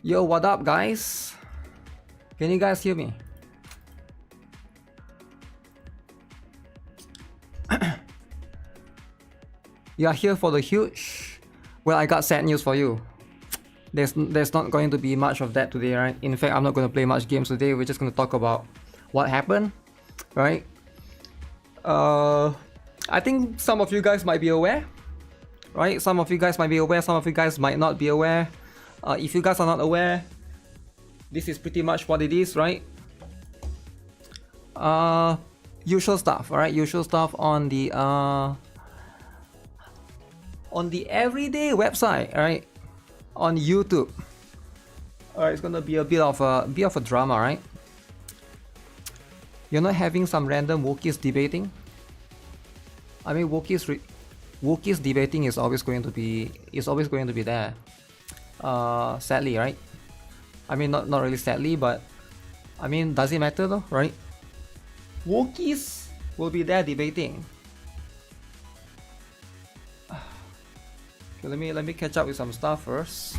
Yo, what up, guys? Can you guys hear me? You are here for the huge? Well, I got sad news for you. There's not going to be much of that today, right? In fact, I'm not going to play much games today. We're just going to talk about what happened, right? I think some of you guys might be aware, right? Some of you guys might be aware, some of you guys might not be aware. If you guys are not aware, this is pretty much what it is, right? Usual stuff, alright? Usual stuff on the everyday website, right? On YouTube. Alright, it's gonna be a bit of a drama, right? You're not having some random Wookiees debating. I mean, Wookiees debating is always going to be there. Sadly, right? I mean, not really sadly, but I mean, does it matter though, right? Wookiees will be there debating. Okay, let me catch up with some stuff first.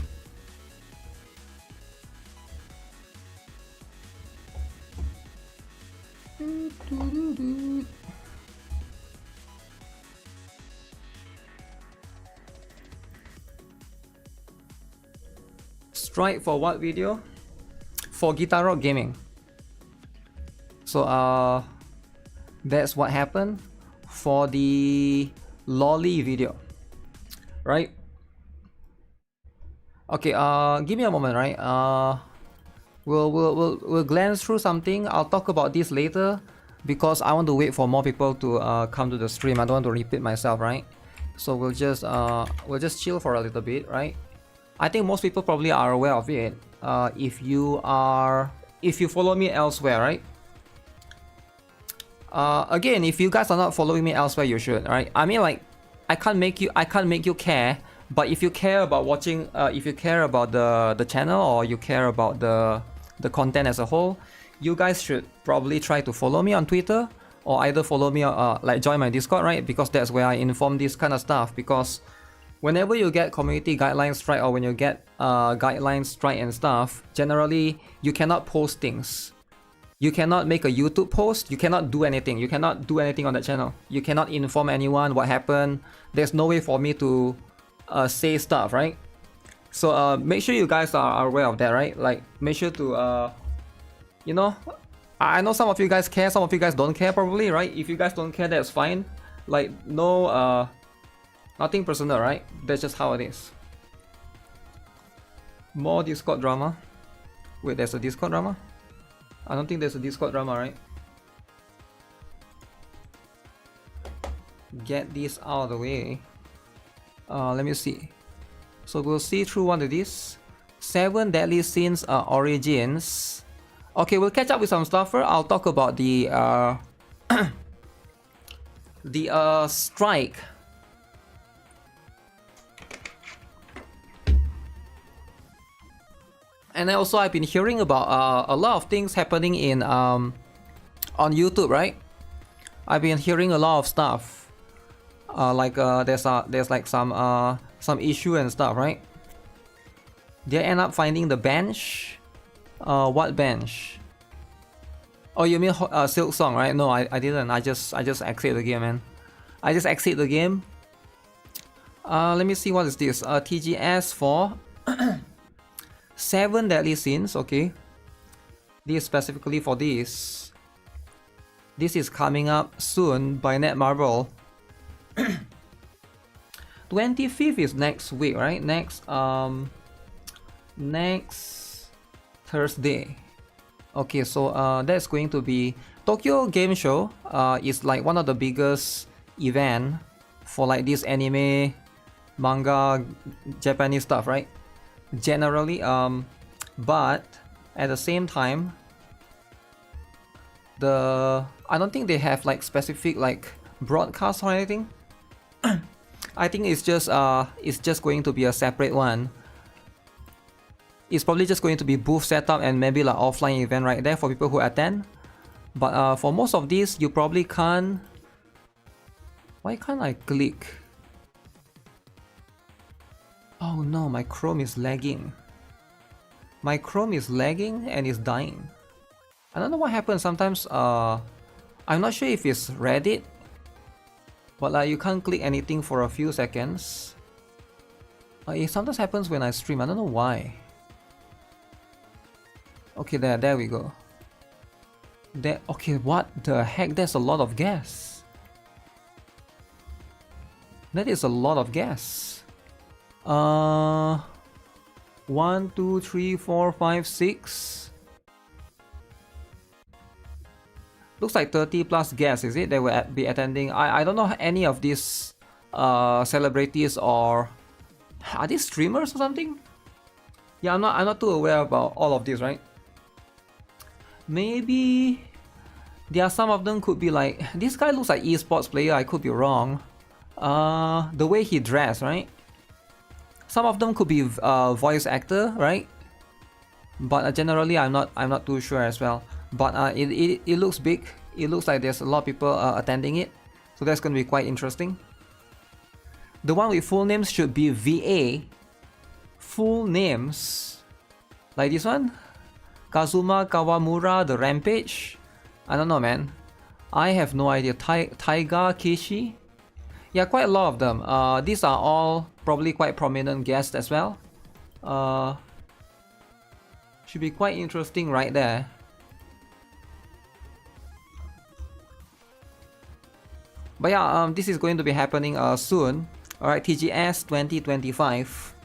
Strike for what video? For GuitarRock Gaming. So that's what happened for the lolly video, right? Okay, give me a moment, right? We'll glance through something. I'll talk about this later because I want to wait for more people to come to the stream. I don't want to repeat myself, right? So we'll just chill for a little bit, right? I think most people probably are aware of it. If you follow me elsewhere, right? Again, if you guys are not following me elsewhere, you should, right? I mean, like, I can't make you care, but if you care about watching, if you care about the channel or you care about the content as a whole, you guys should probably try to follow me on Twitter or either follow me, like join my Discord, right? Because that's where I inform this kind of stuff. Because whenever you get community guidelines strike or when you get guidelines strike and stuff, generally you cannot post things. You cannot make a YouTube post. You cannot do anything. You cannot do anything on that channel. You cannot inform anyone what happened. There's no way for me to say stuff, right? So make sure you guys are aware of that, right? Like, make sure to you know, I know some of you guys care, some of you guys don't care probably, right? If you guys don't care, that's fine. Like, no, nothing personal, right? That's just how it is. More Discord drama. Wait, there's a Discord drama? I don't think there's a Discord drama, right? Get this out of the way. Let me see. So we'll see through one of these. 7 Deadly Sins Origins. Okay, we'll catch up with some stuff first. I'll talk about the strike. And also I've been hearing about a lot of things happening in on YouTube, right? I've been hearing a lot of stuff. Like there's like some issue and stuff, right? They end up finding the bench. What bench? Oh, you mean Silk Song, right? No, I didn't. I just exit the game, man. I just exit the game. Let me see what is this. TGS for 7 Deadly Sins, okay. This specifically for this. This is coming up soon by Netmarble. 25th is next week, right? Next Thursday. Okay, so that's going to be Tokyo Game Show. Is like one of the biggest event for like this anime, manga, Japanese stuff, right? Generally, but at the same time, I don't think they have like specific like broadcast or anything. I think it's just going to be a separate one. It's probably just going to be booth setup and maybe like offline event right there for people who attend. But for most of these, you probably can't. Why can't I click? Oh no, my Chrome is lagging. My Chrome is lagging and is dying. I don't know what happens sometimes. I'm not sure if it's Reddit, but you can't click anything for a few seconds. It sometimes happens when I stream. I don't know why. Okay, there we go. There. Okay, what the heck? That's a lot of gas. That is a lot of gas. 1, 2, 3, 4, 5, 6. Looks like 30 plus guests, is it? They will be attending. I don't know any of these celebrities, or are these streamers or something? Yeah, I'm not too aware about all of this, right? Maybe there are some of them could be like, this guy looks like esports player. I could be wrong. The way he dressed, right? Some of them could be voice actor, right? But generally, I'm not too sure as well. But it looks big. It looks like there's a lot of people attending it, so that's gonna be quite interesting. The one with full names should be VA. Full names, like this one, Kazuma Kawamura, the Rampage. I don't know, man. I have no idea. Taiga Kishi. Yeah, quite a lot of them. These are all probably quite prominent guests as well. Should be quite interesting right there. But yeah, this is going to be happening soon. Alright, TGS 2025.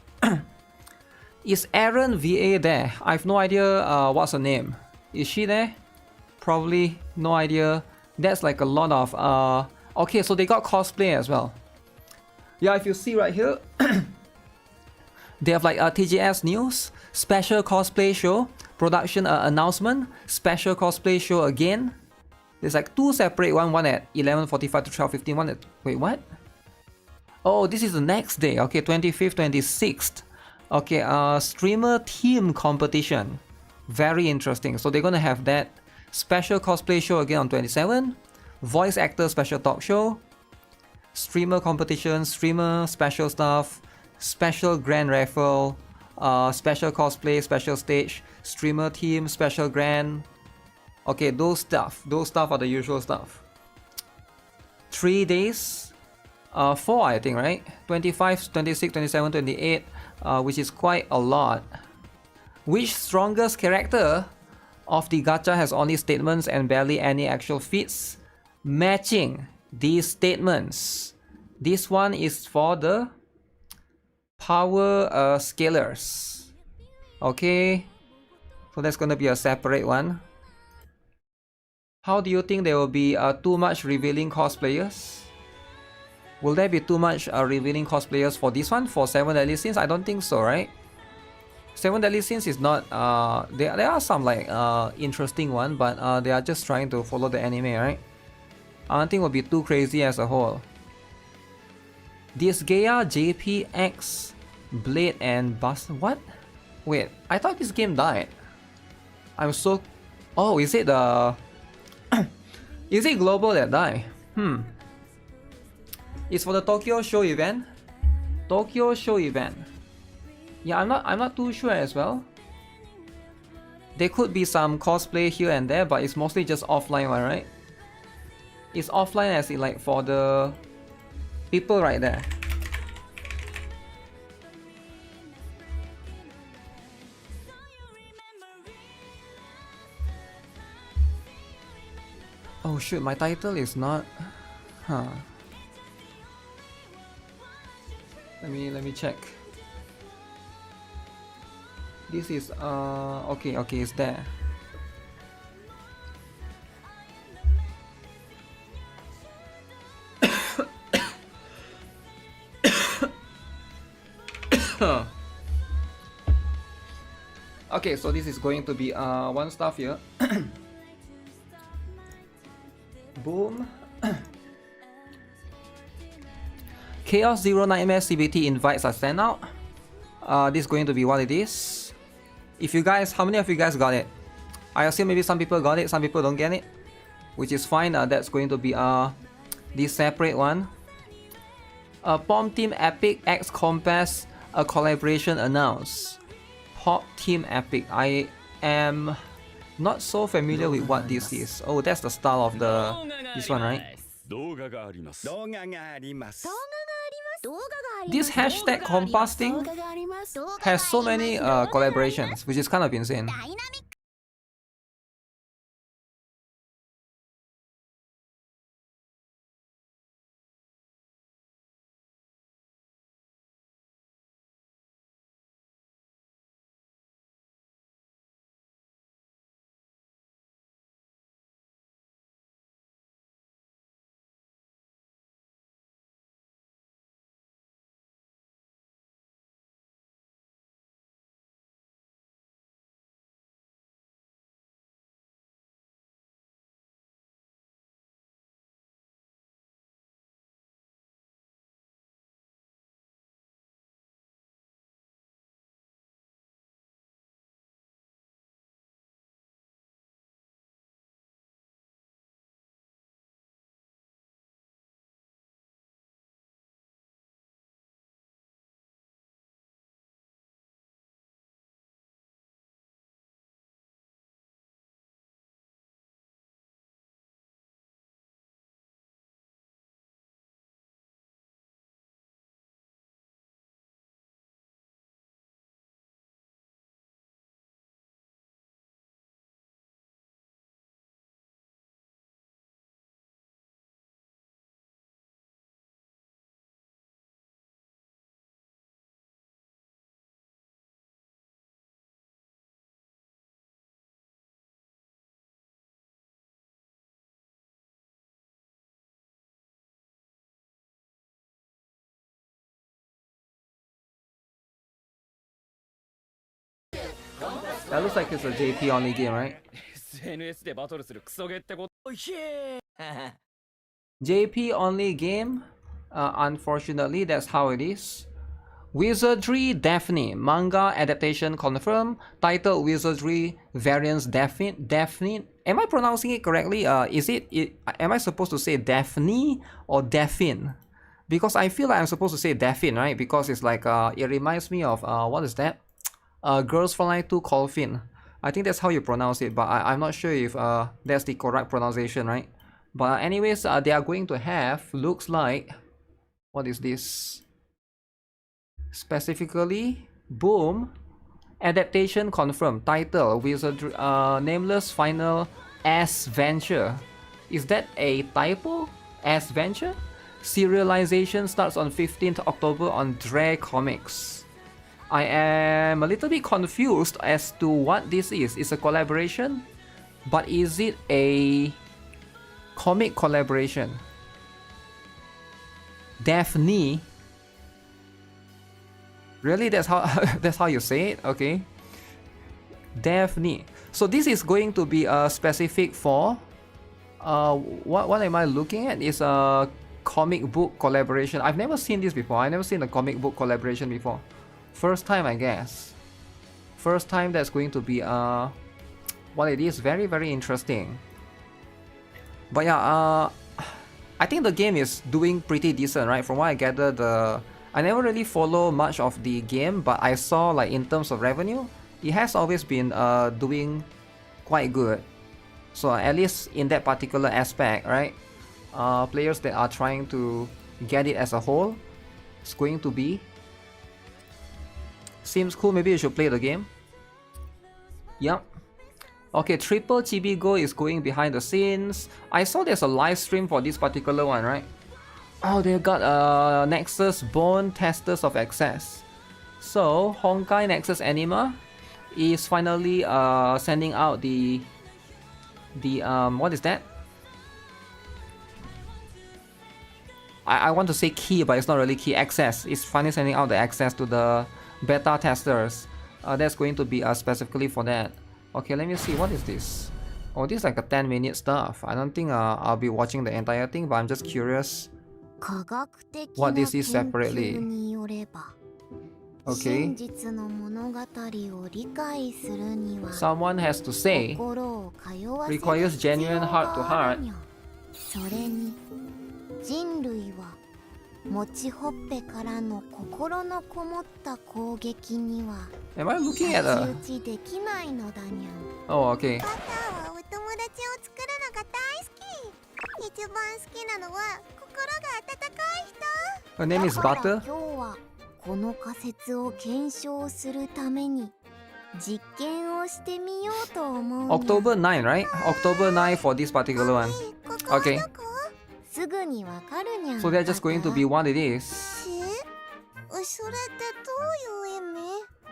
Is Aaron VA there? I have no idea what's her name. Is she there? Probably no idea. That's like a lot of okay, so they got cosplay as well. Yeah, if you see right here, they have like TGS news, special cosplay show, production announcement, special cosplay show again. There's like two separate one at 11:45 to 12:15. One at, wait, what? Oh, this is the next day. Okay, 25th, 26th. Okay, streamer team competition. Very interesting. So they're gonna have that special cosplay show again on 27. Voice actor special talk show. Streamer competition, streamer special stuff, special grand raffle, special cosplay, special stage, streamer team, special grand. Okay, those stuff are the usual stuff. 3 days, 4 I think, right? 25, 26, 27, 28, which is quite a lot. Which strongest character of the gacha has only statements and barely any actual feats? Matching these statements. This one is for the power scalers. Okay, so that's gonna be a separate one. How do you think there will be too much revealing cosplayers? Will there be too much revealing cosplayers for this one, for 7 Deadly Sins? I don't think so, right? 7 Deadly Sins is not, there are some like interesting one, but they are just trying to follow the anime, right? I don't think it will be too crazy as a whole. Disgaea, JPX, Blade and Bust. What? Wait, I thought this game died. I'm so... Oh, is it the... Is it global that died? It's for the Tokyo show event. Tokyo show event. Yeah, I'm not too sure as well. There could be some cosplay here and there, but it's mostly just offline one, right? It's offline as in like for the people right there. Oh shoot, my title is not... Huh. Let me check. This is okay, it's there. Okay, so this is going to be one stuff here. Boom. Chaos Zero Nightmare CBT invites are sent out. This is going to be what it is. If you guys, how many of you guys got it? I assume maybe some people got it, some people don't get it, which is fine. That's going to be this separate one. Pom Team Epic X Compass, a collaboration announced. Pop Team Epic. I am not so familiar with what this is. Oh, that's the style of this one, right? This hashtag composting has so many collaborations, which is kind of insane. That looks like it's a JP only game, right? JP only game. Unfortunately, that's how it is. Wizardry Daphne. Manga adaptation confirmed. Title Wizardry variants Daphne. Am I pronouncing it correctly? Am I supposed to say Daphne or Daphne? Because I feel like I'm supposed to say Daphne, right? Because it's like it reminds me of what is that? Girls Frontline 2 Colfin. I think that's how you pronounce it, but I'm not sure if that's the correct pronunciation, right? But anyways, they are going to have, looks like, what is this? Specifically, boom, adaptation confirmed. Title, Wizard, Nameless Final S Venture. Is that a typo? S Venture? Serialization starts on 15th October on Dre Comics. I am a little bit confused as to what this is. It's a collaboration, but is it a comic collaboration? Daphne. Really? That's how that's how you say it? Okay. Daphne. So this is going to be a specific for what am I looking at? Is a comic book collaboration. I've never seen this before. I've never seen a comic book collaboration before. First time, I guess. First time that's going to be what it is. Very, very interesting. But yeah, I think the game is doing pretty decent, right? From what I gather, I never really follow much of the game, but I saw like in terms of revenue, it has always been doing quite good. So at least in that particular aspect, right? Players that are trying to get it as a whole, it's going to be. Seems cool. Maybe you should play the game. Yep. Okay, Triple Chibi Go is going behind the scenes. I saw there's a live stream for this particular one, right? Oh, they got Nexus Bone Testers of Access. So Honkai Nexus Anima is finally sending out the what is that? I want to say key, but it's not really key. Access. It's finally sending out the access to the beta testers. That's going to be specifically for that. Okay, let me see. What is this? Oh, this is like a 10-minute stuff. I don't think I'll be watching the entire thing, but I'm just curious what this is separately. Okay. Someone has to say, requires genuine heart to heart. 持ちほっぺからの心のこもった攻撃には Am I looking at 太 a... 刀打ちできないのだにゃん。 Oh, okay. バターはお友達を作るのが大好き。一番好きなのは心が温かい人。 Her name is だから Butter. 今日はこの仮説を検証するために実験をしてみようと思うにゃ。 October 9, right? October 9 for this particular one. ここは Okay. どこ？すぐにわかるにゃん。 So they're just going to be what it is. それってどういう意味？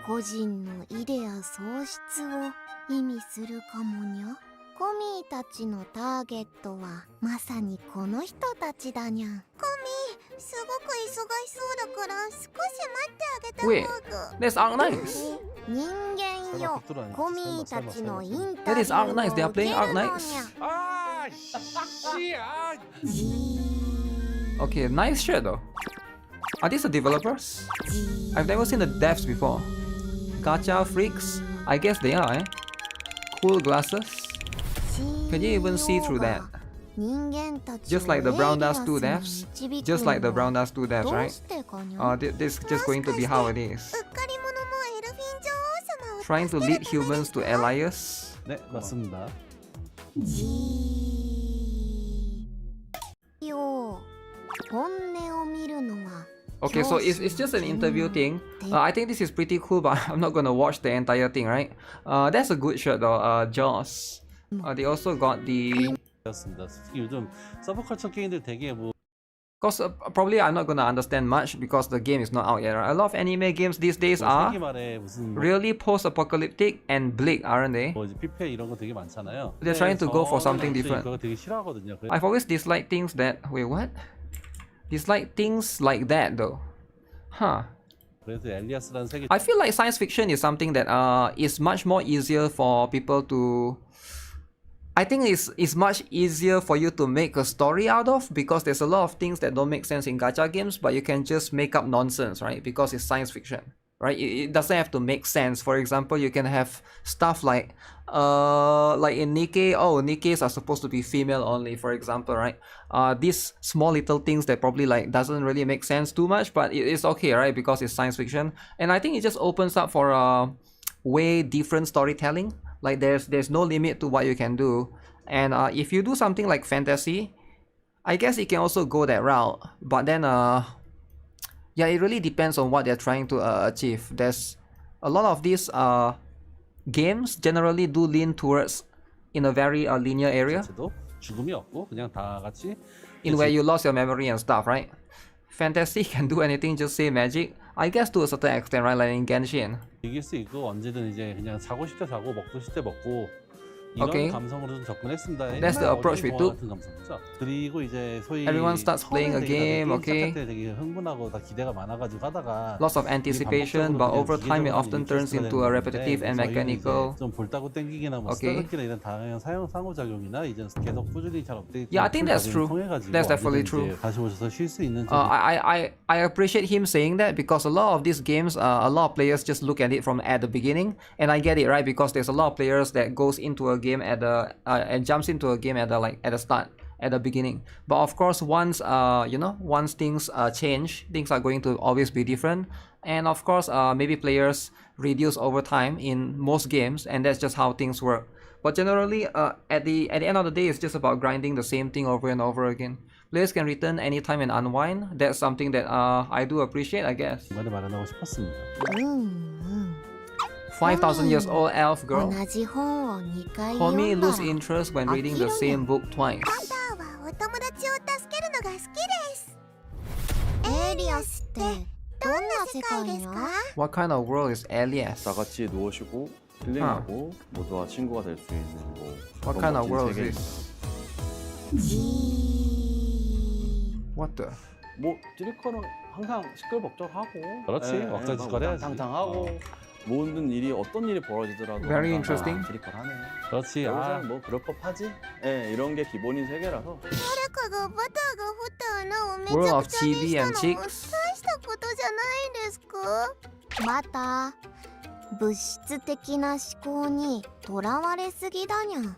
個人のイデア喪失を意味するかもにゃ。コミーたちのターゲットはまさにこの人たちだにゃん。コミー、すごく忙しそうだから少し待ってあげた方が。 That's Arc Knights. 人間よ、コミーたちのインタ That ビ is ュ Arc ーを Knights. They are 受け playing る Arc のにゃ。 Okay, nice shirt though. Are these the developers? I've never seen the devs before. Gacha freaks? I guess they are, eh? Cool glasses. Can you even see through that? Just like the Brown Dust 2 devs? Just like the Brown Dust 2 devs, right? This is just going to be how it is. Trying to lead humans to alliance? 네, 맞습니다. Okay, so it's just an interview thing. I think this is pretty cool, but I'm not gonna watch the entire thing, right? That's a good shirt though, Jaws. They also got the... 였습니다. 특히 요즘 서브컬처 게임들 되게 뭐 Because probably I'm not gonna understand much because the game is not out yet, right? A lot of anime games these days are 세기말에 무슨 really post-apocalyptic and bleak, aren't they? 뭐 이제 PPA 이런 거 되게 많잖아요. They're trying to go for something different. 그거 되게 싫어하거든요. I've always disliked things that... Wait, what? Dislike things like that though. Huh. 그래서 엘리아스라는 세계 I feel like science fiction is something that is much more easier for people to... I think it's much easier for you to make a story out of because there's a lot of things that don't make sense in gacha games, but you can just make up nonsense, right? Because it's science fiction, right? It doesn't have to make sense. For example, you can have stuff like in NIKKE, oh, NIKKEs are supposed to be female only, for example, right? These small little things that probably like doesn't really make sense too much, but it's okay, right? Because it's science fiction, and I think it just opens up for way different storytelling. Like there's no limit to what you can do, and if you do something like fantasy, I guess it can also go that route. But then yeah, it really depends on what they're trying to achieve. There's a lot of these games generally do lean towards in a very linear area, 죽음이 없고 그냥 다 같이 in where you lost your memory and stuff, right? Fantasy can do anything, just say magic. I guess to a certain extent, right? Like in Genshin. 이길 수 있고 언제든 이제 그냥 사고 싶을 때 사고 먹고 싶을 때 먹고 이런 감성으로 좀 접근했습니다. That's the approach we took. 같은 감성이죠. 그리고 이제 소위 Everyone starts playing a game, okay? 때 되게 흥분하고 다 기대가 많아가지고 하다가 Lots of anticipation, but over time it often turns into a repetitive and mechanical. 좀 볼따구 땡기기나 뭐 스타드키나 이런 다양한 상호작용이나 이제 계속 꾸준히 잘 업데이트. Yeah, I think that's true. That's definitely true. 다시 오셔서 쉴 수 있는. I appreciate him saying that because a lot of these games, a lot of players just look at it from at the beginning, and I get it, right? Because there's a lot of players that goes into a game at the and jumps into a game at the start, at the beginning. But of course, once once things change, things are going to always be different. And of course, maybe players reduce over time in most games, and that's just how things work. But generally, at the end of the day, it's just about grinding the same thing over and over again. Players can return anytime and unwind. That's something that I do appreciate, I guess. 말하고 싶었습니다. 5,000 years old elf girl. Homie lose interest when reading the same book twice. What kind of world is Elias? 다 같이 누워쉬고 힐링하고 모두와 친구가 될 수 있는 뭐 What kind of world is this? What the? 뭐 드리커는 항상 시끌벅적하고 그렇지, 왁자지껄해 당당하고 모든 일이 어떤 일이 벌어지더라도 Very interesting. 드리커를 하네. 그렇지. 여기서는 뭐 그럴 법하지? 예, 이런 게 기본인 세계라서. World of TV and chicks? また物質的な思考にとらわれすぎだにゃん。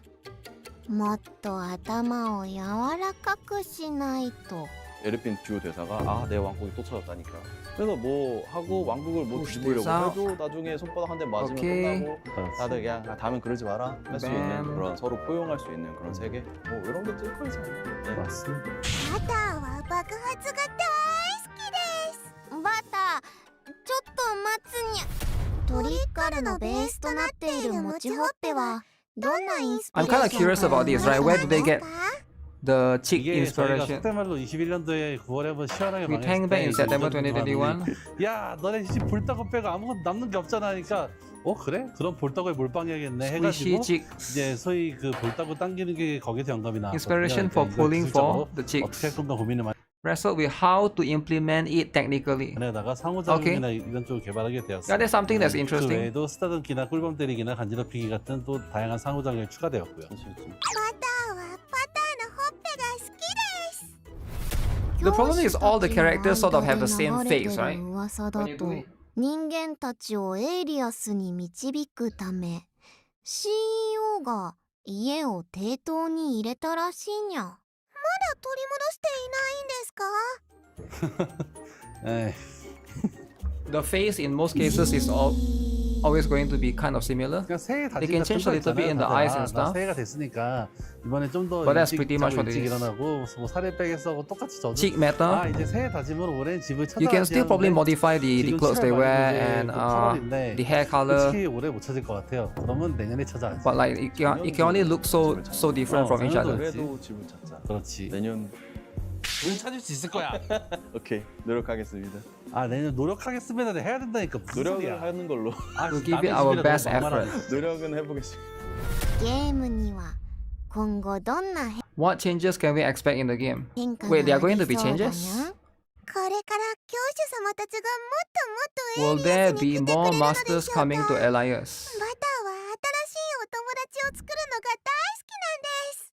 もっと頭を柔らかくしないと。 에르핀 듀오 대사가 아 내 왕국이 또 찾았다니까. 그래서 뭐 하고 왕국을 뭐 Push 뒤집으려고 this out. 해도 나중에 손바닥 한 대 맞으면 오케이. 끝나고 다들 그냥 아, 다음엔 그러지 마라 할 수 있는 뱀. 그런 서로 포용할 수 있는 그런 세계 뭐 이런 게 찔거리잖아요. 네. 맞습니다. バターは爆発が大好きですバターちょっと待つにゃトリッカルのベースとなっているもちほっぺはどんなインスピレ I'm ーション kind of curious about this, right? Where do they get the chick 이게 저희가 inspiration? 속대말로 21년도에 9월에 한번 시원하게 We hang back in September 2021. 야 너네 집 볼따구 빼고 아무것도 남는 게 없잖아 하니까 그래? 그럼 볼따구에 몰빵해야겠네 Squishy 해가지고 chick 이제 소위 그 볼따구 당기는 게 거기서 영감이 나왔거든요. inspiration for 그러니까 pulling for 기술적으로 the chick. 어떻게 할 건가 고민을 많이 Wrestle with how to implement it technically. 안에다가 상호작용이나 이런 쪽을 개발하게 되었어요. Yeah, that's something that's 그 interesting. 외에도 쓰다듬기나 꿀밤 때리기나 간지럽히기 같은 또 다양한 상호작용이 추가되었고요. 그렇지, 그렇지. バターはバターのほっぺが好きです The problem is all the characters sort of have the same face, right? 噂だ When you と do it. 人間たちをエイリアスに導くため CEO が家を抵当に入れたらしいにゃまだ取り戻していないんですか 에이, The face in most cases is always going to be kind of similar. 그러니까 새해 They can change a little bit in the eyes and stuff. 새해가 됐으니까 이번에 좀 더 But that's 일찍 pretty much 자고 what 일찍 it is. 일어나고 뭐 살을 빼겠어 하고 똑같이 저도 Cheek matter. 이제 새해 다짐으로 올해 집을 찾아야지 You can still probably 하는데 modify the 지금 clothes they 7월 wear 말이고 and 이제 또 8월인데 the hair color. 솔직히 올해 못 찾을 것 같아요. 그러면 내년에 찾아야지. But like it can only look so different from each other. 올해도 집을 찾자. 그렇지. 내년 우리 찾을 수 있을 거야. 오케이 노력하겠습니다. 내년 노력하겠습니다. 해야 된다니까 무슨 노력을 소리야. 하는 걸로 We'll give it our best effort. 노력은 해보겠습니다. ゲームには今後どんな What changes can we expect in the game? 変化が Wait, there are going あ to り be そうだにゃ changes? これから教主様たちがもっともっ Will とエイリア there ス be に来てくれ more るのでしょ masters うか coming to Elias? バターは新しいお友達を作るのが大好きなんです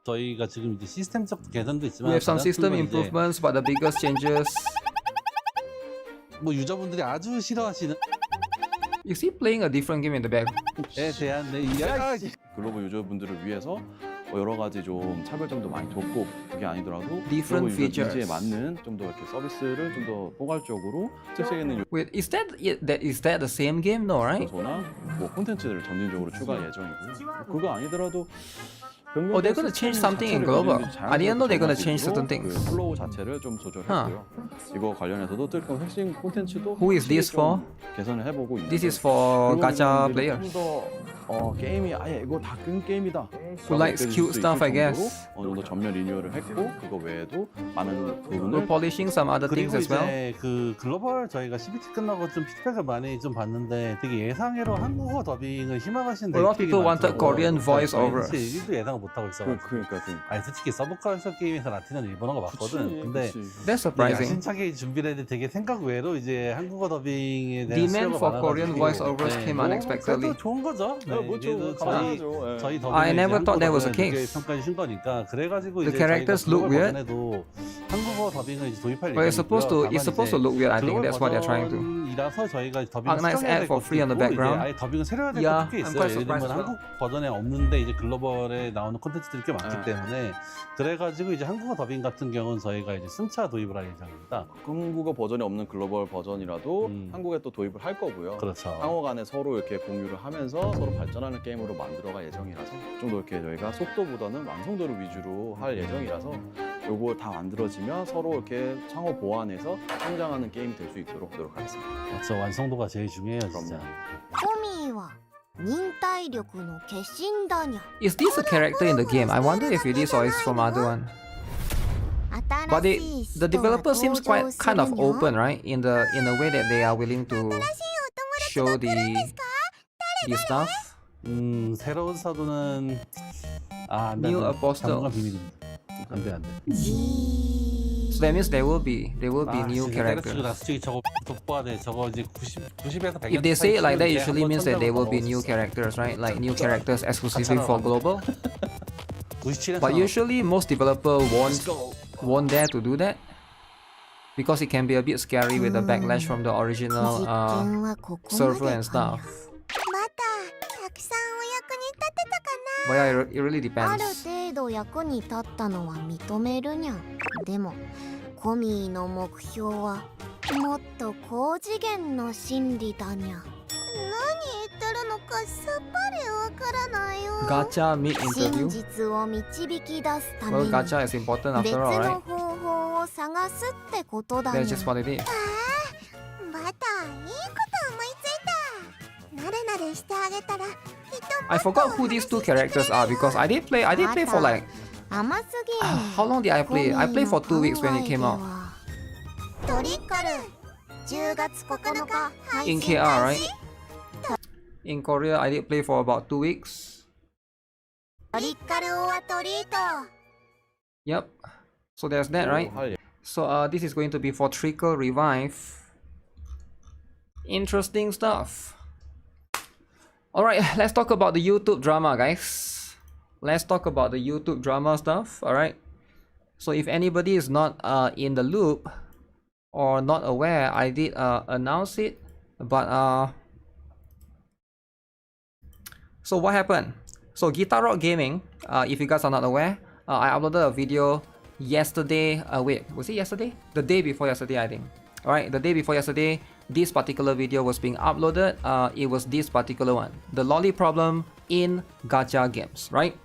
저희가 지금 이제 시스템적 개선도 We 있지만 have some 가장 system 큰 건 이제 improvements, but the biggest changes. 뭐 유저분들이 아주 싫어하시는 Is he playing a different game in the back? 에 대한 내 이야기. 글로벌 유저분들을 위해서 여러 가지 좀 차별점도 많이 줬고 그게 아니더라도 Different 글로벌 유저 features. 니즈에 맞는 좀 더 이렇게 서비스를 좀 더 포괄적으로 특색 있는 Wait, is that the same game? No, right? 요소나 뭐 콘텐츠들을 점진적으로 추가할 예정이고 그거 아니더라도 Oh, they're gonna change something in global. I didn't know they're gonna change certain things. 그 플로우 자체를 좀 조절했고요. 이거 관련해서도 뜰끔 핵심 콘텐츠도 Who is this for? 개선을 해보고 있는데 This is for gacha players. 좀더 게임이 아예 이거 다 끈 게임이다. Who likes cute stuff, I guess. 어느 정도 전면 리뉴얼을 했고 그거 외에도 많은 We're 부분을 polishing some other things 그리고 as well. 이제 그 글로벌 저희가 CBT 끝나고 좀 피드백을 많이 좀 봤는데 되게 예상외로 한국어 더빙을 희망하시는 A lot of people wanted Korean voice over. 사실 1도 예상을 못하고 있어가지고 그러니까 아니 솔직히 서브컬처 게임에서 라틴은 일본어가 맞거든. 근데 That's surprising. 야심차게 준비를 했는데 되게 생각 외로 이제 한국어 더빙에 대한 Demand 수요가 for 많아가지고 Korean voice-overs came unexpectedly. 그래도 좋은 거죠. 네, 뭐죠 그래도 감사하죠. 저희 더빙 I never thought that was the case. 평가해 주신 거니까 그래가지고 The 이제 characters 저희가 look 글로벌 weird. 버전에도 한국어 더빙을 이제 도입할 Well, it's supposed to look weird. I think 글로벌 that's what they're trying to. 버전이라서 저희가 더빙을 Arc Knights 수정해야 ad 될 for 것도 free on the 있고, background. 이제 아예 더빙을 새로워야 될 Yeah, 것도 꽤 I'm 있어요. quite 예를 들면 surprised as well. 한국 버전에 없는데 이제 글로벌에 나오는 콘텐츠들이 꽤 많기 때문에 그래가지고 이제 한국어 더빙 같은 경우는 저희가 이제 순차 도입을 할 예정입니다. 한국어 버전이 없는 글로벌 버전이라도 한국에 또 도입을 할 거고요. 그렇죠. 상호 간에 서로 이렇게 공유를 하면서 서로 발전하는 게임으로 만들어갈 예정이라서 좀 더 이렇게 저희가 속도보다는 완성도를 위주로 할 예정이라서 요거 다 만들어지면 서로 이렇게 상호 보완해서 성장하는 게임이 될 수 있도록 노력하겠습니다. 그렇죠. 완성도가 제일 중요해요, 진짜. コミーは忍耐力の化身だにゃ Is this a character in the game? I wonder if it is or it's from other one. But 新しい the 人が developer seems 登場 quite す kind る of にゃ open, right? In a way that they are willing to show the stuff. 새로운 사도는 안 돼. New apostle. 당분간 비밀입니다. 안 돼, 안 돼. So that means there will be new characters. 솔직히 저거 돋보아 돼. 저거 이제 90에서 100. If they say it like that, usually means that there will be new characters, right? Like new characters exclusively for global. 97에서 But usually most developer won't dare to do that because it can be a bit scary with the backlash from the 実 original 験はここまで server か and に stuff. またたくさんお役に立てたか But yeah, it really なある depends. 程度役に立ったのは認めるにゃんでもコミの目標はもっと高次元の真理だにゃ。何言ってるのかさっぱりわからないよ。 Gacha mid 真 interview. 実を導き出すため Well, に gacha is important 別 after all, の right? 方法を探すってことだにゃ。 That's just what it is. バター、いいこと思いついた。なれなれしてあげたらきっと I forgot who these two characters are because I did play for like 甘すぎる。 how long did I play? I played for 2 weeks when it came out トリッカル10月9日配 in 信 KR, 開 right? 始。 In Korea, I did play for about 2 weeks. トリッカルオアトリート。 Yep. So there's that, right? So this is going to be for Trickle Revive. Interesting stuff. Alright, let's talk about the YouTube drama, guys. Let's talk about the YouTube drama stuff, alright? So if anybody is not in the loop or not aware, I did announce it, but so what happened? So GuitarRock Gaming, if you guys are not aware, I uploaded a video yesterday. Wait, was it yesterday? The day before yesterday, I think. Alright, the day before yesterday, this particular video was being uploaded. It was this particular one, the lolly problem in gacha games, right?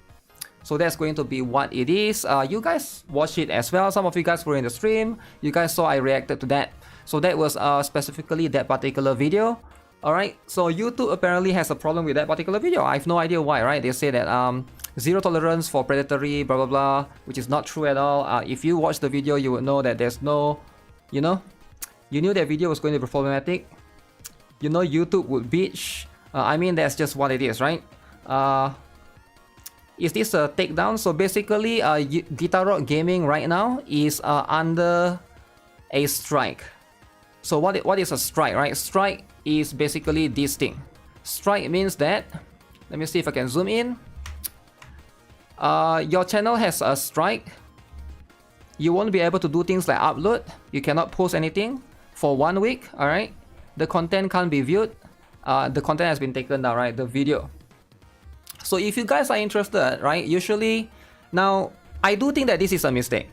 So that's going to be what it is. You guys watched it as well. Some of you guys were in the stream. You guys saw I reacted to that. So that was specifically that particular video. Alright, so YouTube apparently has a problem with that particular video. I have no idea why, right? They say that zero tolerance for predatory, blah blah blah, which is not true at all. If you watch the video, you would know that there's no, you knew that video was going to be problematic. You know YouTube would bitch. I mean, that's just what it is, right? Is this a takedown? So basically, GuitarRock Gaming right now is under a strike. So what is a strike, right? Strike is basically this thing. Strike means that, let me see if I can zoom in. Your channel has a strike. You won't be able to do things like upload. You cannot post anything for 1 week, alright? The content can't be viewed. The content has been taken down, right? The video. So if you guys are interested, right? Usually, now, I do think that this is a mistake.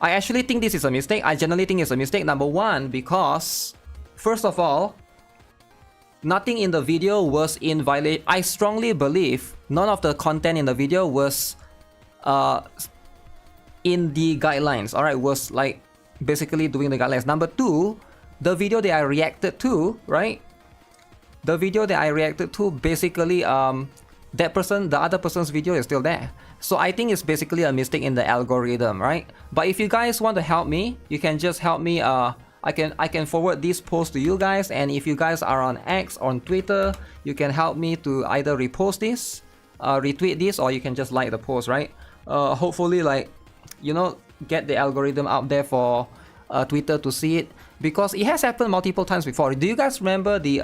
I actually think this is a mistake. I generally think it's a mistake. Number one, because, first of all, nothing in the video was in violation. I strongly believe none of the content in the video was in the guidelines, alright? Was like basically doing the guidelines. Number two, the video that I reacted to, right? The video that I reacted to, basically, that person, the other person's video is still there. So I think it's basically a mistake in the algorithm, right? But if you guys want to help me, you can just help me. I can forward this post to you guys, and if you guys are on X or on Twitter, you can help me to either repost this, retweet this, or you can just like the post, right? Hopefully, like, get the algorithm out there for Twitter to see it, because it has happened multiple times before. Do you guys remember the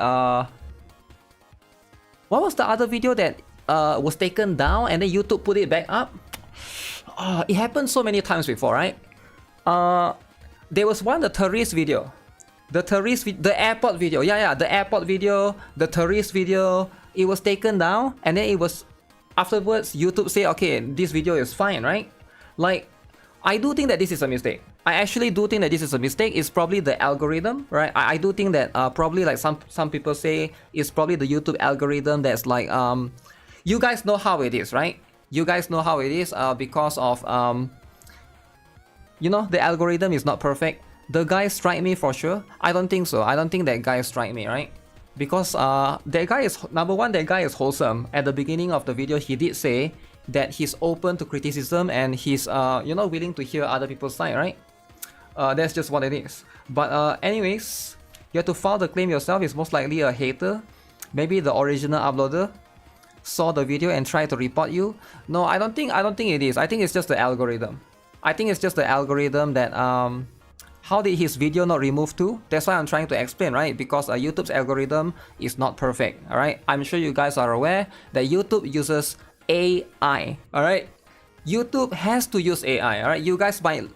what was the other video that was taken down and then YouTube put it back up? It happened so many times before, right? There was one, the tourist video. The airport video. Yeah, the airport video, the tourist video. It was taken down and then it was, afterwards, YouTube say, okay, this video is fine, right? Like, I do think that this is a mistake. I actually do think that this is a mistake. It's probably the algorithm, right? I do think that probably, like some people say, it's probably the YouTube algorithm that's like, you guys know how it is, right? You guys know how it is because of, the algorithm is not perfect. The guy strike me for sure? I don't think so. I don't think that guy strike me, right? Because that guy is, number one, that guy is wholesome. At the beginning of the video, he did say that he's open to criticism and he's, willing to hear other people's side, right? That's just what it is. But anyways, you have to file the claim yourself. It's most likely a hater. Maybe the original uploader saw the video and tried to report you. No, I don't think it is. I think it's just the algorithm. I think it's just the algorithm that how did his video not remove too? That's why I'm trying to explain, right? Because YouTube's algorithm is not perfect, alright? I'm sure you guys are aware that YouTube uses AI, alright? YouTube has to use AI, alright? You guys might...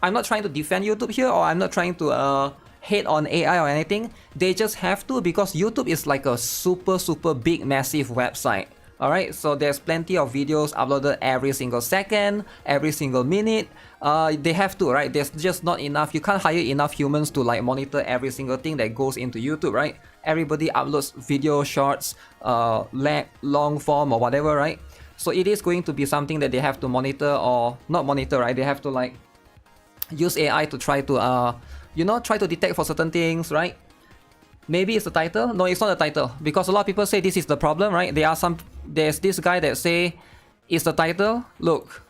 I'm not trying to defend YouTube here, or I'm not trying to hate on AI or anything. They just have to, because YouTube is like a super big, massive website, Alright, so there's plenty of videos uploaded every single second, every single minute. They have to, right? There's just not enough. You can't hire enough humans to like monitor every single thing that goes into YouTube, right? Everybody uploads video, shorts, long form or whatever, right? So it is going to be something that they have to monitor, or not monitor, right? They have to like use AI to try to, you know, try to detect for certain things, right? Maybe it's the title. No, it's not the title, because a lot of people say this is the problem, right? There's this guy that say it's the title. Look,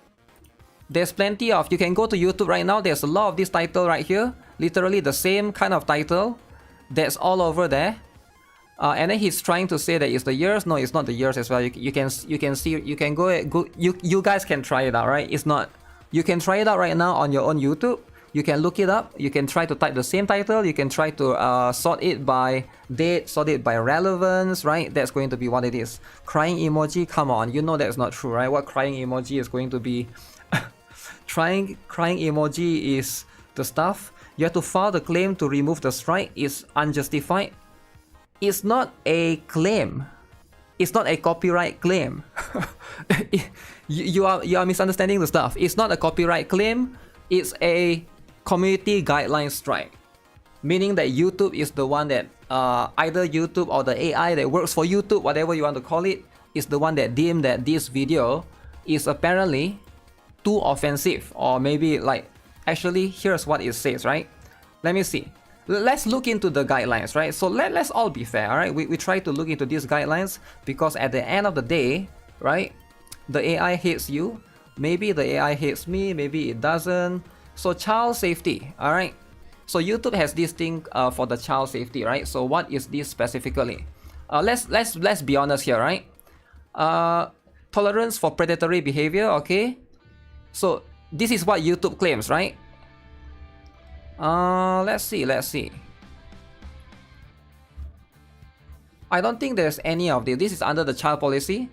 there's plenty of, you can go to YouTube right now, there's a lot of this title right here, literally the same kind of title that's all over there. And then he's trying to say that it's the years. No, it's not the years as well. You can see, you can go you guys can try it out, right? It's not, you can try it out right now on your own YouTube. You can look it up. You can try to type the same title. You can try to sort it by date, sort it by relevance, right? That's going to be what it is. Crying emoji, come on, you know that's not true, right? What crying emoji is going to be? Crying emoji is the stuff. You have to file the claim to remove the strike. It's unjustified. It's not a claim. It's not a copyright claim. you are misunderstanding the stuff. It's not a copyright claim. It's a community guideline strike, meaning that YouTube is the one that either YouTube or the AI that works for YouTube, whatever you want to call it, is the one that deemed that this video is apparently too offensive, or maybe like, actually here's what it says, right? Let me see. Let's look into the guidelines, right? So let's all be fair, all right? We try to look into these guidelines, because at the end of the day, right, the AI hates you. Maybe the AI hates me, maybe it doesn't. So child safety, all right? So YouTube has this thing for the child safety, right? So what is this specifically? Let's be honest here, right? Tolerance for predatory behavior, okay? So this is what YouTube claims, right? Let's see. I don't think there's any of this. This is under the child policy.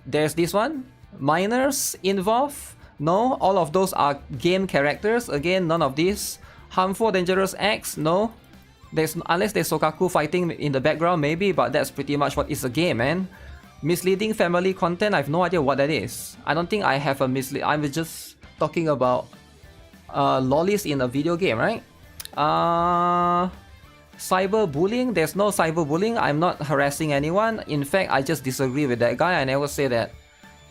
There's this one. Minors involved? No. All of those are game characters. Again, none of these. Harmful, dangerous acts? No. Unless there's Sokaku fighting in the background, maybe, but that's pretty much what is a game, man. Misleading family content? I have no idea what that is. I don't think I have a I'm just talking about lollies in a video game, right? Cyberbullying? There's no cyberbullying. I'm not harassing anyone. In fact, I just disagree with that guy. I never say that.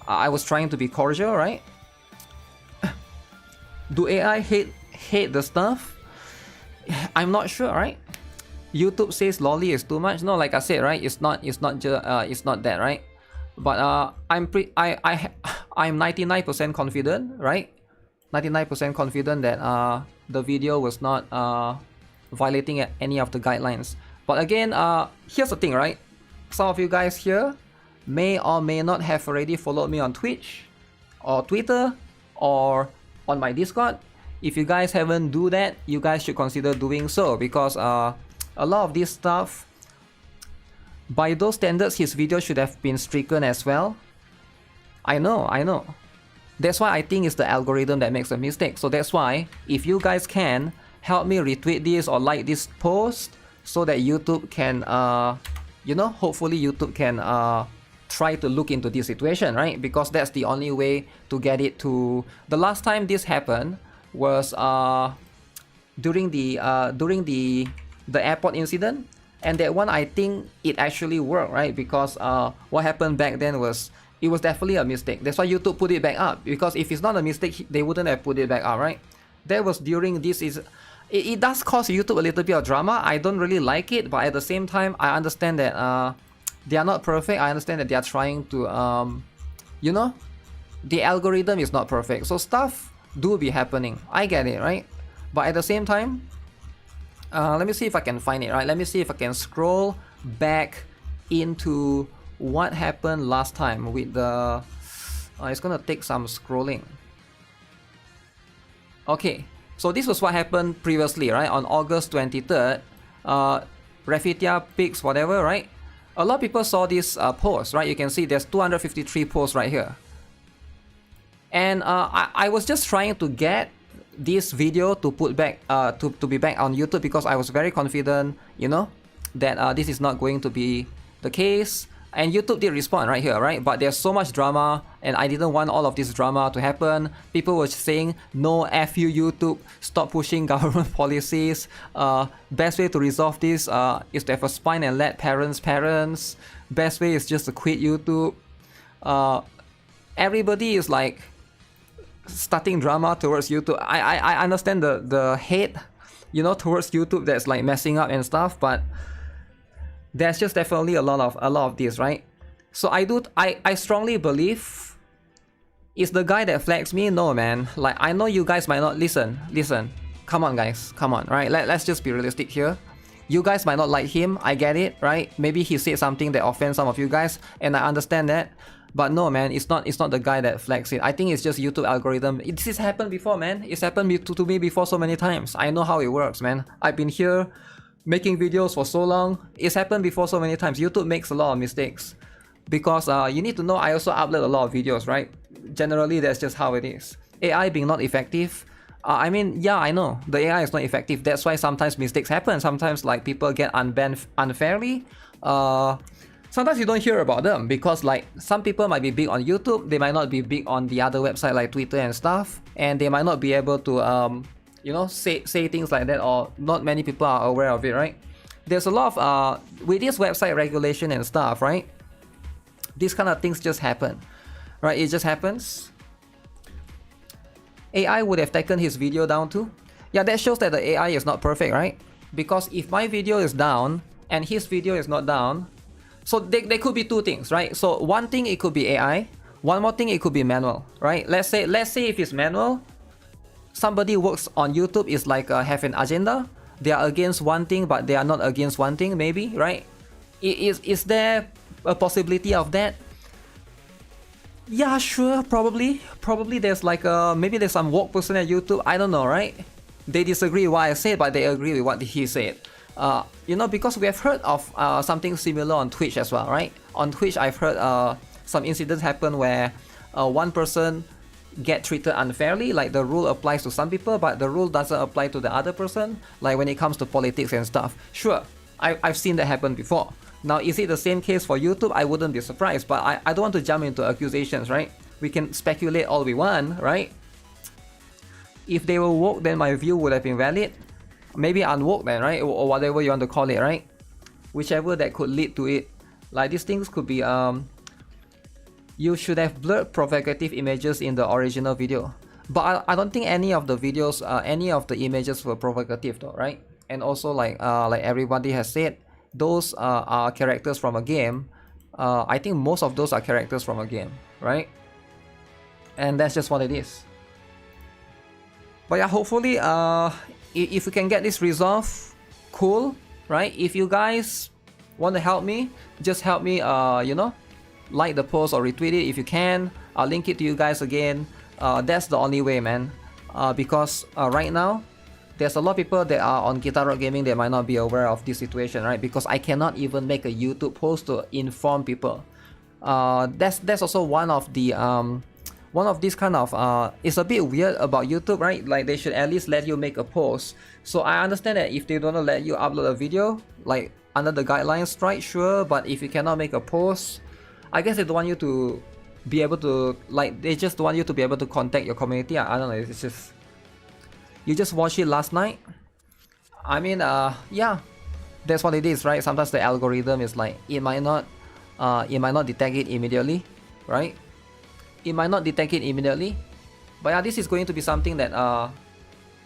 I was trying to be cordial, right? Do AI hate the stuff? I'm not sure, right? YouTube says lolly is too much. No, like I said, right? It's not that, right? But I'm 99% confident, right? 99% confident that the video was not violating any of the guidelines. But again, here's the thing, right? Some of you guys here may or may not have already followed me on Twitch or Twitter or on my Discord. If you guys haven't do that, you guys should consider doing so, because a lot of this stuff, by those standards, his video should have been stricken as well. I know. That's why I think it's the algorithm that makes a mistake. So that's why, if you guys can help me retweet this or like this post, so that YouTube can, you know, hopefully YouTube can try to look into this situation, right? Because that's the only way to get it to. The last time this happened was during the airport incident, and that one I think it actually worked, right? Because what happened back then was, it was definitely a mistake. That's why YouTube put it back up, because if it's not a mistake, they wouldn't have put it back up, right? That was during this is. It does cause YouTube a little bit of drama. I don't really like it, but at the same time, I understand that they are not perfect. I understand that they are trying to, you know, the algorithm is not perfect. So stuff do be happening. I get it, right? But at the same time, let me see if I can find it, right? Let me see if I can scroll back into what happened last time with the... it's gonna take some scrolling. Okay. So this was what happened previously, right? On August 23rd, Rafitia Pics, whatever, right? A lot of people saw this post, right? You can see there's 253 posts right here. And I was just trying to get this video to put back, to be back on YouTube, because I was very confident, you know, that this is not going to be the case. And YouTube did respond right here, right? But there's so much drama, and I didn't want all of this drama to happen. People were saying, no, F you YouTube, stop pushing government policies. Best way to resolve this is to have a spine and let parents. Best way is just to quit YouTube. Everybody is like starting drama towards YouTube. I understand the hate, you know, towards YouTube that's like messing up and stuff, but there's just definitely a lot of this, right? So I strongly believe it's the guy that flags me. No, man, like I know you guys might not listen. Come on, guys, come on, right? Let's just be realistic here. You guys might not like him, I get it, right? Maybe he said something that offends some of you guys, and I understand that. But no, man, it's not the guy that flags it. I think it's just YouTube algorithm. This has happened before, man. It's happened to me before so many times. I know how it works, man. I've been here making videos for so long. It's happened before so many times. YouTube makes a lot of mistakes. Because you need to know, I also upload a lot of videos, right? Generally, that's just how it is. AI being not effective. I mean, yeah, I know. The AI is not effective. That's why sometimes mistakes happen. Sometimes like people get unbanned unfairly. Sometimes you don't hear about them because like some people might be big on YouTube, they might not be big on the other website like Twitter and stuff, and they might not be able to you know, say things like that, or not many people are aware of it, right? There's a lot of with this website regulation and stuff, right? These kind of things just happen, right? It just happens. AI would have taken his video down too. Yeah, that shows that the AI is not perfect, right? Because if my video is down and his video is not down, so they could be two things, right? So one thing, it could be AI. One more thing, it could be manual, right? Let's say if it's manual, somebody works on YouTube is like have an agenda. They are against one thing, but they are not against one thing, maybe, right? Is there a possibility of that? Yeah, sure, probably. Probably there's like maybe there's some woke person at YouTube. I don't know, right? They disagree with what I said, but they agree with what he said. You know, because we have heard of something similar on Twitch as well, right? On Twitch, I've heard some incidents happen where one person get treated unfairly, like the rule applies to some people, but the rule doesn't apply to the other person, like when it comes to politics and stuff. Sure, I've seen that happen before. Now, is it the same case for YouTube? I wouldn't be surprised, but I don't want to jump into accusations, right? We can speculate all we want, right? If they were woke, then my view would have been valid. Maybe unwoke then, right? Or whatever you want to call it, right? Whichever that could lead to it. Like these things could be you should have blurred provocative images in the original video. But I don't think any of the videos, any of the images were provocative though, right? And also like everybody has said, those are characters from a game. I think most of those are characters from a game, right? And that's just what it is. But yeah, hopefully if we can get this resolved, cool, right? If you guys want to help me, just help me you know, like the post or retweet it if you can. I'll link it to you guys again. That's the only way, man. Because right now there's a lot of people that are on GuitarRock Gaming that might not be aware of this situation, right? Because I cannot even make a YouTube post to inform people. That's also one of the one of these kind of it's a bit weird about YouTube, right? Like they should at least let you make a post. So I understand that if they don't let you upload a video, like under the guidelines, right? Sure, but if you cannot make a post, I guess they don't want you to be able to, like, they just want you to be able to contact your community. I don't know, it's just, you just watched it last night. I mean, yeah, that's what it is, right? Sometimes the algorithm is like, it might not detect it immediately, right? It might not detect it immediately, but yeah, this is going to be something that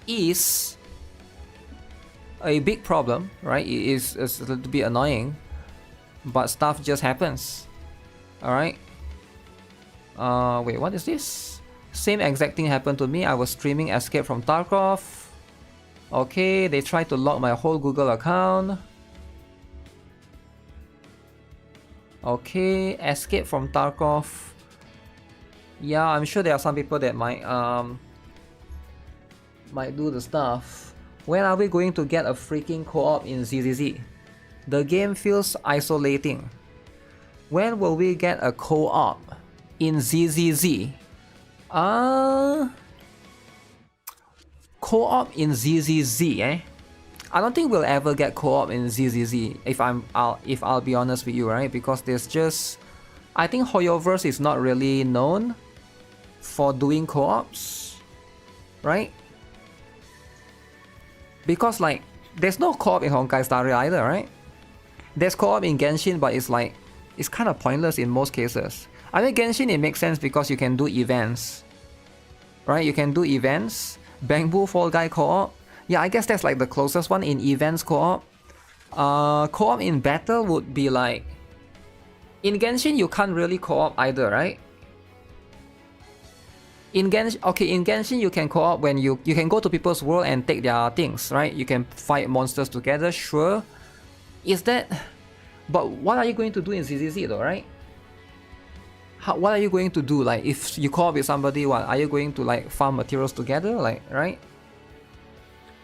is a big problem, right? It is a little bit annoying, but stuff just happens. All right. Wait, what is this? Same exact thing happened to me. I was streaming Escape from Tarkov. Okay, they tried to lock my whole Google account. Okay, Escape from Tarkov. Yeah, I'm sure there are some people that might do the stuff. When are we going to get a freaking co-op in ZZZ? The game feels isolating. When will we get a co-op in ZZZ? Co-op in ZZZ, eh? I don't think we'll ever get co-op in ZZZ if I'll be honest with you, right? Because there's just, I think Hoyoverse is not really known for doing co-ops, right? Because like there's no co-op in Honkai Star Rail either, right? There's co-op in Genshin, but it's like it's kind of pointless in most cases. I think Genshin it makes sense because you can do events, right? You can do events. Bangbu Fall Guy co-op. Yeah, I guess that's like the closest one in events co-op. Co-op in battle would be like, in Genshin you can't really co-op either, right? In Genshin you can co-op when you can go to people's world and take their things, right? You can fight monsters together, sure. Is that, but what are you going to do in ZZZ though, right? What are you going to do? Like if you co-op with somebody, what are you going to like farm materials together, like, right?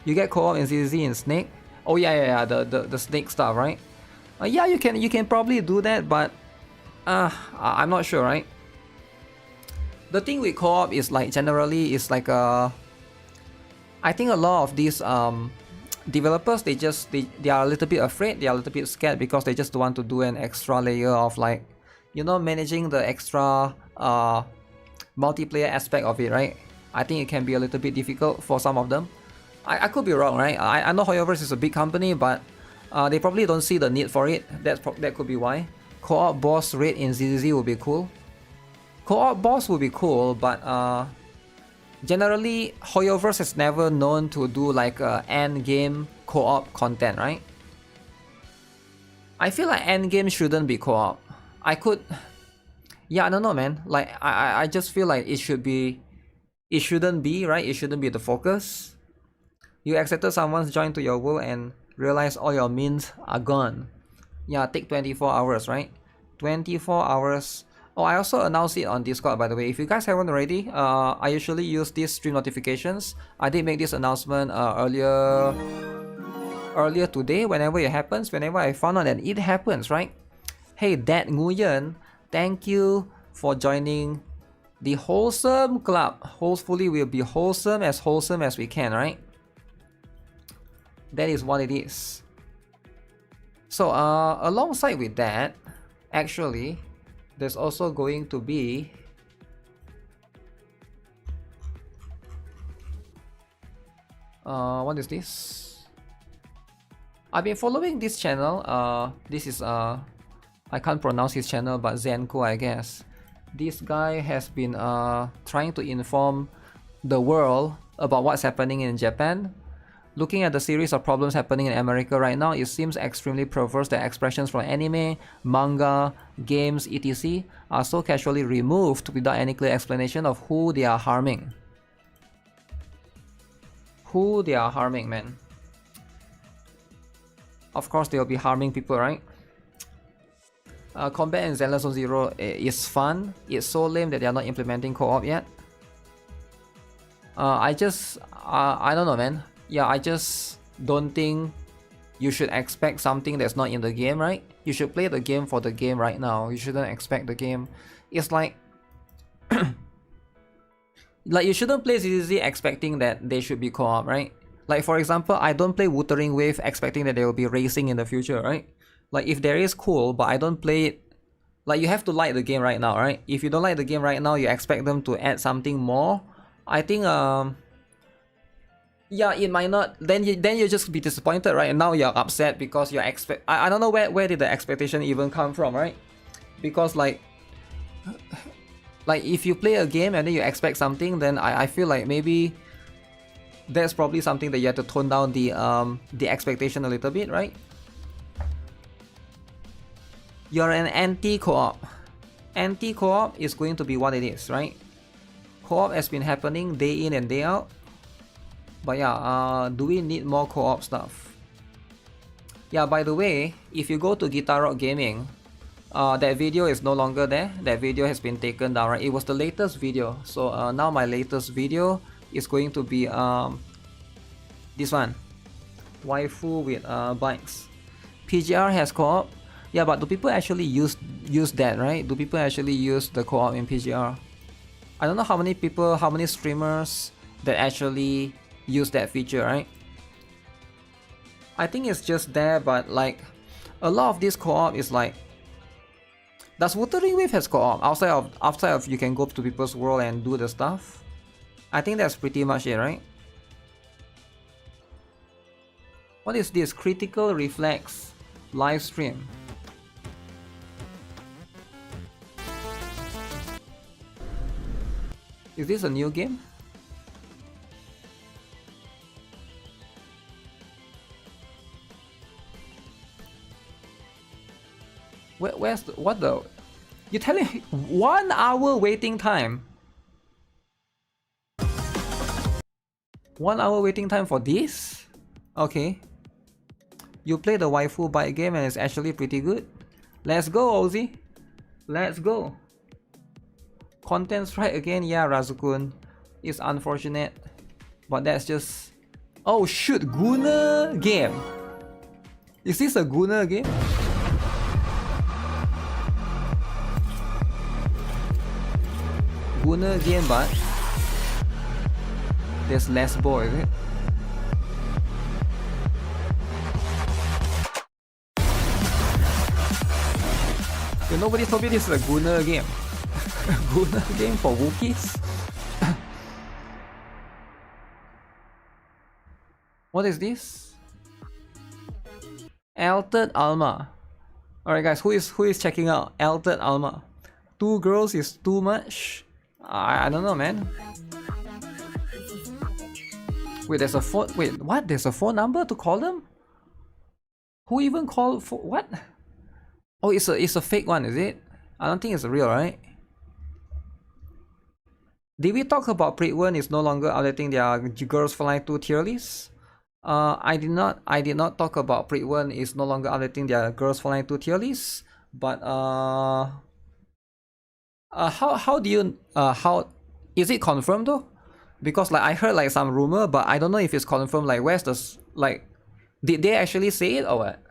You get co-op in ZZZ in Snake. Oh yeah, the Snake stuff, right? Yeah, you can probably do that, but I'm not sure, right? The thing with co-op is like generally is like I think a lot of these developers they are a little bit afraid, they are a little bit scared because they just want to do an extra layer of like, you know, managing the extra multiplayer aspect of it, right? I think it can be a little bit difficult for some of them. I could be wrong, right? I know Hoyoverse is a big company, but they probably don't see the need for it. That could be why. Co-op boss raid in ZZZ would be cool. Co-op boss would be cool, but generally Hoyoverse is never known to do like end game co-op content, right? I feel like end game shouldn't be co-op. I don't know, man. Like I just feel like it shouldn't be, right? It shouldn't be the focus. You accepted someone's join to your world and realize all your means are gone. Yeah, take 24 hours, right? 24 hours. Oh, I also announced it on Discord, by the way. If you guys haven't already, I usually use these stream notifications. I did make this announcement earlier today. Whenever it happens, whenever I found out that it happens, right? Hey, Dad Nguyen, thank you for joining the Wholesome Club. Hopefully, we'll be wholesome as we can, right? That is what it is. So, alongside with that, actually, there's also going to be what is this? I've been following this channel. This is I can't pronounce his channel, but Zenko, I guess. This guy has been trying to inform the world about what's happening in Japan. Looking at the series of problems happening in America right now, it seems extremely perverse that expressions from anime, manga, games, etc. are so casually removed without any clear explanation of who they are harming. Who they are harming, man. Of course, they'll be harming people, right? Combat in Zenless Zone Zero is fun. It's so lame that they are not implementing co-op yet. I don't know, man. Yeah, I just don't think you should expect something that's not in the game, right? You should play the game for the game right now. You shouldn't expect the game. It's like like you shouldn't play ZZZ expecting that they should be co-op, right? Like for example, I don't play Wuthering Wave expecting that they will be racing in the future, right? Like if there is, cool, but I don't play it. Like you have to like the game right now, right? If you don't like the game right now, you expect them to add something more. I think yeah, it might not. Then you just be disappointed, right? And now you're upset because you expect. I don't know where did the expectation even come from, right? Because like if you play a game and then you expect something, then I feel like maybe that's probably something that you have to tone down the expectation a little bit, right? You're an anti-co-op. Anti-co-op is going to be what it is, right? Co-op has been happening day in and day out. But yeah, do we need more co-op stuff? Yeah, by the way, if you go to GuitarRock Gaming, that video is no longer there. That video has been taken down, right? It was the latest video. So now my latest video is going to be this one. Waifu with bikes. PGR has co-op. Yeah, but do people actually use that, right? Do people actually use the co-op in PGR? I don't know how many people, how many streamers that actually use that feature, right? I think it's just there, but like a lot of this co-op is like, does Wuthering Wave has co-op outside of you can go to people's world and do the stuff? I think that's pretty much it, right? What is this? Critical Reflex live stream. Is this a new game? Where's the, what the? You're telling me 1 hour waiting time? 1 hour waiting time for this? Okay. You play the waifu bite game and it's actually pretty good. Let's go, Ozzy. Let's go. Content strike again, yeah, Razukun. It's unfortunate, but that's just... Oh shoot, Gunner game. Is this a Gunner game? Gunner game, but there's less ball, is it? Nobody told me this is a Gunner game. Gunner game for Wookiees? What is this? Altered Alma. Alright guys, who is checking out Altered Alma? 2 girls is too much? I don't know, man. Wait, there's a phone. Wait, what? There's a phone number to call them? Who even called for what? Oh, it's a fake one, is it? I don't think it's real, right? Did we talk about Prydwen is no longer updating their Girls Flying 2 tier list? I did not talk about Prydwen is no longer updating their Girls Flying 2 tier list, but how do you how is it confirmed though? Because like I heard like some rumor, but I don't know if it's confirmed. Like where's the like, did they actually say it or what?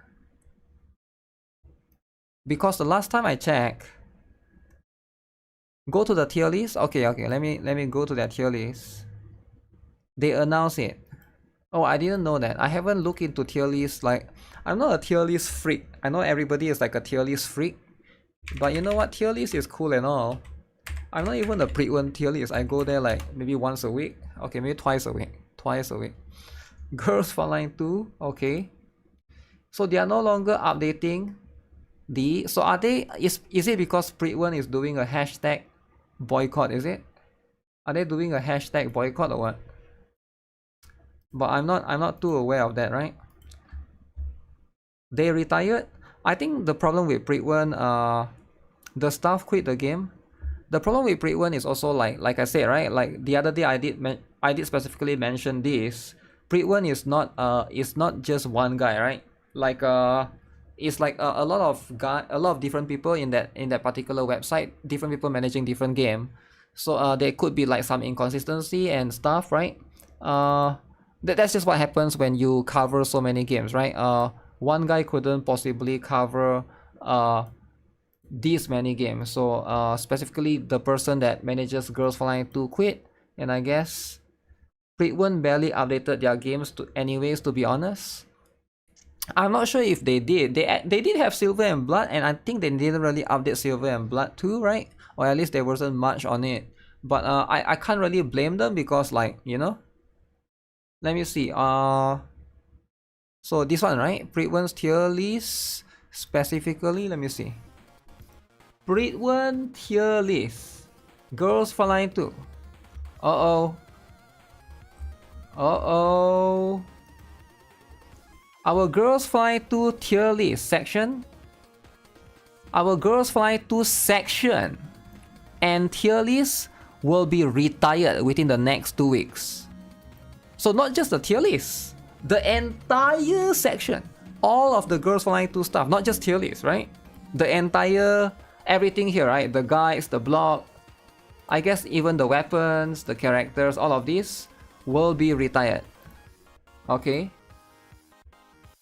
Because the last time I checked, go to the tier list. Okay, let me go to that tier list. They announced it. Oh, I didn't know that. I haven't looked into tier lists. Like, I'm not a tier list freak. I know everybody is like a tier list freak, but you know what? Tier list is cool and all. I'm not even a Prydwen tier list. I go there like maybe once a week. Okay, maybe twice a week. Girls Frontline 2. Okay. So they are no longer updating the... So are they... Is it because Prydwen is doing a hashtag boycott, is it? Are they doing a hashtag boycott or what? But I'm not too aware of that, right? They retired? I think the problem with Prydwen, the staff quit the game. The problem with Prydwen is also like I said, right? Like the other day I did specifically mention this. Prydwen is not just one guy, right? Like it's like a lot of different people in that particular website, different people managing different game. So there could be like some inconsistency and stuff, right? That's just what happens when you cover so many games, right? One guy couldn't possibly cover these many games. So specifically the person that manages Girls Flying 2 quit, and I guess Prydwen barely updated their games anyways, to be honest. I'm not sure if they did. They did have Silver and Blood, and I think they didn't really update Silver and Blood too, right? Or at least there wasn't much on it. But I can't really blame them because, like, you know. Let me see. So this one, right? Prydwen's tier list specifically. Let me see. Prydwen tier list. Girls Frontline 2. Our Girls Fly 2 tier list section. Our Girls Fly 2 section and tier list will be retired within the next 2 weeks. So not just the tier list, the entire section. All of the Girls Fly 2 stuff, not just tier list, right? The entire everything here, right? The guides, the blog, I guess even the weapons, the characters, all of this will be retired. Okay.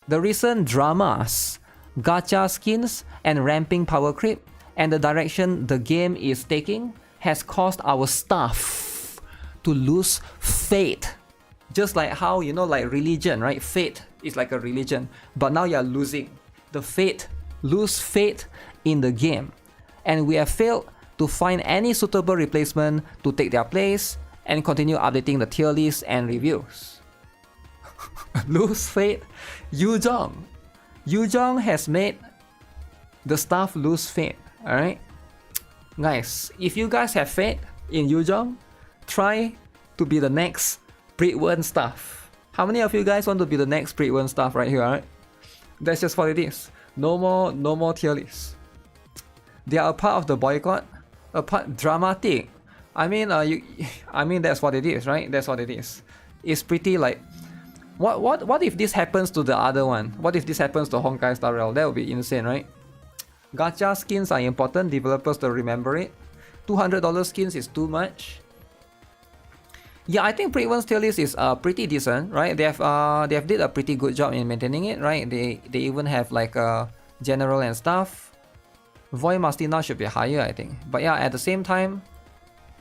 The recent dramas, gacha skins, and ramping power creep, and the direction the game is taking has caused our staff to lose faith. Just like how, you know, like religion, right? Faith It's like a religion. But now you're losing lose faith in the game. And we have failed to find any suitable replacement to take their place and continue updating the tier list and reviews. Lose faith? Yuzhong has made the staff lose faith, alright? Guys, if you guys have faith in Yuzhong, try to be the next Prydwen staff. How many of you guys want to be the next Prydwen staff right here, alright? That's just what it is. No more tier lists. They are a part of the boycott. A part dramatic. I mean, that's what it is, right? That's what it is. It's pretty like, what if this happens to the other one? What if this happens to Honkai Star Rail? That would be insane, right? Gacha skins are important. Developers to remember it. $200 skins is too much. Yeah, I think Prydwen's tier list is pretty decent, right? They have did a pretty good job in maintaining it, right? They even have like a general and stuff. Void Mastina should be higher, I think. But yeah, at the same time,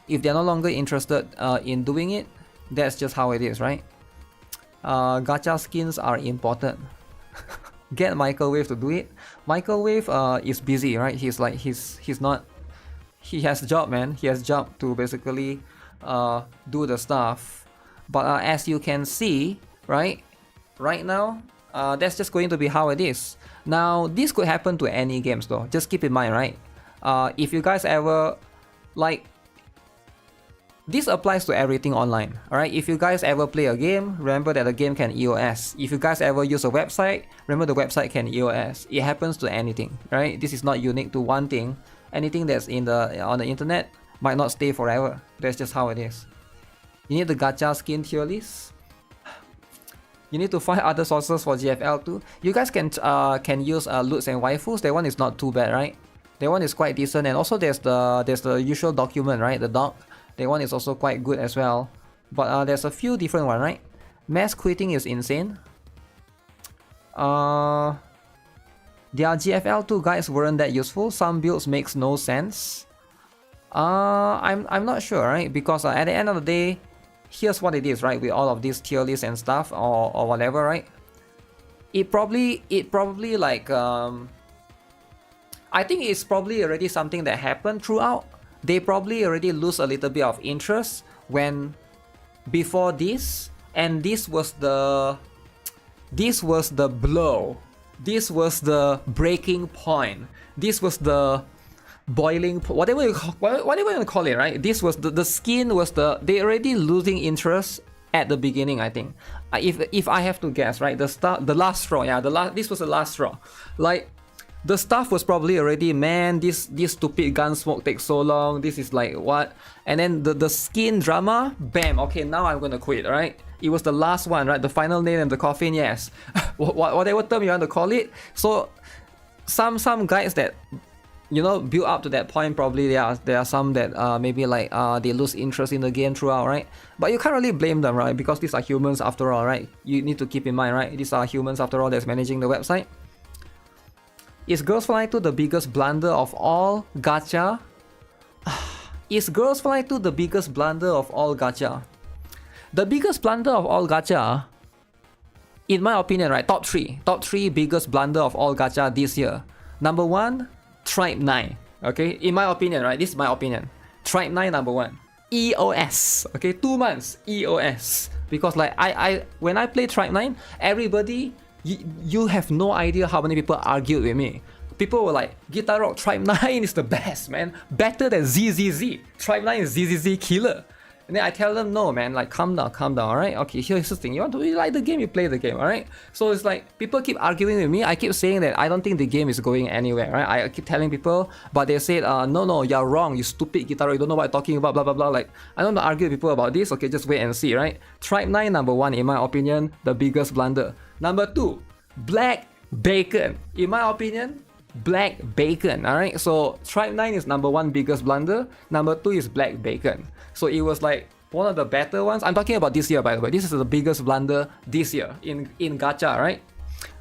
if they're no longer interested in doing it, that's just how it is, right? Gacha skins are important. Get Microwave to do it. Microwave is busy, right? He's not. He has a job, man. He has a job to basically do the stuff. But as you can see, right now, that's just going to be how it is. Now, this could happen to any games though. Just keep in mind, right? If you guys ever, like, this applies to everything online, alright? If you guys ever play a game, remember that the game can EOS. If you guys ever use a website, remember the website can EOS. It happens to anything, right? This is not unique to one thing. Anything that's on the internet might not stay forever. That's just how it is. You need the gacha skin tier list. You need to find other sources for GFL too. You guys can use loots and waifus. That one is not too bad, right? That one is quite decent. And also there's the usual document, right? The doc. That one is also quite good as well. But there's a few different ones, right? Mass quitting is insane. Their GFL2 guides weren't that useful. Some builds makes no sense. I'm not sure, right? Because at the end of the day, here's what it is, right? With all of these tier lists and stuff or whatever, right? It probably like I think it's probably already something that happened throughout. They probably already lose a little bit of interest when before this, and this was the blow. This was the breaking point. This was the boiling point. Whatever you want to call it, right? This was the skin was they already losing interest at the beginning, I think. If I have to guess, right? The last straw, yeah, this was the last straw. Like, the stuff was probably already, man, this stupid Gunsmoke takes so long, this is like what? And then the skin drama, bam, okay, now I'm gonna quit, right? It was the last one, right? The final nail in the coffin, yes. Whatever term you want to call it. So some guys that, you know, build up to that point, probably there are some that maybe like they lose interest in the game throughout, right? But you can't really blame them, right? Because these are humans after all, right? You need to keep in mind, right? These are humans after all that's managing the website. Is Girls Fly 2 the biggest blunder of all gacha? Is Girls Fly 2 the biggest blunder of all gacha? The biggest blunder of all gacha, in my opinion, right? Top 3 biggest blunder of all gacha this year. Number 1, Tribe 9. Okay, in my opinion, right? This is my opinion. Tribe 9 number 1. EOS. Okay, 2 months EOS. Because like when I play Tribe 9, everybody, you have no idea how many people argued with me. People were like, GuitarRock Tribe 9 is the best, man. Better than ZZZ. Tribe 9 is ZZZ killer. And then I tell them, no, man, like, calm down, alright? Okay, here's the thing. You like the game, you play the game, alright? So it's like, people keep arguing with me. I keep saying that I don't think the game is going anywhere, right? I keep telling people, but they said, no, you're wrong, you stupid GuitarRock, you don't know what I'm talking about, blah, blah, blah. Like, I don't want to argue with people about this. Okay, just wait and see, right? Tribe 9, number 1, in my opinion, the biggest blunder. Number 2, Black Bacon. In my opinion, Black Bacon, alright? So Tribe 9 is number 1 biggest blunder. Number 2 is Black Bacon. So it was like one of the better ones. I'm talking about this year, by the way. This is the biggest blunder this year in gacha, right?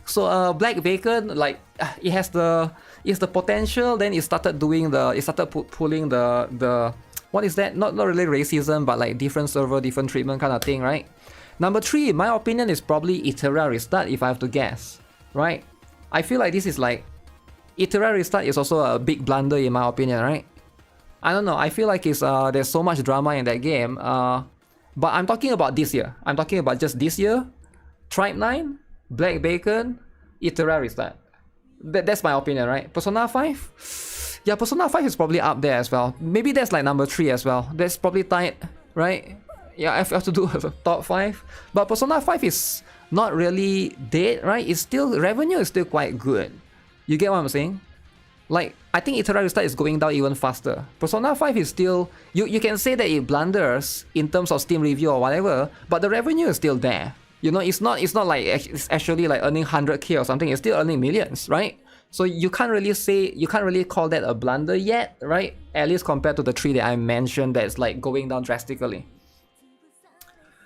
So Black Bacon, like, it's the potential. Then it started pulling the what is that? Not really racism, but like different server, different treatment kind of thing, right? Number 3, in my opinion, is probably Iteria Restart, if I have to guess, right? I feel like this is like, Iteria Restart is also a big blunder in my opinion, right? I don't know, I feel like it's there's so much drama in that game, but I'm talking about this year. I'm talking about just this year. Prydwen, Black Bacon, Iteria Restart. That's my opinion, right? Persona 5? Yeah, Persona 5 is probably up there as well. Maybe that's like number 3 as well. That's probably tight, right? Yeah, I have to do a top 5. But Persona 5 is not really dead, right? It's still, revenue is still quite good. You get what I'm saying? Like, I think Iteria Restart is going down even faster. Persona 5 is still, you can say that it blunders in terms of Steam review or whatever, but the revenue is still there. You know, it's not like it's actually like earning 100k or something. It's still earning millions, right? So you can't really call that a blunder yet, right? At least compared to the 3 that I mentioned that's like going down drastically.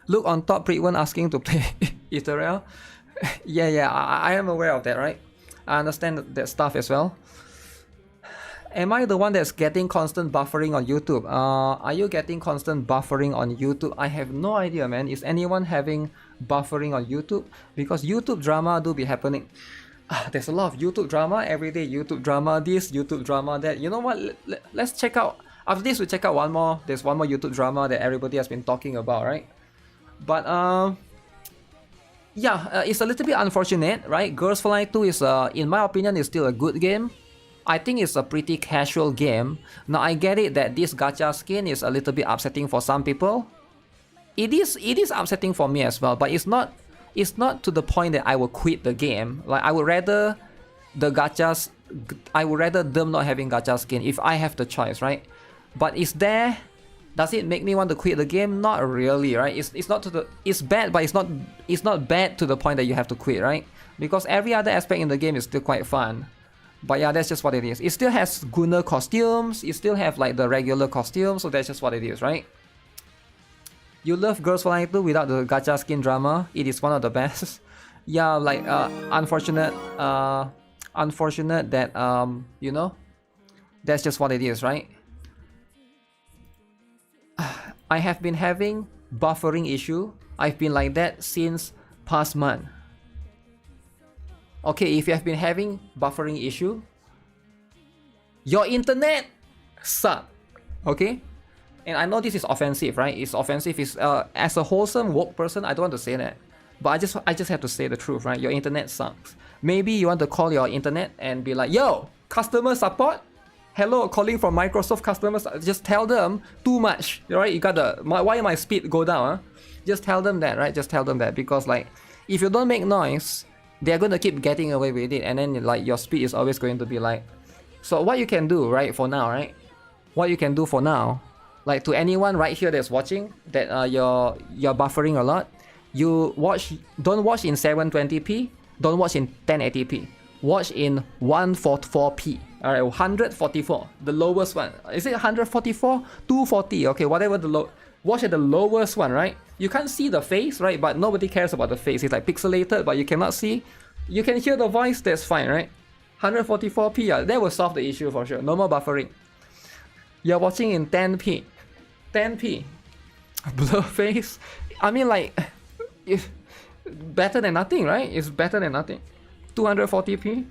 Look on top, Prydwen asking to play Iteria. Yeah, I am aware of that, right? I understand that stuff as well. Am I the one that's getting constant buffering on YouTube? Are you getting constant buffering on YouTube? I have no idea, man. Is anyone having buffering on YouTube? Because YouTube drama do be happening. There's a lot of YouTube drama every day. YouTube drama this, YouTube drama that. You know what? Let's check out. After this, we check out one more. There's one more YouTube drama that everybody has been talking about, right? But yeah, it's a little bit unfortunate, right? Girls Fly 2 is, in my opinion, is still a good game. I think it's a pretty casual game. Now I get it that this gacha skin is a little bit upsetting for some people. It is upsetting for me as well, but it's not to the point that I will quit the game. Like, I would rather them not having gacha skin if I have the choice, right? But does it make me want to quit the game? Not really, right? It's bad, but it's not bad to the point that you have to quit, right? Because every other aspect in the game is still quite fun. But yeah, that's just what it is. It still has Gunner costumes, it still have like the regular costumes, so that's just what it is, right? You love Girls Flying 2 without the gacha skin drama. It is one of the best. Yeah, like unfortunate that you know, that's just what it is, right? I have been having buffering issue. I've been like that since past month. Okay, if you have been having buffering issue, your internet sucks. Okay? And I know this is offensive, right? It's offensive. It's as a wholesome woke person, I don't want to say that. But I just have to say the truth, right? Your internet sucks. Maybe you want to call your internet and be like, yo, customer support? Hello, calling from Microsoft customers. Just tell them too much, right? You got why my speed go down? Huh? Just tell them that, right? Just tell them that, because like, if you don't make noise, they're gonna keep getting away with it, and then like your speed is always going to be like. So what you can do, right, for now, right? What you can do for now, like to anyone right here that's watching that you're buffering a lot, don't watch in 720p, don't watch in 1080p, watch in 144p. Alright, 144, the lowest one. Is it 144? 240, okay, whatever watch at the lowest one, right? You can't see the face, right? But nobody cares about the face. It's like pixelated, but you cannot see. You can hear the voice, that's fine, right? 144p, yeah, that will solve the issue for sure. No more buffering. You're watching in 10p. 10p. Blur face. I mean, like, if better than nothing, right? It's better than nothing. 240p.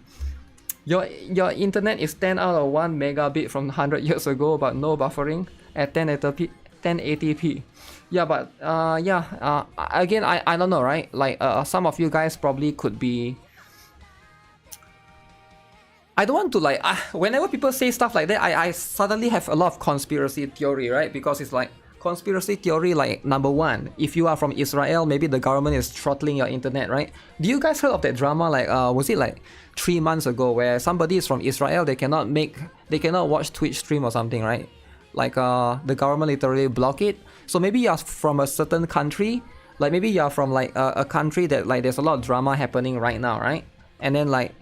Your internet is 10 out of 1 megabit from 100 years ago, but no buffering at 1080p. Yeah, but again, I don't know, right? Like some of you guys probably could be. I don't want to like. Whenever people say stuff like that, I suddenly have a lot of conspiracy theory, right? Because it's like conspiracy theory, like number one, if you are from Israel, maybe the government is throttling your internet, right? Do you guys heard of that drama? Like, was it like 3 months ago where somebody is from Israel, they cannot watch Twitch stream or something, right? Like the government literally block it. So maybe you're from a certain country, like maybe you're from like a country that like there's a lot of drama happening right now, right? And then like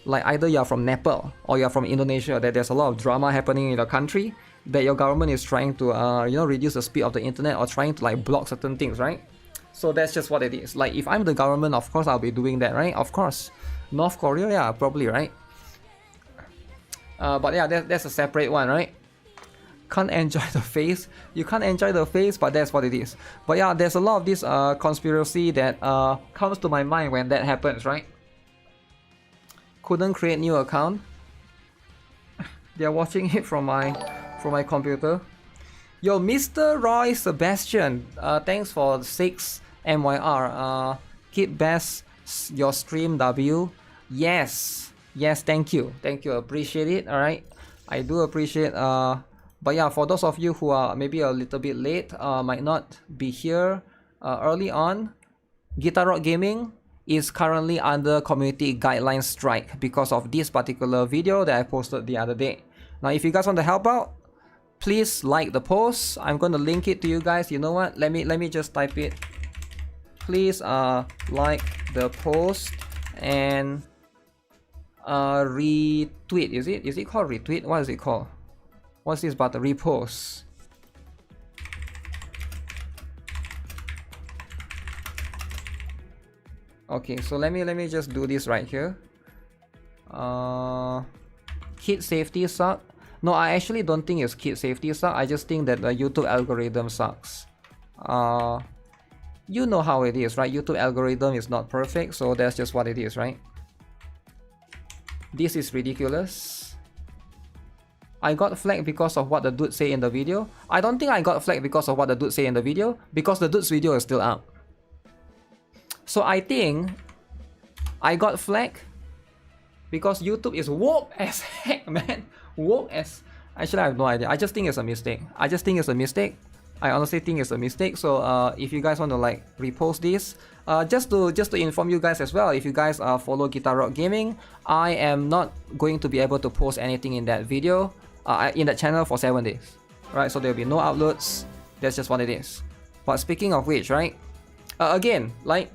either you're from Nepal or you're from Indonesia, that there's a lot of drama happening in the country, that your government is trying to reduce the speed of the internet or trying to like block certain things, right? So that's just what it is. Like if I'm the government, of course I'll be doing that, right? Of course. North Korea, yeah, probably, right? But yeah, that's a separate one, right? can't enjoy the face. You can't enjoy the face, but that's what it is. But yeah, there's a lot of this conspiracy that comes to my mind when that happens, right? Couldn't create new account. They're watching it from my computer. Yo, Mr. Roy Sebastian, thanks for 6 MYR. Keep best your stream W. Yes, thank you, appreciate it. All right, I do appreciate. But yeah, for those of you who are maybe a little bit late, might not be here early on, GuitarRock Gaming is currently under community guidelines strike because of this particular video that I posted the other day. Now, if you guys want to help out, please like the post. I'm going to link it to you guys. You know what? Let me just type it. Please like the post and retweet. Is it called retweet? What is it called? What's this button? Repost. Okay, so let me just do this right here. Kid safety suck. No, I actually don't think it's kid safety suck. I just think that the YouTube algorithm sucks. You know how it is, right? YouTube algorithm is not perfect, so that's just what it is, right? This is ridiculous. I got flagged because of what the dude say in the video. I don't think I got flagged because of what the dude say in the video, because the dude's video is still up. So I think I got flagged because YouTube is woke as heck, man. Woke as... Actually, I have no idea. I just think it's a mistake. I honestly think it's a mistake. So if you guys want to like repost this, just to inform you guys as well, if you guys follow GuitarRock Gaming, I am not going to be able to post anything in that video, in that channel for 7 days. Right, so there'll be no uploads. That's just what it is. But speaking of which, right, again, like,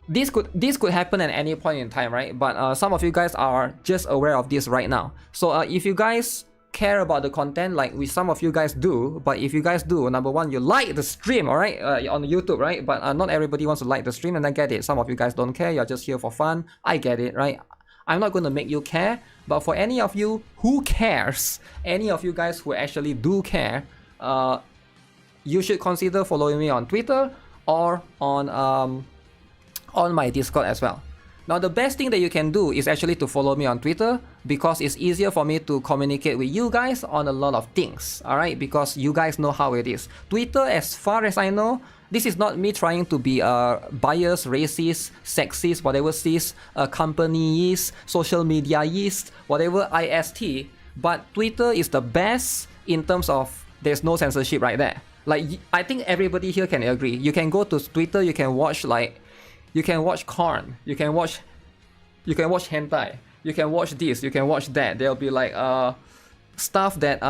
this could happen at any point in time, right? But some of you guys are just aware of this right now. So if you guys care about the content, like some of you guys do, but if you guys do, number one, you like the stream, all right, on YouTube, right? But not everybody wants to like the stream, and I get it. Some of you guys don't care. You're just here for fun. I get it, right? I'm not going to make you care, but for any of you who cares, any of you guys who actually do care, you should consider following me on Twitter or on my Discord as well. Now, the best thing that you can do is actually to follow me on Twitter, because it's easier for me to communicate with you guys on a lot of things, alright? Because you guys know how it is. Twitter, as far as I know, this is not me trying to be biased, racist, sexist, whatever cis, companyist, social mediaist, whatever IST, but Twitter is the best in terms of there's no censorship right there. Like, I think everybody here can agree. You can go to Twitter, you can watch like... You can watch Korn, you can watch hentai, you can watch this, you can watch that. There'll be like stuff that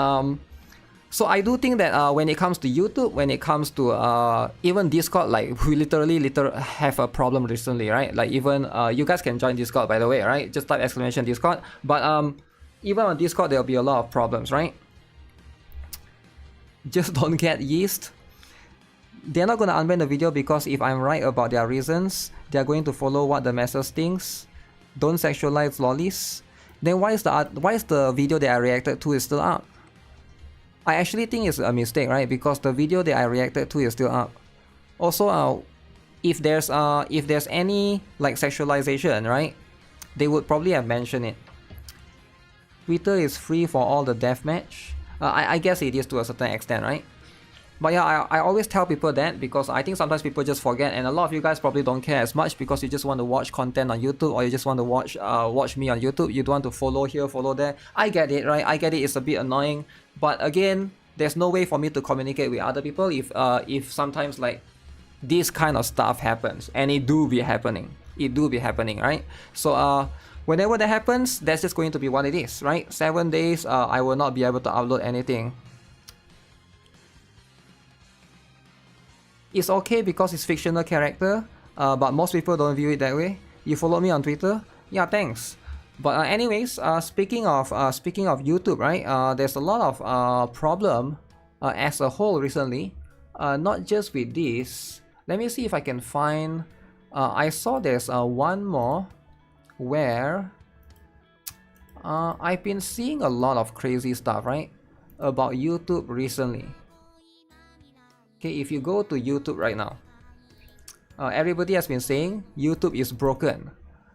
so I do think that when it comes to YouTube, when it comes to even Discord, like we literally have a problem recently, right? Like even you guys can join Discord, by the way, right? Just type exclamation Discord. But even on Discord there'll be a lot of problems, right? Just don't get yeast. They're not going to unban the video because if I'm right about their reasons, they're going to follow what the masses thinks. Don't sexualize lollies. Then why is the video that I reacted to is still up? I actually think it's a mistake, right? Because the video that I reacted to is still up. Also, if there's any like sexualization, right, they would probably have mentioned it. Twitter is free for all the deathmatch. I guess it is to a certain extent, right? But yeah, I always tell people that because I think sometimes people just forget, and a lot of you guys probably don't care as much because you just want to watch content on YouTube, or you just want to watch me on YouTube. You don't want to follow here, follow there. I get it, right? I get it. It's a bit annoying, but again, there's no way for me to communicate with other people if sometimes like this kind of stuff happens, and it do be happening, right? So whenever that happens, that's just going to be what it is, right? 7 days, I will not be able to upload anything. It's okay because it's fictional character, but most people don't view it that way. You follow me on Twitter? Yeah, thanks. But anyways, speaking of YouTube, right? There's a lot of problem as a whole recently. Not just with this. Let me see if I can find. I saw there's one more where I've been seeing a lot of crazy stuff, right? about YouTube recently. Okay, if you go to YouTube right now, everybody has been saying YouTube is broken.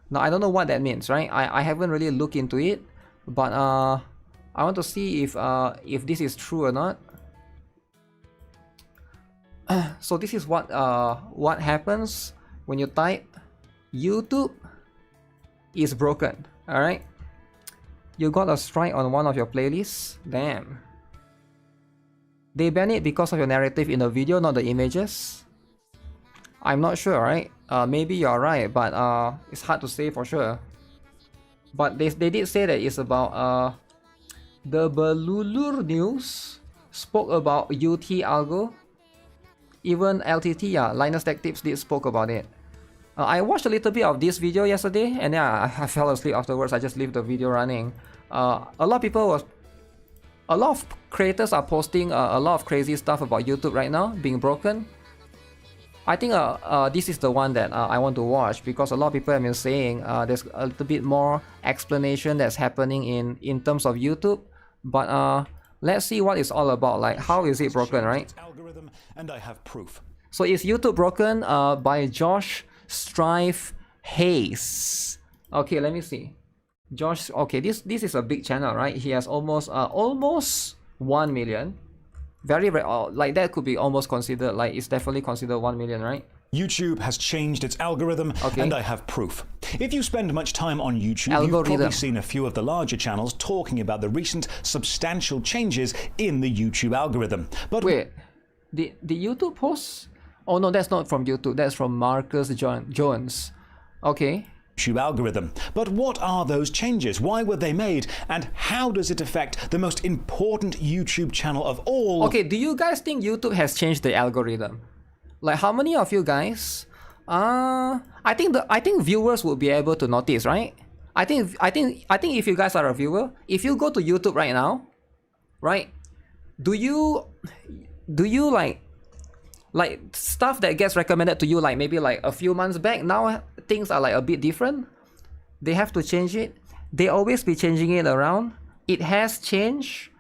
Now I don't know what that means, right? I haven't really looked into it, but I want to see if this is true or not. So this is what happens when you type YouTube is broken. All right, you got a strike on one of your playlists. Damn. They ban it because of your narrative in the video, not the images. I'm not sure, right? Maybe you're right, but it's hard to say for sure. But they did say that it's about the Belulur News spoke about UT algo. Even LTT, yeah, Linus Tech Tips did spoke about it. I watched a little bit of this video yesterday, and yeah, I fell asleep afterwards. I just leave the video running. A lot of creators are posting a lot of crazy stuff about YouTube right now being broken. I think this is the one that I want to watch, because a lot of people have been saying there's a little bit more explanation that's happening in terms of YouTube. But let's see what it's all about. Like, how is it broken, right? Algorithm, and I have proof. So is YouTube broken? By Josh Strife Hayes. Okay, let me see. Josh. Okay, this is a big channel, right? He has almost 1 million. Very like that could be almost considered, like it's definitely considered 1 million, right? YouTube has changed its algorithm, okay, and I have proof. If you spend much time on YouTube, you've probably seen a few of the larger channels talking about the recent substantial changes in the YouTube algorithm. But wait, the YouTube posts? Oh no, that's not from YouTube. That's from Marcus Jones. Okay. YouTube algorithm. But what are those changes? Why were they made? And how does it affect the most important YouTube channel of all? Okay, do you guys think YouTube has changed the algorithm? Like, how many of you guys? I think viewers will be able to notice, right? I think if you guys are a viewer, if you go to YouTube right now, right? Do you like stuff that gets recommended to you like maybe like a few months back, now things are like a bit different? They have to change it. They always be changing it around. It has changed.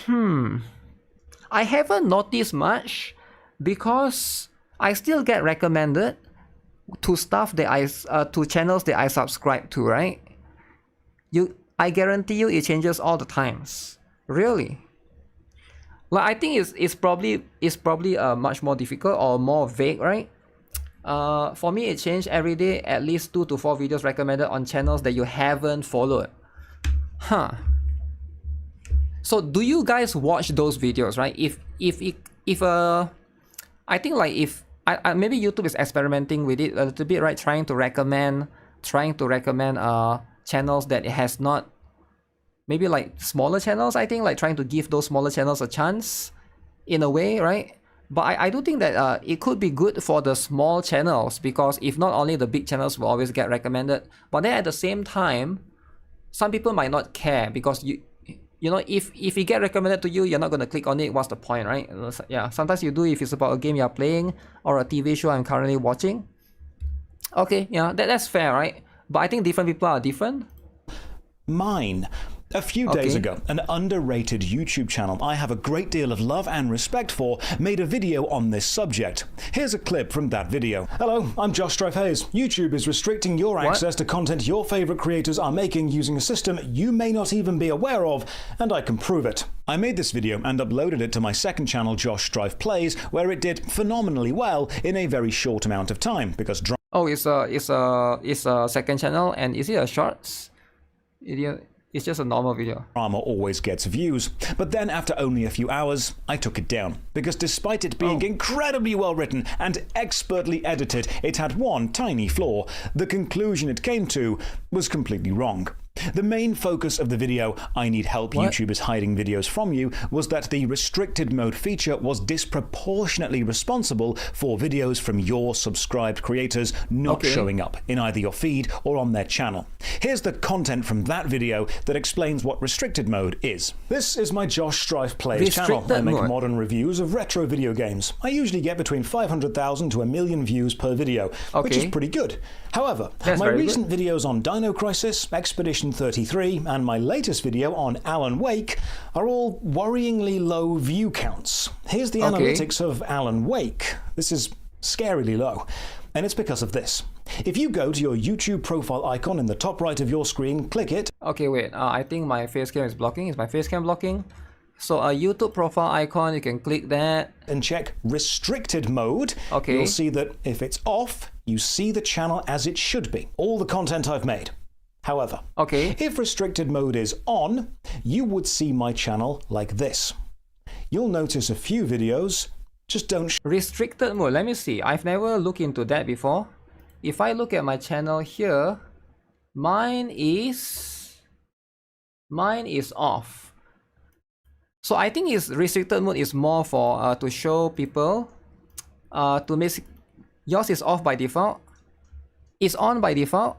I haven't noticed much, because I still get recommended to stuff that to channels that I subscribe to, right? I guarantee you it changes all the times. Really? Like, I think it's probably much more difficult or more vague, right? For me, it changed every day, at least 2 to 4 videos recommended on channels that you haven't followed. So do you guys watch those videos, right? I think like if maybe YouTube is experimenting with it a little bit, right? Trying to recommend channels that it has not. Maybe like smaller channels, I think, like trying to give those smaller channels a chance in a way, right? But I do think that it could be good for the small channels, because if not only the big channels will always get recommended, but then at the same time, some people might not care, because you know, if it get recommended to you, you're not going to click on it. What's the point, right? Yeah, sometimes you do if it's about a game you're playing or a TV show I'm currently watching. Okay, yeah, that's fair, right? But I think different people are different. Mine. A few days ago, an underrated YouTube channel I have a great deal of love and respect for made a video on this subject. Here's a clip from that video. Hello, I'm Josh Strife Hayes. YouTube is restricting your access to content your favorite creators are making using a system you may not even be aware of, and I can prove it. I made this video and uploaded it to my second channel, Josh Strife Plays, where it did phenomenally well in a very short amount of time, because it's a second channel, and is it a shorts? It's just a normal video. Drama always gets views. But then after only a few hours, I took it down. Because despite it being incredibly well written and expertly edited, it had one tiny flaw. The conclusion it came to was completely wrong. The main focus of the video, I Need Help, YouTube is Hiding Videos From You, was that the restricted mode feature was disproportionately responsible for videos from your subscribed creators not showing up in either your feed or on their channel. Here's the content from that video that explains what restricted mode is. This is my Josh Strife Plays channel. I make modern reviews of retro video games. I usually get between 500,000 to 1 million views per video, which is pretty good. However, my recent videos on Dino Crisis, Expedition Mission 33 and my latest video on Alan Wake are all worryingly low view counts. Here's the analytics of Alan Wake. This is scarily low, and it's because of this. If you go to your YouTube profile icon in the top right of your screen, click it. Okay, wait, I think my face cam is blocking. Is my face cam blocking? So a YouTube profile icon, you can click that. And check restricted mode. Okay. You'll see that if it's off, you see the channel as it should be. All the content I've made. However, okay, if restricted mode is on, you would see my channel like this. You'll notice a few videos just don't restricted mode. Let me see. I've never looked into that before. If I look at my channel here, mine is off. So I think it's restricted mode is more for to show people to make yours is off by default. It's on by default.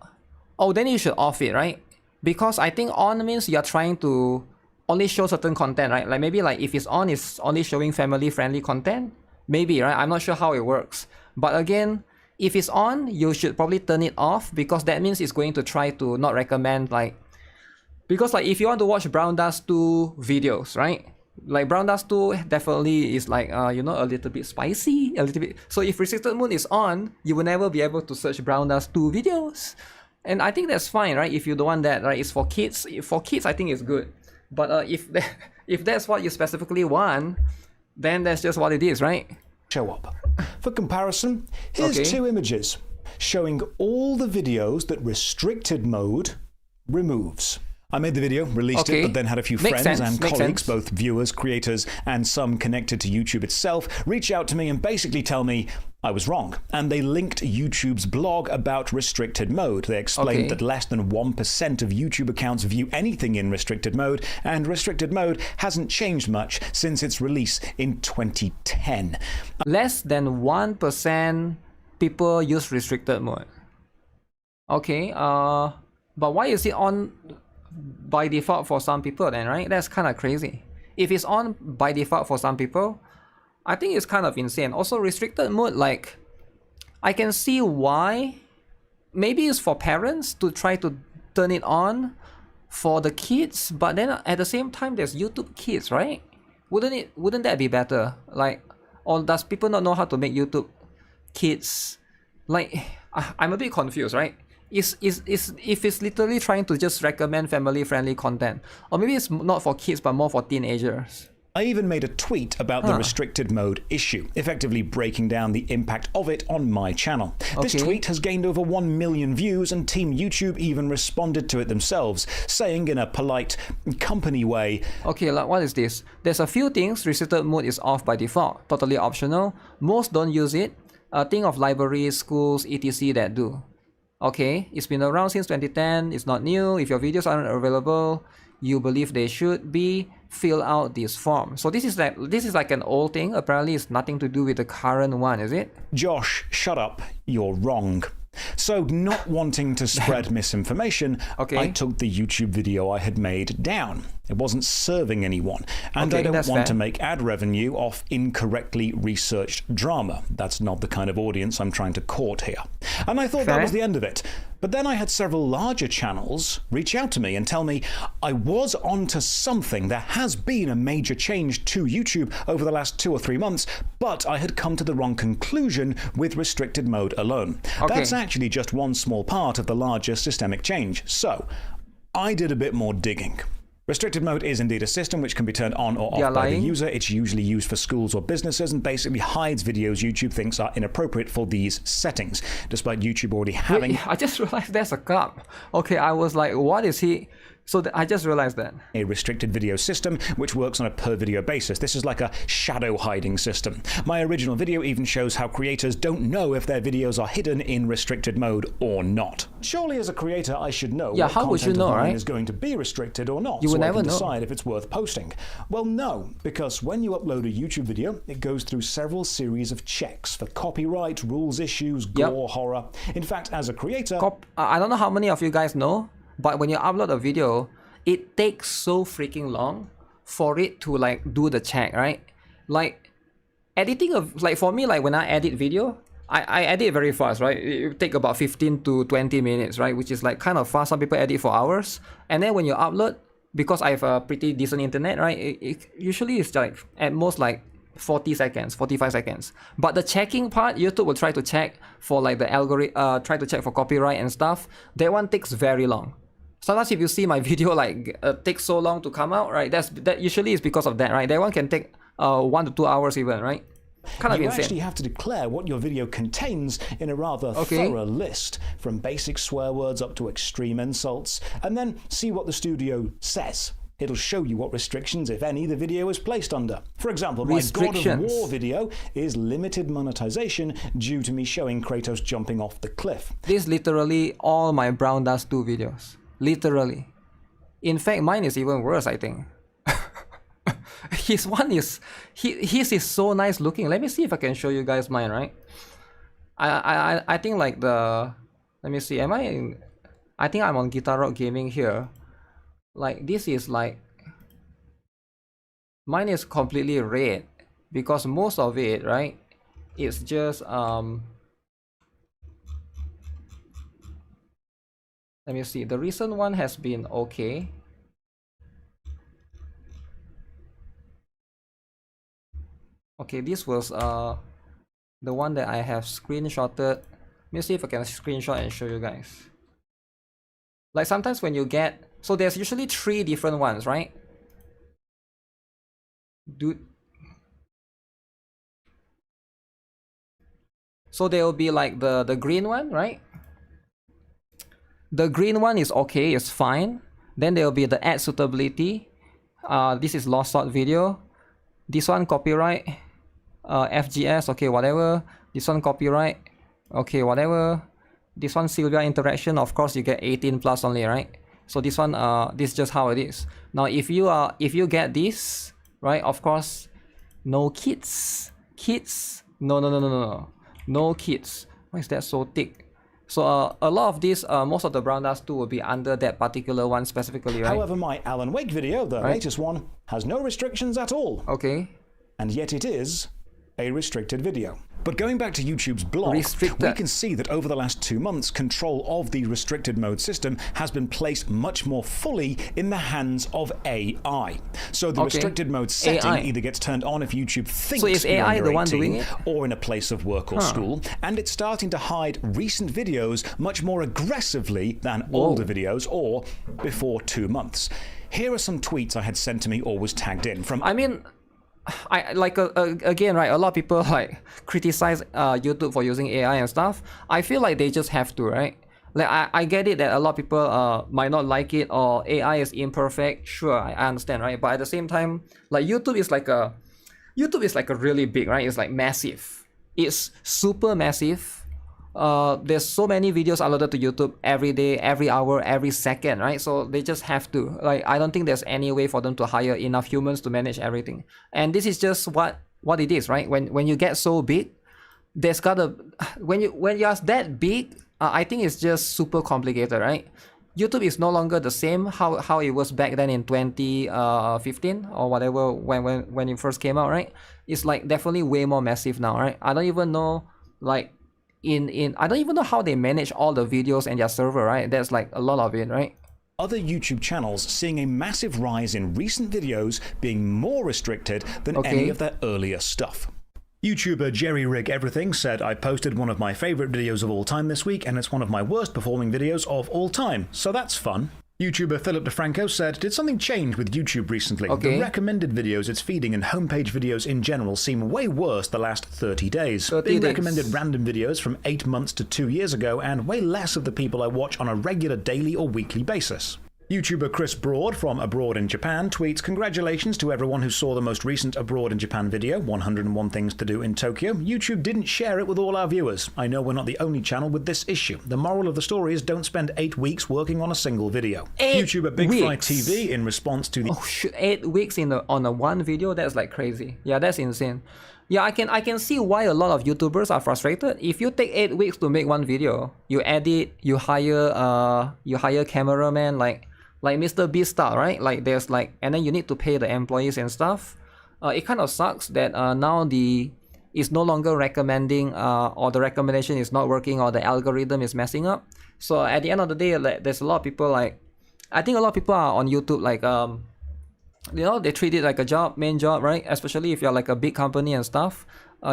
Oh, then you should off it, right? Because I think on means you're trying to only show certain content, right? Like maybe like if it's on, it's only showing family friendly content. Maybe, right? I'm not sure how it works. But again, if it's on, you should probably turn it off because that means it's going to try to not recommend like, because like if you want to watch Brown Dust 2 videos, right? Like Brown Dust 2 definitely is like, you know, a little bit spicy, a little bit. So if restricted mode is on, you will never be able to search Brown Dust 2 videos. And I think that's fine, right? If you don't want that, right? It's for kids. For kids, I think it's good. But if that's what you specifically want, then that's just what it is, right? Show up. For comparison, here's two images showing all the videos that restricted mode removes. I made the video, released it, but then had a few friends and colleagues, both viewers, creators, and some connected to YouTube itself, reach out to me and basically tell me I was wrong. And they linked YouTube's blog about restricted mode. They explained that less than 1% of YouTube accounts view anything in restricted mode, and restricted mode hasn't changed much since its release in 2010. Less than 1% people use restricted mode. Okay, but why is it on by default for some people then, right? That's kind of crazy. If it's on by default for some people, I think it's kind of insane. Also, restricted mode, like, I can see why. Maybe it's for parents to try to turn it on for the kids, but then at the same time, there's YouTube Kids, right? Wouldn't that be better? Like, or does people not know how to make YouTube Kids? Like, I'm a bit confused, right? If it's literally trying to just recommend family-friendly content, or maybe it's not for kids but more for teenagers. I even made a tweet about the restricted mode issue, effectively breaking down the impact of it on my channel. This tweet has gained over 1 million views, and Team YouTube even responded to it themselves, saying in a polite, company way, okay, like, what is this? There's a few things restricted mode is off by default, totally optional. Most don't use it. Think of libraries, schools, etc. that do. Okay, it's been around since 2010, it's not new. If your videos aren't available, you believe they should be, fill out this form. So this is like an old thing. Apparently it's nothing to do with the current one, is it? Josh, shut up, you're wrong. So, not wanting to spread misinformation, I took the YouTube video I had made down. It wasn't serving anyone, and I don't want to make ad revenue off incorrectly researched drama. That's not the kind of audience I'm trying to court here. And I thought that was the end of it. But then I had several larger channels reach out to me and tell me I was onto something. There has been a major change to YouTube over the last 2 or 3 months, but I had come to the wrong conclusion with restricted mode alone. That's actually just one small part of the larger systemic change. So I did a bit more digging. Restricted mode is indeed a system which can be turned on or off by the user. It's usually used for schools or businesses and basically hides videos YouTube thinks are inappropriate for these settings, despite YouTube already having... Wait, I just realized there's a cup. Okay, I was like, what is he... So I just realized that. A restricted video system which works on a per video basis. This is like a shadow hiding system. My original video even shows how creators don't know if their videos are hidden in restricted mode or not. Surely as a creator I should know what how would you know, right? is going to be restricted or not, you so would I never can know. decide if it's worth posting. Well, no, because when you upload a YouTube video, it goes through several series of checks for copyright, rules issues, gore, horror. In fact, as a creator... I don't know how many of you guys know, but when you upload a video, it takes so freaking long for it to like do the check, right? Like editing like for me, like when I edit video, I edit very fast, right? It take about 15 to 20 minutes, right? Which is like kind of fast. Some people edit for hours. And then when you upload, because I have a pretty decent internet, right? It usually is like at most like 40 seconds, 45 seconds. But the checking part, YouTube will try to check for like the algorithm, try to check for copyright and stuff. That one takes very long. Sometimes if you see my video like takes so long to come out, right? That usually is because of that, right? That one can take 1 to 2 hours even, right? Kind of you insane. actually have to declare what your video contains in a rather thorough list, from basic swear words up to extreme insults, and then see what the studio says. It'll show you what restrictions, if any, the video is placed under. For example, my God of War video is limited monetization due to me showing Kratos jumping off the cliff. This is literally all my Brown Dust 2 videos. Literally. In fact, mine is even worse, I think. His is so nice looking. Let me see if I can show you guys mine, right? I think like the, let me see, am I in, I think I'm on GuitarRock Gaming here. Like this is like, mine is completely red because most of it, right, it's just let me see, the recent one has been okay. Okay, this was the one that I have screenshotted. Let me see if I can screenshot and show you guys. Like sometimes when you get, so there's usually 3 different ones, right? So there will be like the green one, right? The green one is okay, it's fine. Then there will be the add suitability. This is lost sort video. This one copyright. FGS, okay, whatever. This one copyright, okay, whatever. This one Sylvia interaction, of course you get 18 plus only, right? So this one, this is just how it is. Now if you get this, right, of course, no kids, no kids. Why is that so thick? So a lot of these, most of the Brown Dust 2 will be under that particular one specifically, right? However, my Alan Wake video, the latest one, has no restrictions at all. Okay. And yet it is a restricted video. But going back to YouTube's blog, we can see that over the last 2 months, control of the restricted mode system has been placed much more fully in the hands of AI. So the restricted mode setting either gets turned on if YouTube thinks is AI you're the under one 18, doing it? or in a place of work or school, and it's starting to hide recent videos much more aggressively than older videos or before 2 months. Here are some tweets I had sent to me or was tagged in from... I mean, I like again, right, a lot of people like criticize YouTube for using AI and stuff. I feel like they just have to, right? Like I get it that a lot of people might not like it, or AI is imperfect. Sure, I understand, right? But at the same time, like YouTube is like a really big, right? It's like massive. It's super massive. There's so many videos uploaded to YouTube every day, every hour, every second, right? So they just have to. Like, I don't think there's any way for them to hire enough humans to manage everything. And this is just what it is, right? When you get so big, there's gotta, when you're that big, I think it's just super complicated, right? YouTube is no longer the same how it was back then in 2015 or whatever when it first came out, right? It's like definitely way more massive now, right? I don't even know, like, I don't even know how they manage all the videos and their server, right? There's like a lot of it, right? Other YouTube channels seeing a massive rise in recent videos being more restricted than any of their earlier stuff. YouTuber Jerry Rig Everything said, I posted one of my favorite videos of all time this week, and it's one of my worst performing videos of all time, so that's fun. YouTuber Philip DeFranco said, did something change with YouTube recently? The recommended videos it's feeding and homepage videos in general seem way worse the last 30 days. Being recommended random videos from 8 months to 2 years ago, and way less of the people I watch on a regular daily or weekly basis. YouTuber Chris Broad from Abroad in Japan tweets, congratulations to everyone who saw the most recent Abroad in Japan video, 101 Things to Do in Tokyo. YouTube didn't share it with all our viewers. I know we're not the only channel with this issue. The moral of the story is don't spend 8 weeks working on a single video. YouTuber Big Fry TV in response to the... Oh shit, 8 weeks on a one video? That's like crazy. Yeah, that's insane. Yeah, I can see why a lot of YouTubers are frustrated. If you take 8 weeks to make one video, you edit, you hire cameraman, like Mr. Beast style, right? Like there's like, and then you need to pay the employees and stuff. It kind of sucks that now the is no longer recommending, or the recommendation is not working, or the algorithm is messing up. So at the end of the day, like, there's a lot of people like, I think a lot of people are on YouTube like, you know, they treat it like a job, main job, right? Especially if you're like a big company and stuff.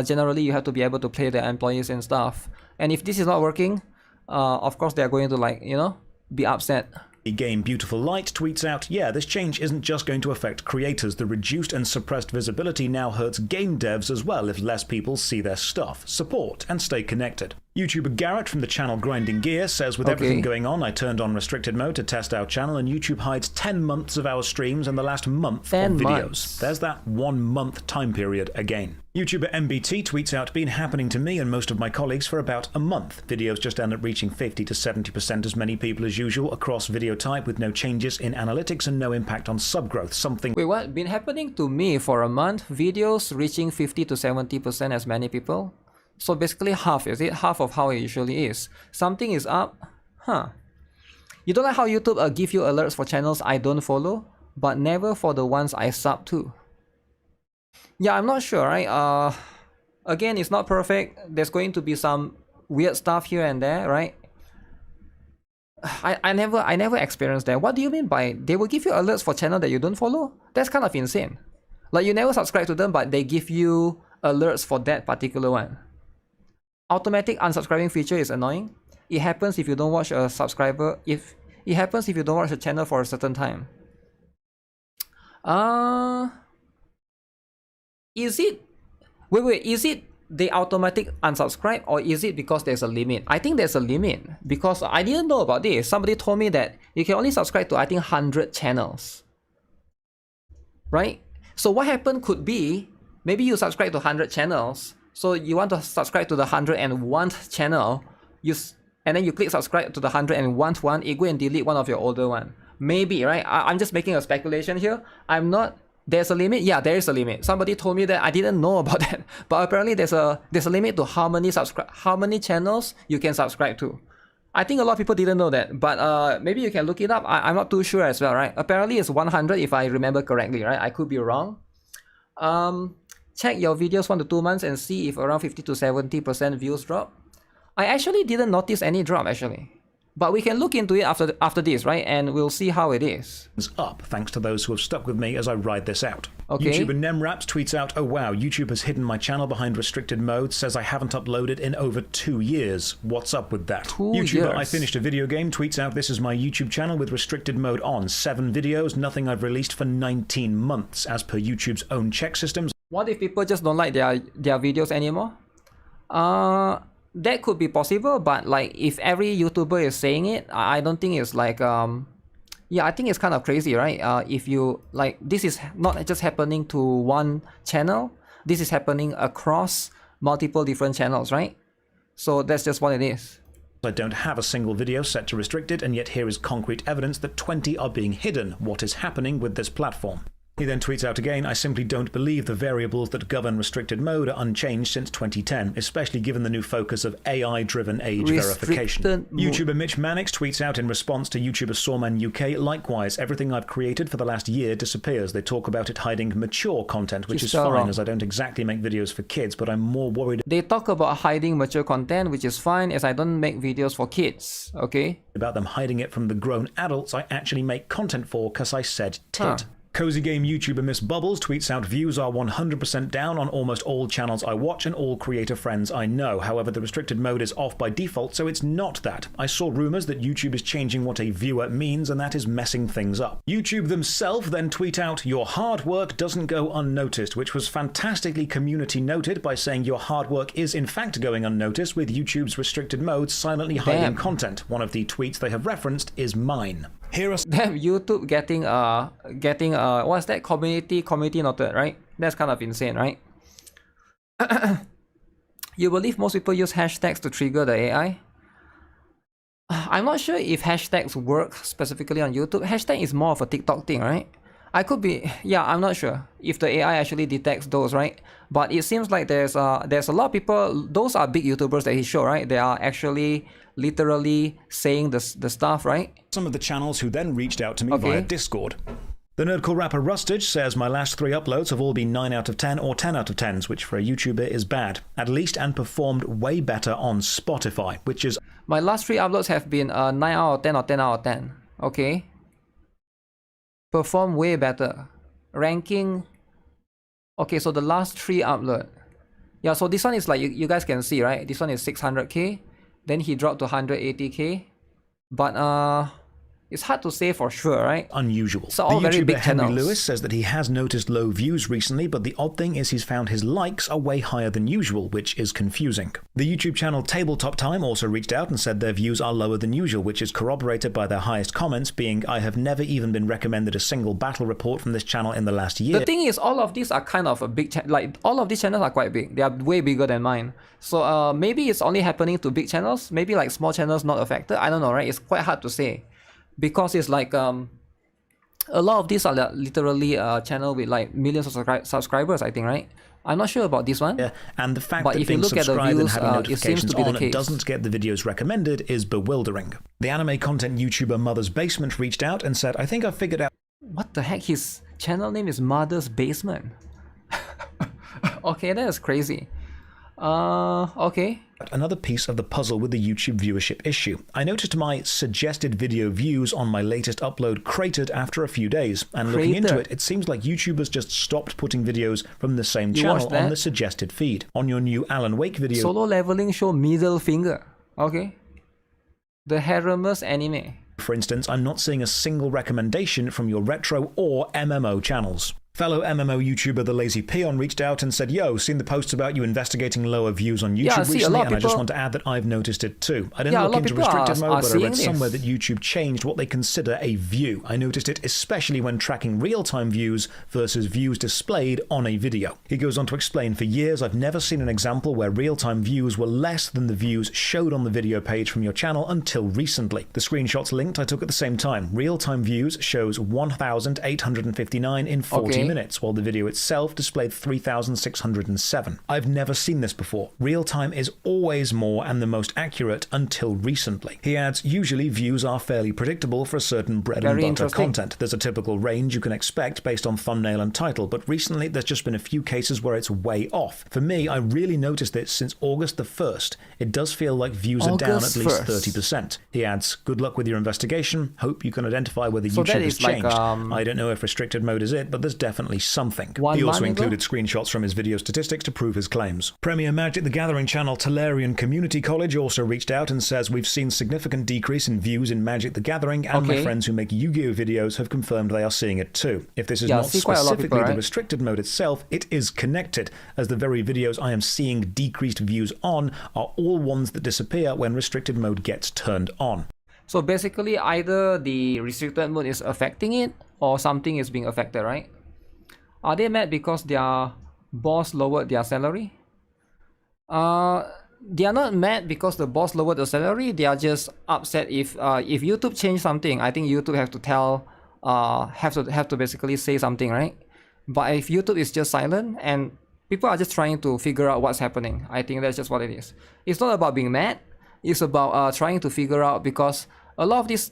Generally, you have to be able to pay their employees and stuff. And if this is not working, of course they're going to, like, you know, be upset. Game Beautiful Light tweets out, yeah, this change isn't just going to affect creators. The reduced and suppressed visibility now hurts game devs as well if less people see their stuff, support, and stay connected. YouTuber Garrett from the channel Grinding Gear says, with everything going on, I turned on restricted mode to test our channel, and YouTube hides 10 months of our streams and the last month of videos. There's that 1 month time period again. YouTuber MBT tweets out, been happening to me and most of my colleagues for about a month. Videos just end up reaching 50 to 70% as many people as usual across video type with no changes in analytics and no impact on sub growth. Something. Wait, what? Been happening to me for a month? Videos reaching 50 to 70% as many people? So basically half, is it? Half of how it usually is. Something is up? Huh. You don't like how YouTube give you alerts for channels I don't follow, but never for the ones I sub to. Yeah, I'm not sure, right? Again, it's not perfect. There's going to be some weird stuff here and there, right? I never experienced that. What do you mean by they will give you alerts for channel that you don't follow? That's kind of insane. Like, you never subscribe to them, but they give you alerts for that particular one. Automatic unsubscribing feature is annoying. It happens if you don't watch a subscriber. If it happens if you don't watch a channel for a certain time. Is it? Wait. Is it the automatic unsubscribe, or is it because there's a limit? I think there's a limit because I didn't know about this. Somebody told me that you can only subscribe to, I think, 100 channels. Right? So what happened could be, maybe you subscribe to 100 channels. So you want to subscribe to the 101th channel, and then you click subscribe to the 101th one, it go and delete one of your older one. Maybe, right? I'm just making a speculation here. I'm not. There's a limit. Yeah, there is a limit. Somebody told me that. I didn't know about that. But apparently there's a limit to how many channels you can subscribe to. I think a lot of people didn't know that. But maybe you can look it up. I'm not too sure as well, right? Apparently it's 100 if I remember correctly, right? I could be wrong. Check your videos 1 to 2 months and see if around 50 to 70% views drop. I actually didn't notice any drop actually. But we can look into it after this, right? And we'll see how it is. Up, thanks to those who have stuck with me as I ride this out. Okay. YouTuber Nemraps tweets out, oh wow, YouTube has hidden my channel behind restricted mode, says I haven't uploaded in over 2 years. What's up with that? 2 YouTuber years. I finished a video game tweets out, this is my YouTube channel with restricted mode on. 7 videos, nothing I've released for 19 months, as per YouTube's own check systems. What if people just don't like their videos anymore? That could be possible, but like if every YouTuber is saying it, I don't think it's like yeah, I think it's kind of crazy, right? If you like, this is not just happening to one channel, this is happening across multiple different channels, right? So that's just what it is. I don't have a single video set to restricted, and yet here is concrete evidence that 20 are being hidden. What is happening with this platform? He then tweets out again, I simply don't believe the variables that govern restricted mode are unchanged since 2010, especially given the new focus of AI-driven age verification. YouTuber Mitch Mannix tweets out in response to YouTuber Sawman UK, likewise, everything I've created for the last year disappears. They talk about it hiding mature content, which is fine, as I don't exactly make videos for kids, but I'm more worried. They talk about hiding mature content, which is fine, as I don't make videos for kids, okay? About them hiding it from the grown adults I actually make content for, because I said tit. Cozy Game YouTuber Miss Bubbles tweets out, views are 100% down on almost all channels I watch and all creator friends I know. However, the restricted mode is off by default, so it's not that. I saw rumors that YouTube is changing what a viewer means, and that is messing things up. YouTube themselves then tweet out, your hard work doesn't go unnoticed, which was fantastically community noted by saying your hard work is in fact going unnoticed, with YouTube's restricted mode silently hiding content. One of the tweets they have referenced is mine. Here are YouTube getting what's that, community noted, right? That's kind of insane, right? You believe most people use hashtags to trigger the AI? I'm not sure if hashtags work specifically on YouTube. Hashtag is more of a TikTok thing, right? I could be, yeah, I'm not sure if the AI actually detects those, right? But it seems like there's a lot of people, those are big YouTubers that he showed, right? They are actually literally saying the stuff, right? Some of the channels who then reached out to me via Discord. The nerdcore rapper Rustage says my last 3 uploads have all been 9 out of 10 or 10 out of 10s, which for a YouTuber is bad, at least, and performed way better on Spotify, which is... My last 3 uploads have been 9 out of 10 or 10 out of 10. Okay. Perform way better. Ranking. Okay, so the last 3 upload. Yeah, so this one is like, you guys can see, right? This one is 600k. Then he dropped to 180k. But it's hard to say for sure, right? Unusual. So all the very YouTuber big Henry channels. Lewis says that he has noticed low views recently, but the odd thing is he's found his likes are way higher than usual, which is confusing. The YouTube channel Tabletop Time also reached out and said their views are lower than usual, which is corroborated by their highest comments being, I have never even been recommended a single battle report from this channel in the last year. The thing is, all of these are kind of a big like all of these channels are quite big. They are way bigger than mine. So maybe it's only happening to big channels. Maybe like small channels not affected. I don't know, right? It's quite hard to say. Because it's like a lot of these are literally a channel with like millions of subscribers, I think, right? I'm not sure about this one. Yeah, and the fact but that if you being look at the subscribed views, and having it seems notifications to be the on case. doesn't get the videos recommended is bewildering. The anime content YouTuber Mother's Basement reached out and said, I think I've figured out... What the heck? His channel name is Mother's Basement. Okay, that is crazy. Okay. Another piece of the puzzle with the YouTube viewership issue. I noticed my suggested video views on my latest upload cratered after a few days, and looking into it, it seems like YouTubers just stopped putting videos from the same channel on the suggested feed. On your new Alan Wake video... Solo leveling show middle finger. Okay. The Haramus anime. For instance, I'm not seeing a single recommendation from your retro or MMO channels. Fellow MMO YouTuber The Lazy Peon reached out and said, yo, seen the posts about you investigating lower views on YouTube recently, and I just want to add that I've noticed it too. I didn't look into restricted mode, but I read somewhere that YouTube changed what they consider a view. I noticed it especially when tracking real-time views versus views displayed on a video. He goes on to explain, for years I've never seen an example where real-time views were less than the views showed on the video page from your channel until recently. The screenshots linked I took at the same time. Real-time views shows 1,859 in 40 minutes, while the video itself displayed 3,607. I've never seen this before. Real time is always more and the most accurate until recently. He adds, usually views are fairly predictable for a certain bread and butter content. There's a typical range you can expect based on thumbnail and title, but recently there's just been a few cases where it's way off. For me, I really noticed this since August the 1st. It does feel like views are down at least 30%. He adds, good luck with your investigation. Hope you can identify whether YouTube has changed. I don't know if restricted mode is it, but there's definitely something. He also included screenshots from his video statistics to prove his claims. Premier Magic the Gathering channel Tolarian Community College also reached out and says, we've seen significant decrease in views in Magic the Gathering, and my friends who make Yu-Gi-Oh videos have confirmed they are seeing it too. If this is not specifically the restricted mode itself, it is connected, as the very videos I am seeing decreased views on are all ones that disappear when restricted mode gets turned on. So basically either the restricted mode is affecting it or something is being affected, right? Are they mad because their boss lowered their salary? They are not mad because the boss lowered the salary. They are just upset if YouTube changed something. I think YouTube have to tell, have to basically say something, right? But if YouTube is just silent and people are just trying to figure out what's happening, I think that's just what it is. It's not about being mad. It's about trying to figure out, because a lot of these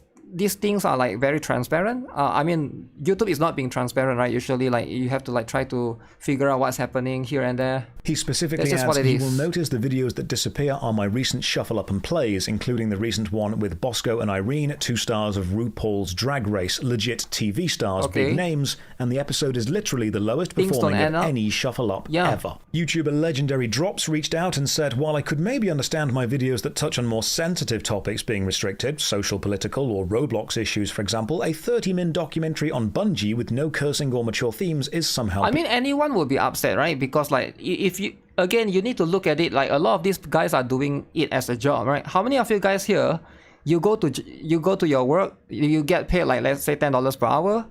things are like very transparent. I mean, YouTube is not being transparent, right? Usually, like, you have to like try to figure out what's happening here and there. He specifically adds, you will notice the videos that disappear are my recent shuffle up and plays, including the recent one with Bosco and Irene, 2 stars of RuPaul's Drag Race, legit TV stars, big names, and the episode is literally the lowest performing of any shuffle up ever. YouTuber Legendary Drops reached out and said, while I could maybe understand my videos that touch on more sensitive topics being restricted, social, political, or Roblox issues, for example, a 30-min documentary on Bungie with no cursing or mature themes is somehow... I mean, anyone would be upset, right? Because like, if you, again, you need to look at it like a lot of these guys are doing it as a job, right? How many of you guys here, you go to your work, you get paid like, let's say $10 per hour,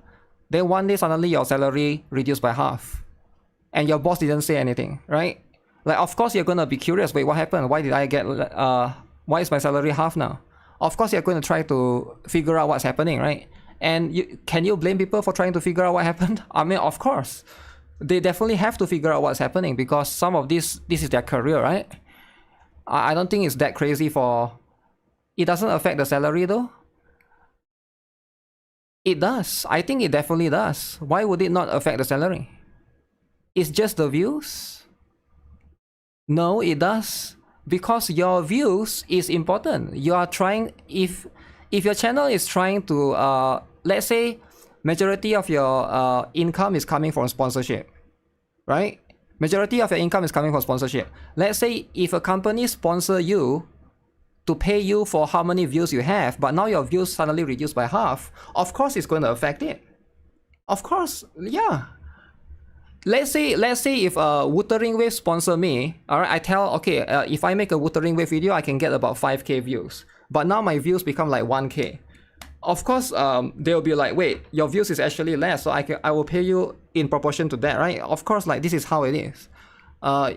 then one day suddenly your salary reduced by half, and your boss didn't say anything, right? Like, of course you're gonna be curious, wait, what happened? Why did I get, why is my salary half now? Of course you're going to try to figure out what's happening, right? And can you blame people for trying to figure out what happened? I mean, of course. They definitely have to figure out what's happening, because some of this is their career, right? I don't think it's that crazy for... It doesn't affect the salary though. It does. I think it definitely does. Why would it not affect the salary? It's just the views? No, it does. Because your views is important. You are trying, if your channel is trying to, let's say, majority of your income is coming from sponsorship, right? Majority of your income is coming from sponsorship. Let's say if a company sponsor you to pay you for how many views you have, but now your views suddenly reduced by half, of course it's going to affect it. Of course, yeah. Let's say if Wuthering Wave sponsor me, all right, I tell, okay, if I make a Wuthering Wave video, I can get about 5k views. But now my views become like 1k. Of course, they'll be like, wait, your views is actually less, so I will pay you in proportion to that, right? Of course, like this is how it is.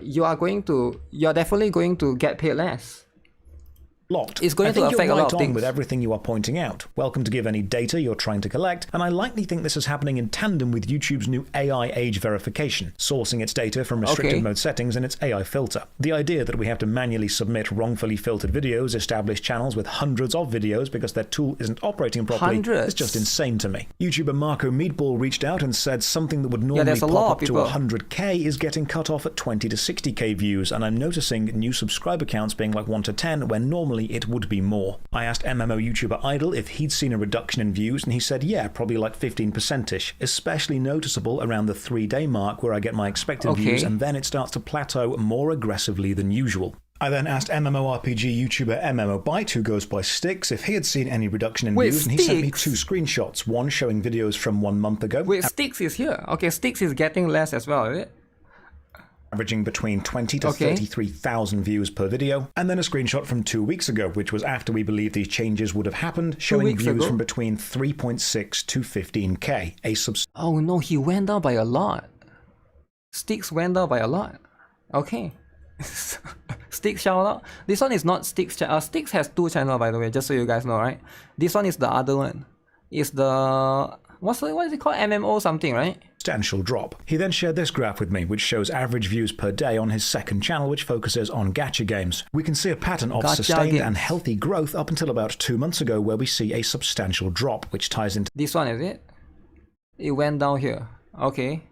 You're definitely going to get paid less. Locked. It's going to affect a lot of things. With everything you are pointing out. Welcome to give any data you're trying to collect, and I likely think this is happening in tandem with YouTube's new AI age verification, sourcing its data from restricted mode settings and its AI filter. The idea that we have to manually submit wrongfully filtered videos establish channels with hundreds of videos because their tool isn't operating properly is just insane to me. YouTuber Marco Meatball reached out and said something that would normally pop up to 100k is getting cut off at 20 to 60k views, and I'm noticing new subscriber counts being like 1 to 10 when normally it would be more. I asked MMO YouTuber Idol if he'd seen a reduction in views, and he said yeah, probably like 15%ish, especially noticeable around the 3-day mark where I get my expected views, and then it starts to plateau more aggressively than usual. I then asked MMORPG YouTuber MMOBite, who goes by Styx, if he had seen any reduction in views, and he sent me 2 screenshots, one showing videos from 1 month ago. Wait, Styx is here. Okay, Styx is getting less as well, is it? Averaging between 20 to 33,000 views per video, and then a screenshot from 2 weeks ago, which was after we believed these changes would have happened, showing views from between 3.6 to 15k. Oh no, he went down by a lot. Styx went down by a lot. Okay. Styx shout out. This one is not Styx. Styx has 2 channels, by the way, just so you guys know, right? This one is the other one. It's the what is it called? MMO something, right? Substantial drop. He then shared this graph with me, which shows average views per day on his second channel, which focuses on gacha games. We can see a pattern of sustained and healthy growth up until about 2 months ago, where we see a substantial drop, which ties into this one, is it? It went down here. Okay.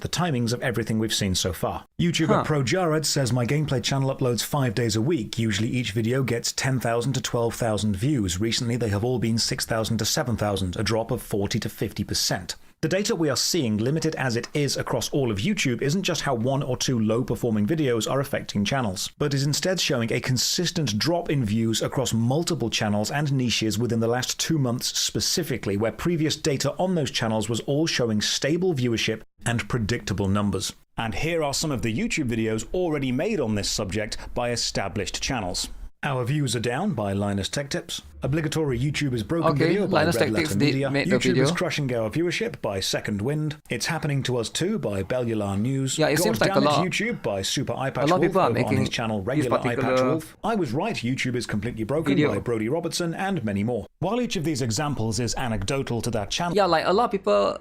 The timings of everything we've seen so far. YouTuber Pro Jared says my gameplay channel uploads 5 days a week. Usually each video gets 10,000 to 12,000 views. Recently they have all been 6,000 to 7,000, a drop of 40 to 50%. The data we are seeing, limited as it is across all of YouTube, isn't just how 1 or 2 low-performing videos are affecting channels, but is instead showing a consistent drop in views across multiple channels and niches within the last 2 months specifically, where previous data on those channels was all showing stable viewership and predictable numbers. And here are some of the YouTube videos already made on this subject by established channels. Our views are down by Linus Tech Tips. Obligatory YouTuber's Broken Video by Red Letter Media. YouTuber's Crushing Our Viewership by Second Wind. It's Happening to Us Too by Bellular News. Yeah, it seems like a lot. YouTube by Super Eyepatch Wolf on his channel Regular Eyepatch Wolf. I Was Right, YouTube is Completely Broken by Brody Robertson, and many more. While each of these examples is anecdotal to that channel. Yeah, like a lot of people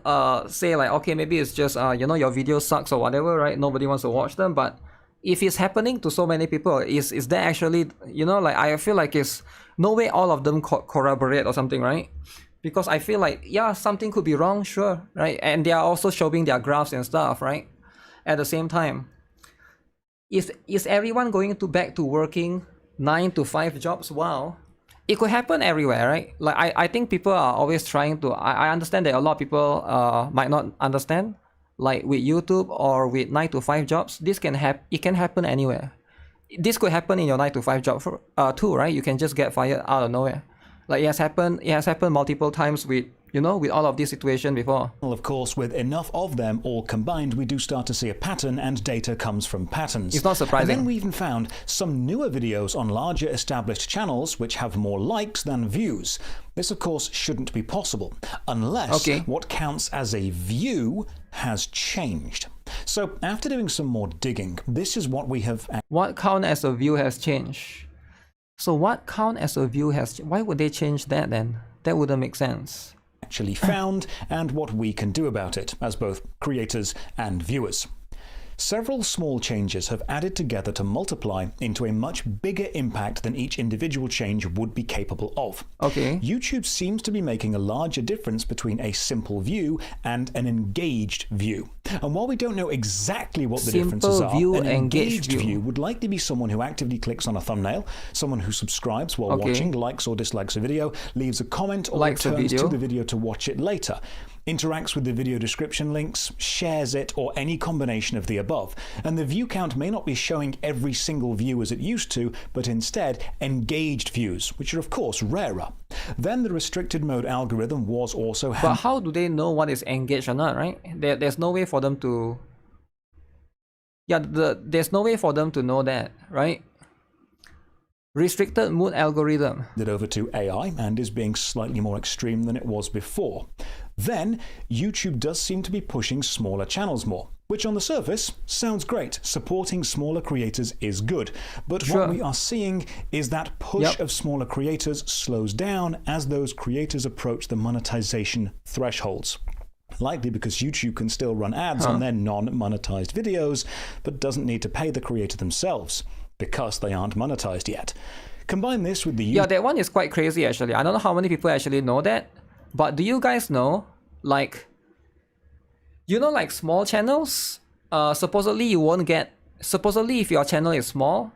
say like, okay, maybe it's just, you know, your video sucks or whatever, right? Nobody wants to watch them, but if it's happening to so many people, is that actually, you know, like I feel like it's no way all of them corroborate or something, right? Because I feel like, yeah, something could be wrong, sure, right? And they are also showing their graphs and stuff, right? At the same time, is everyone going back to working 9 to 5 jobs? Wow, it could happen everywhere, right? Like I think people are always trying to. I understand that a lot of people might not understand. Like with YouTube or with 9 to 5 jobs, this can it can happen anywhere. This could happen in your 9 to 5 job too, right? You can just get fired out of nowhere. Like it has happened multiple times with, you know, with all of these situations before. Well, of course, with enough of them all combined, we do start to see a pattern, and data comes from patterns. It's not surprising. And then we even found some newer videos on larger established channels which have more likes than views. This, of course, shouldn't be possible, unless what counts as a view has changed. So, after doing some more digging, this is what we have... What count as a view has changed? So what count as a view has... Why would they change that then? That wouldn't make sense. Actually found, and what we can do about it, as both creators and viewers. Several small changes have added together to multiply into a much bigger impact than each individual change would be capable of. Okay. YouTube seems to be making a larger difference between a simple view and an engaged view. And while we don't know exactly what the differences are, an engaged view would likely be someone who actively clicks on a thumbnail, someone who subscribes while watching, likes or dislikes a video, leaves a comment or returns to the video to watch it later, interacts with the video description links, shares it, or any combination of the above. And the view count may not be showing every single view as it used to, but instead engaged views, which are of course rarer. Then the restricted mode algorithm was also... But how do they know what is engaged or not, right? There's no way for them to... Yeah, there's no way for them to know that, right? Restricted mode algorithm. Over to AI and is being slightly more extreme than it was before. Then, YouTube does seem to be pushing smaller channels more, which on the surface sounds great. Supporting smaller creators is good. But what we are seeing is that push of smaller creators slows down as those creators approach the monetization thresholds. Likely because YouTube can still run ads on their non-monetized videos, but doesn't need to pay the creator themselves, because they aren't monetized yet. Combine this with the... Yeah, that one is quite crazy actually. I don't know how many people actually know that. But do you guys know, like, you know, like small channels, supposedly you won't get, supposedly if your channel is small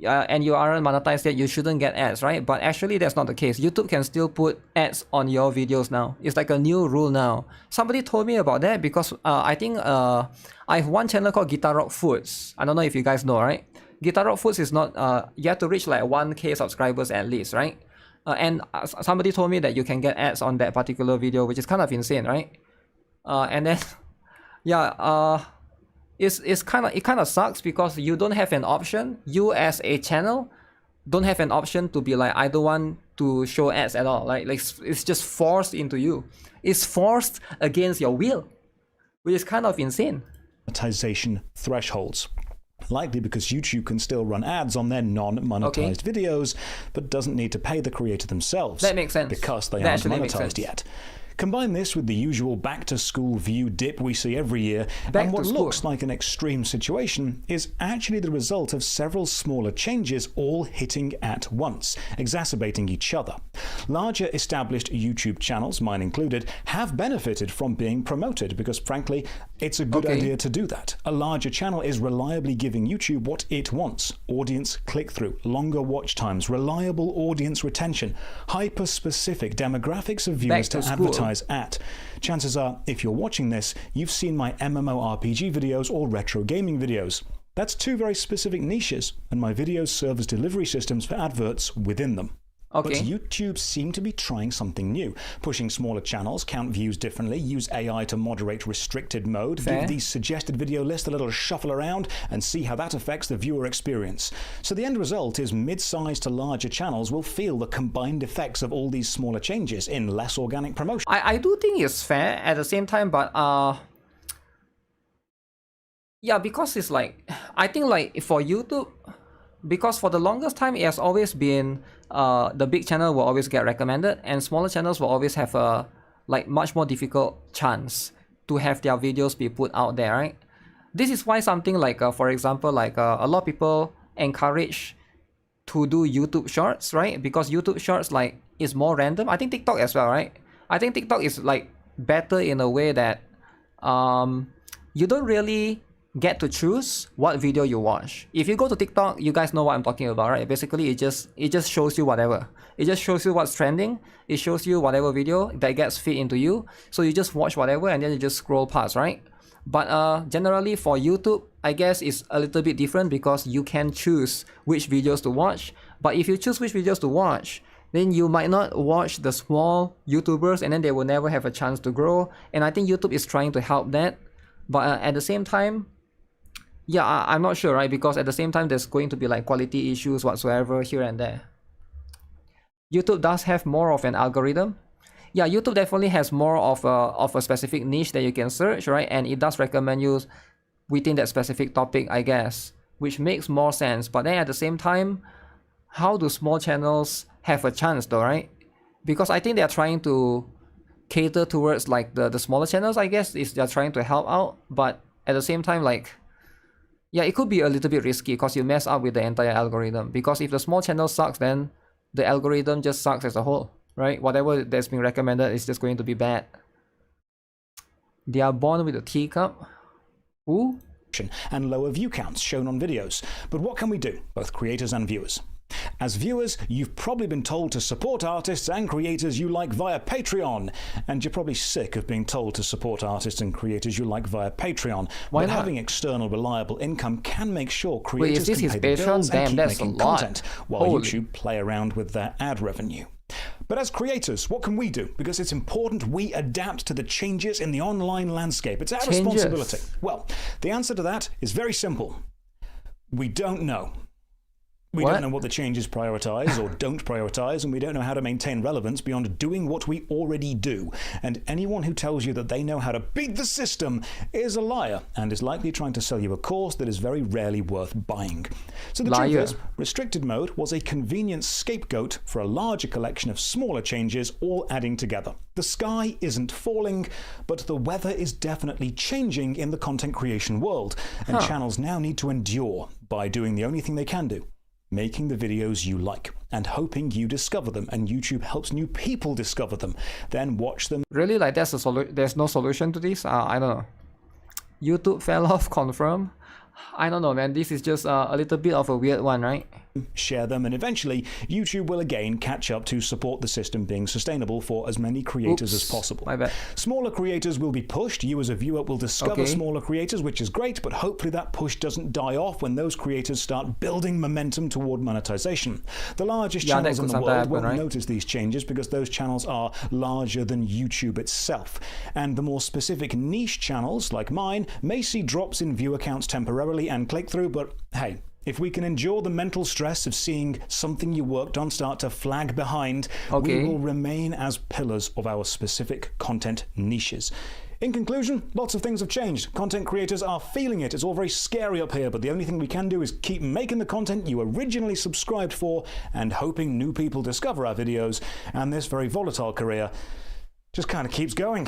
and you aren't monetized yet, you shouldn't get ads, right? But actually that's not the case. YouTube can still put ads on your videos now. It's like a new rule now. Somebody told me about that because I think I have one channel called GuitarRock Foods. I don't know if you guys know, right? GuitarRock Foods is not, you have to reach like 1K subscribers at least, right? And somebody told me that you can get ads on that particular video, which is kind of insane, right? And then, yeah, it kind of sucks because you don't have an option. You as a channel don't have an option to be like, I don't want to show ads at all. Like it's just forced into you. It's forced against your will, which is kind of insane. Monetization thresholds. Likely because YouTube can still run ads on their non-monetized videos, but doesn't need to pay the creator themselves. That makes sense. Because they aren't monetized yet. Combine this with the usual back-to-school view dip we see every year, and what looks like an extreme situation is actually the result of several smaller changes all hitting at once, exacerbating each other. Larger established YouTube channels, mine included, have benefited from being promoted because, frankly, it's a good idea to do that. A larger channel is reliably giving YouTube what it wants: audience click-through, longer watch times, reliable audience retention, hyper-specific demographics of viewers to advertise at. Chances are, if you're watching this, you've seen my MMORPG videos or retro gaming videos. That's two very specific niches, and my videos serve as delivery systems for adverts within them. But YouTube seem to be trying something new, pushing smaller channels, count views differently, use AI to moderate restricted mode, give these suggested video lists a little shuffle around, and see how that affects the viewer experience. So the end result is mid-sized to larger channels will feel the combined effects of all these smaller changes in less organic promotion. I do think it's fair at the same time, but yeah, because it's like, I think like for YouTube, because for the longest time it has always been the big channel will always get recommended, and smaller channels will always have a like much more difficult chance to have their videos be put out there, right? This is why something like for example, like a lot of people encourage to do YouTube shorts, right? Because YouTube shorts like is more random. I think TikTok as well, right? I think TikTok is like better in a way that you don't really get to choose what video you watch. If you go to TikTok, you guys know what I'm talking about, right? Basically, it just shows you whatever. It just shows you what's trending. It shows you whatever video that gets fit into you. So you just watch whatever and then you just scroll past, right? But generally for YouTube, I guess it's a little bit different because you can choose which videos to watch. But if you choose which videos to watch, then you might not watch the small YouTubers and then they will never have a chance to grow. And I think YouTube is trying to help that. But at the same time, yeah, I'm not sure, right? Because at the same time, there's going to be like quality issues whatsoever here and there. YouTube does have more of an algorithm. Yeah, YouTube definitely has more of a specific niche that you can search, right? And it does recommend you within that specific topic, I guess, which makes more sense. But then at the same time, how do small channels have a chance though, right? Because I think they're trying to cater towards like the smaller channels, I guess, is they're trying to help out. But at the same time, like, Yeah, it could be a little bit risky because you mess up with the entire algorithm. Because if the small channel sucks, then the algorithm just sucks as a whole, right? Whatever that's been recommended is just going to be bad. They are born with a teacup. Ooh. And lower view counts shown on videos. But what can we do, both creators and viewers? As viewers, you've probably been told to support artists and creators you like via Patreon, and you're probably sick of being told to support artists and creators you like via Patreon. Why but not? Having external reliable income can make sure creators Wait, is this can pay his the bills Patreon? and Damn, keep that's a making lot. content, while Holy. YouTube play around with their ad revenue. But as creators, what can we do? Because it's important we adapt to the changes in the online landscape. It's our responsibility. Well, the answer to that is very simple. We don't know. We What? don't know what the changes prioritize or don't prioritize, and we don't know how to maintain relevance beyond doing what we already do. And anyone who tells you that they know how to beat the system is a liar and is likely trying to sell you a course that is very rarely worth buying. So the truth is, restricted mode was a convenient scapegoat for a larger collection of smaller changes all adding together. The sky isn't falling, but the weather is definitely changing in the content creation world, and channels now need to endure by doing the only thing they can do. Making the videos you like and hoping you discover them, and YouTube helps new people discover them. Then watch them. Really? Like there's no solution to this? I don't know. YouTube fell off, confirm. I don't know, man. This is just a little bit of a weird one, right? Share them, and eventually YouTube will again catch up to support the system being sustainable for as many creators as possible. My bad. Smaller creators will be pushed. You as a viewer will discover smaller creators, which is great, but hopefully that push doesn't die off when those creators start building momentum toward monetization. The largest channels in the world won't notice these changes because those channels are larger than YouTube itself. And the more specific niche channels, like mine, may see drops in viewer counts temporarily and click-through, but hey, if we can endure the mental stress of seeing something you worked on start to flag behind, we will remain as pillars of our specific content niches. In conclusion, lots of things have changed. Content creators are feeling it. It's all very scary up here, but the only thing we can do is keep making the content you originally subscribed for and hoping new people discover our videos, and this very volatile career just kind of keeps going.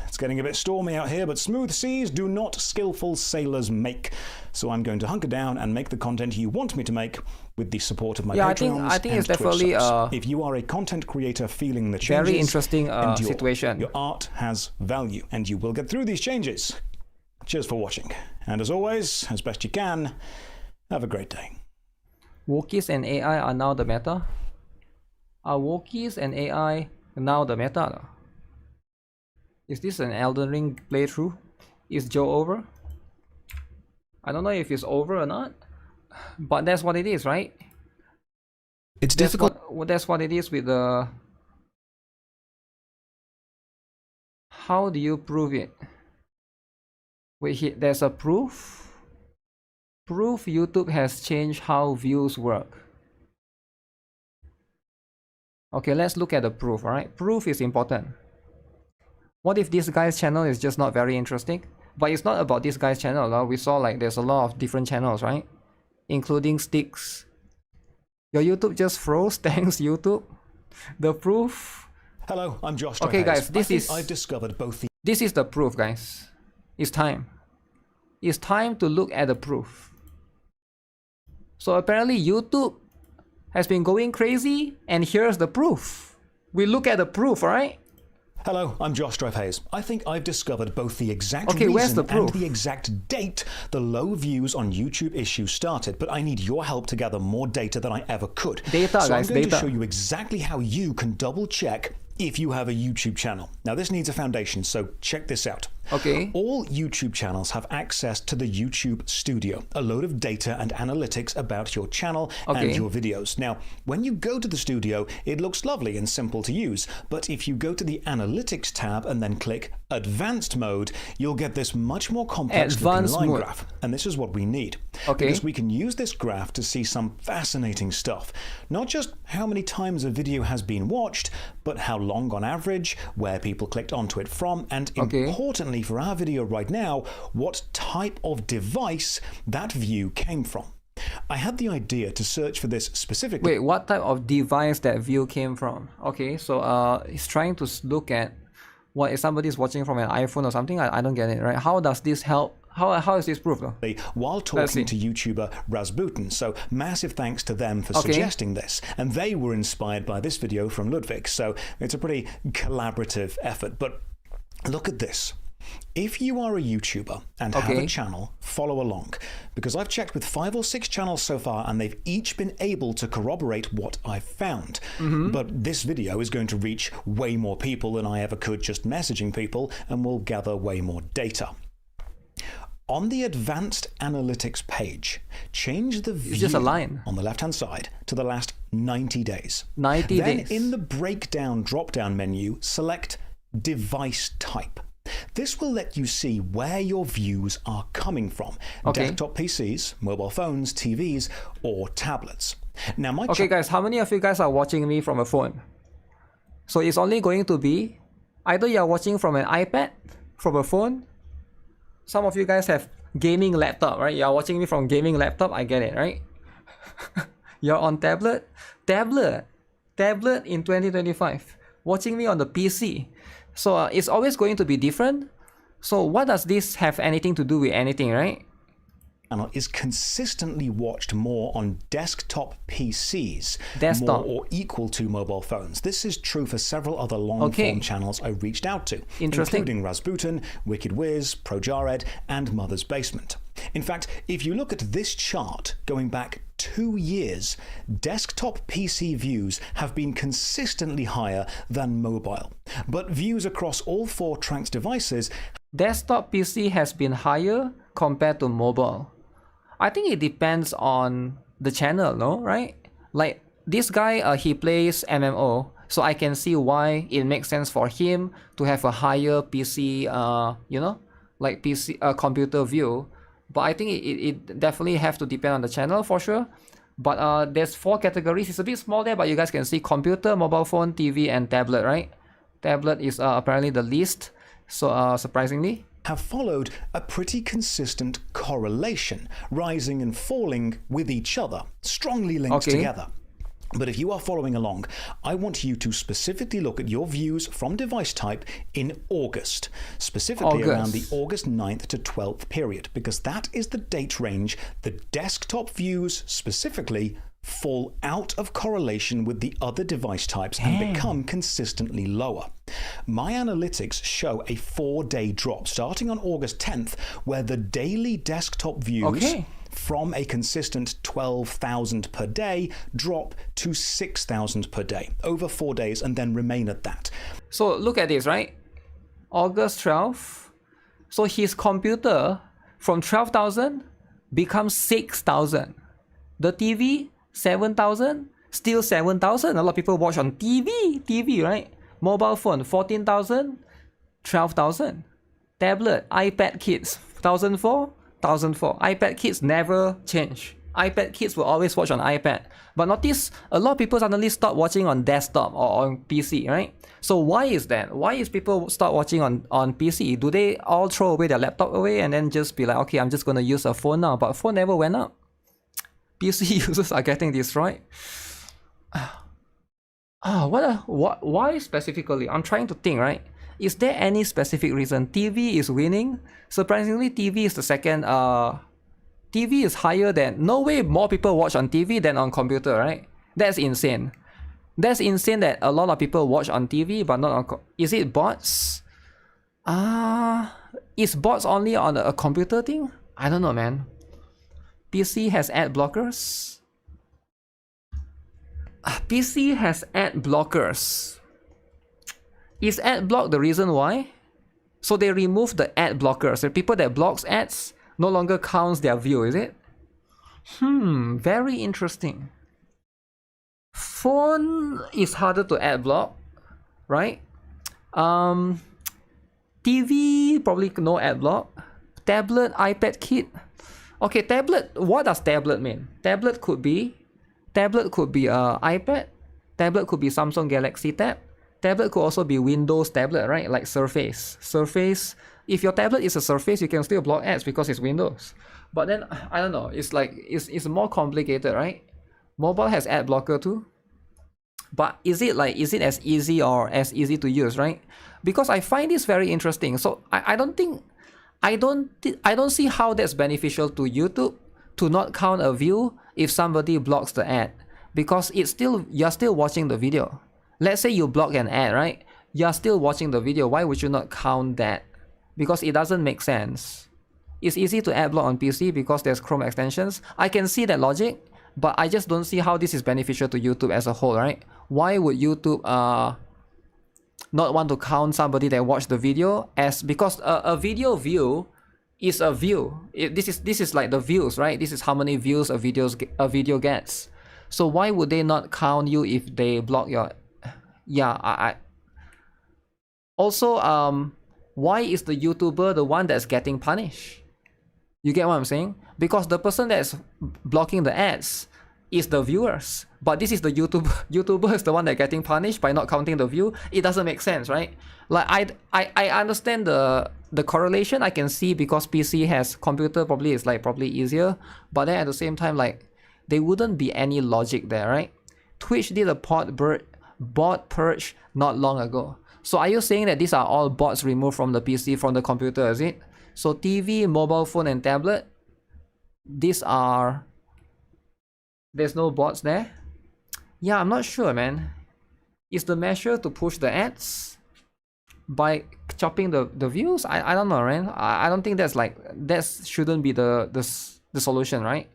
It's getting a bit stormy out here, but smooth seas do not skillful sailors make. So I'm going to hunker down and make the content you want me to make with the support of my Patreons I think it's and definitely if you are a content creator feeling the changes, very interesting situation. Your art has value, and you will get through these changes. Cheers for watching, and as always, as best you can, have a great day. Wokies and AI are now the meta. Are Wokies and AI now the meta? Is this an Elden Ring playthrough? Is Joe over? I don't know if it's over or not, but that's what it is, right? It's difficult. That's what it is with the... How do you prove it? Wait, there's a proof? Proof YouTube has changed how views work. Okay, let's look at the proof, alright? Proof is important. What if this guy's channel is just not very interesting? But it's not about this guy's channel. We saw like there's a lot of different channels, right? Including Sticks. Your YouTube just froze. Thanks, YouTube. The proof. Hello, I'm Josh. Okay, guys, I've discovered both the... This is the proof, guys. It's time. It's time to look at the proof. So apparently YouTube has been going crazy, and here's the proof. We look at the proof, alright? Hello, I'm Josh Hayes. I think I've discovered both the exact where's the reason proof? and the exact date the low views on YouTube issue started, but I need your help to gather more data than I ever could. Data, so guys, I'm going data. to show you exactly how you can double check if you have a YouTube channel. Now this needs a foundation, so check this out. Okay. All YouTube channels have access to the YouTube Studio, a load of data and analytics about your channel and your videos. Now, when you go to the Studio, it looks lovely and simple to use, but if you go to the Analytics tab and then click Advanced Mode, you'll get this much more complex looking line graph, and this is what we need. Because we can use this graph to see some fascinating stuff. Not just how many times a video has been watched, but how long on average, where people clicked onto it from, and importantly for our video right now, what type of device that view came from. I had the idea to search for this specifically. Wait, what type of device that view came from? Okay, so he's trying to look at what if somebody's watching from an iPhone or something. I don't get it, right? How does this help How is this proof though? while talking to YouTuber Rasputin. So massive thanks to them for suggesting this. And they were inspired by this video from Ludwig. So it's a pretty collaborative effort. But look at this. If you are a YouTuber and have a channel, follow along. Because I've checked with 5 or 6 channels so far and they've each been able to corroborate what I've found. But this video is going to reach way more people than I ever could just messaging people, and will gather way more data. On the advanced analytics page, change the view just a line on the left-hand side to the last 90 days. 90 then days. In the breakdown drop-down menu, select device type. This will let you see where your views are coming from. Desktop PCs, mobile phones, TVs, or tablets. Now, okay, guys, how many of you guys are watching me from a phone? So it's only going to be either you're watching from an iPad, from a phone. Some of you guys have gaming laptop, right? You're watching me from gaming laptop, I get it, right? You're on tablet in 2025. Watching me on the PC. So it's always going to be different. So what does this have anything to do with anything, right? Is consistently watched more on desktop PCs, more or equal to mobile phones. This is true for several other long-form channels I reached out to, including Rasputin, Wicked Wiz, ProJared, and Mother's Basement. In fact, if you look at this chart going back 2 years, desktop PC views have been consistently higher than mobile. But views across all 4 Tranks devices, desktop PC has been higher compared to mobile. I think it depends on the channel, no? Right? Like this guy, he plays MMO, so I can see why it makes sense for him to have a higher PC, you know, like PC computer view. But I think it definitely have to depend on the channel for sure. But there's 4 categories. It's a bit small there, but you guys can see computer, mobile phone, TV, and tablet, right? Tablet is apparently the least, so surprisingly. Have followed a pretty consistent correlation, rising and falling with each other, strongly linked together. But if you are following along, I want you to specifically look at your views from device type in August, specifically around the August 9th to 12th period, because that is the date range the desktop views specifically fall out of correlation with the other device types and become consistently lower. My analytics show a 4-day drop starting on August 10th, where the daily desktop views from a consistent 12,000 per day drop to 6,000 per day over 4 days and then remain at that. So look at this, right? August 12th. So his computer from 12,000 becomes 6,000. The TV 7,000, still 7,000. A lot of people watch on TV, right? Mobile phone 14,000, 12,000. Tablet, iPad Kids 1,004, 1,004. iPad Kids never change. iPad Kids will always watch on iPad. But notice a lot of people suddenly stop watching on desktop or on PC, right? So why is that? Why is people start watching on PC? Do they all throw away their laptop away and then just be like, okay, I'm just gonna use a phone now? But phone never went up. PC users are getting destroyed. Why specifically? I'm trying to think, right? Is there any specific reason? TV is winning. Surprisingly, TV is the second. TV is higher than. No way more people watch on TV than on computer, right? That's insane. That's insane that a lot of people watch on TV but not on. Is it bots? Is bots only on a computer thing? I don't know, man. PC has ad blockers. PC has ad blockers. Is ad block the reason why? So they remove the ad blockers. The people that blocks ads no longer counts their view, is it? Very interesting. Phone is harder to ad block, right? TV probably no ad block. Tablet, iPad Kit. Okay, tablet. What does tablet mean? Tablet could be iPad. Tablet could be Samsung Galaxy Tab. Tablet could also be Windows tablet, right? Like Surface. Surface. If your tablet is a Surface, you can still block ads because it's Windows. But then I don't know. It's like it's more complicated, right? Mobile has ad blocker too. But is it as easy or as easy to use, right? Because I find this very interesting. So I don't think I don't see how that's beneficial to YouTube to not count a view if somebody blocks the ad, because you're still watching the video. Let's say you block an ad, right? You're still watching the video. Why would you not count that? Because it doesn't make sense. It's easy to ad block on PC because there's Chrome extensions. I can see that logic, but I just don't see how this is beneficial to YouTube as a whole, right? Why would YouTube not want to count somebody that watched the video as, because a video view is a view. This is like the views, right? This is how many views a video gets. So why would they not count you if they block your? Yeah, I also why is the YouTuber the one that's getting punished? You get what I'm saying? Because the person that's blocking the ads is the viewers, but this is the YouTuber is the one that's getting punished by not counting the view. It doesn't make sense, right? Like I understand the correlation. I can see because PC has computer, probably is like probably easier, but then at the same time, like there wouldn't be any logic there, right? Twitch did a bot purge not long ago. So are you saying that these are all bots removed from the PC, from the computer, is it? So TV, mobile phone and tablet, these are, there's no bots there? Yeah, I'm not sure, man. Is the measure to push the ads by chopping the views? I don't know, man. I don't think that's like, that shouldn't be the solution, right?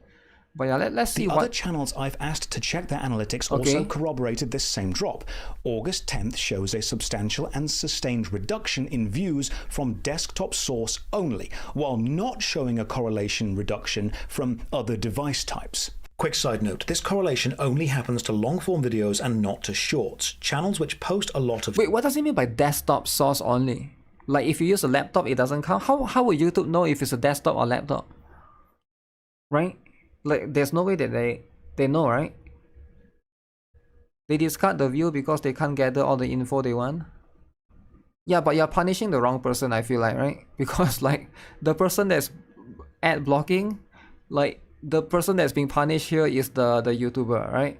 But yeah, let's see what... The other channels I've asked to check their analytics also corroborated this same drop. August 10th shows a substantial and sustained reduction in views from desktop source only, while not showing a correlation reduction from other device types. Quick side note, this correlation only happens to long-form videos and not to shorts. Channels which post a lot of... Wait, what does it mean by desktop source only? Like if you use a laptop, it doesn't count? How will YouTube know if it's a desktop or laptop? Right? Like there's no way that they know, right? They discard the view because they can't gather all the info they want. Yeah, but you're punishing the wrong person, I feel like, right? Because like the person that's ad blocking, like the person that's being punished here is the YouTuber, right?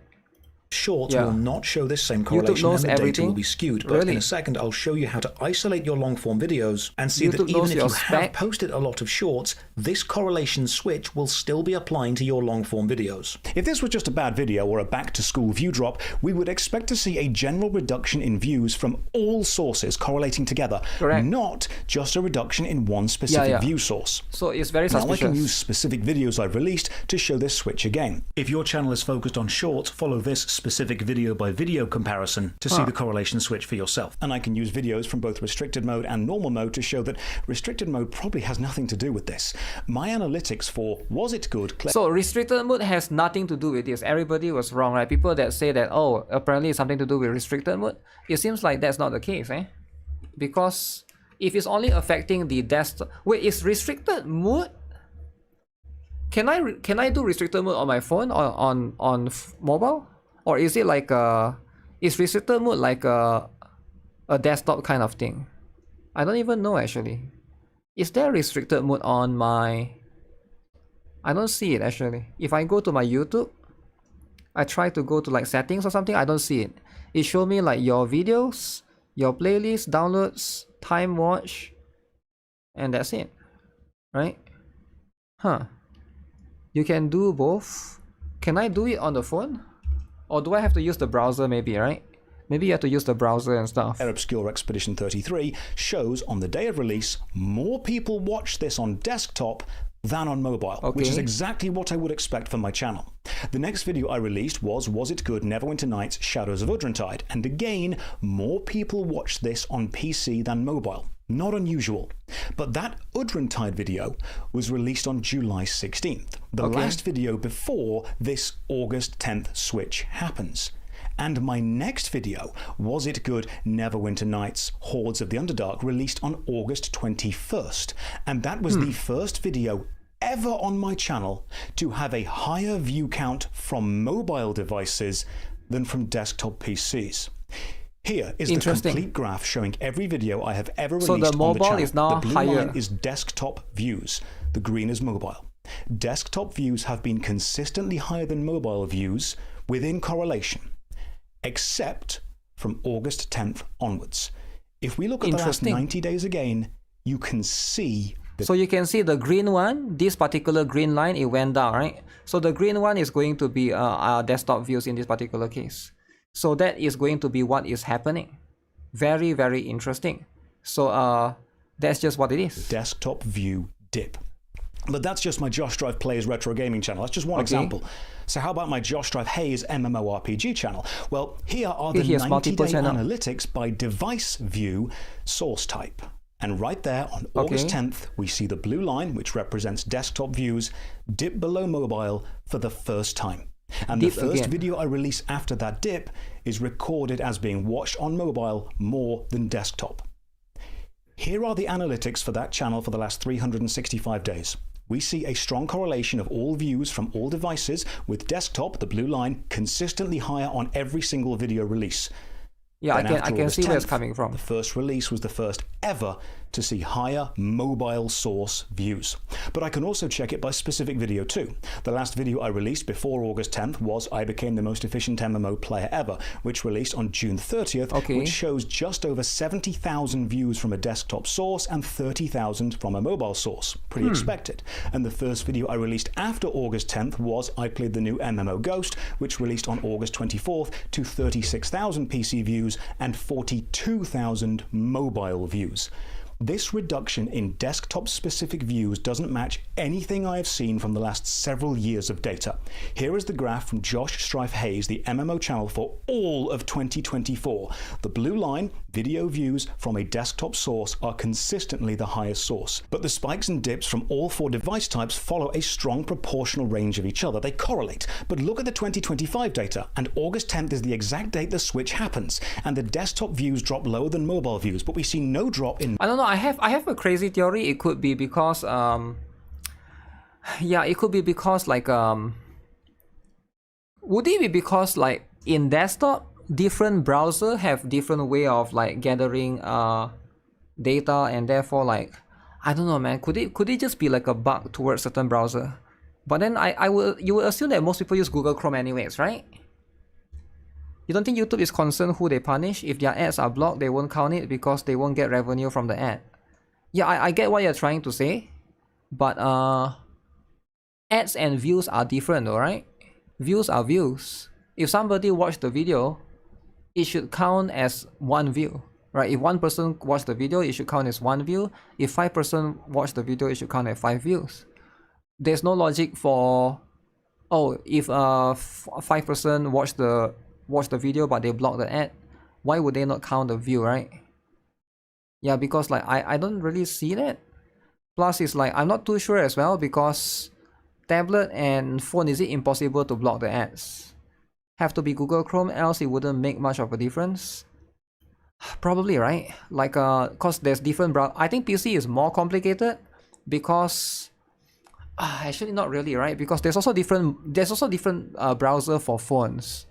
Shorts will not show this same correlation and the everything. data will be skewed. But in a second, I'll show you how to isolate your long-form videos and see that even if you have posted a lot of shorts, this correlation switch will still be applying to your long-form videos. If this was just a bad video or a back-to-school view drop, we would expect to see a general reduction in views from all sources correlating together, not just a reduction in one specific view source. So it's very suspicious. Now I can use specific videos I've released to show this switch again. If your channel is focused on shorts, follow this specific video by video comparison to see the correlation switch for yourself. And I can use videos from both restricted mode and normal mode to show that restricted mode probably has nothing to do with this. My analytics for was it good... So restricted mode has nothing to do with this. Everybody was wrong, right? People that say that, oh, apparently it's something to do with restricted mode, it seems like that's not the case, eh? Because if it's only affecting the desktop... Wait, is restricted mode... Can I do restricted mode on my phone or on mobile? Or is it like is restricted mode like a desktop kind of thing? I don't even know actually. Is there restricted mode on my... I don't see it actually. If I go to my YouTube, I try to go to like settings or something, I don't see it. It shows me like your videos, your playlists, downloads, time watch, and that's it. Right? Huh. You can do both. Can I do it on the phone? Or do I have to use the browser maybe, right? Maybe you have to use the browser and stuff. Obscure Expedition 33 shows on the day of release, more people watch this on desktop than on mobile, which is exactly what I would expect for my channel. The next video I released was it good Neverwinter Nights Shadows of Udrentide, and again, more people watched this on PC than mobile. Not unusual. But that Udrentide video was released on July 16th, the last video before this August 10th switch happens. And my next video, Was It Good Neverwinter Nights Hordes of the Underdark, released on August 21st. And that was the first video ever on my channel to have a higher view count from mobile devices than from desktop PCs. Here is the complete graph showing every video I have ever released on the channel. So the mobile is now higher. The blue line is desktop views. The green is mobile. Desktop views have been consistently higher than mobile views within correlation, except from August 10th onwards. If we look at the last 90 days again, you can see So you can see the green one, this particular green line, it went down, right? So the green one is going to be our desktop views in this particular case. So that is going to be what is happening. Very, very interesting. So that's just what it is. Desktop view dip. But that's just my Josh Drive Plays Retro Gaming channel. That's just one example. So how about my Josh Drive Hayes MMORPG channel? Well, here are the 90-day analytics by device view source type. And right there on August 10th, we see the blue line, which represents desktop views, dip below mobile for the first time. And the first video I release after that dip is recorded as being watched on mobile more than desktop. Here are the analytics for that channel for the last 365 days. We see a strong correlation of all views from all devices, with desktop, the blue line, consistently higher on every single video release. Yeah, I can see where it's coming from. The first release was the first ever to see higher mobile source views. But I can also check it by specific video too. The last video I released before August 10th was I Became the Most Efficient MMO Player Ever, which released on June 30th, which shows just over 70,000 views from a desktop source and 30,000 from a mobile source. Pretty expected. And the first video I released after August 10th was I Played the New MMO Ghost, which released on August 24th to 36,000 PC views and 42,000 mobile views. This reduction in desktop-specific views doesn't match anything I have seen from the last several years of data. Here is the graph from Josh Strife Hayes, the MMO channel for all of 2024. The blue line, video views from a desktop source, are consistently the highest source. But the spikes and dips from all four device types follow a strong proportional range of each other. They correlate. But look at the 2025 data, and August 10th is the exact date the switch happens, and the desktop views drop lower than mobile views, but we see no drop in... I don't know, I have a crazy theory. It could be because yeah, it could be because like would it be because like in desktop different browser have different way of like gathering data, and therefore like I don't know, man, could it just be like a bug towards certain browser? But then you would assume that most people use Google Chrome anyways, right? You don't think YouTube is concerned who they punish? If their ads are blocked, they won't count it because they won't get revenue from the ad. Yeah, I get what you're trying to say, but ads and views are different though, right? Views are views. If somebody watched the video, it should count as one view, right? If one person watched the video, it should count as one view. If 5 person watched the video, it should count as 5 views. There's no logic for, oh, if 5 person watched the video but they blocked the ad, why would they not count the view, right? Yeah, because like I don't really see that. Plus it's like I'm not too sure as well, because tablet and phone, is it impossible to block the ads? Have to be Google Chrome, else it wouldn't make much of a difference. Probably, right? Like cause there's different I think PC is more complicated because actually not really, right? Because there's also different browser for phones.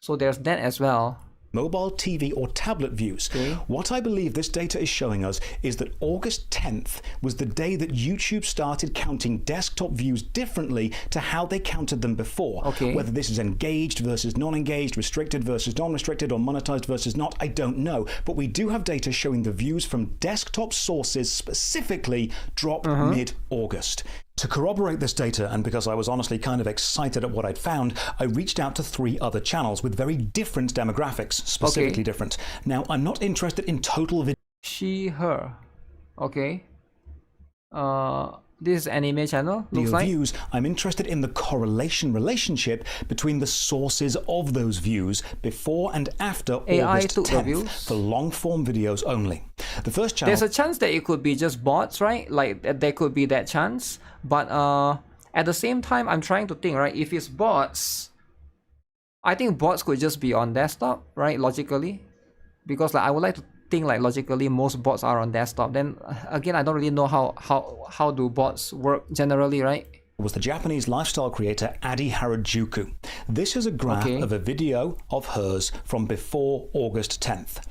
So there's that as well. Mobile, TV or tablet views. What I believe this data is showing us is that August 10th was the day that YouTube started counting desktop views differently to how they counted them before. Whether this is engaged versus non-engaged, restricted versus non-restricted, or monetized versus not, I don't know. But we do have data showing the views from desktop sources specifically drop mid-August. To corroborate this data, and because I was honestly kind of excited at what I'd found, I reached out to 3 other channels with very different demographics, specifically different. Now, I'm not interested in total video. She, her. Okay. This is anime channel, looks like. Views. I'm interested in the correlation relationship between the sources of those views before and after August 10th for long-form videos only. The first channel... There's a chance that it could be just bots, right? Like, there could be that chance. But at the same time, I'm trying to think, right? If it's bots, I think bots could just be on desktop, right? Logically. Because like I would like to think like logically most bots are on desktop. Then again, I don't really know how do bots work generally, right? Was the Japanese lifestyle creator Adi Harajuku. This is a graph of a video of hers from before August 10th.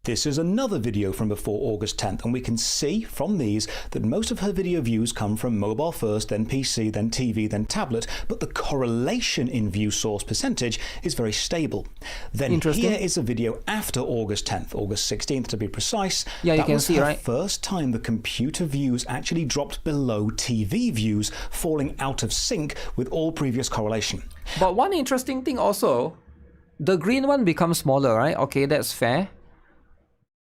This is another video from before August 10th, and we can see from these that most of her video views come from mobile first, then PC, then TV, then tablet, but the correlation in view source percentage is very stable. Then here is a video after August 10th, August 16th to be precise. Yeah, you that can was see, her right? first time the computer views actually dropped below TV views, falling out of sync with all previous correlation. But one interesting thing also, the green one becomes smaller, right? Okay, that's fair.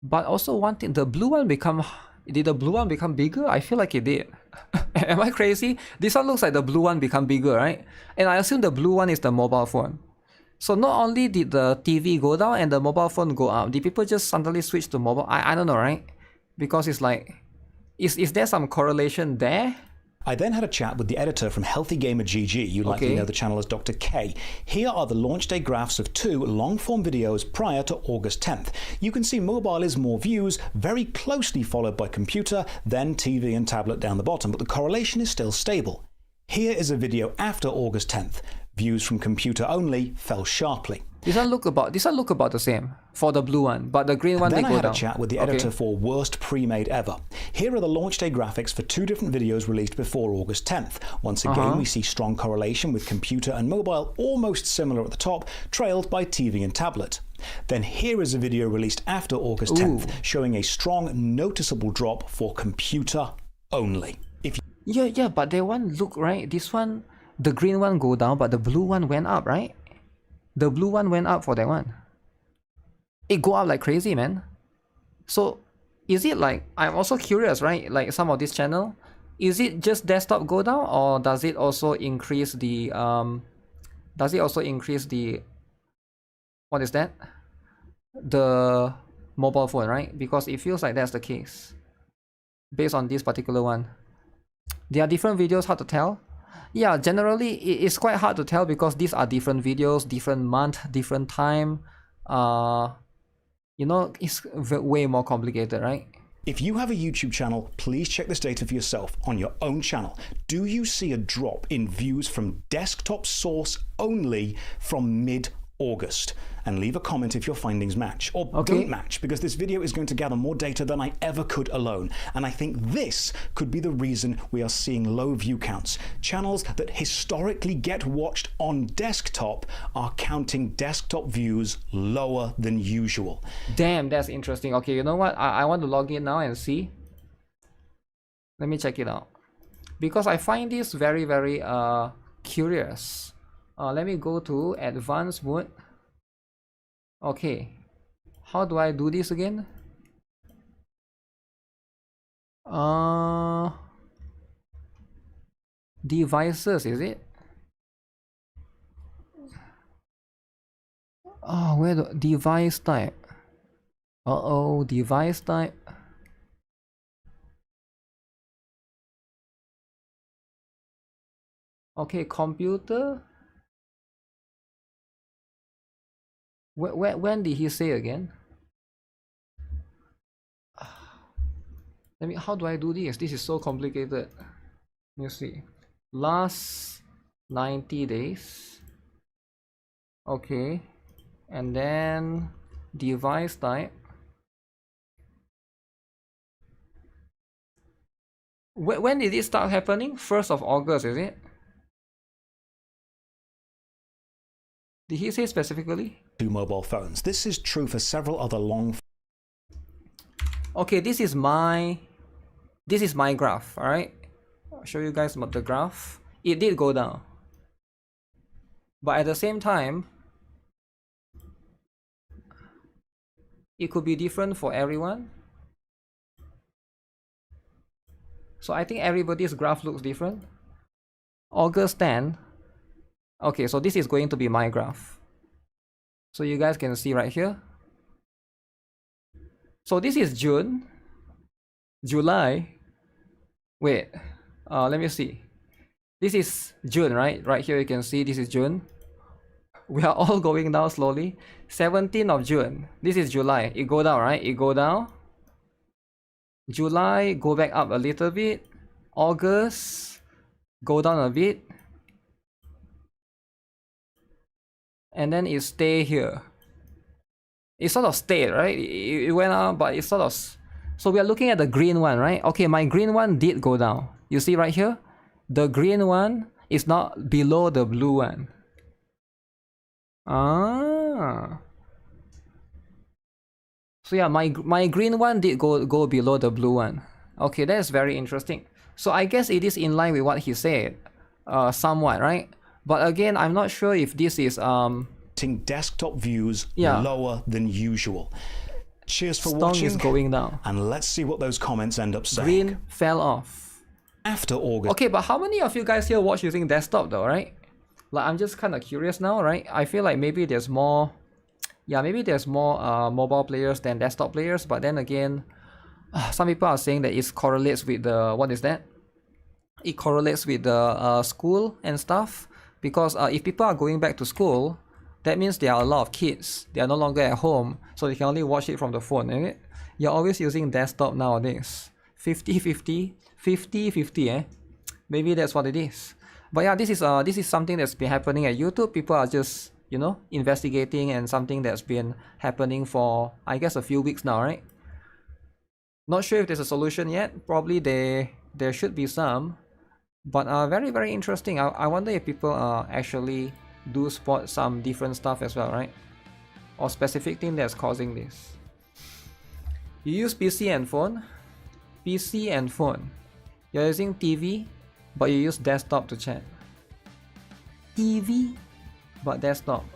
But also one thing, did the blue one become bigger? I feel like it did. Am I crazy? This one looks like the blue one become bigger, right? And I assume the blue one is the mobile phone. So not only did the TV go down and the mobile phone go up, did people just suddenly switch to mobile? I don't know, right? Because it's like, is there some correlation there? I then had a chat with the editor from Healthy Gamer GG, you likely know the channel as Dr. K. Here are the launch day graphs of 2 long-form videos prior to August 10th. You can see mobile is more views, very closely followed by computer, then TV and tablet down the bottom, but the correlation is still stable. Here is a video after August 10th. Views from computer only fell sharply. This one look about the same for the blue one, but the green one Then they I go had down. a chat with the editor for Worst Pre-Made Ever. Here are the launch day graphics for 2 different videos released before August 10th. Once again, we see strong correlation with computer and mobile almost similar at the top, trailed by TV and tablet. Then here is a video released after August 10th, showing a strong, noticeable drop for computer only. Yeah, but that one look, right? This one, the green one go down, but the blue one went up, right? The blue one went up for that one. It go up like crazy, man. So, is it like, I'm also curious, right? Like some of this channel, is it just desktop go down, or does it also increase the, what is that? The mobile phone, right? Because it feels like that's the case. Based on this particular one. There are different videos, hard to tell. Yeah, generally it's quite hard to tell because these are different videos, different month, different time. You know, it's way more complicated, right? If you have a YouTube channel, please check this data for yourself on your own channel. Do you see a drop in views from desktop source only from mid-August? And leave a comment if your findings match, or don't match, because this video is going to gather more data than I ever could alone. And I think this could be the reason we are seeing low view counts. Channels that historically get watched on desktop are counting desktop views lower than usual. Damn, that's interesting. Okay, you know what? I want to log in now and see. Let me check it out. Because I find this very, very curious. Let me go to advanced mode. Okay, how do I do this again? Devices, is it? Oh, where the device type? Device type. Okay, computer. When did he say again? How do I do this? This is so complicated. Let me see. Last 90 days. Okay. And then device type. When did it start happening? 1st of August, is it? Did he say specifically? 2 mobile phones. This is true for several other long. Okay, this is my graph, all right? I'll show you guys the graph. It did go down. But at the same time, it could be different for everyone. So I think everybody's graph looks different. August 10. Okay, so this is going to be my graph. So you guys can see right here. So this is June, July. Wait, let me see. This is June, right? Right here you can see this is June. We are all going down slowly. 17th of June. This is July. It go down, right? It go down. July, go back up a little bit. August, go down a bit. And then it stay here. It sort of stayed, right? It went up, but it sort of... So we are looking at the green one, right? Okay, my green one did go down. You see right here? The green one is not below the blue one. Ah. So yeah, my green one did go below the blue one. Okay, that's very interesting. So I guess it is in line with what he said, somewhat, right? But again, I'm not sure if this is desktop views yeah, lower than usual. Cheers for Stong watching. is going down. And let's see what those comments end up saying. Green fell off. After August. Okay, but how many of you guys here watch using desktop though, right? Like, I'm just kind of curious now, right? I feel like maybe there's more, yeah, maybe there's more mobile players than desktop players. But then again, some people are saying that it correlates with the, what is that? It correlates with the school and stuff. Because if people are going back to school, that means there are a lot of kids. They are no longer at home, so they can only watch it from the phone, isn't it? You're always using desktop nowadays. 50-50, 50-50, eh? Maybe that's what it is. But yeah, this is something that's been happening at YouTube. People are just, you know, investigating, and something that's been happening for, I guess, a few weeks now, right? Not sure if there's a solution yet. Probably there should be some. But very, very interesting. I wonder if people actually do spot some different stuff as well, right? Or specific thing that's causing this. You use PC and phone? PC and phone. You're using TV, but you use desktop to chat. TV, but desktop.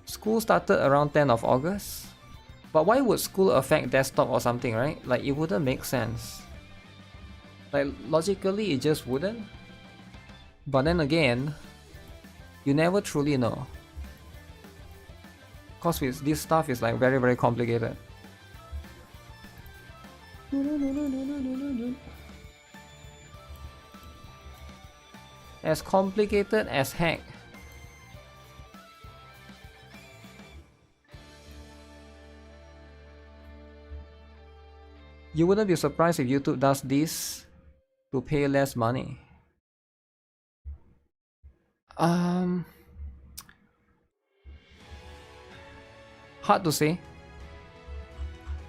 School started around 10th of August. But why would school affect desktop or something, right? Like, it wouldn't make sense. Like, logically, it just wouldn't. But then again, you never truly know. Cause with this stuff is like very, very complicated. As complicated as heck. You wouldn't be surprised if YouTube does this to pay less money. Hard to say.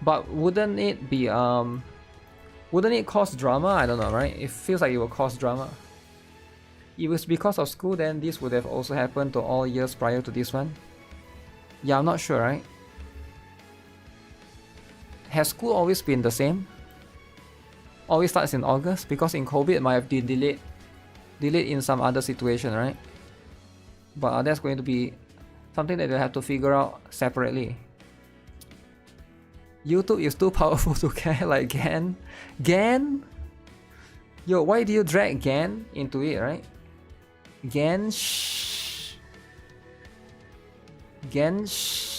But wouldn't it be wouldn't it cause drama? I don't know, right? It feels like it will cause drama. If it was because of school, then this would have also happened to all years prior to this one. Yeah, I'm not sure, right? Has school always been the same? Always starts in August? Because in COVID it might have been delayed in some other situation, right? But that's going to be something that they'll have to figure out separately. YouTube is too powerful to care like Gan. Gan? Yo, why do you drag Gan into it, right? Gan shh. Gan shh.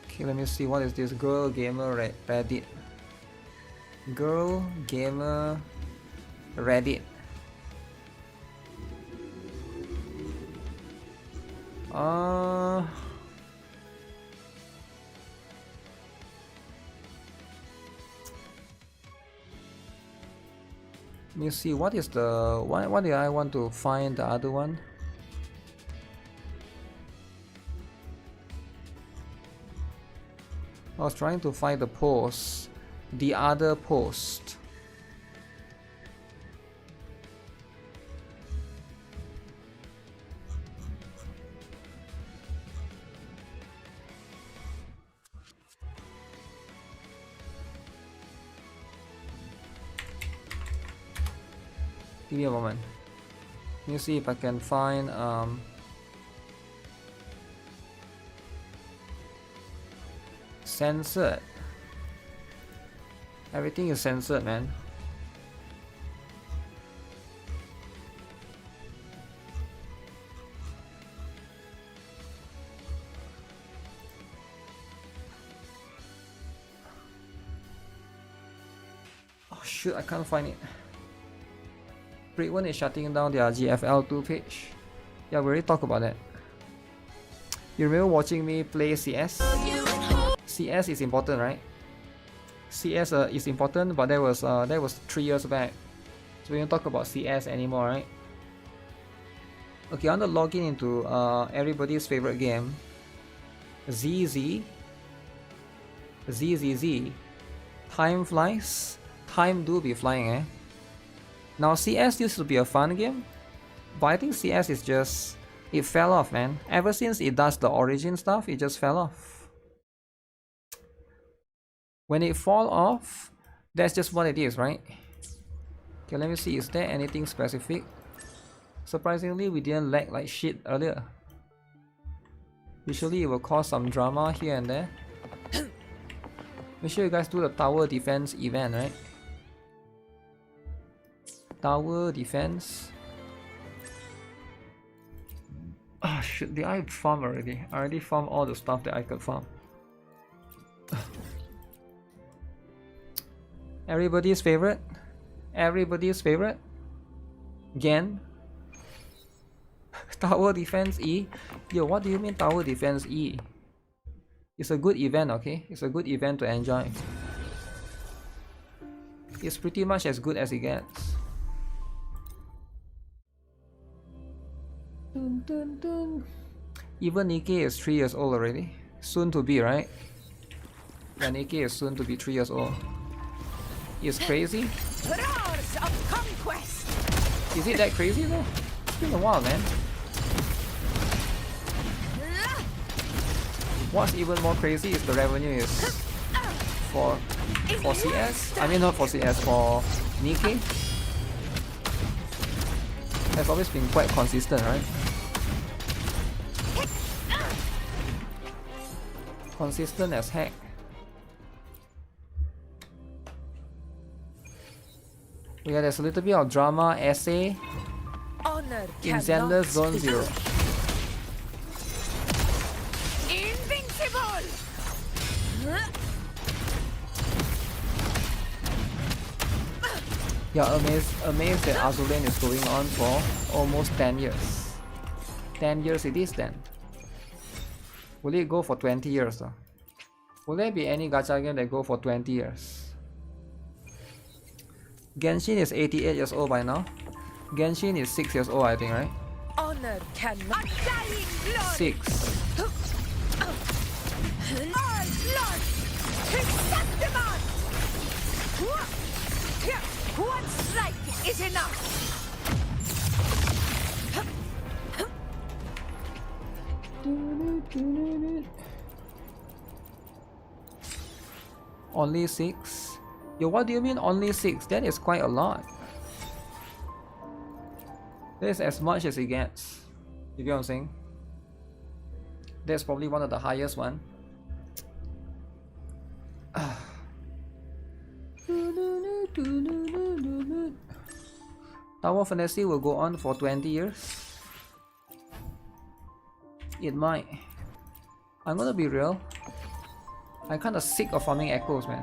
Okay, let me see, what is this? Girl Gamer Reddit. Girl Gamer Reddit. Let me see, what is the... Why did I want to find the other one? I was trying to find the post. The other post. Give me a moment. Let me see if I can find censored. Everything is censored, man. Oh shoot, I can't find it. Prydwen is shutting down their GFL2 page. Yeah, we already talked about that. You remember watching me play CS? CS is important, right? CS is important, but that was 3 years back. So we don't talk about CS anymore, right? Okay, I want to log into everybody's favorite game. ZZZ. Time flies. Time do be flying, eh? Now CS used to be a fun game, but I think CS is just, it fell off, man. Ever since it does the origin stuff, it just fell off. When it fall off, that's just what it is, right? Okay, let me see, is there anything specific? Surprisingly, we didn't lag like shit earlier. Usually it will cause some drama here and there. Make sure you guys do the tower defense event, right? Tower defense. Ah, shit, did I farm already? I already farmed all the stuff that I could farm. Everybody's favorite? Everybody's favorite? Gen? Tower defense E? Yo, what do you mean tower defense E? It's a good event, okay? It's a good event to enjoy. It's pretty much as good as it gets. Dun, dun, dun. Even NIKKE is 3 years old already. Soon to be, right? Yeah, NIKKE is soon to be 3 years old. It's crazy. Of conquest. Is it that crazy though? It's been a while, man. What's even more crazy is the revenue is for CS. I mean not for CS, for NIKKE. Has always been quite consistent, right? Consistent as heck. Yeah, there's a little bit of drama essay in Zenless Zone Zero. Invincible. Yeah, amazed that Azulane is going on for almost 10 years. 10 years it is then. Will it go for 20 years though? Will there be any gacha game that go for 20 years? Genshin is 88 years old by now. Genshin is 6 years old, I think, right? Honor cannot. 6. One strike is enough. Only 6? Yo, what do you mean only 6? That is quite a lot. That is as much as it gets. You get what I'm saying? That's probably one of the highest one. Tower Fantasy will go on for 20 years. It might. I'm gonna be real. I'm kinda sick of farming echoes, man.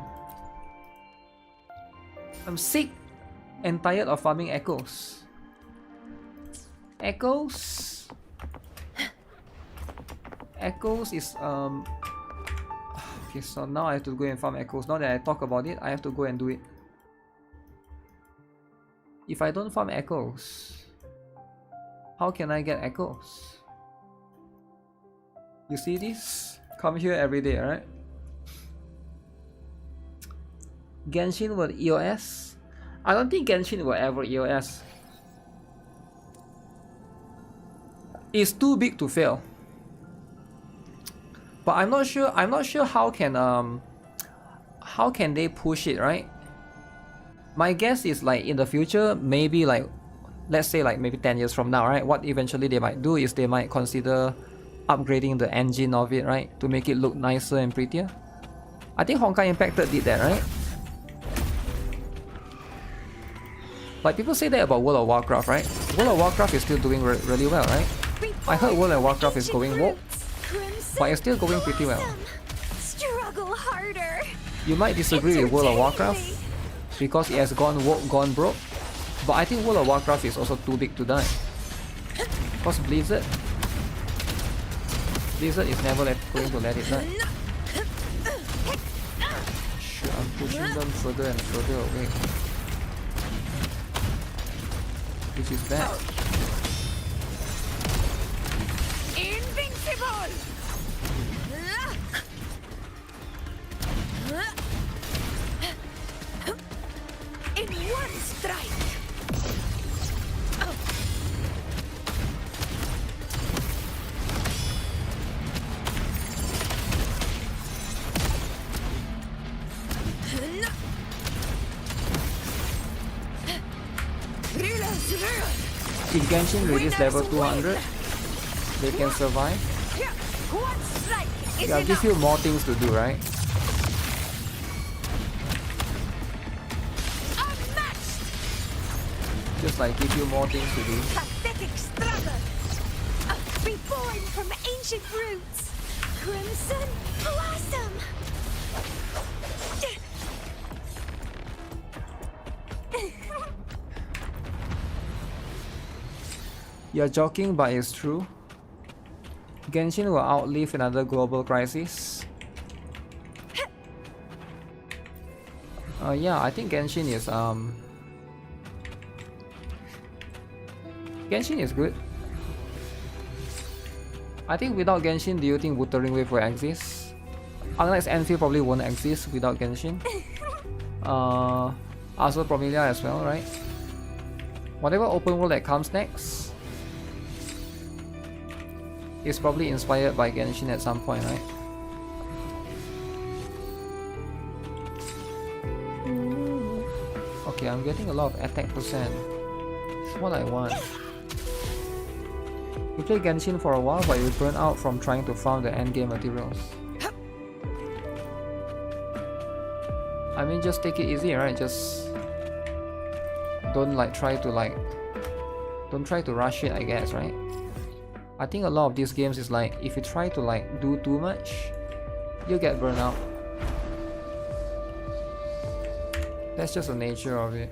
I'm sick and tired of farming echoes. Echoes is okay, so now I have to go and farm echoes. Now that I talk about it, I have to go and do it. If I don't farm echoes, how can I get echoes? You see this? Come here every day, right? Genshin will EOS? I don't think Genshin will ever EOS. It's too big to fail. But I'm not sure how can they push it, right? My guess is like in the future, maybe like let's say like maybe 10 years from now, right? What eventually they might do is they might consider upgrading the engine of it, right? To make it look nicer and prettier. I think Honkai Impacted did that, right? Like people say that about World of Warcraft, right? World of Warcraft is still doing really well, right? I heard World of Warcraft is going woke, but it's still going pretty well. Struggle harder. You might disagree with World of Warcraft because it has gone woke, gone broke, but I think World of Warcraft is also too big to die. Because Blizzard Blizzard is never going to let it die. Shit, I'm pushing them further and further away. Which is bad. Invincible! In one strike! If Genshin reaches level 200, they can survive. Yeah, gives you more things to do, right? Just like give you more things to do. Pathetic struggle! Reborn from ancient roots! Crimson Blossom! You're joking, but it's true. Genshin will outlive another global crisis. Yeah, I think Genshin is Genshin is good. I think without Genshin, do you think Wuthering Wave will exist? Unless Enfield probably won't exist without Genshin. Azure Promelia as well, right? Whatever open world that comes next is probably inspired by Genshin at some point, right? Okay, I'm getting a lot of attack percent. It's what I want. You play Genshin for a while, but you burn out from trying to farm the endgame materials. I mean, just take it easy, right? Just don't try to rush it, I guess, right? I think a lot of these games is like, if you try to do too much, you get burnt out. That's just the nature of it.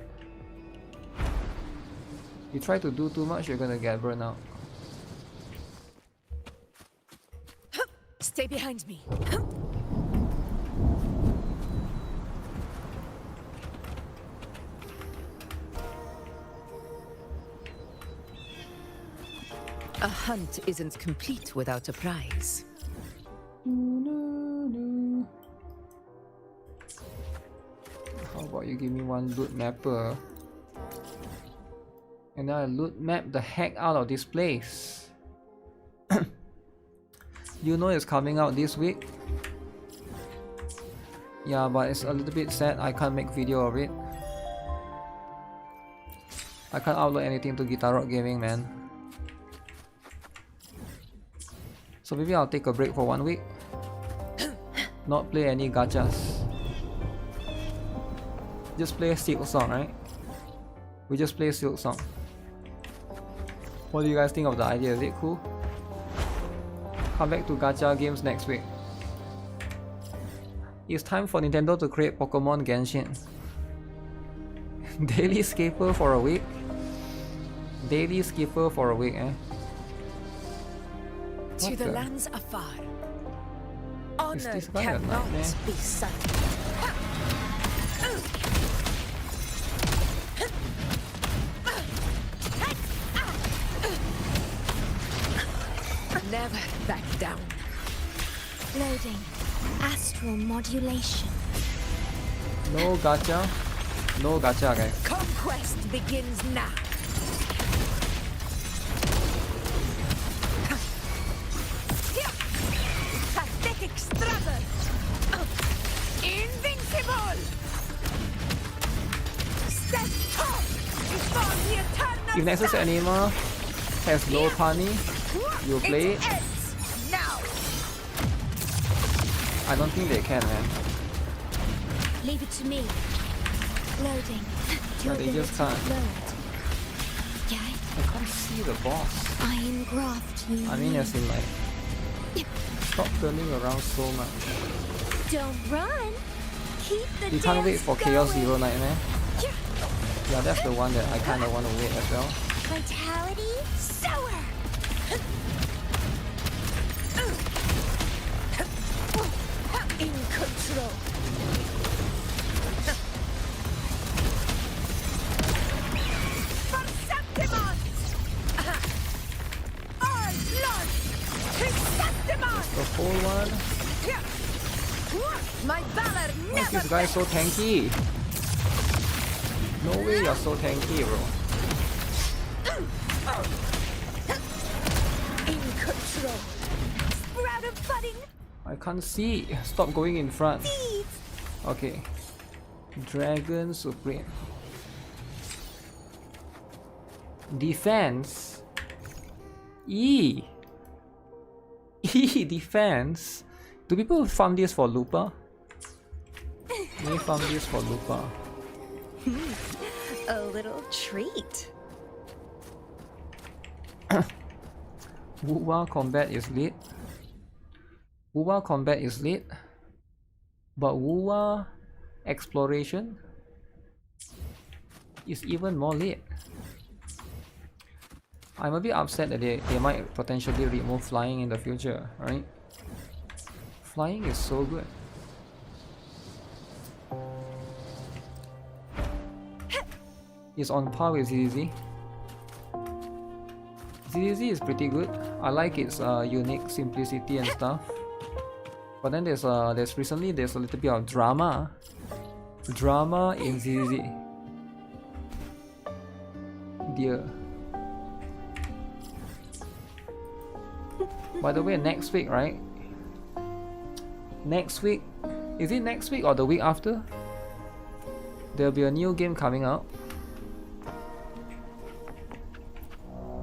You try to do too much, you're gonna get burnt out. Stay behind me. A hunt isn't complete without a prize. How about you give me one loot mapper? And then I loot map the heck out of this place. You know it's coming out this week? Yeah, but it's a little bit sad I can't make video of it. I can't upload anything to GuitarRock Gaming, man. So maybe I'll take a break for 1 week. Not play any gachas. Just play Silk Song, right? We just play Silk Song. What do you guys think of the idea? Is it cool? Come back to gacha games next week. It's time for Nintendo to create Pokemon Genshin. Daily skipper for a week? Daily skipper for a week, eh? To the lands afar. Is Honor this guy a cannot nightmare? be silent. Never back down. Loading. Astral modulation. No gacha. No gacha, guys. Conquest begins now. Pathetic struggle. Invincible. Step up before the eternal. If Nexus Anima has low party, you play it? Now. I don't think they can, man. Leave it to me. Loading. No, they just can't. Load. Okay. I can't see the boss. I engraft you. I mean, as in stop turning around so much. Don't run. Keep the You can't wait dance for Chaos going. Zero Nightmare. Yeah, that's the one that I kind of want to wait as well. Vitality sour. In control. The whole one. My valor Why is never this guy so tanky? No way you're so tanky, bro. in control. Sprout of budding. I can't see. Stop going in front. Seeds. Okay. Dragon Supreme. Defense. E. E defense. Do people farm this for Lupa? May farm this for Lupa. A little treat. Wuwa combat is lit. Wuwa combat is lit. But Wuwa exploration is even more lit. I'm a bit upset that they might potentially remove flying in the future, right? Flying is so good. It's on par with ZZ. ZZ is pretty good. I like its unique simplicity and stuff. But then there's recently a little bit of drama in ZZ. Dear. By the way, next week, right? Next week, is it next week or the week after? There'll be a new game coming out.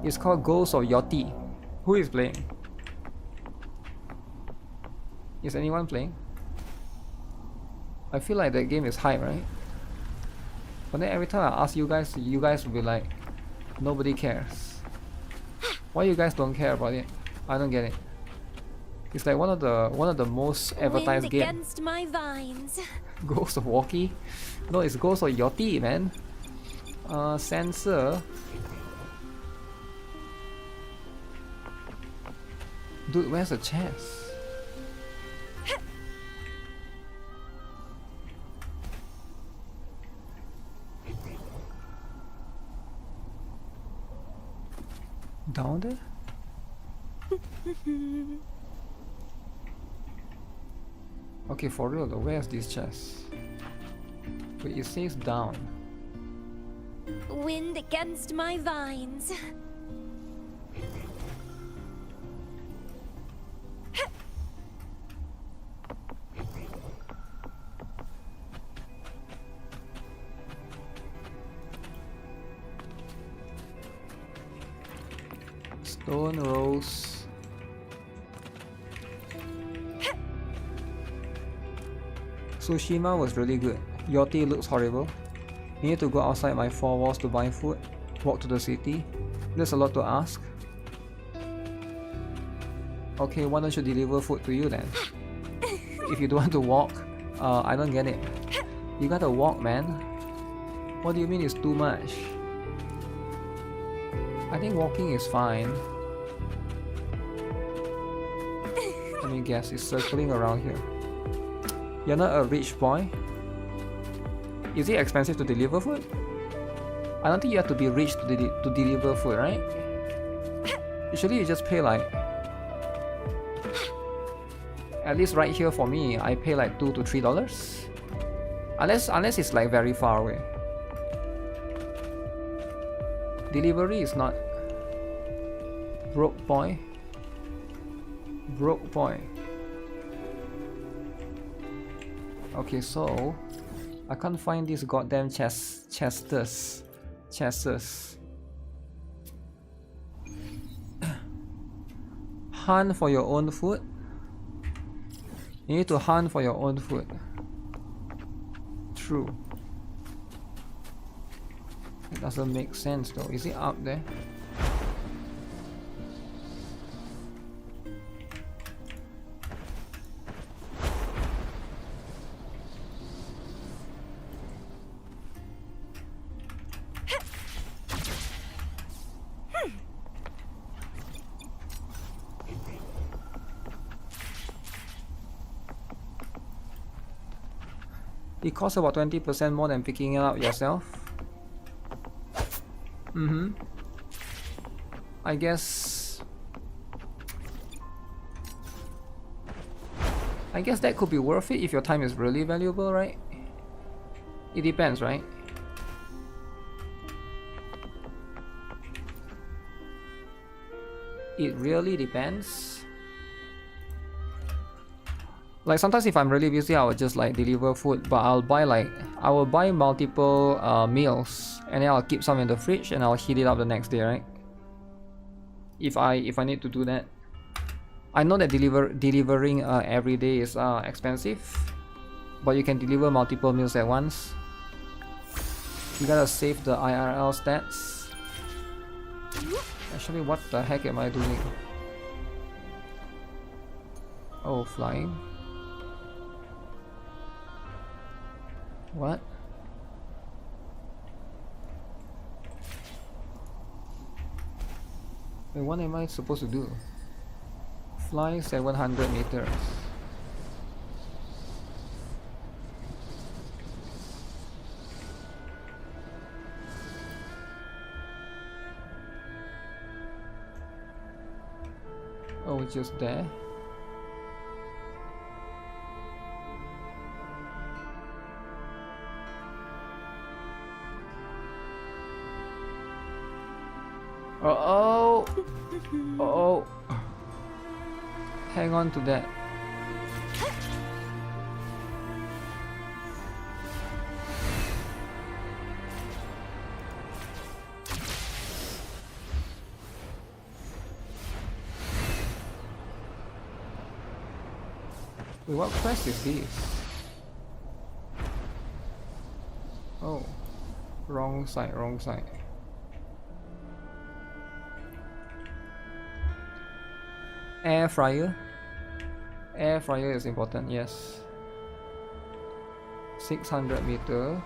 It's called Ghost of Yoti. Who is playing? Is anyone playing? I feel like that game is hype, right? But then every time I ask you guys will be like, nobody cares. Why you guys don't care about it? I don't get it. It's like one of the most advertised games. Against my vines. Ghost of Walkie? No, it's Ghost of Yoti, man. Sensor. Dude, where's the chest? Down there? Okay, for real though, where's this chest? Wait, it says down. Wind against my vines. Stone Rose. Tsushima was really good. Yoti looks horrible. Need to go outside my 4 walls to buy food. Walk to the city. There's a lot to ask. Okay, why don't you deliver food to you then? If you don't want to walk, I don't get it. You gotta walk, man. What do you mean it's too much? I think walking is fine. Let me guess, it's circling around here. You're not a rich boy? Is it expensive to deliver food? I don't think you have to be rich to deliver food, right? Usually you just pay like... At least right here for me, I pay like $2 to $3. Unless it's like very far away. Delivery is not... Broke boy. Broke boy. Okay, so... I can't find these goddamn chesters. Hunt for your own food? You need to hunt for your own food. True. It doesn't make sense though. Is it up there? It costs about 20% more than picking it up yourself. I guess that could be worth it if your time is really valuable, right? It depends, right? It really depends. Like sometimes if I'm really busy, I will just like deliver food, but I will buy multiple meals and then I'll keep some in the fridge and I'll heat it up the next day, right? If I need to do that. I know that delivering every day is expensive, but you can deliver multiple meals at once. You gotta save the IRL stats. Actually, what the heck am I doing? Oh, flying. What? Wait, what am I supposed to do? Fly 700 meters. Oh, it's just there. Uh-oh! Uh-oh! Hang on to that. Wait, what quest is this? Oh, wrong side, wrong side. Air fryer. Air fryer is important, yes. 600 meter.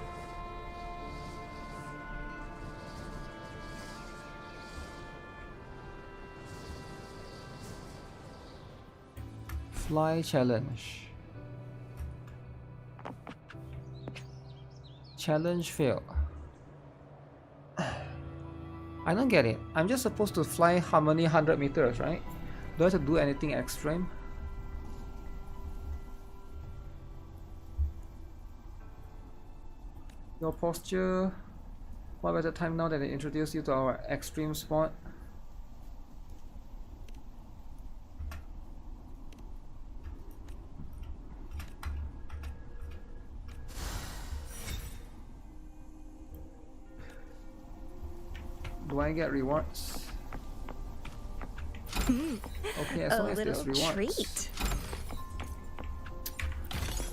Fly challenge. Challenge failed. I don't get it. I'm just supposed to fly how many 100 meters, right? Do I have to do anything extreme? Your posture. What better time now that they introduce you to our extreme sport? Do I get rewards? Okay, as long as there's rewards. Treat.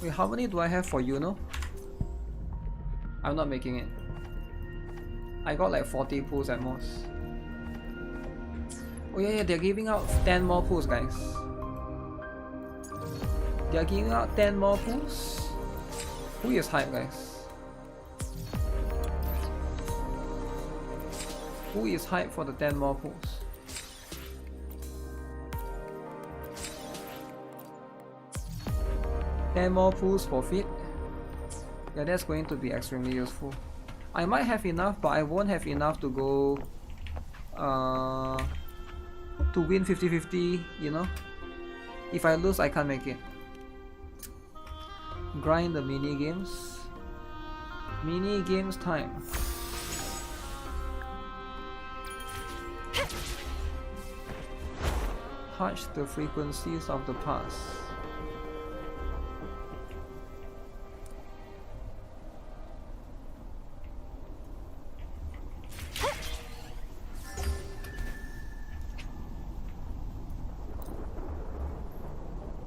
Wait, how many do I have for Yuno? I'm not making it. I got like 40 pools at most. Oh yeah, they're giving out 10 more pools, guys. They're giving out 10 more pools? Who is hype, guys? Who is hype for the 10 more pools? Ten more pools for fit. Yeah, that's going to be extremely useful. I might have enough, but I won't have enough to go to win 50-50, you know. If I lose, I can't make it. Grind the mini games. Mini games time. Touch the frequencies of the past.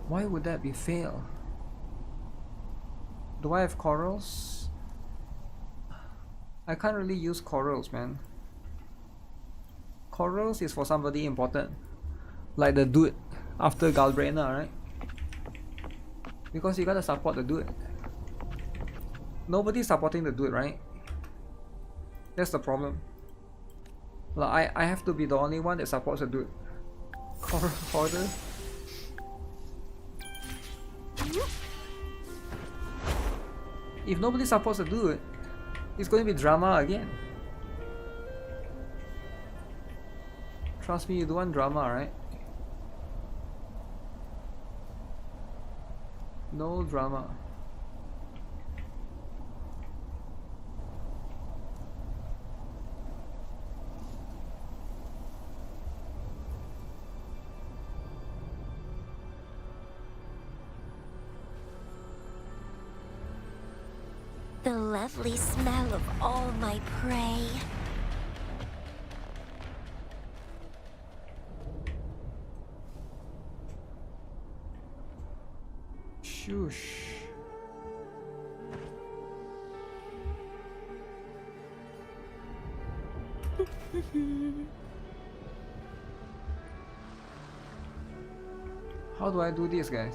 Why would that be fail? Do I have corals? I can't really use corals, man. Corals is for somebody important. Like the dude after Galbrainer, right? Because you gotta support the dude. Nobody's supporting the dude, right? That's the problem. Like I have to be the only one that supports the dude. Coral hoarder. If nobody supposed to do it, it's going to be drama again. Trust me, you don't want drama, right? No drama. The lovely smell of all my prey. Shush. How do I do this, guys?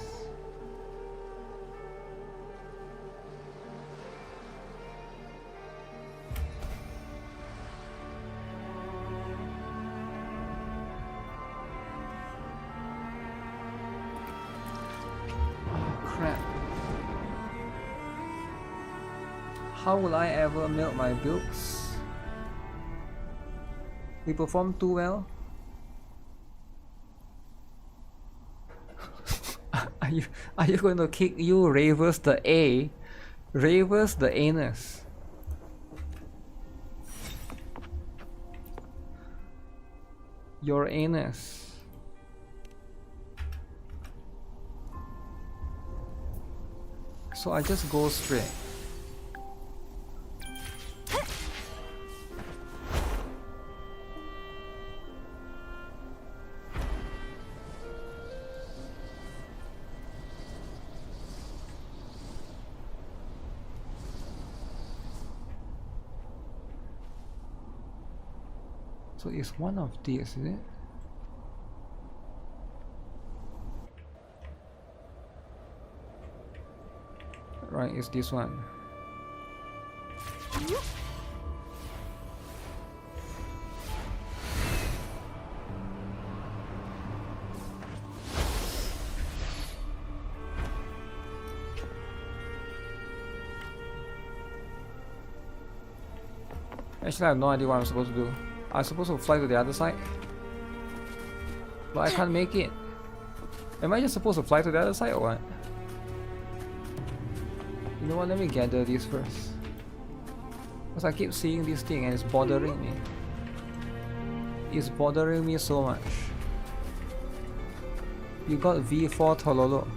How will I ever milk my builds? We perform too well. Are you going to kick you Ravers the A? Ravers the anus. Your anus. So I just go straight. So it's one of these, is it? Right, it's this one. Actually, I have no idea what I'm supposed to do. I'm supposed to fly to the other side, but I can't make it. Am I just supposed to fly to the other side or what? You know what, let me gather this first, because I keep seeing this thing and it's bothering me. It's bothering me so much. You got V4 Tololo.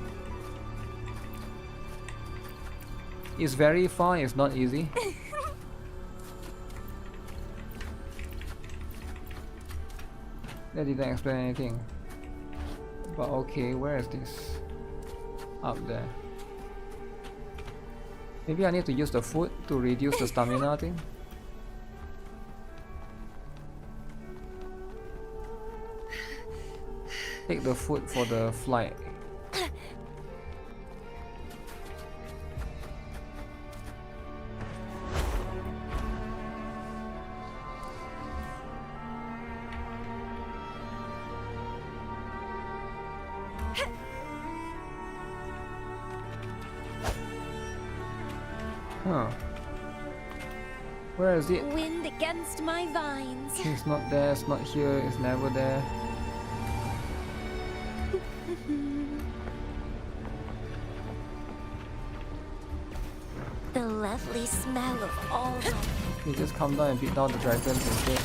It's very far, it's not easy. That didn't explain anything. But okay, where is this? Up there. Maybe I need to use the food to reduce the stamina thing. Take the food for the flight. Huh. Where is it? Wind against my vines. It's not there, it's not here, it's never there. The lovely smell of all my... You just come down and beat down the dragons instead.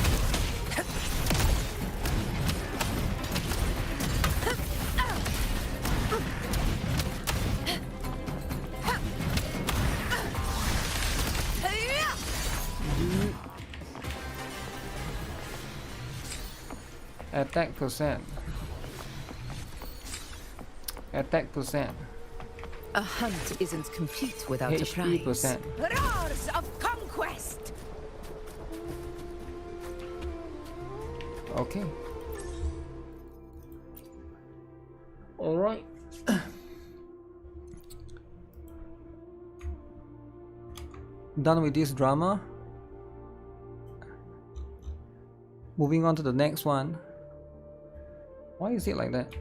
Attack percent. Attack percent. A hunt isn't complete without a HP prize. percent. Roars of conquest! Okay. Alright. Done with this drama. Moving on to the next one. Why is it like that?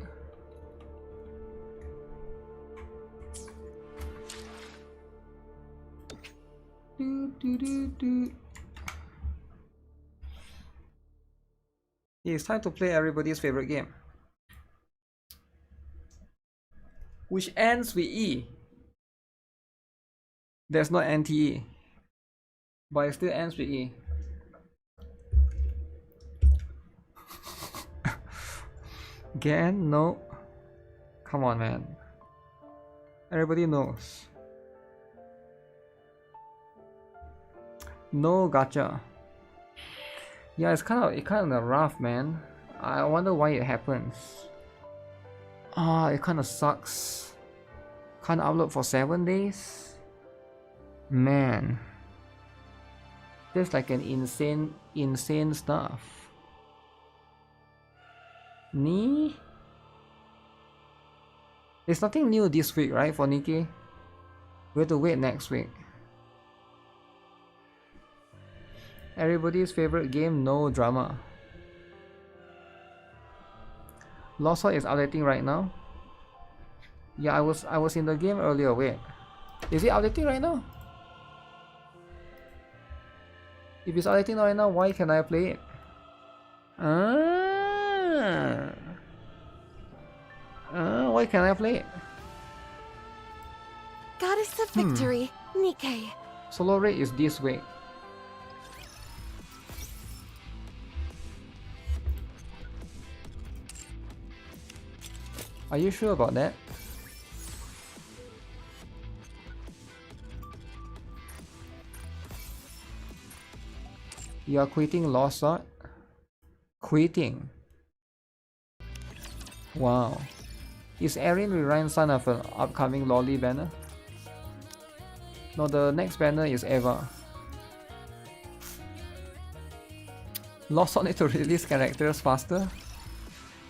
It's time to play everybody's favorite game, which ends with E. There's no NTE, but it still ends with E. Again, no. Come on, man. Everybody knows. No gacha. Yeah, it's kind of rough, man. I wonder why it happens. It kind of sucks. Can't upload for 7 days. Man, there's like an insane stuff. Ni? There's nothing new this week, right, for NIKKE? We have to wait next week. Everybody's favorite game, no drama. Lost Sword is updating right now. Yeah, I was in the game earlier. Wait, is it updating right now? If it's updating right now, why can I play it? Why can't I play it? Goddess of Victory, NIKKE. Solo rate is this week. Are you sure about that? You are quitting Lost Sword? Quitting? Wow. Is Erin Rerine son of an upcoming Lolly banner? No, the next banner is Eva. Lost Sword need to release characters faster?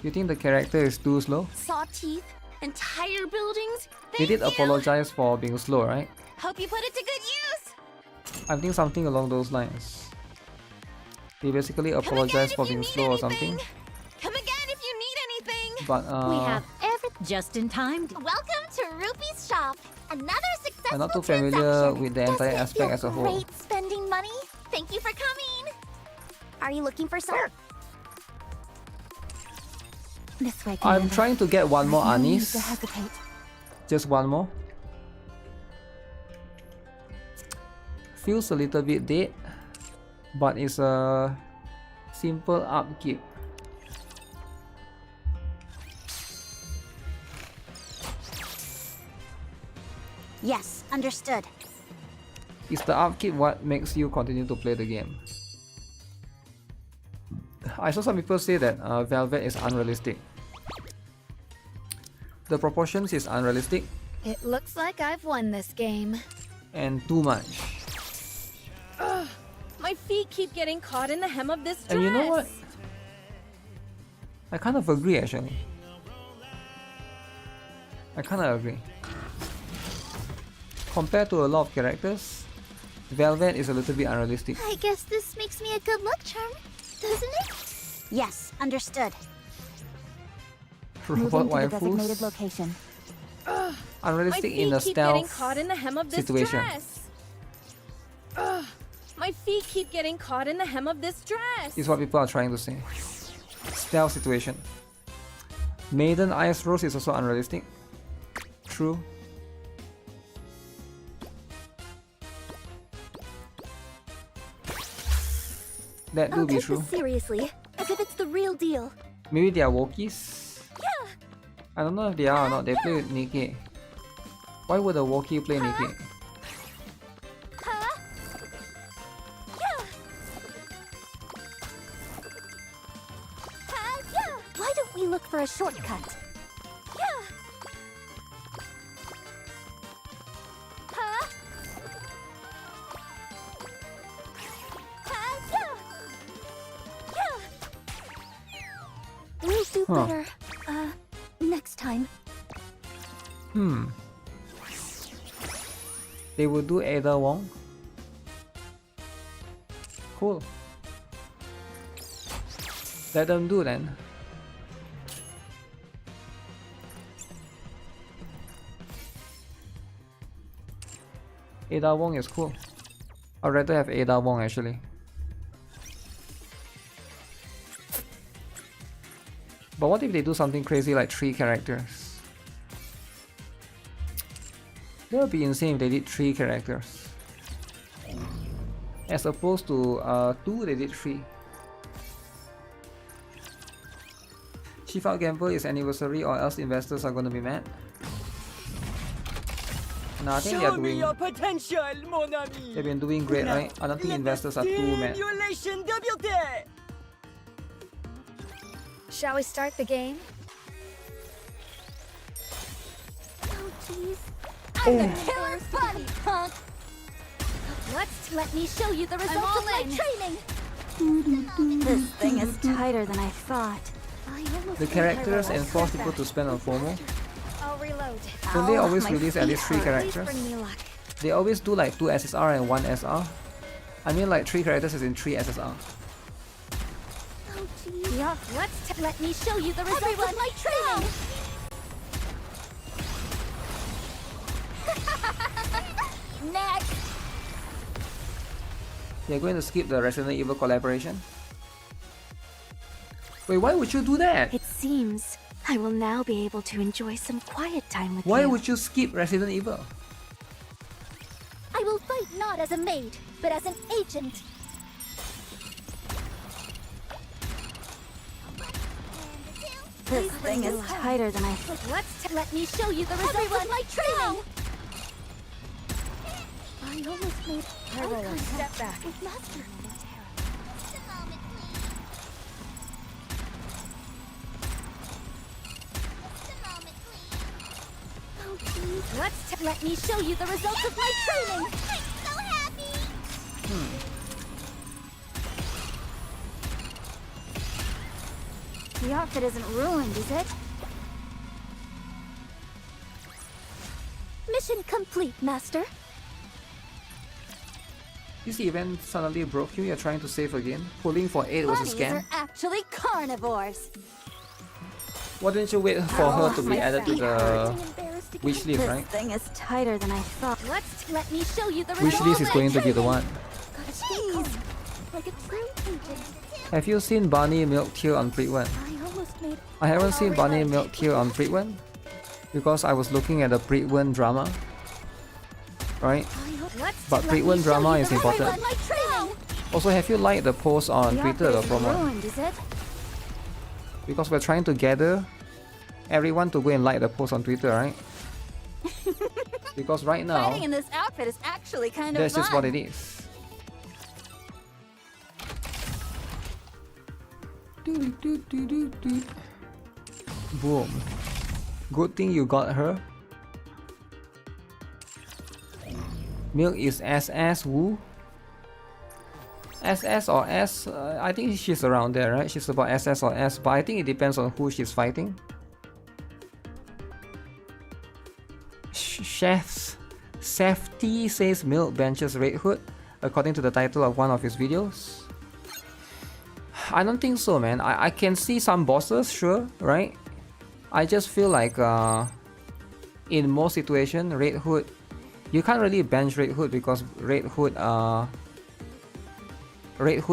You think the character is too slow? Saw teeth, entire buildings. They did apologize for being slow, right? Hope you put it to good use. I think something along those lines. They basically apologize for being slow or something. Come again if you need anything. But we have everything just in time. Welcome to Rupee's shop. Another successful I'm not too familiar transaction. with the entire Doesn't it aspect feel as a whole. Great spending money. Thank you for coming. Are you looking for some? This way. I'm trying to get one more No need Anis. to hesitate. Just one more. Feels a little bit dead, but it's a simple upkeep. Yes, understood. Is the upkeep what makes you continue to play the game? I saw some people say that Velvet is unrealistic. The proportions is unrealistic It looks like I've won this game. and too much. My feet keep getting caught in the hem of this dress. And you know what? I kind of agree actually. I kind of agree. Compared to a lot of characters, Velvet is a little bit unrealistic. I guess this makes me a good luck charm, doesn't it? Yes, understood. Robot Moving to the designated waifus, My location. unrealistic feet in a keep getting stealth caught in the hem of this situation. dress. My feet keep getting caught in the hem of this dress. Is what people are trying to say. Stealth situation. Maiden Ice Rose is also unrealistic. True. That do I'll be take true. this seriously, as if it's the real deal. Maybe they are Wokies? I don't know if they are or not. They play with NIKKE. Why would a Wokie play NIKKE? Why don't we look for a shortcut? We'll do Huh. better, next time. They would do Ada Wong. Cool. Let them do then. Ada Wong is cool. I'd rather have Ada Wong actually. But what if they do something crazy like 3 characters? That would be insane if they did 3 characters. As opposed to 2, they did 3. Chief Out Gamble is anniversary or else investors are gonna be mad. No, I think they've been doing great, right? I don't think investors are too mad. Shall we start the game? Oh jeez. I'm the killer bunny, punk! Let me show you the results of my training! This thing is tighter than I thought. The characters enforce people to spend on FOMO. I'll reload. Don't they always release at least 3 Please characters? bring me luck. They always do like 2 SSR and 1 SR. I mean like 3 characters is in 3 SSR. Oh jeez. Yeah, let me show you the results of my training! Next! You're going to skip the Resident Evil collaboration? Wait, why would you do that? It seems I will now be able to enjoy some quiet time with Why you. would you skip Resident Evil? I will fight not as a maid, but as an agent. This thing is tighter than I thought. Let me show you the results of my training! I almost made Step back. with Master. Oh jeez. Let me show you the results of my training! I'm so happy. The outfit isn't ruined, is it? Mission complete, Master. This event suddenly broke you, you're trying to save again? Pulling for 8 was a Bunnies scam? are actually carnivores. Why didn't you wait for her to be my added to feet the wish list, This right? thing is tighter than I thought. Let me show you the Wish results list of is my going to be the training. one. Gotta stay calm, like a true agent. Have you seen Bunny Milk Tear on Prydwen? I almost made. I haven't seen Bunny Milk Tear on Prydwen because I was looking at the Prydwen drama, right? But Prydwen drama is important. My training. Also, have you liked the post on The Twitter, outfit the isn't promo? ruined, is it? Because we're trying to gather everyone to go and like the post on Twitter, right? Because right now, Fighting in this outfit is actually kind of that's fun. just what it is. Boom. Good thing you got her. Milk is SS Woo. SS or S? I think she's around there, right? She's about SS or S, but I think it depends on who she's fighting. Chef's Safety says Milk benches Red Hood, according to the title of one of his videos. I don't think so, man. I can see some bosses, sure, right? I just feel like in most situations, Red Hood, you can't really bench Red Hood because Red Hood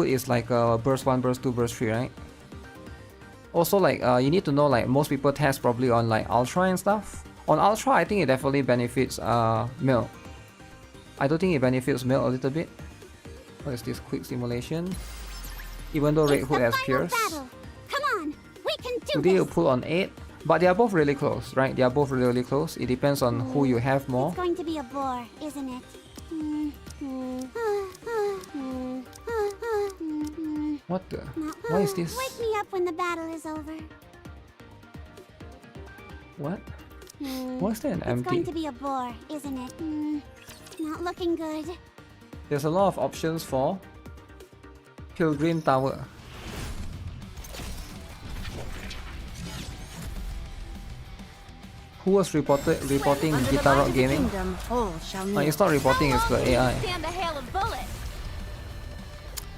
is like burst 1, burst 2, burst 3, right? Also, like you need to know, like most people test probably on like Ultra and stuff. On Ultra, I think it definitely benefits Milk. I don't think it benefits Milk a little bit. What is this quick simulation? Even though Red Hood has Pierce. Come on, we can do Today you pull on 8, but they are both really close, right? They are both really close. It depends on who you have more. It's going to be a bore, isn't it? What the? What is this? Wake me up when the battle is over. What? What's that? It's going to Empty. be a bore, isn't it? Not looking good. There's a lot of options for Pilgrim Tower. Who was reporting GuitarRock Gaming? No, it's not reporting, it's the AI. Stand the hail of bullets.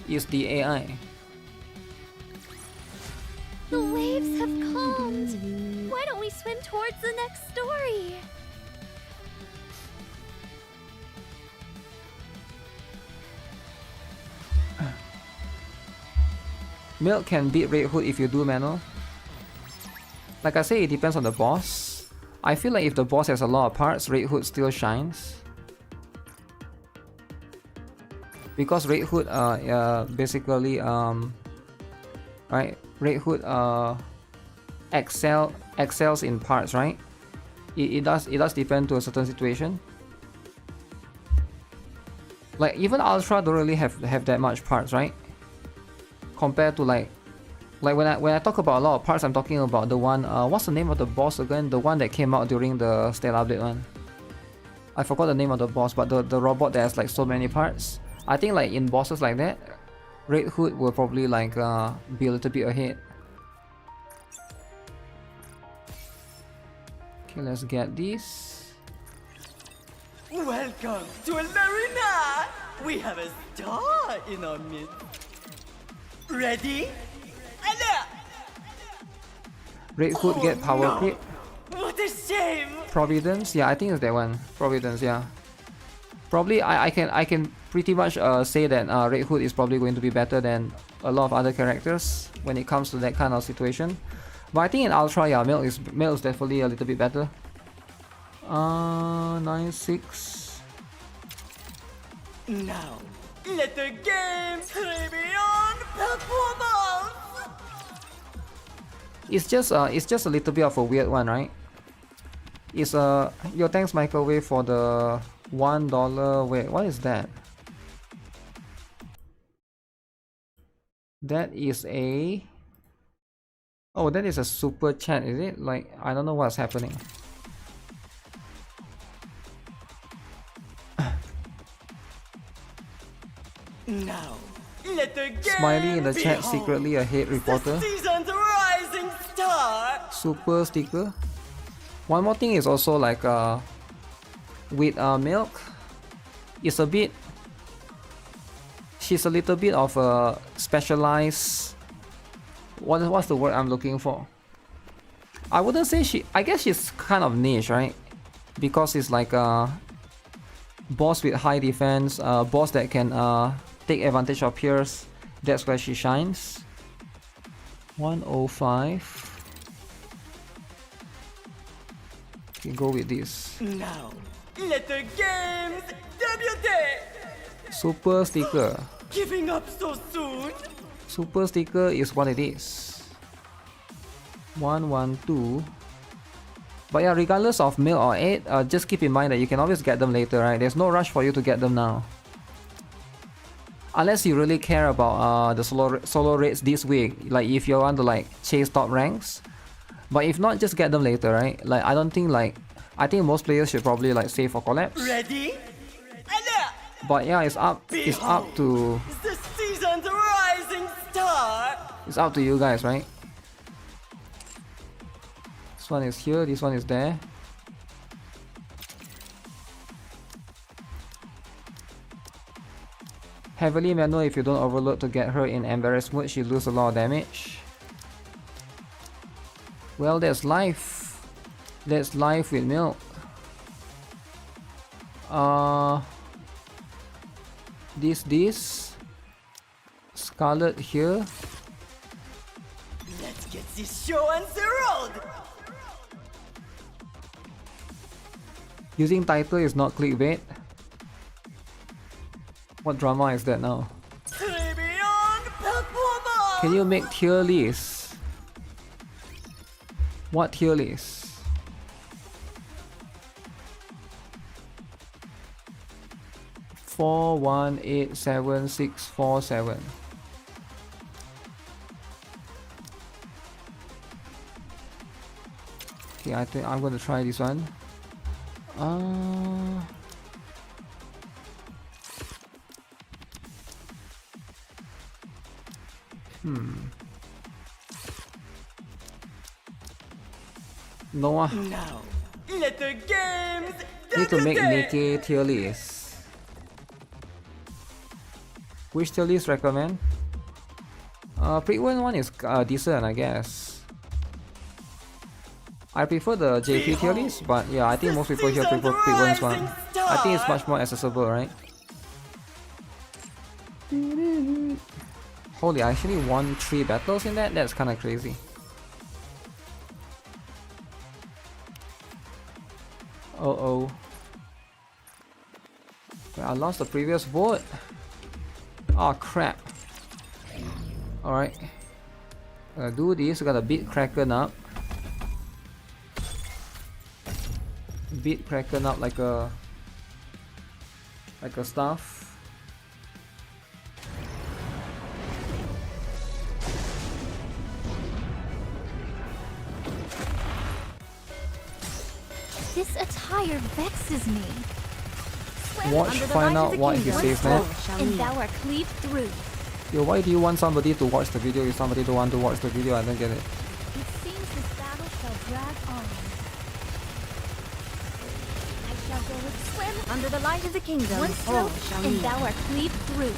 It's the AI. The waves have calmed. Why don't we swim towards the next story? Milk can beat Red Hood if you do manual. Like I say, it depends on the boss. I feel like if the boss has a lot of parts, Red Hood still shines. Because Red Hood basically right, Red Hood excels in parts, right? It does depend to a certain situation. Like even Ultra don't really have that much parts, right? Compared to like when I talk about a lot of parts, I'm talking about the one what's the name of the boss again? The one that came out during the State Update one. I forgot the name of the boss, but the robot that has like so many parts. I think like in bosses like that, Red Hood will probably like be a little bit ahead. Okay, let's get this. Welcome to Larina! We have a star in our midst. Ready? Red Hood get Powercreep. What a shame! Providence, yeah, I think it's that one. Providence, yeah. Probably I can pretty much say that Red Hood is probably going to be better than a lot of other characters when it comes to that kind of situation. But I think in Ultra, yeah, Milk is definitely a little bit better. 9-6. Now, let the games play beyond performance! It's just a little bit of a weird one, right? It's yo, thanks Microwave for the $1. Wait, what is that? That is a... Oh, that is a super chat, is it? Like, I don't know what's happening. Now, let the game Smiley in the chat, behold secretly a hate reporter. the season's rising star! Super sticker. One more thing is also like with Milk, it's a bit... She's a little bit of a specialized... What's the word I'm looking for? I wouldn't say she... I guess she's kind of niche, right? Because it's like a boss with high defense, boss that can take advantage of peers. That's where she shines. 105. Okay, go with this. Now, let the games debut! Super sticker. Giving up so soon? Super sticker is what it is. 112. But yeah, regardless of Milk or 8, just keep in mind that you can always get them later, right? There's no rush for you to get them now. Unless you really care about the solo raids this week, like if you want to like chase top ranks. But if not, just get them later, right? Like I don't think like... I think most players should probably like save for collapse. Ready? But yeah, it's up to... The season's rising star! It's up to you guys, right? This one is here, this one is there. Heavily manual if you don't overload to get her in embarrassed mood, she loses a lot of damage. Well, that's life. That's life with Milk. This Scarlet here. Let's get this show on the road! Using title is not clickbait. What drama is that now? Can you make tier list? What tier list? Four, 1, 8, 7, 6, 4, 7. Okay, I think I'm going to try this one. Noah. Now, let the games Need to make NIKKE tier list. Which tier list recommend? Prydwen one is decent, I guess. I prefer the JP tier list, but yeah, I think most people here prefer Prydwen's one. I think it's much more accessible, right? Holy, I actually won 3 battles in that? That's kinda crazy. Uh-oh. I lost the previous vote. Oh crap. Alright. Gotta do this, gotta beat Kraken up. Beat Kraken up like a staff. This attire vexes me. Watch, find out what he says next. And thou art cleaved through. Yo, why do you want somebody to watch the video if somebody don't want to watch the video? I don't get it. It seems this battle shall drag on. I shall go with swim under the light of the kingdom. One stroke, and thou art cleaved through.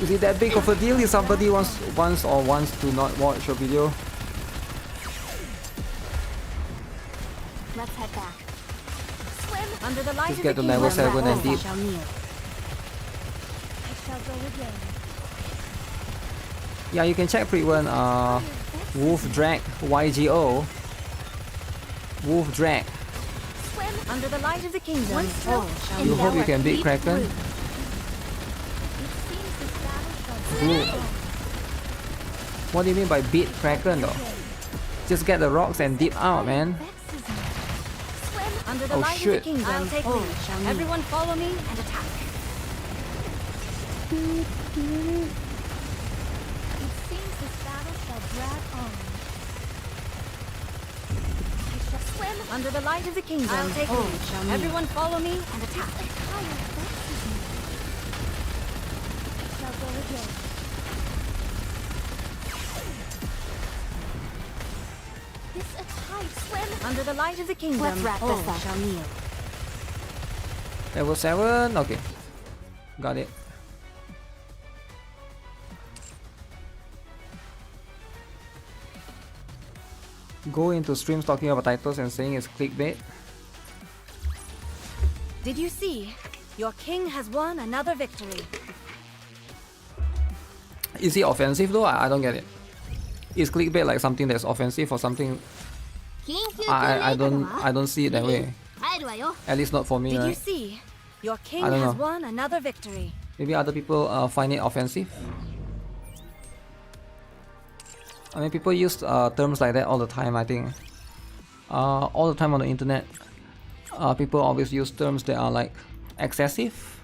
Is it that big of a deal if somebody wants to not watch your video? Let's head back. Swim under the light Just of get the to level kingdom. 7 and deep. I shall go again. Yeah, you can check Prydwen, Wolf Drag, YGO. Wolf Drag. Swim under the light of the kingdom. One stroke, and You thou hope you art can beat cleaved Kraken. through. It seems this battle shall Blue. drag on. What do you mean by beat Kraken though? Just get the rocks and deep out, man. Under the Oh, light shit. of the kingdom. I'll take lead. Everyone follow me and attack. It seems this battle shall drag on. I shall swim under the light of the kingdom. I'll take lead. Everyone follow me and attack. I shall go again. This attire swim under the light of the kingdom. Let's wrap this up. Shall kneel. Level 7, okay. Got it. Go into streams talking about titles and saying it's clickbait. Did you see? Your king has won another victory. Is it offensive though? I don't get it. Is clickbait like something that's offensive or something? I don't see it that way. At least not for me, Did you right? see? Your king I don't has know. won another victory. Maybe other people find it offensive. I mean, people use terms like that all the time, I think. All the time on the internet. People always use terms that are like excessive.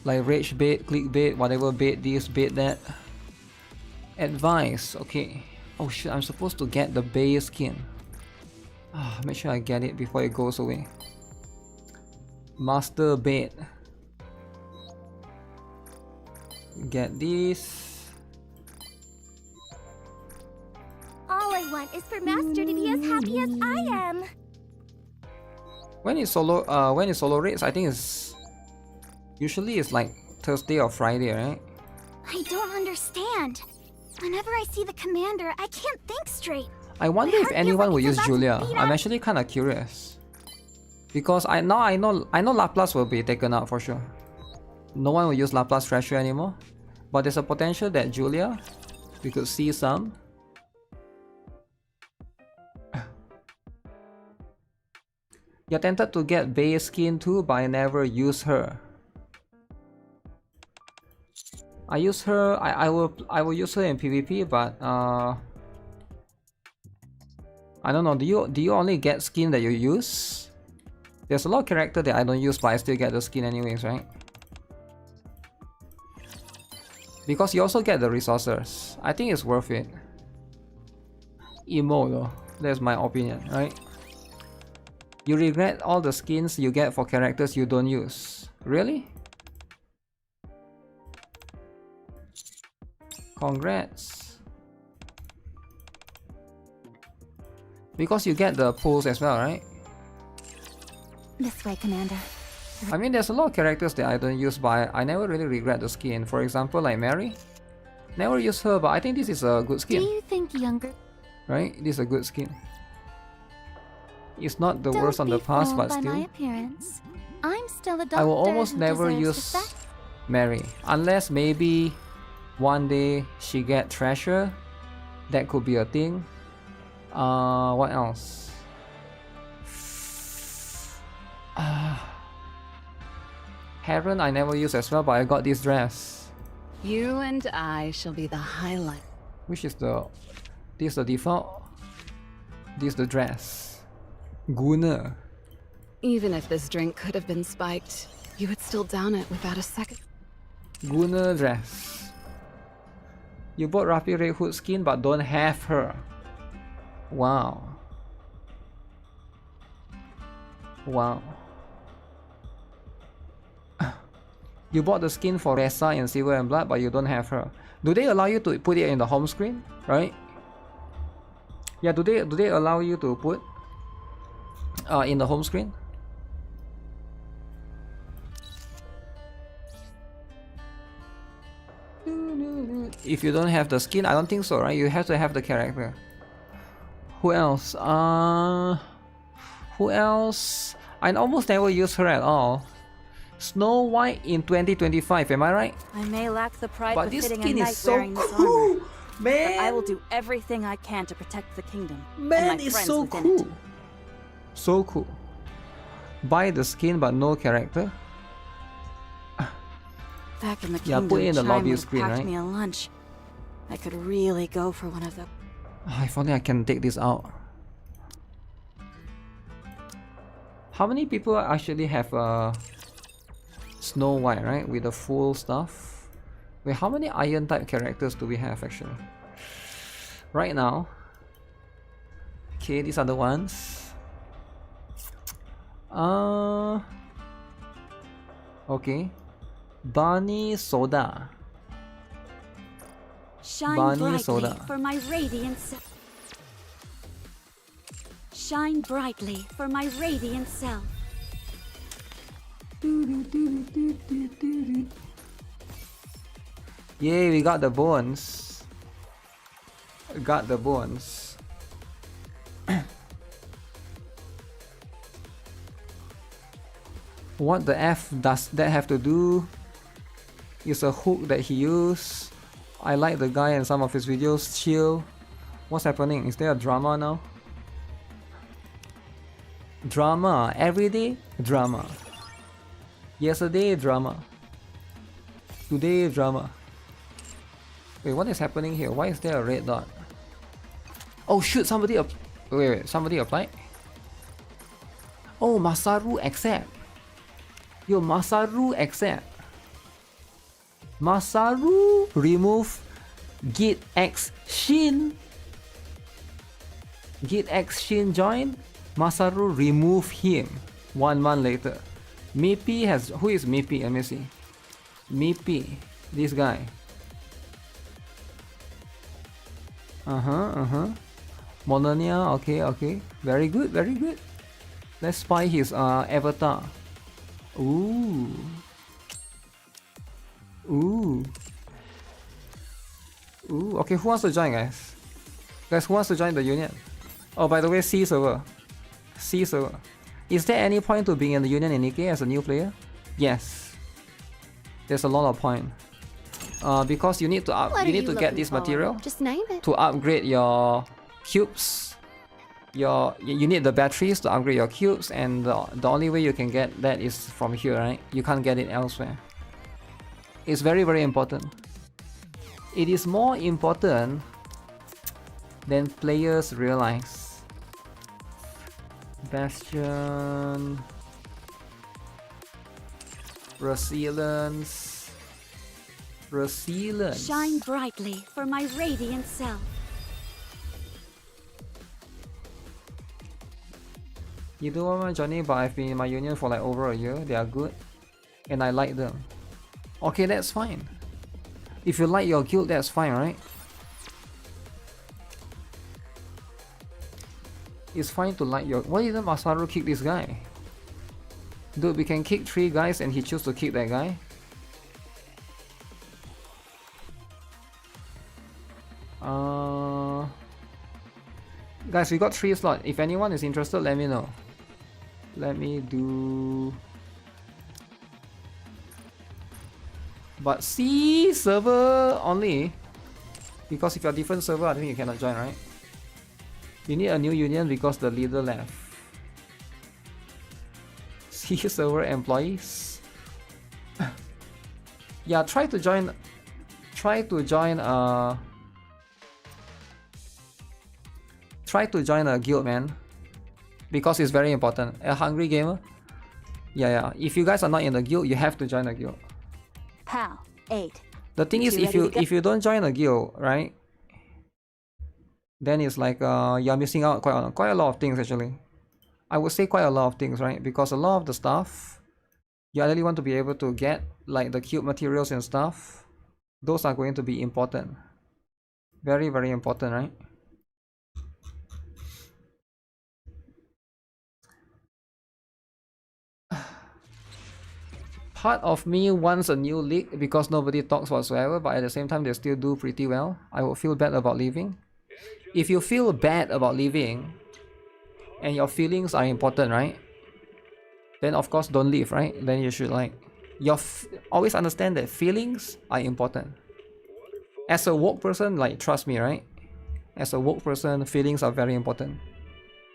Like rage bait, clickbait, whatever bait this, bait that. Advice, okay. Oh shit, I'm supposed to get the base skin. Make sure I get it before it goes away. Master bait. Get this. All I want is for Master to be as happy as I am. When is solo raids? I think it's usually it's like Thursday or Friday, right? I don't understand. Whenever I see the commander, I can't think straight. I wonder if anyone will use Julia. I'm actually kind of curious because I know Laplace will be taken out for sure. No one will use Laplace Treasure anymore, but there's a potential that Julia, we could see some. You're tempted to get base skin too, but I never use her. I use her. I will use her in PvP, but I don't know. Do you only get skin that you use? There's a lot of character that I don't use, but I still get the skin anyways, right? Because you also get the resources. I think it's worth it. Emo though. That's my opinion, right? You regret all the skins you get for characters you don't use. Really? Congrats. Because you get the pulls as well, right? This way, Commander. I mean, there's a lot of characters that I don't use, but I never really regret the skin. For example, like Mary. Never use her, but I think this is a good skin. Do you think younger? Right? This is a good skin. It's not the worst on the past, but by still. my appearance. I'm still a doctor. I will almost who never deserves use respect. Mary unless maybe one day she get treasure. That could be a thing. What else? Heron I never use as well, but I got this dress. You and I shall be the highlight. Which is the... This is the default. This is the dress. Gunner. Even if this drink could have been spiked, you would still down it without a second. Gunner dress. You bought Rapi Red Hood skin but don't have her. Wow. Wow. You bought the skin for Ressa in Silver and Blood but you don't have her. Do they allow you to put it in the home screen? Right? Yeah, do they allow you to put in the home screen? If you don't have the skin, I don't think so, right? You have to have the character. Who else? Who else? I almost never use her at all. Snow White in 2025, am I right? I may lack the pride But this befitting a skin knight is so wearing this cool, armor. man. But I will do everything I can to protect the kingdom. Man, and my it's friends so within cool. it. So cool. Buy the skin but no character. Back in the Yeah, kingdom, put it in the Chime lobby would have screen, packed right? me a lunch. I could really go for one of them. If only I can take this out. How many people actually have Snow White, right? With the full stuff. Wait, how many Iron type characters do we have actually? Right now. Okay, these are the ones. Okay. Barney Soda. Shine Barney brightly Soda. for my radiant self. Shine brightly for my radiant self. Yay, we got the bones. Got the bones. What the F does that have to do? It's a hook that he used. I like the guy in some of his videos. Chill. What's happening? Is there a drama now? Drama. Everyday drama. Yesterday drama. Today drama. Wait, what is happening here? Why is there a red dot? Oh shoot, somebody wait, somebody applied? Oh, Masaru accept. Yo, Masaru accept. Masaru remove Git X Shin. Git X Shin join. Masaru remove him 1 month later. Mippy has... Who is Mippy? Let me see. Mippy. This guy. Mononia. Okay, okay. Very good, very good. Let's spy his avatar. Ooh. Ooh. Ooh. Okay, who wants to join, guys? Guys, who wants to join the union? Oh, by the way, C server. C server. Is there any point to being in the union in NIKKE as a new player? Yes. There's a lot of point. Because you need to get this material. Just name it. To upgrade your cubes. You need the batteries to upgrade your cubes, and the only way you can get that is from here, right? You can't get it elsewhere. It's very, very important. It is more important than players realize. Bastion, resilience. Shine brightly for my radiant self. You do want my journey, but I've been in my union for like over a year. They are good, and I like them. Okay, that's fine. If you like your guild, that's fine, right? It's fine to like your... Why didn't Masaru kick this guy? Dude, we can kick 3 guys and he chose to kick that guy. Guys, we got 3 slots. If anyone is interested, let me know. Let me do... But C server only. Because if you're different server, I think you cannot join, right? You need a new union because the leader left. C server employees. Yeah, try to join a guild, man, because it's very important. A hungry gamer. Yeah. If you guys are not in the guild, you have to join a guild. How? 8. The thing is, if you don't join a guild, right, then it's like you're missing out quite a lot of things actually. I would say quite a lot of things, right? Because a lot of the stuff you really want to be able to get, like the cube materials and stuff, those are going to be important. Very, very important, right? Part of me wants a new league because nobody talks whatsoever, but at the same time they still do pretty well. I would feel bad about leaving. If you feel bad about leaving and your feelings are important, right, then of course don't leave, right? Then you should like always understand that feelings are important. As a woke person, like trust me, right? As a woke person, feelings are very important.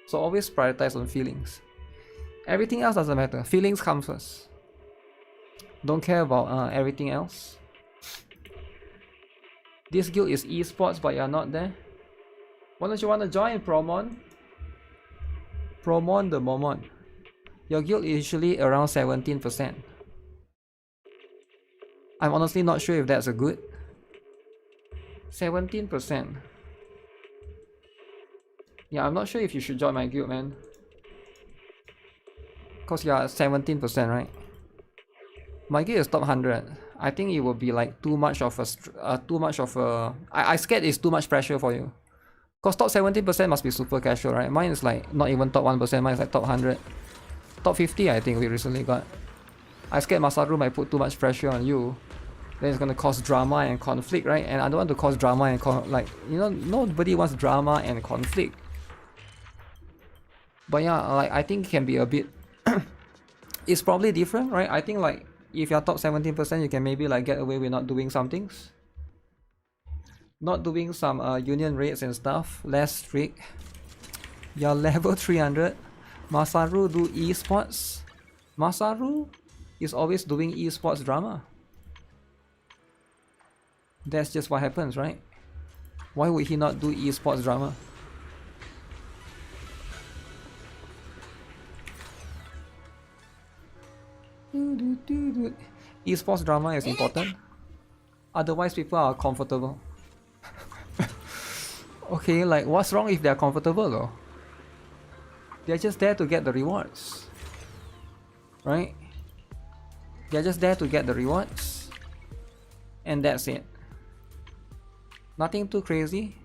So always prioritize on feelings. Everything else doesn't matter. Feelings come first. Don't care about everything else. This guild is esports, but you're not there. Why don't you want to join, Promon? Promon the Momon. Your guild is usually around 17%. I'm honestly not sure if that's a good. 17%. Yeah, I'm not sure if you should join my guild, man. Cause you are 17%, right? My guild is top 100. I think it will be like too much of a I scared it's too much pressure for you. Cause top 17% must be super casual, right? Mine is like not even top 1%, mine is like top 100. Top 50 I think we recently got. I scared Masaru might put too much pressure on you. Then it's gonna cause drama and conflict, right? And I don't want to cause drama and like, you know, nobody wants drama and conflict. But yeah, like I think it can be a bit it's probably different, right? I think like if you're top 17%, you can maybe like get away with not doing some things. Not doing some union raids and stuff, less strict. You're level 300. Masaru do esports. Masaru is always doing esports drama. That's just what happens, right? Why would he not do esports drama? Esports drama is important. Otherwise people are comfortable. Okay, like what's wrong if they're comfortable though? They're just there to get the rewards, right? They're just there to get the rewards, and that's it. Nothing too crazy,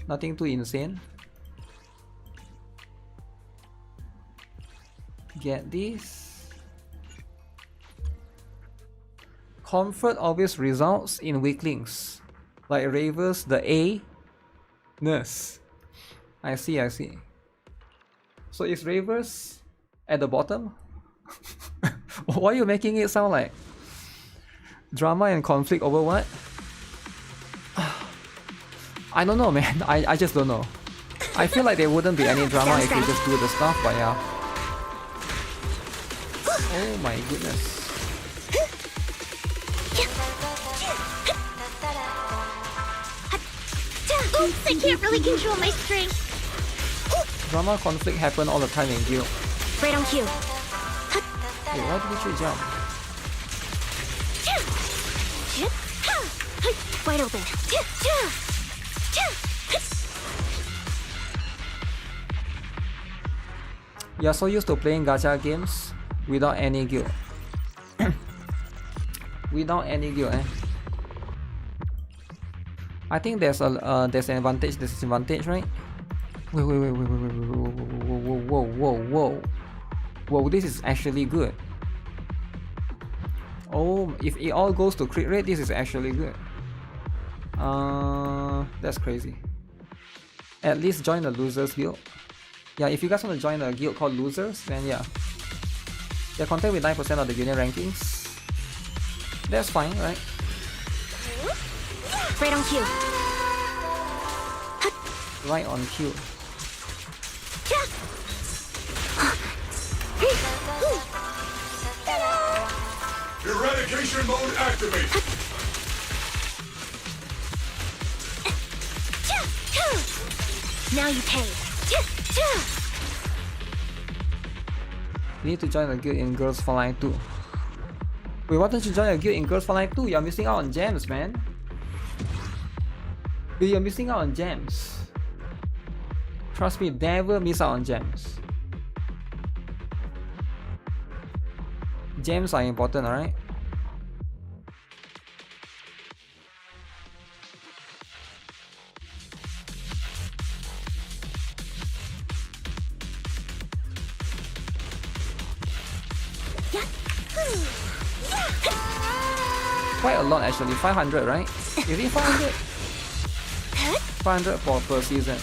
nothing too insane. Get this. Comfort always results in weaklings, like Ravers, the A-ness. I see. So is Ravers at the bottom? Why are you making it sound like drama and conflict over what? I don't know, man. I just don't know. I feel like there wouldn't be any drama if you just do the stuff, but yeah. Oh my goodness. Oops, I can't really control my strength. Drama conflict happen all the time in guild. Right on cue. Wait, why did you jump? Wide open. You're so used to playing gacha games without any guild. Without any guild, eh? I think there's an advantage, disadvantage, right? Wait, whoa, this is actually good. Oh, if it all goes to crit rate, this is actually good. That's crazy. At least join the losers guild. Yeah, if you guys want to join a guild called losers, then yeah. They're content with 9% of the union rankings. That's fine, right? Right on cue. Right on cue. Eradication mode activate. Now you pay. You need to join a guild in Girls Frontline 2. Wait, why don't you join a guild in Girls Frontline 2? You're missing out on gems, man. You're missing out on gems. Trust me, never miss out on gems. Gems are important, alright? Quite a lot actually, 500, right? Is it 500? 500 per season.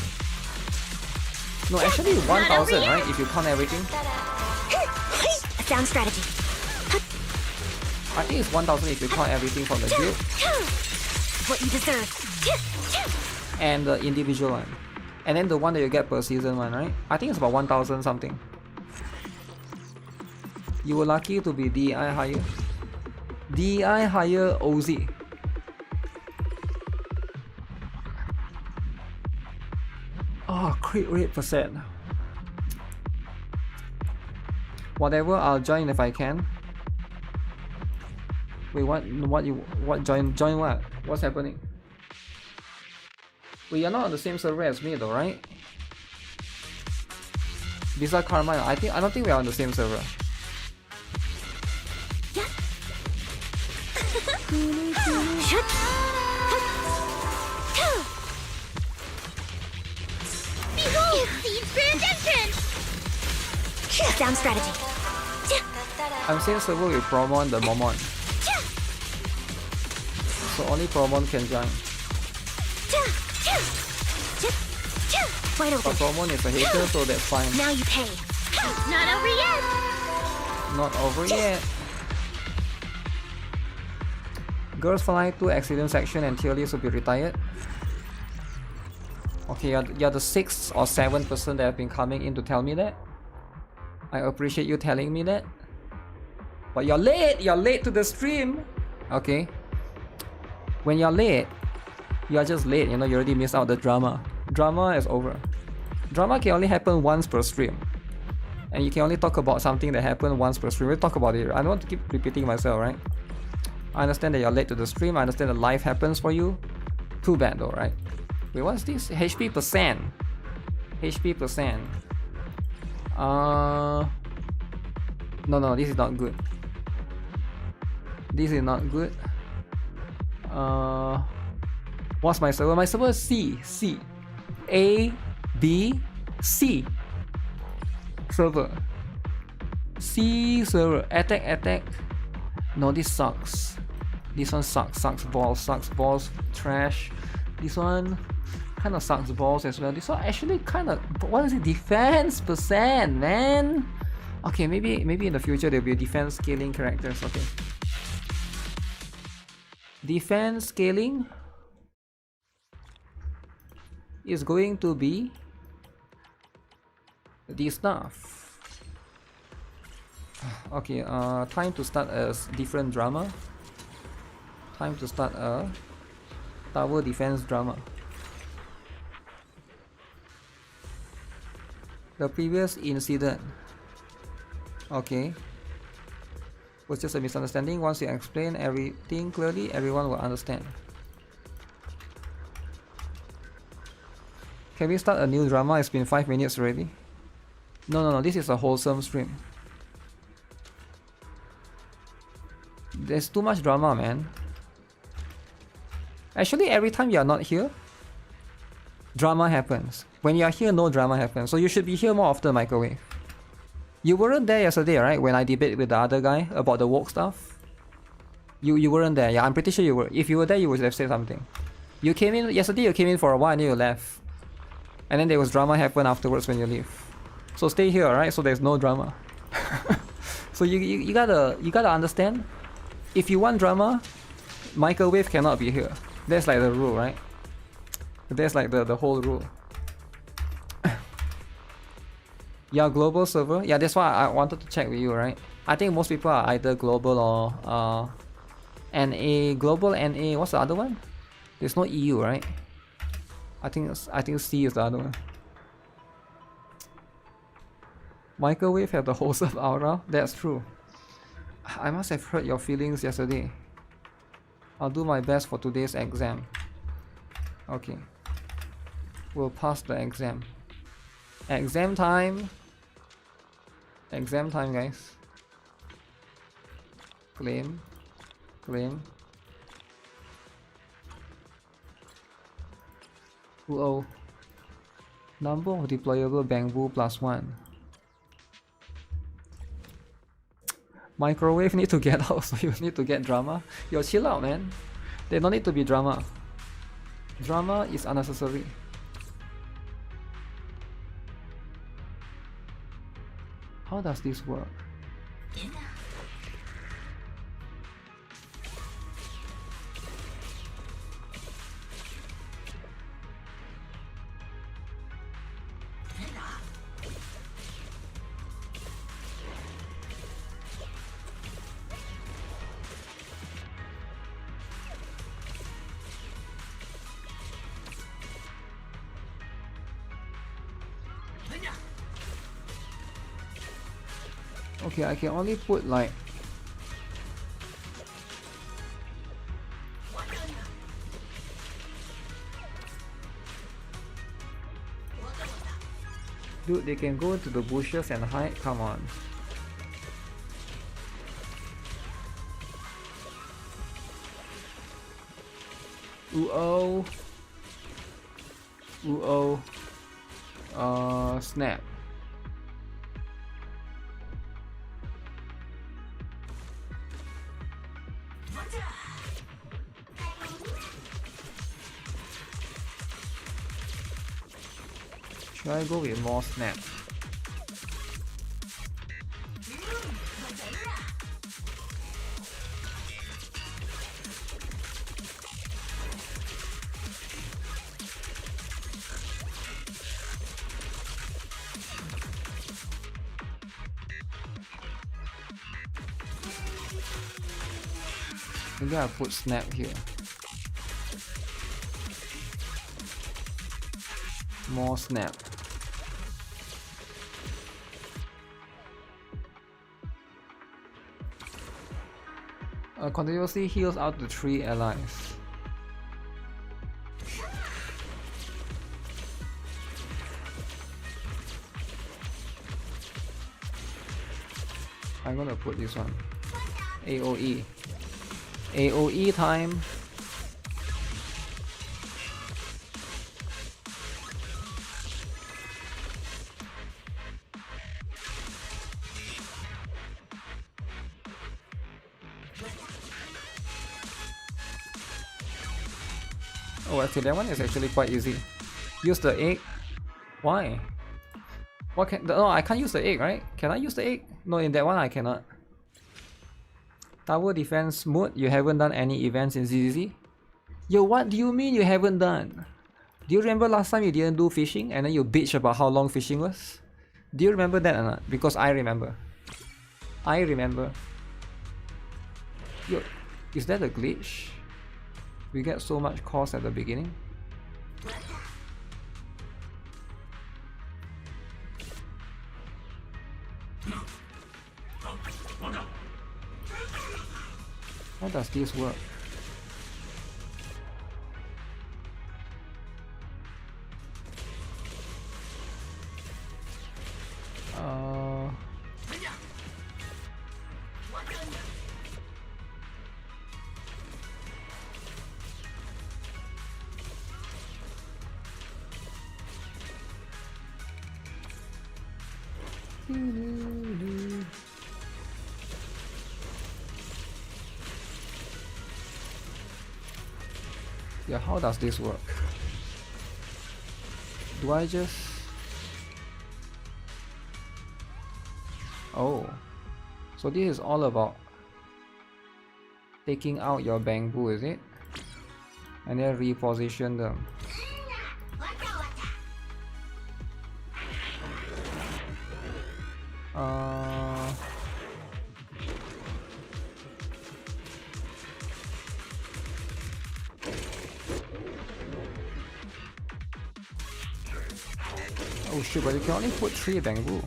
No, actually 1000, right? If you count everything. Sound strategy. I think it's 1000 if you count everything from the guild. What you deserve. And the individual one. And then the one that you get per season one, right? I think it's about 1000 something. You were lucky to be DI higher. DI higher OZ. Oh, crit rate percent. Whatever, I'll join if I can. Wait, what join what? What's happening? Wait, you're not on the same server as me though, right? Visa Karma, I don't think we're on the same server. Sound strategy. I'm same server with Promon the Momon. So only Promon can join. Wide open. But Promon is a hater, so that's fine. Now you pay. Not over yet. Not over yet. Girls Frontline 2 accident section and tier list will be retired. Okay, you're the 6th or 7th person that have been coming in to tell me that. I appreciate you telling me that. But you're late to the stream. Okay. When you're late, you're just late, you know, you already missed out the drama. Drama is over. Drama can only happen once per stream. And you can only talk about something that happened once per stream. We'll talk about it. I don't want to keep repeating myself, right? I understand that you're late to the stream. I understand that life happens for you. Too bad though, right? Wait, what's this? HP percent. HP percent. No, this is not good. This is not good. What's my server? My server is C. A, B, C. Server. C server. Attack. No, this sucks. This one sucks balls, trash. This one kind of sucks balls as well. This one actually kind of, what is it? Defense percent, man. Okay, maybe in the future there'll be defense scaling characters. Okay. Defense scaling is going to be this stuff. Okay, time to start a different drama. Time to start a tower defense drama. The previous incident, okay, was just a misunderstanding. Once you explain everything clearly, everyone will understand. Can we start a new drama? It's been 5 minutes already. No, this is a wholesome stream. There's too much drama, man. Actually, every time you're not here, drama happens. When you're here, no drama happens. So you should be here more often, Microwave. You weren't there yesterday, right? When I debated with the other guy about the woke stuff. You weren't there. Yeah, I'm pretty sure you were. If you were there, you would have said something. You came in yesterday. You came in for a while and you left. And then there was drama happen afterwards when you leave. So stay here, alright? So there's no drama. So you gotta understand. if you want drama, microwave cannot be here. That's like the rule, right? That's like the whole rule. Yeah, global server. Yeah, that's why I wanted to check with you, right? I think most people are either global or NA, global NA. What's the other one? There's no EU, right? I think C is the other one. Microwave have the wholesome aura. That's true. I must have hurt your feelings yesterday. I'll do my best for today's exam. Okay. We'll pass the exam. Exam time. Exam time, guys. Claim. Claim. Oh. Number of deployable bamboo +1. Microwave need to get out, so you need to get drama. Yo, chill out, man. There don't need to be drama. Drama is unnecessary. How does this work? Okay, I can only put like dude, they can go into the bushes and hide. Come on. Ooh oh. Snap. Should I go with more snap? Maybe I'll put snap here. More snap. Continuously heals out the 3 allies. I'm gonna put this one. AoE. AoE time. Oh, actually that one is actually quite easy. Use the egg. Why? What can? No, I can't use the egg, right? Can I use the egg? No, in that one I cannot. Tower defense mode. You haven't done any events in ZZZ? Yo, what do you mean you haven't done? Do you remember last time you didn't do fishing and then you bitch about how long fishing was? Do you remember that or not? Because I remember. I remember. Yo, is that a glitch? We get so much cost at the beginning. How does this work? Yeah, how does this work? Do I just... Oh. So this is all about... taking out your bamboo, is it? And then reposition them. Oh shit, but you can only put 3 bamboo.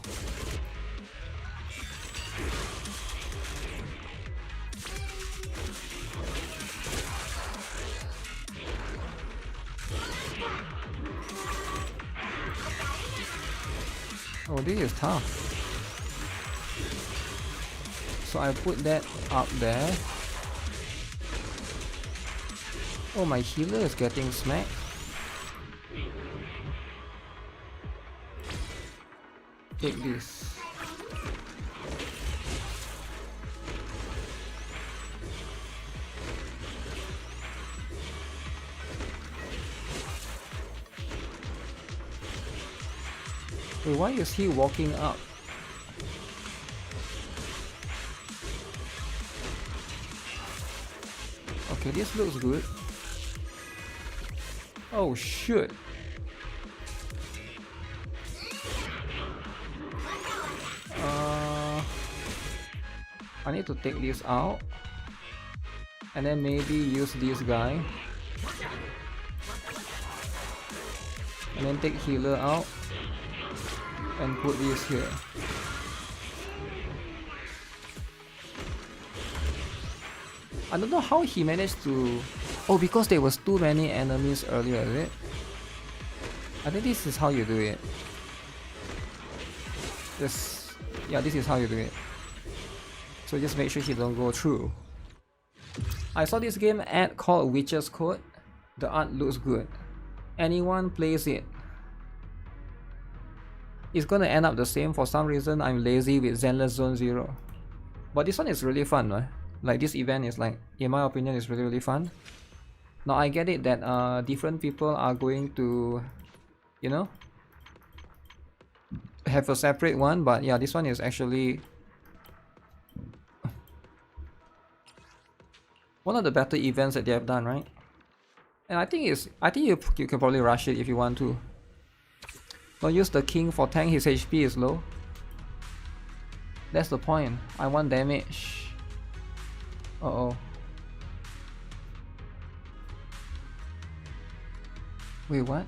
Oh, this is tough. So I put that up there. Oh, my healer is getting smacked. Take this. Wait, why is he walking up? Okay, this looks good. Oh shit. I need to take this out and then maybe use this guy and then take healer out and put this here. I don't know how he managed to... Oh, because there was too many enemies earlier, is it? I think this is how you do it. This... Yeah, this is how you do it. So just make sure he don't go through. I saw this game ad called Witcher's Code. The art looks good. Anyone plays it. It's gonna end up the same. For some reason I'm lazy with Zenless Zone Zero. But this one is really fun, right? Like this event is like, in my opinion, is really fun. Now I get it that different people are going to, you know, have a separate one, but yeah, this one is actually one of the better events that they have done, right? And I think you can probably rush it if you want to. Don't use the king for tank, his HP is low. That's the point. I want damage. Uh-oh. Wait, what?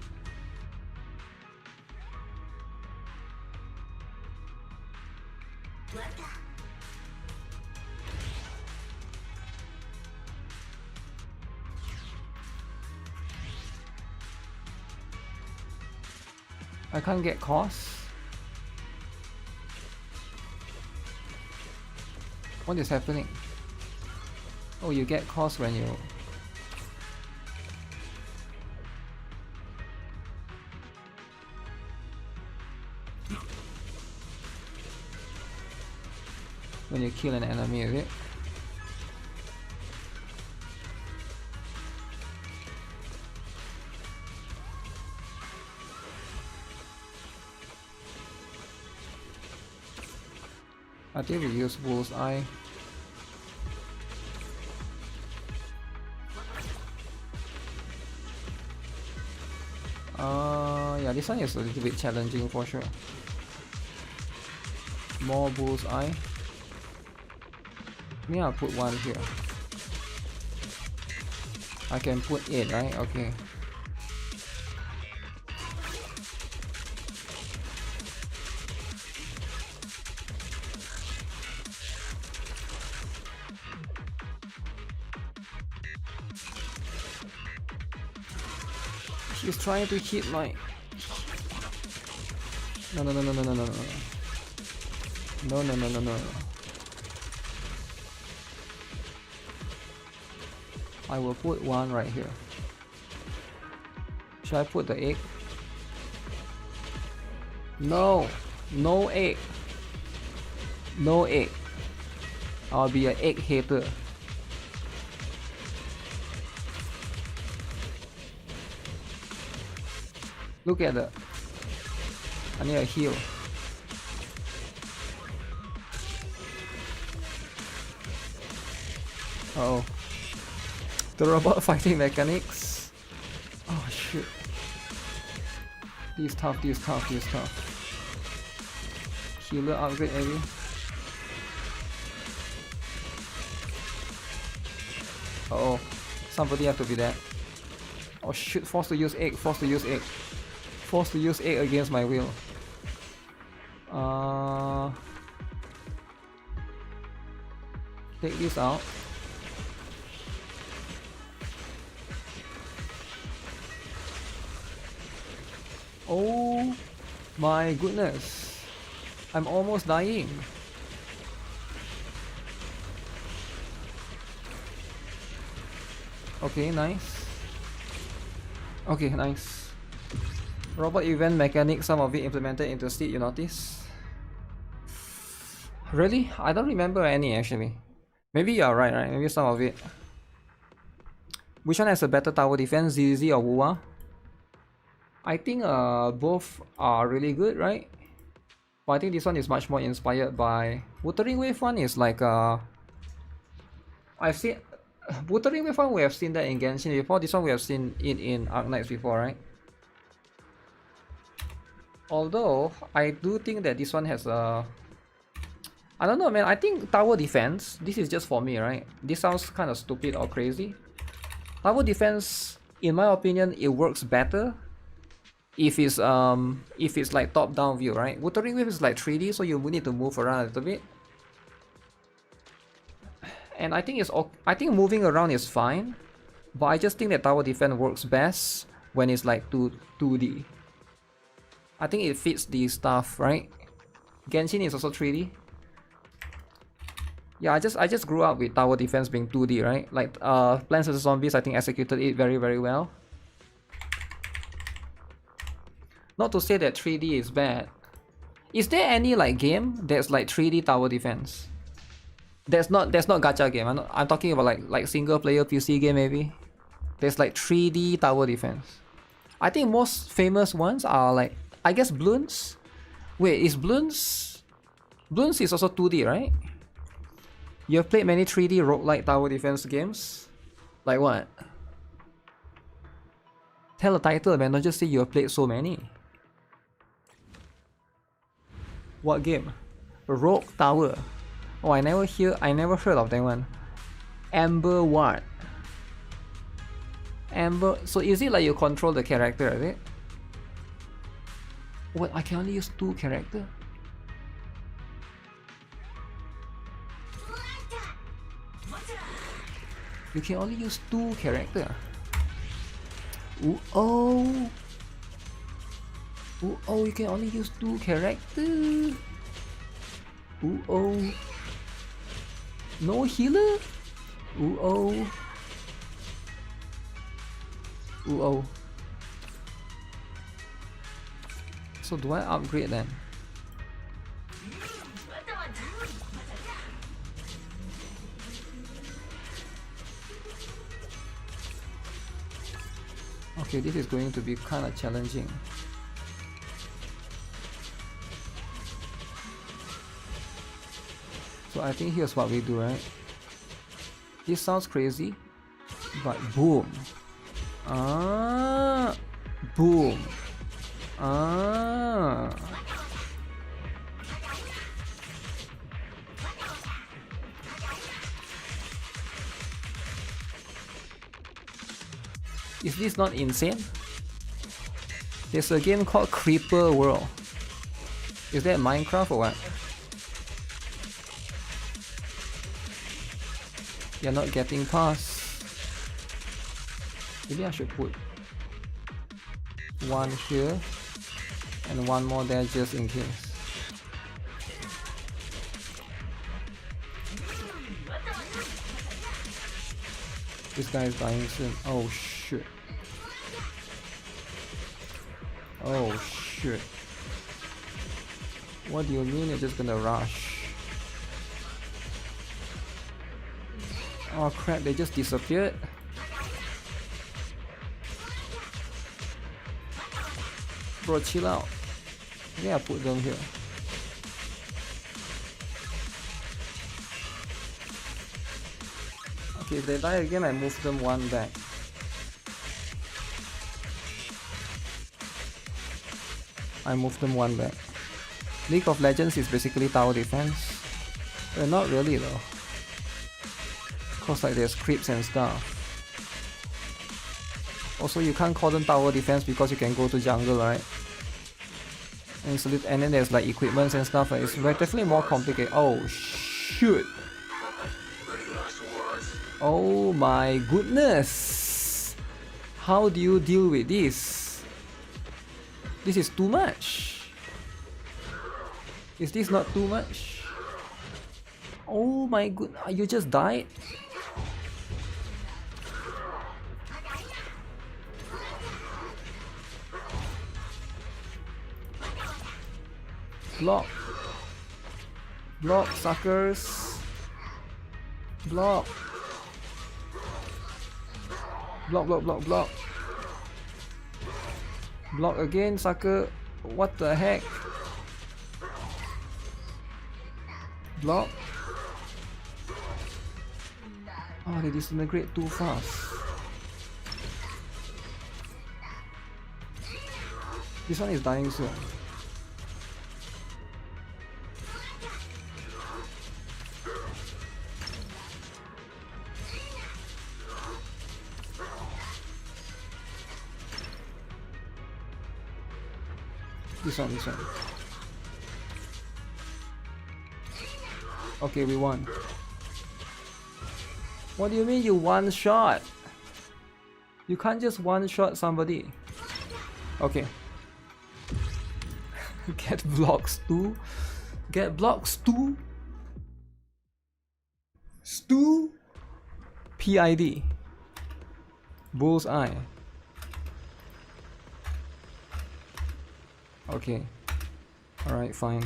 I can't get costs. What is happening? Oh, you get costs when you... when you kill an enemy, is it? I think we use bullseye. Yeah, this one is a little bit challenging for sure. More bullseye. Maybe I'll put one here. I can put 8, right? Okay. She's trying to hit my... No. No. I will put one right here. Should I put the egg? No! No egg! No egg! I'll be an egg hater. Look at that. I need a heal. Uh oh. The robot fighting mechanics. Oh shit. This is tough, this is tough, this is tough. Healer upgrade maybe. Uh oh, somebody have to be there. Oh shit, forced to use egg, forced to use egg. Forced to use egg against my will. Take this out. Oh my goodness. I'm almost dying. Okay, nice. Okay, nice. Robot event mechanic, some of it implemented into Steed, you notice? Really? I don't remember any actually. Maybe you're right? Maybe some of it. Which one has a better tower defense, ZZ or Wuwa? I think both are really good, right? But I think this one is much more inspired by... Wuthering Wave 1 is like I've seen... Wuthering Wave 1 we have seen that in Genshin before, this one we have seen it in Astra Knights before, right? Although, I do think that this one has a... I don't know man, I think tower defense, this is just for me, right? This sounds kind of stupid or crazy. Tower defense, in my opinion, it works better if it's like top-down view, right? Wuthering Wave is like 3D, so you need to move around a little bit. And I think moving around is fine, but I just think that tower defense works best when it's like 2D. I think it fits the stuff, right? Genshin is also 3D. Yeah, I just grew up with tower defense being 2D, right? Like Plants vs Zombies, I think executed it very, very well. Not to say that 3D is bad. Is there any like game that's like 3D tower defense? That's not gacha game. I'm talking about like single player PC game maybe. There's like 3D tower defense. I think most famous ones are like, I guess Bloons. Wait, is Bloons? Bloons is also 2D, right? You have played many 3D roguelike tower defense games? Like what? Tell a title, man. Don't just say you have played so many. What game? Rogue Tower. Oh, I never heard of that one. Amber what? Amber. So is it like you control the character, is it? What? I can only use 2 characters. You can only use 2 characters. Ooh, oh. Ooh, oh, you can only use 2 characters. Ooh, oh. No healer? Ooh, oh. Ooh, oh. So do I upgrade then? Okay, this is going to be kind of challenging. So I think here's what we do, right? This sounds crazy, but boom. Boom. Is this not insane? There's a game called Creeper World. Is that Minecraft or what? You're not getting past. Maybe I should put one here and one more there just in case. This guy is dying soon. Oh shit. Oh shit. What do you mean you're just gonna rush? Oh crap, they just disappeared. Bro, chill out. Maybe I put them here. Okay, Okay, if they die again, I move them one back. I move them one back. League of Legends is basically tower defense. Not really though. Cause like there's creeps and stuff. Also, you can't call them tower defense because you can go to jungle, right? And then there's like equipments and stuff. It's relatively more complicated. Oh shoot! Oh my goodness! How do you deal with this? This is too much. Is this not too much? Oh my god! You just died? Block. Block, suckers. Block. Block, block, block, block. Block again, sucker. What the heck? Block. Oh, they disintegrate too fast. This one is dying soon. This one. Okay, we won. What do you mean you one shot? You can't just one shot somebody. Okay. Get blocks too. Get blocks too. Stu. PID. Bullseye. Okay. Alright, fine.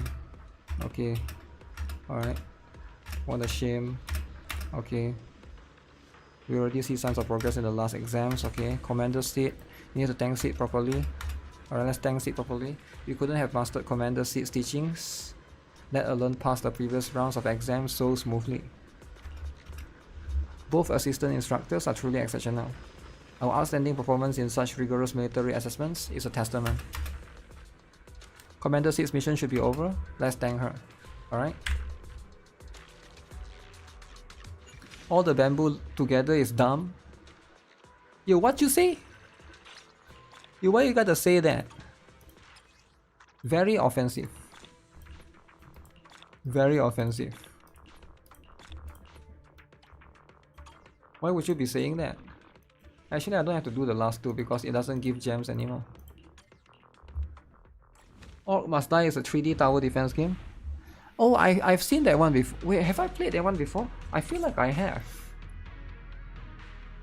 Okay. Alright. What a shame. Okay. We already see signs of progress in the last exams. Okay. Commander seat. You need to tank seat properly. Alright, let's tank seat properly. You couldn't have mastered Commander seat's teachings, let alone pass the previous rounds of exams so smoothly. Both assistant instructors are truly exceptional. Our outstanding performance in such rigorous military assessments is a testament. Commander seat's mission should be over. Let's tank her. Alright. All the bamboo together is dumb. Yo, what you say? Yo, why you gotta say that? Very offensive. Very offensive. Why would you be saying that? Actually, I don't have to do the last two because it doesn't give gems anymore. Orc Must Die is a 3D tower defense game. Oh, I've seen that one before. Wait, have I played that one before? I feel like I have.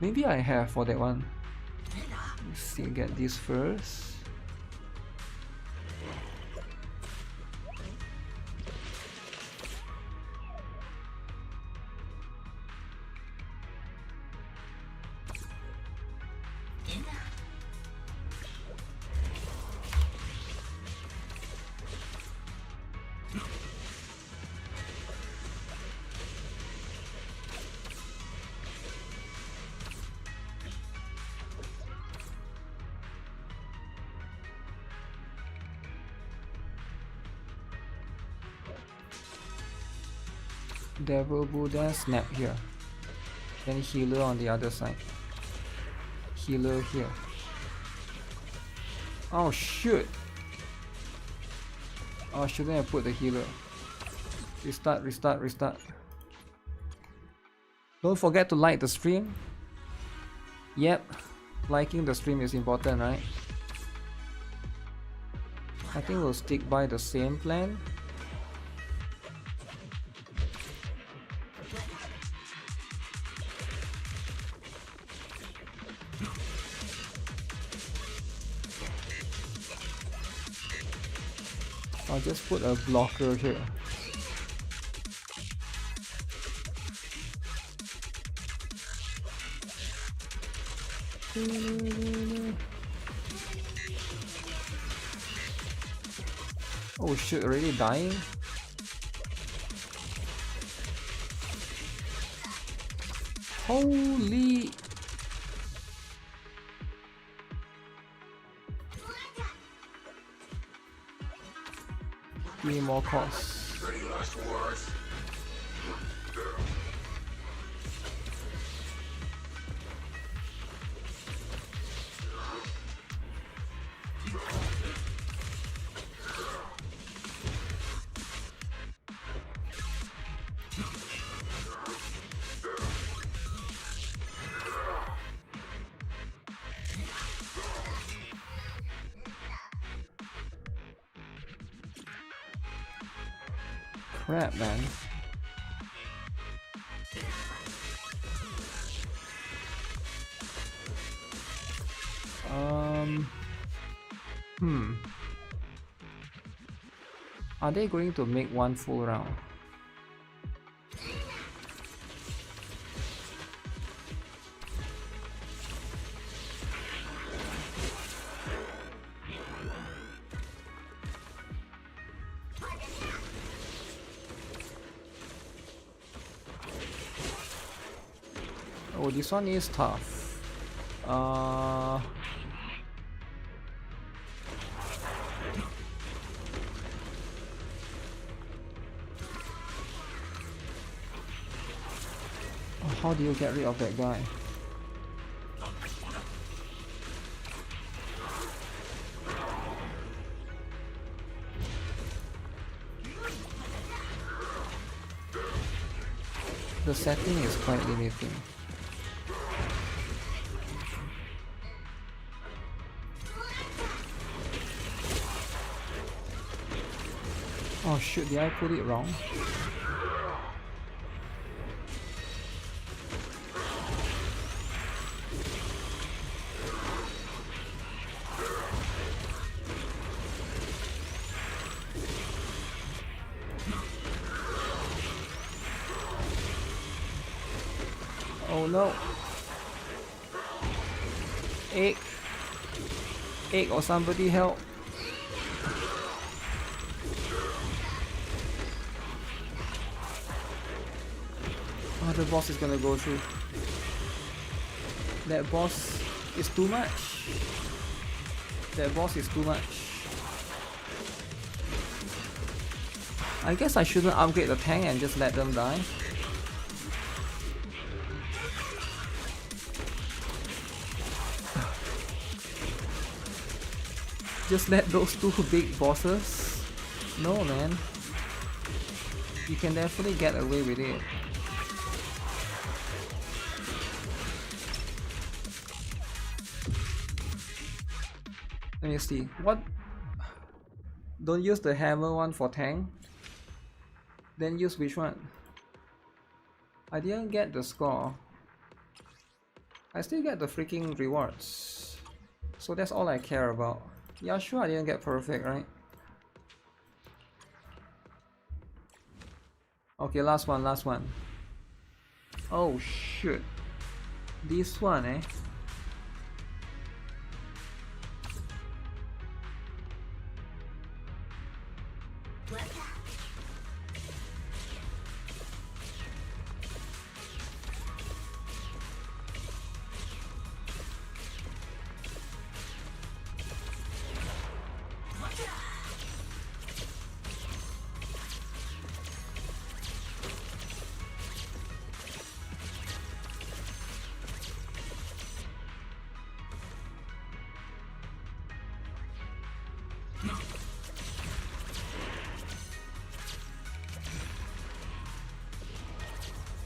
Maybe I have for that one. Let's see, get this first. Devil Buddha, snap here. Then healer on the other side. Healer here. Oh shoot! Oh, I shouldn't have put the healer. Restart, restart, restart. Don't forget to like the stream. Yep, liking the stream is important, right? I think we'll stick by the same plan. I'll just put a blocker here. Oh shit, already dying? Holy. 3 more costs. Crap, man. Are they going to make one full round? Oh, this one is tough. How do you get rid of that guy? The setting is quite limiting. Oh shoot, did I put it wrong? Oh no. Egg or somebody help. Oh, the boss is gonna go through. That boss is too much. That boss is too much. I guess I shouldn't upgrade the tank and just let them die. Just let those two big bosses? No, man. You can definitely get away with it. Let me see. What? Don't use the hammer one for tank? Then use which one? I didn't get the score. I still get the freaking rewards. So that's all I care about. Yeah, sure, I didn't get perfect, right? Okay, last one. Oh shit. This one, eh?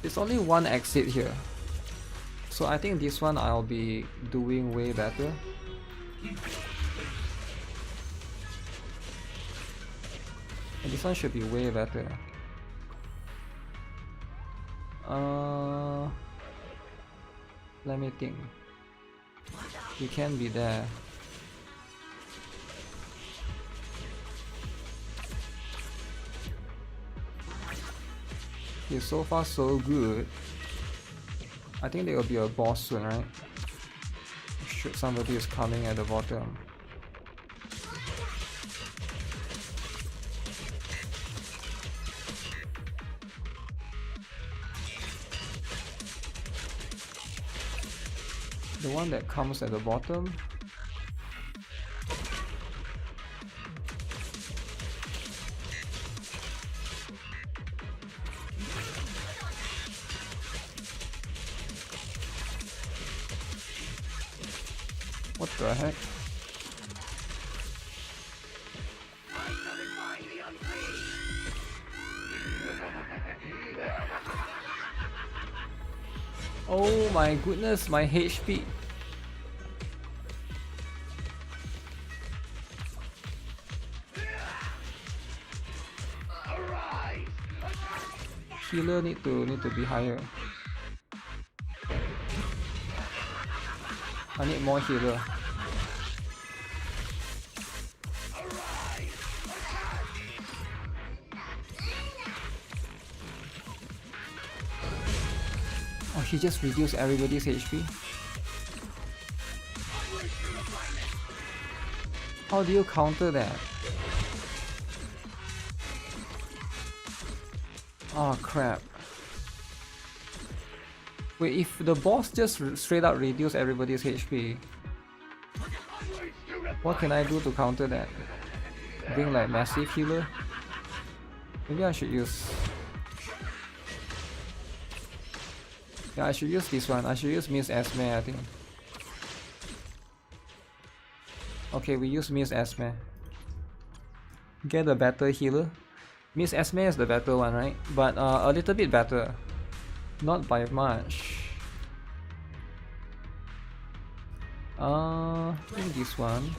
There's only one exit here, so I think this one I'll be doing way better. And this one should be way better. Let me think. You can be there. Okay, so far so good. I think there will be a boss soon, right? Shoot, somebody is coming at the bottom. The one that comes at the bottom. What the heck? Oh my goodness, my HP. Healer need to be higher. I need more healer. Oh, he just reduced everybody's HP. How do you counter that? Oh crap. Wait, if the boss just straight up reduce everybody's HP, what can I do to counter that? Bring like massive healer? Maybe I should use... Yeah, I should use this one. I should use Miss Esme, I think. Okay, we use Miss Esme. Get a better healer. Miss Esme is the better one, right? But a little bit better. Not by much. I think this one.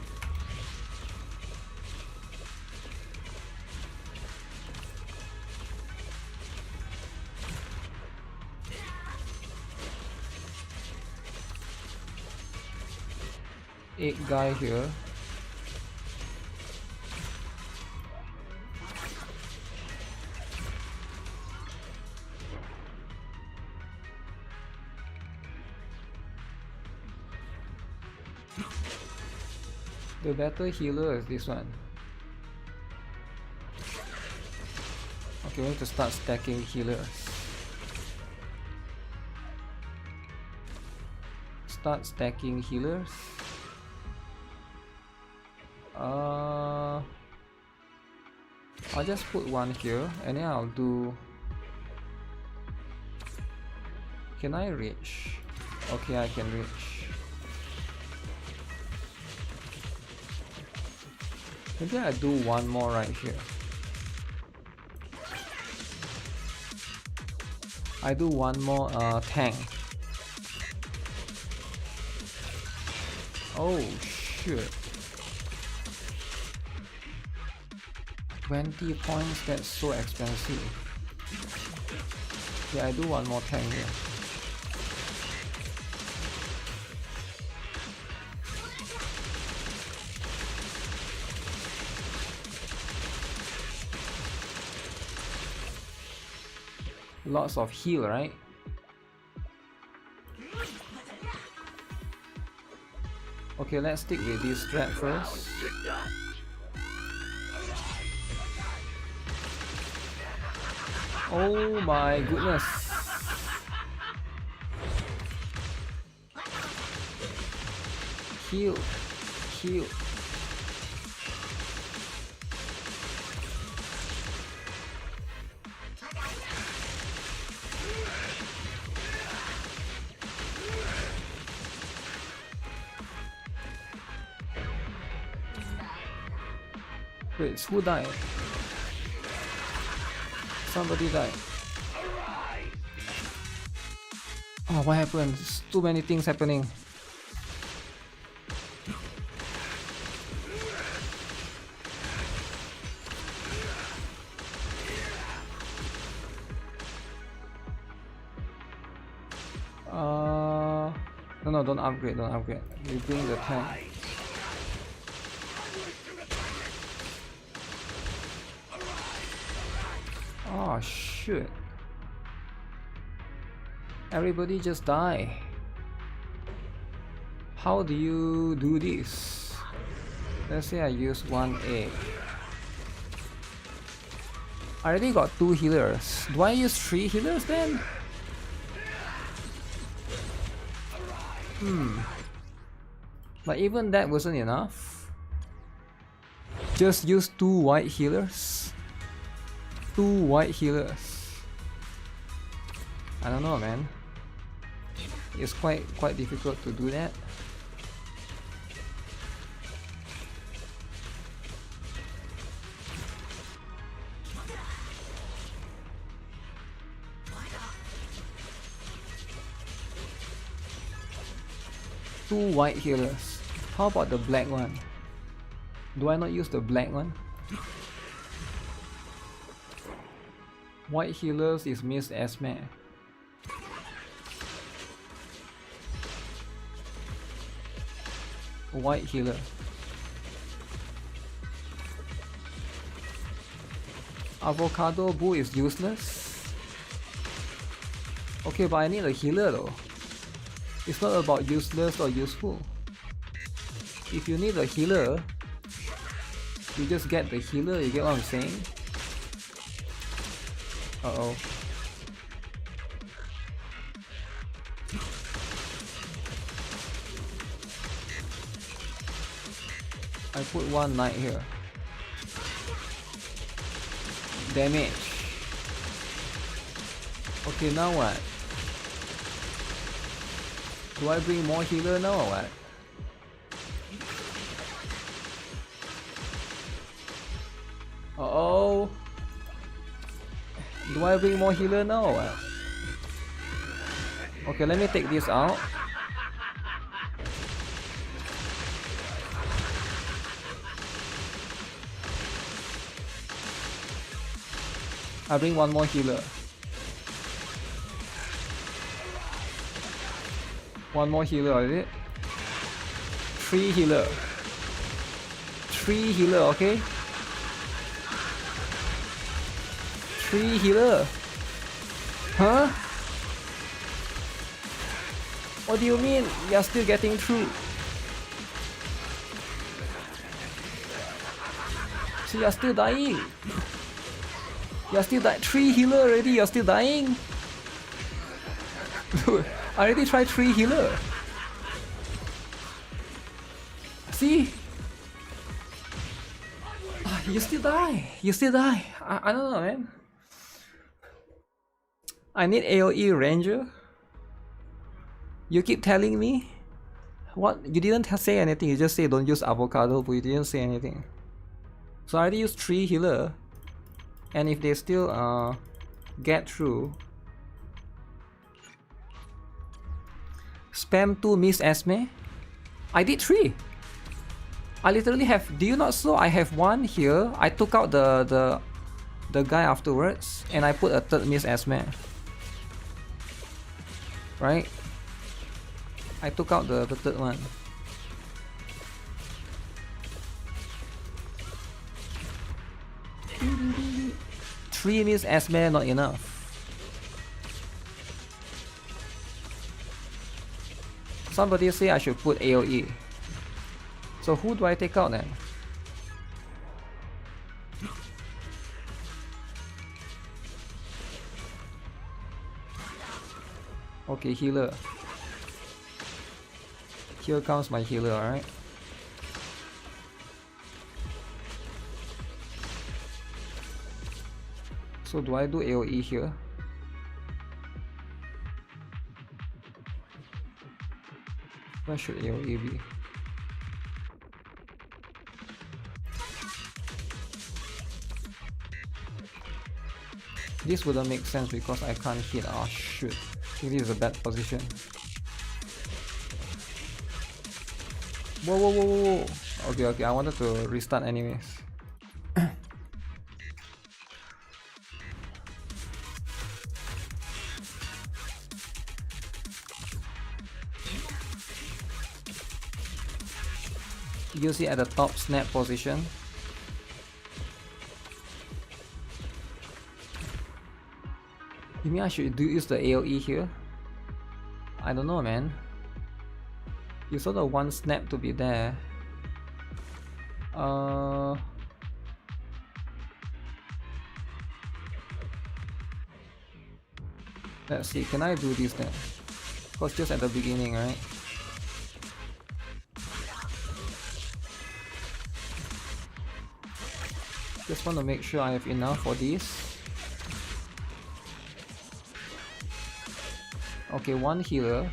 Eight guy here. The better healer is this one. Okay, we need to start stacking healers. Start stacking healers. I'll just put one here and then I'll do... Can I reach? Okay, I can reach. Maybe I do one more right here. I do one more tank. Oh shit. 20 points, that's so expensive. Yeah, I do one more tank here. Lots of heal, right? Okay, let's stick with this strat first. Oh my goodness. Heal. Heal. Wait, who died? Somebody died. Oh, what happened? There's too many things happening. No, don't upgrade, don't upgrade. We bring the tank. Oh shit. Everybody just die. How do you do this? Let's say I use 1A. I already got 2 healers. Do I use 3 healers then? But even that wasn't enough. Just use 2 white healers. 2 white healers. I don't know, man. It's quite difficult to do that. Two white healers. How about the black one? Do I not use the black one? White healers is Miss Esme. White healer. Avocado Boo is useless. Okay, but I need a healer though. It's not about useless or useful. If you need a healer, you just get the healer, you get what I'm saying? Uh-oh. I put 1 knight here. Damage. Okay, now what? Do I bring more healer now or what? Uh-oh. Do I bring more healer now or what? Okay, let me take this out. I bring 1 more healer. 1 more healer, is it? 3 healer. 3 healer, okay? 3 healer. Huh? What do you mean? You're still getting through. So you're still dying. You're still dying. 3 healer already, you're still dying. Dude, I already tried 3 healer. See? You still die. You still die. I don't know, man. I need AoE Ranger. You keep telling me. What? You didn't say anything. You just say don't use avocado, but you didn't say anything. So I already used 3 healer. And if they still get through, spam 2 Miss Esme. I did 3. I literally have. Do you not saw? I have 1 here. I took out the guy afterwards, and I put a 3rd Miss Esme. Right? I took out the 3rd one. Three Miss Esme not enough. Somebody say I should put AoE. So who do I take out then? Okay, healer. Here comes my healer, alright? So do I do AoE here? Where should AoE be? This wouldn't make sense because I can't hit. Oh shoot. I think this is a bad position. Whoa, whoa, whoa, whoa, whoa. Okay, okay, I wanted to restart anyways. Use it at the top snap position. You mean I should use the AoE here? I don't know, man. You sort of want snap to be there. Let's see, can I do this then? Because just at the beginning, right? Just want to make sure I have enough for this. Okay, one healer.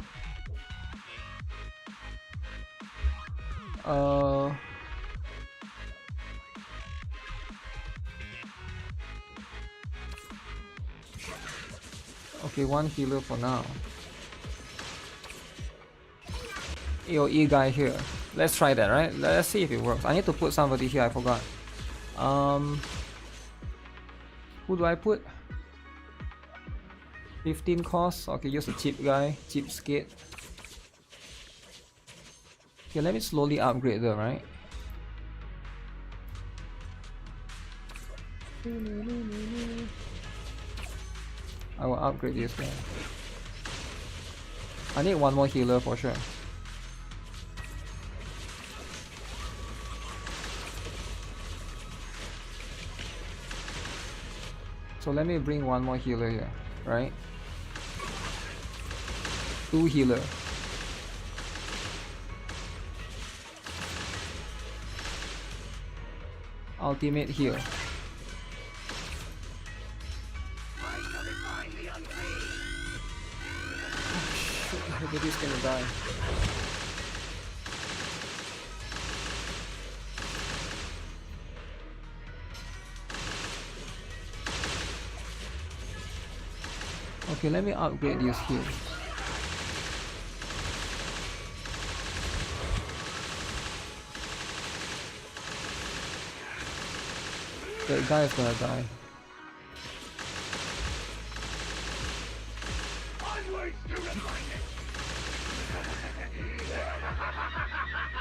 Okay, one healer for now. Yo, E guy here. Let's try that, right? Let's see if it works. I need to put somebody here, I forgot. Who do I put? 15 cost. Okay, use a cheap guy, cheap skate. Okay, let me slowly upgrade them, right? I will upgrade this guy. I need one more healer for sure. So let me bring one more healer here, right? 2 healer. Ultimate heal. Everybody's gonna die. Okay, let me upgrade this here. That guy is gonna die.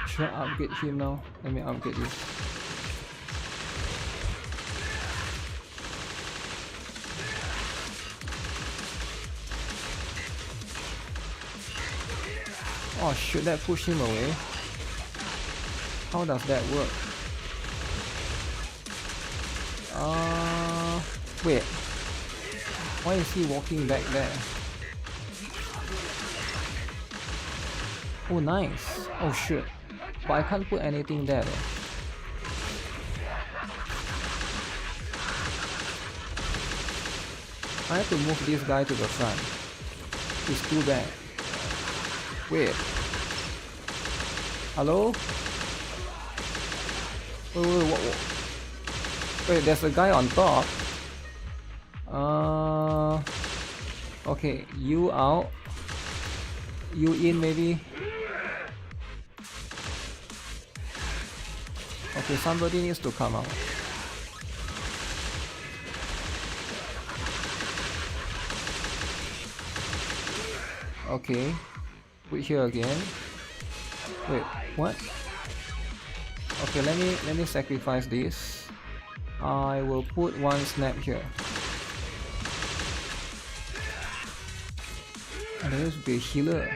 Should I upgrade him now? Let me upgrade this. Oh, should that push him away? How does that work? Wait. Why is he walking back there? Oh, nice. Oh, shit. But I can't put anything there though. I have to move this guy to the front. He's too bad. Wait. Hello? Wait, there's a guy on top. Okay, you out. You in maybe. Okay, somebody needs to come out. Okay, put here again. Wait, what? Okay, let me sacrifice this. I will put one snap here. And there should be a healer.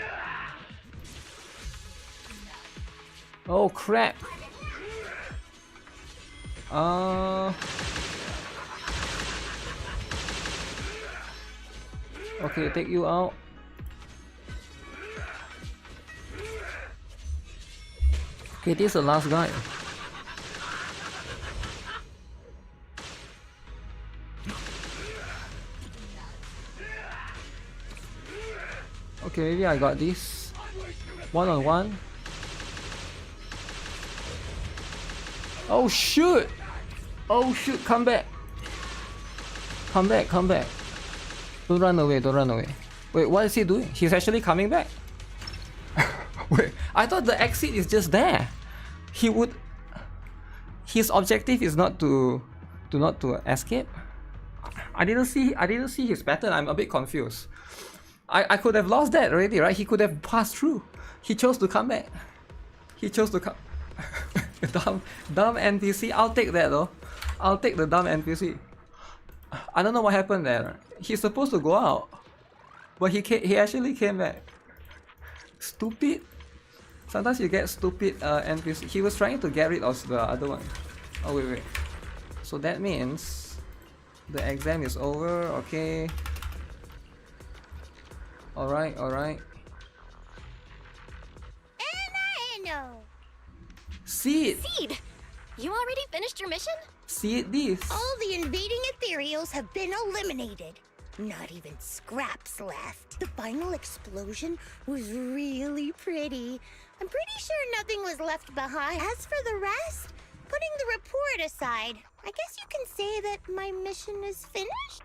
Oh crap! Okay, take you out. Okay, this is the last guy. Okay, maybe I got this. One-on-one. Oh shoot! Oh shoot, come back! Come back, come back. Don't run away, don't run away. Wait, what is he doing? He's actually coming back? Wait, I thought the exit is just there. He would... His objective is not to escape? I didn't see his pattern. I'm a bit confused. I could have lost that already, right? He could have passed through. He chose to come back. He chose to come... dumb NPC. I'll take that though. I'll take the dumb NPC. I don't know what happened there. He's supposed to go out, but he actually came back. Stupid. Sometimes you get stupid NPC. He was trying to get rid of the other one. Oh wait. So that means the exam is over. Okay. Alright. Seed! You already finished your mission? See this? All the invading ethereals have been eliminated. Not even scraps left. The final explosion was really pretty. I'm pretty sure nothing was left behind. As for the rest, putting the report aside, I guess you can say that my mission is finished?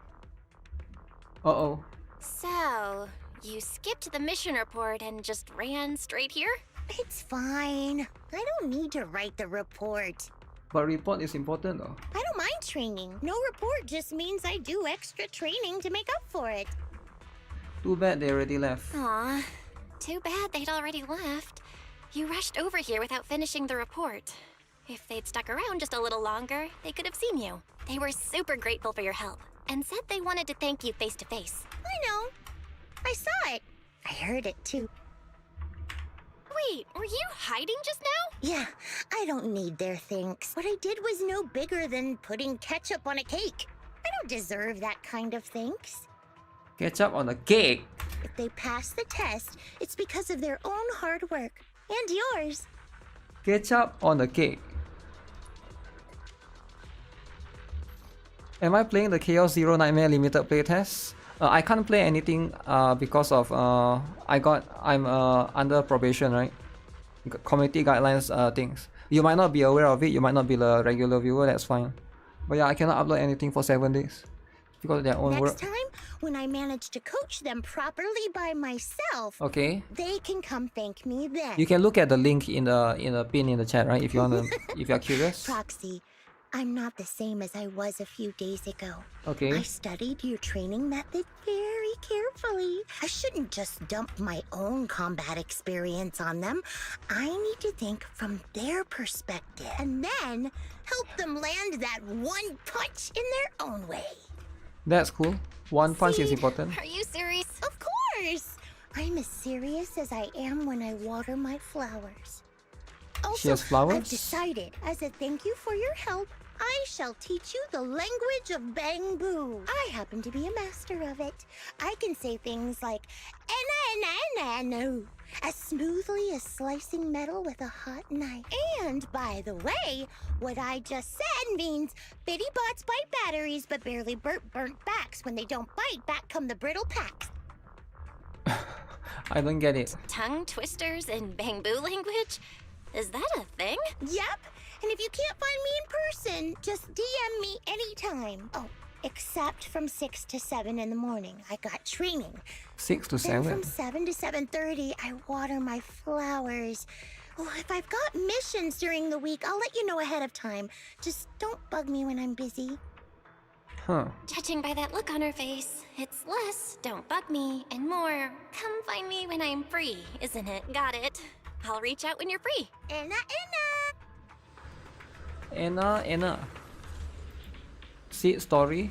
Uh-oh. So, you skipped the mission report and just ran straight here? It's fine. I don't need to write the report. But report is important though. I don't mind training. No report just means I do extra training to make up for it. Too bad they already left. Aw, too bad they'd already left. You rushed over here without finishing the report. If they'd stuck around just a little longer, they could have seen you. They were super grateful for your help and said they wanted to thank you face to face. I know. I saw it. I heard it too. Wait, were you hiding just now? Yeah, I don't need their thanks. What I did was no bigger than putting ketchup on a cake. I don't deserve that kind of thanks. Ketchup on a cake. If they pass the test, it's because of their own hard work. And yours. Ketchup on the cake. Am I playing the Chaos Zero Nightmare limited playtest? I can't play anything because of I'm under probation, right? Community guidelines things. You might not be aware of it. You might not be the regular viewer. That's fine. But yeah, I cannot upload anything for 7 days because of their own work. Next time, when I manage to coach them properly by myself, Okay. they can come thank me then. You can look at the link in the pin in the chat, right? If you want to, if you're curious. Proxy, I'm not the same as I was a few days ago. Okay. I studied your training method very carefully. I shouldn't just dump my own combat experience on them. I need to think from their perspective and then help them land that one punch in their own way. That's cool. One punch is important. Are you serious? Of course! I'm as serious as I am when I water my flowers. Also, She has flowers? I've decided, as a thank you for your help, I shall teach you the language of bamboo. I happen to be a master of it. I can say things like "ena-ena-ena-no" as smoothly as slicing metal with a hot knife. And by the way, what I just said means bitty bots bite batteries but barely burnt backs. When they don't bite, back come the brittle packs. I don't get it. Tongue twisters in bamboo language? Is that a thing? Yep. And if you can't find me in person, just DM me anytime. Oh, except from 6 to 7 in the morning. I got training. 6 to Then 7. from 7 to 7:30, I water my flowers. Oh, if I've got missions during the week, I'll let you know ahead of time. Just don't bug me when I'm busy. Huh. Judging by that look on her face, it's less, don't bug me, and more, come find me when I'm free, isn't it? Got it. I'll reach out when you're free. Anna. See story?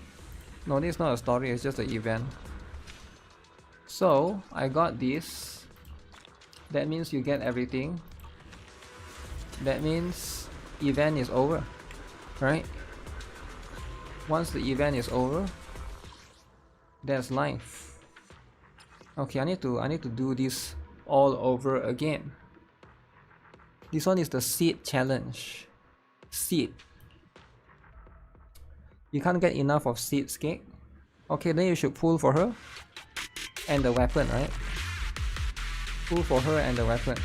No, this is not a story, it's just an event. So, I got this. That means you get everything. That means event is over. Right? Once the event is over, there's life. Okay, I need to do this all over again. This one is the seed challenge. Seed. You can't get enough of seeds, cake. Okay, then you should pull for her and the weapon, right? Pull for her and the weapon.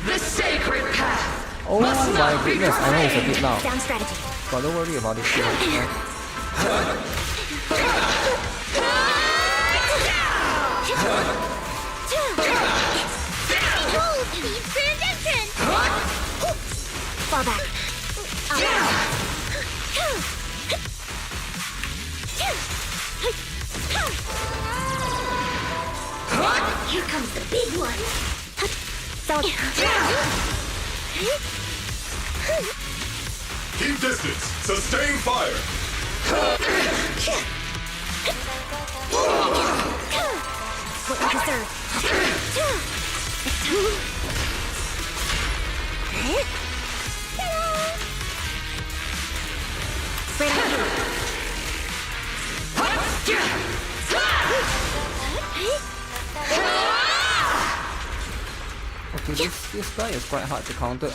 The sacred path. Oh my goodness, I know it's a bit loud. Sound strategy. But don't worry about it. Right? Fall back. Here comes the big one. Keep distance. Sustain fire. What we deserve. Straight on Okay, this guy is quite hard to counter.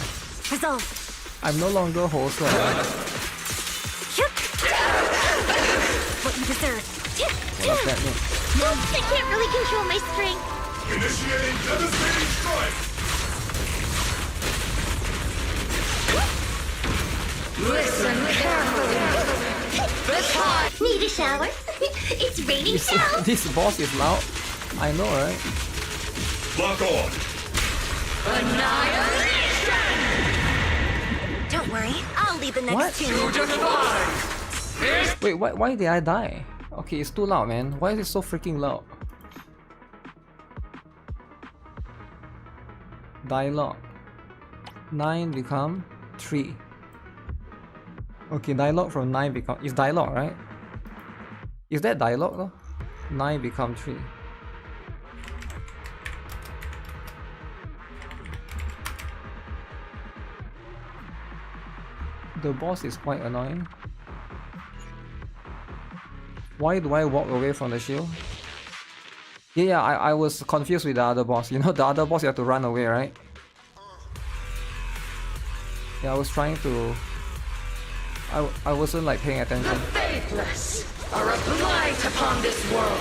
Resolve. I'm no longer host. What you deserve. What does that mean? I can't really control my strength. Initiating devastating strike. Listen carefully. Need a shower? It's raining down. This boss is loud. I know, right? Lock on. Annihilation! Don't worry, I'll lead the next What? two. Wait, why did I die? Okay, it's too loud, man. Why is it so freaking loud? Dialogue. 9 become 3. Okay, dialogue from 9 become... It's dialogue, right? Is that dialogue though? 9 become 3. The boss is quite annoying. Why do I walk away from the shield? Yeah, I was confused with the other boss. You know, the other boss you have to run away, right? Yeah, I was trying to... I wasn't like paying attention. The faithless are a blight upon this world.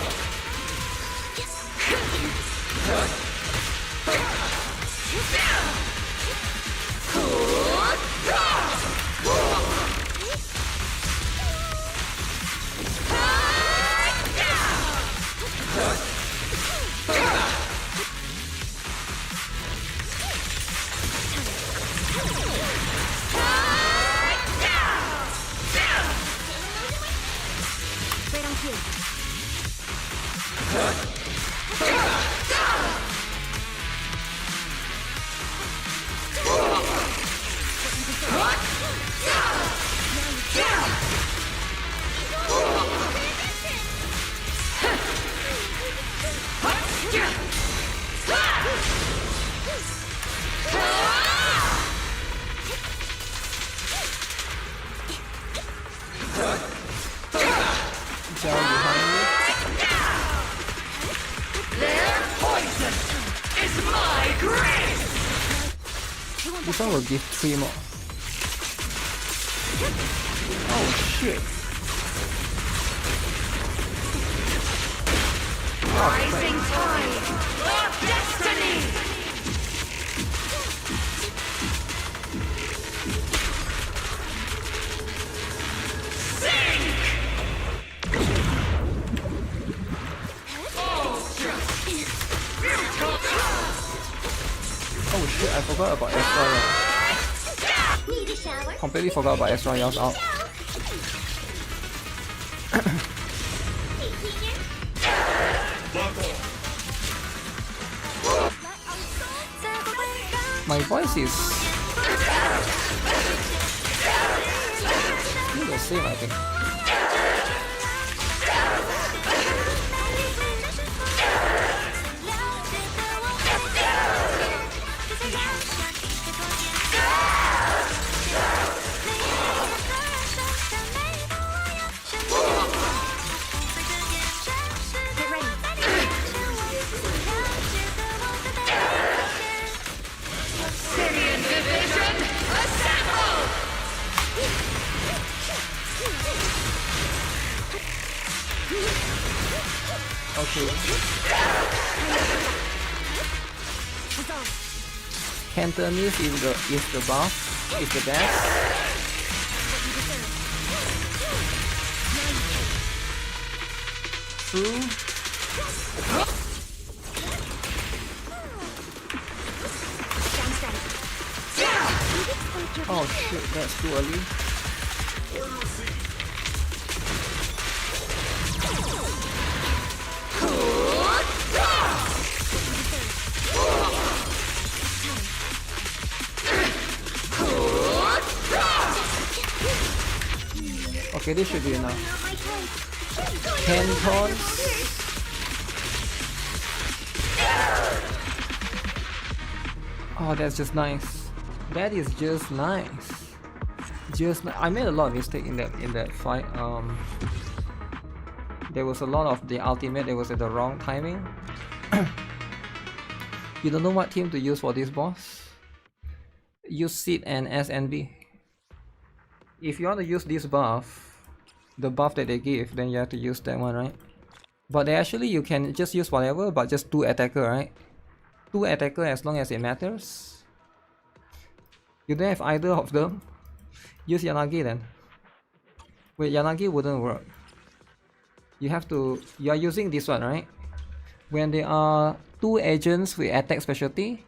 This one will give 3 more. Oh shit. Rising tide of destiny. Sink. Oh shit, I forgot about Astra. Need a shower? Completely forgot about Astra Yell's out. My voice is still the same, I think. Okay. Cantonese is the buff, is the best. True. Oh shit, that's too early. Okay, this should be enough. Cantons. Oh, that's just nice. That is just nice. I made a lot of mistakes in that fight. There was a lot of the ultimate that was at the wrong timing. You don't know what team to use for this boss? Use Seed and SNB. if you want to use this buff, the buff that they give, then you have to use that one, right? But actually you can just use whatever, but just 2 attacker, right? 2 attacker as long as it matters. You don't have either of them, use Yanagi then. Wait, Yanagi wouldn't work. You are using this one, right? When there are 2 agents with attack specialty,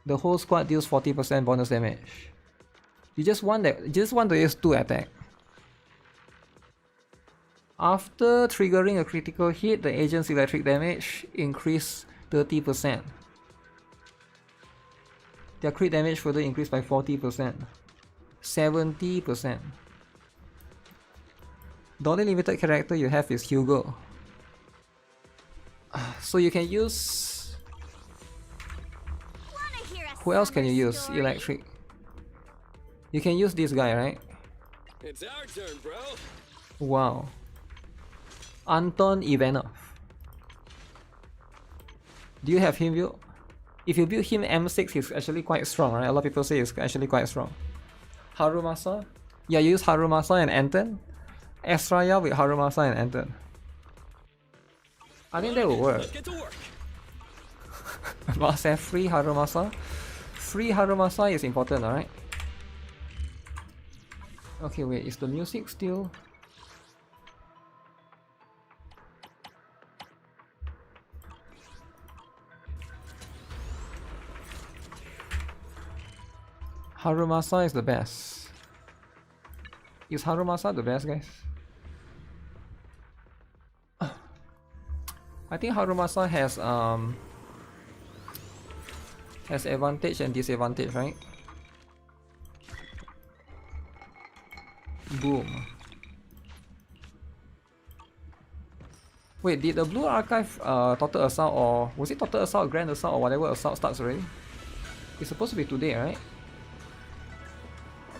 the whole squad deals 40% bonus damage. You just want to use 2 attack. After triggering a critical hit, the agent's electric damage increase 30%. Their crit damage further increased by 40%. 70%. The only limited character you have is Hugo. So you can use... Who else can you use? Electric. You can use this guy, right? It's our turn, bro. Wow. Anton Ivanov. Do you have him built? If you build him M6, he's actually quite strong, right? A lot of people say he's actually quite strong. Harumasa? Yeah, you use Harumasa and Anton. Estraya with Harumasa and Anton. I think that will work. Let's get to work. Must have free Harumasa. Free Harumasa is important, alright? Okay, wait, is the music still... Harumasa is the best. Is Harumasa the best, guys? I think Harumasa has advantage and disadvantage, right? Boom. Wait, did the Blue Archive Total Assault, or was it Total Assault, Grand Assault, or whatever assault starts already? It's supposed to be today, right?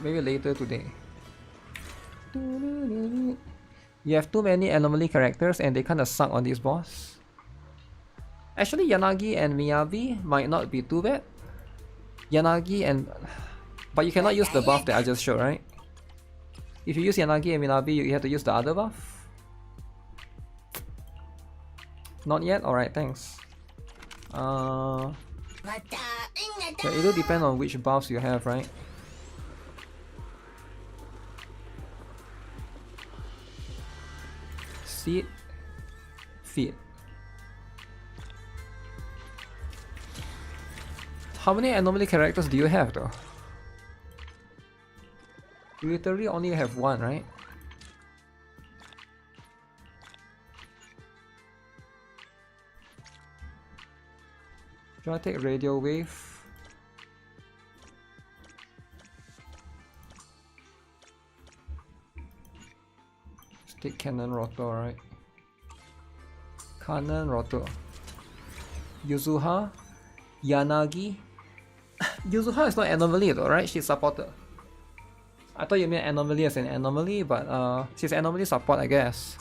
Maybe later today. You have too many anomaly characters and they kinda suck on this boss. Actually, Yanagi and Miyabi might not be too bad. Yanagi and... But you cannot use the buff that I just showed, right? If you use Yanagi and Miyabi, you have to use the other buff. Not yet? Alright, thanks. Yeah, it'll depend on which buffs you have, right? Seed, feed. How many anomaly characters do you have though? You literally only have one, right? Should I take radio wave? Take cannon rotor, right? Cannon rotor. Yuzuha, Yanagi. Yuzuha is not anomaly though, right? She's supporter. I thought you meant anomaly as an anomaly, but she's anomaly support, I guess.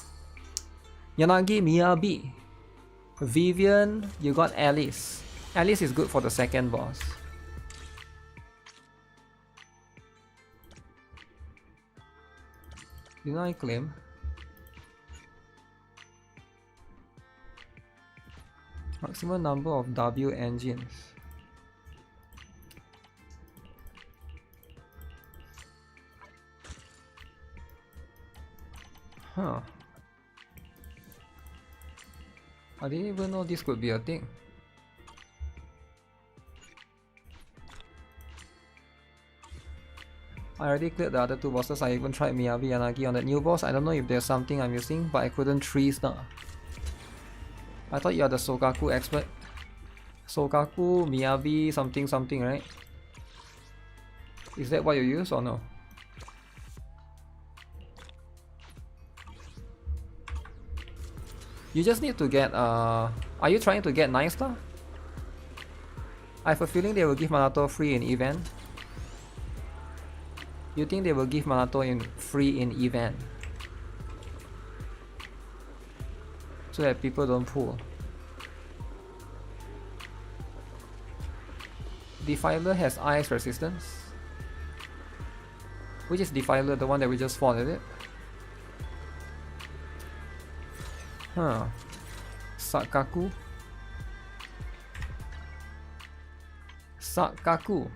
Yanagi, Miyabi. Vivian, you got Alice. Alice is good for the second boss. Didn't I claim? Maximum number of W engines. Huh. I didn't even know this could be a thing. I already cleared the other 2 bosses. I even tried Miyabi Yanagi on that new boss. I don't know if there's something I'm missing, but I couldn't 3-star. I thought you are the Sokaku expert. Sokaku, Miyabi, something something, right? Is that what you use or no? You just need to get are you trying to get 9-star? I have a feeling they will give Manato free in event. You think they will give Manato free in event? So that people don't pull. Defiler has ice resistance. Which is Defiler, the one that we just fought, is it? Huh. Sakaku. Sakaku.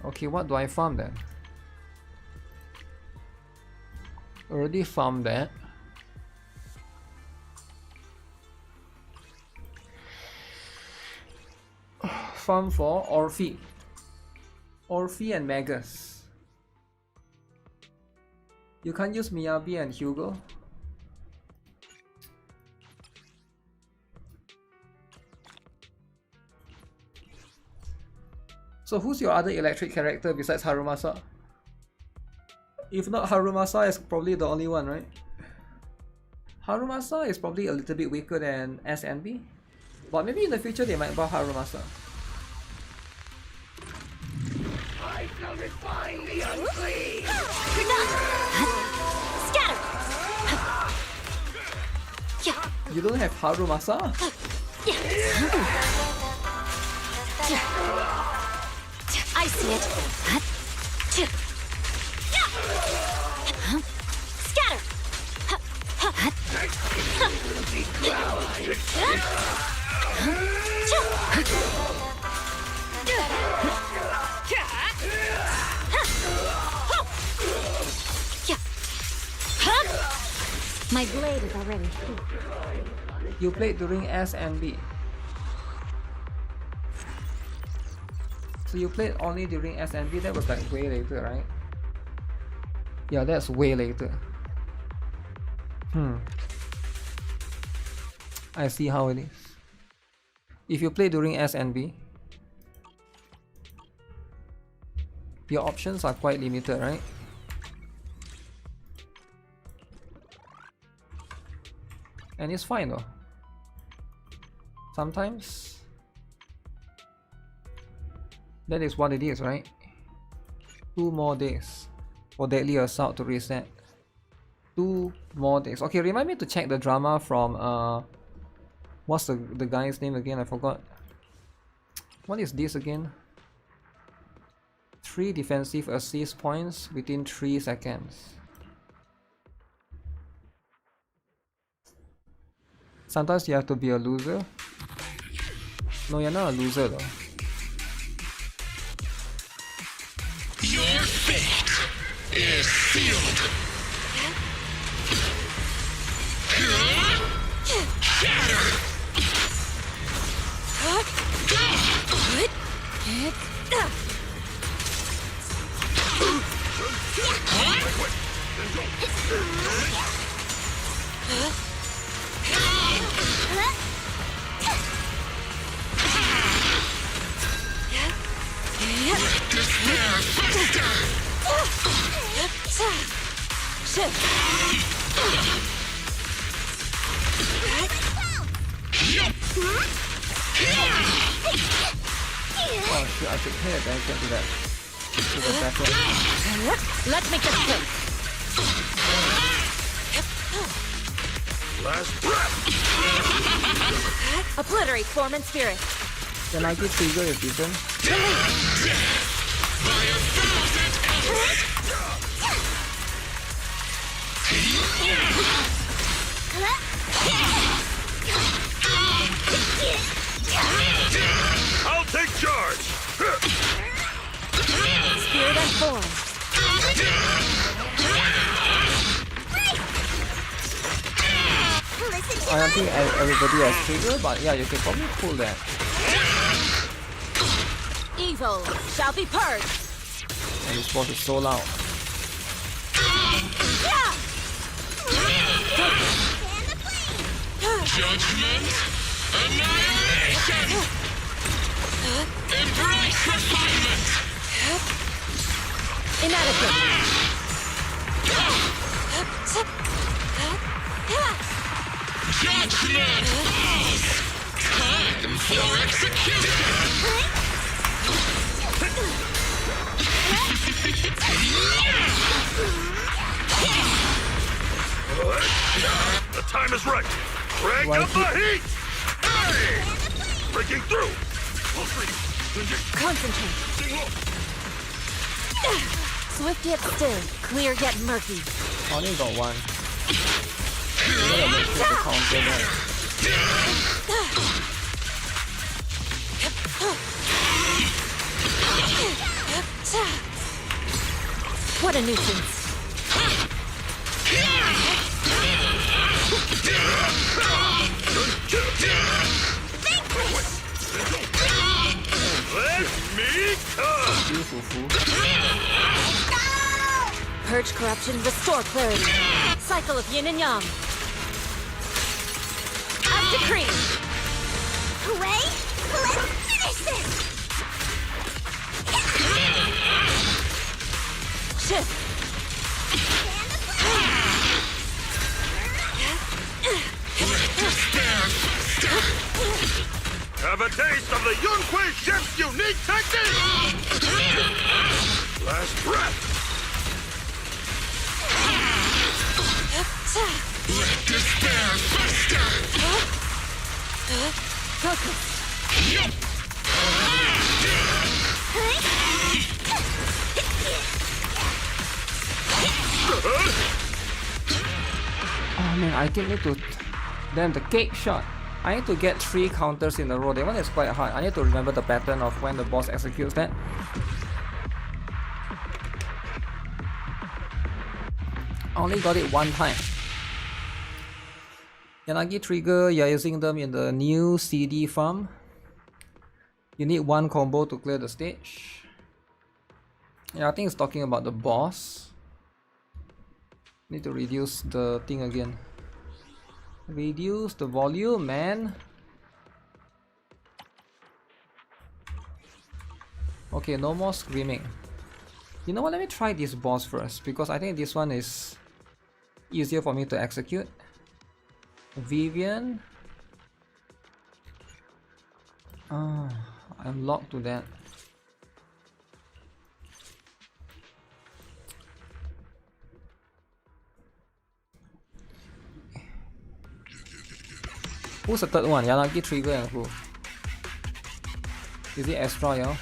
Okay, what do I farm then? Already farmed that. Farm for Orphe. Orphe and Magus. You can't use Miyabi and Hugo. So who's your other electric character besides Harumasa? If not Harumasa, is probably the only one, right? Harumasa is probably a little bit weaker than SNB, but maybe in the future they might buff Harumasa. I shall refine the unclean. Scatter. You don't have Harumasa? I see it. Scatter. My blade is already. You played during S and B. So you played only during S and B, that was like way later, right? Yeah, that's way later. I see how it is. If you play during S and B, your options are quite limited, right? And it's fine though. Sometimes that is what it is, right? 2 more days for Deadly Assault to reset. 2 more days. Okay, remind me to check the drama from what's the guy's name again? I forgot. What is this again? 3 defensive assist points within 3 seconds. Sometimes you have to be a loser. No, you're not a loser though. Your fate is sealed. Shatter. Oh shit, I should pay attention to that. To the second. Let's make this quick. Last breath. Obliterate form and spirit. Can I give trigger if you can? By 1,000 elements. I'll take charge. Spirit and form. I don't think everybody has trigger, but yeah, you can probably pull that. Evil shall be purged. And this boss is so loud. Judgment, annihilation. Embrace refinement. Inadequate. Judgment falls. Time for execution. The time is right. Crank up the heat. Hey! Breaking through. Concentrate. Swift yet still, clear yet murky. Only got one. You gotta make sure to counter that. What a nuisance. Let me come! Purge corruption, restore clarity. Cycle of yin and yang. As decreed. Hooray! Let's finish this! Shift. Have a taste of the Yunhui Chef's unique technique! Last breath! Let despair fester! Focus. Oh man, I think need to. Then the cake shot. I need to get 3 counters in a row. That one is quite hard. I need to remember the pattern of when the boss executes that. I only got it one time. Yanagi trigger, you're using them in the new CD farm. You need 1 combo to clear the stage. Yeah, I think it's talking about the boss. Need to reduce the thing again. Reduce the volume, man. Okay, no more screaming. You know what, let me try this boss first, because I think this one is easier for me to execute. Vivian. I'm locked to that. Who's the third one? Yanagi trigger and who? Is it Astra, yo?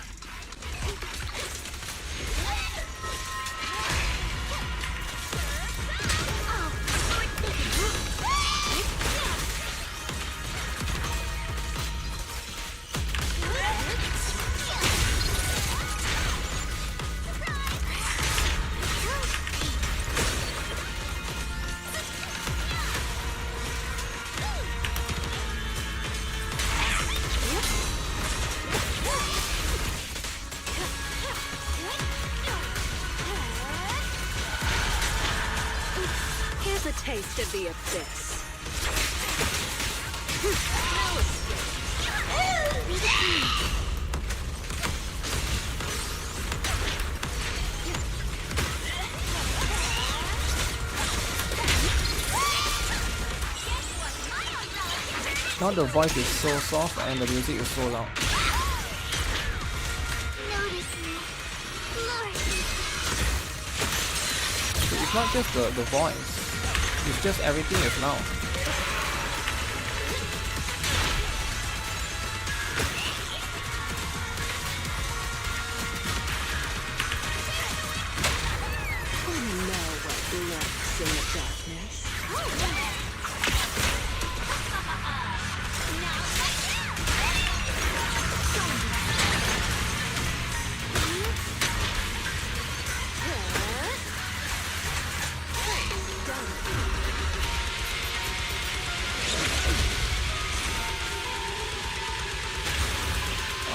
Taste of the abyss. Now the voice is so soft and the music is so loud. So it's not just the voice. It's just everything is loud. Wanna know what lurks in the darkness?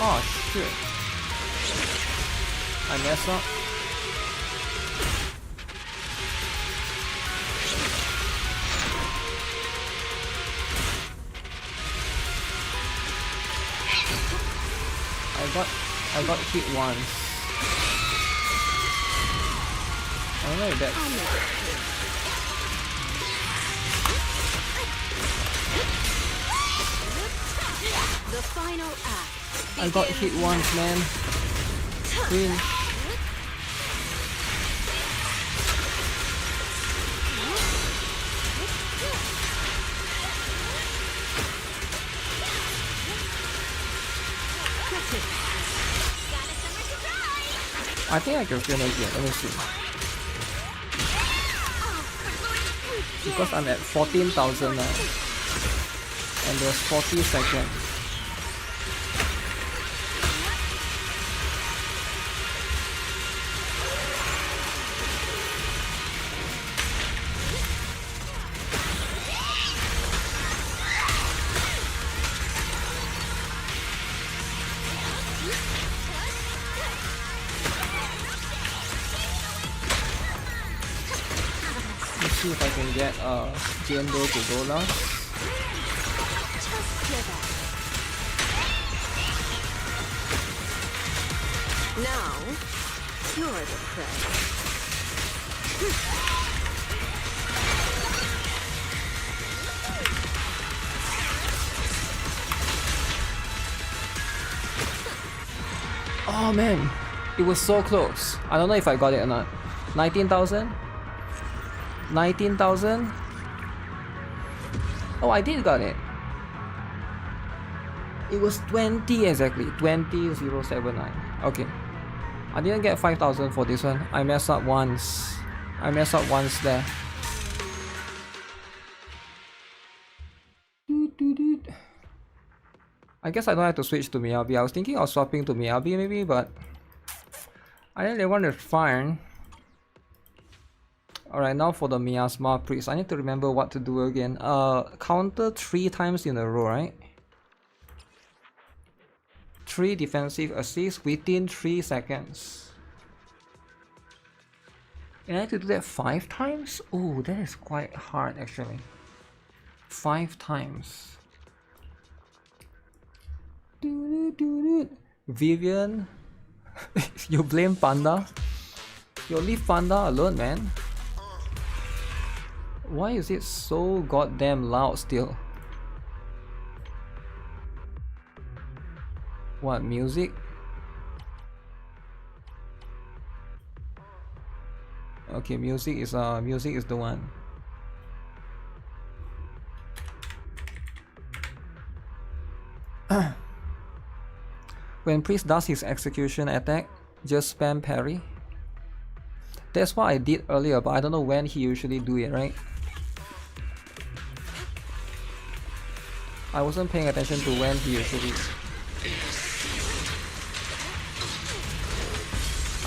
Oh shit. I messed up. I got hit once. I don't know if that's... The final act. I got hit once, man. Cringe. I think I can still make it. Let me see. Because I'm at 14,000 now. And there's 40 seconds. Let's see if I can get Jendo to go last. Now, you're the prey. Oh man, it was so close. I don't know if I got it or not. 19,000? 19,000? Oh, I did got it. It was 20 exactly. 20,079. Okay. I didn't get 5,000 for this one. I messed up once. I messed up once there. I guess I don't have to switch to Miyabi. I was thinking of swapping to Miyabi maybe, but I really want to find. Alright, now for the Miasma Priest. I need to remember what to do again. Counter 3 times in a row, right? 3 defensive assists within 3 seconds. And I have to do that 5 times? Oh, that is quite hard actually. 5 times. Vivian, you blame Panda? You leave Panda alone, man. Why is it so goddamn loud still? What, music? Okay, music is the one. When Priest does his execution attack, just spam parry. That's what I did earlier, but I don't know when he usually do it, right? I wasn't paying attention to when he usually.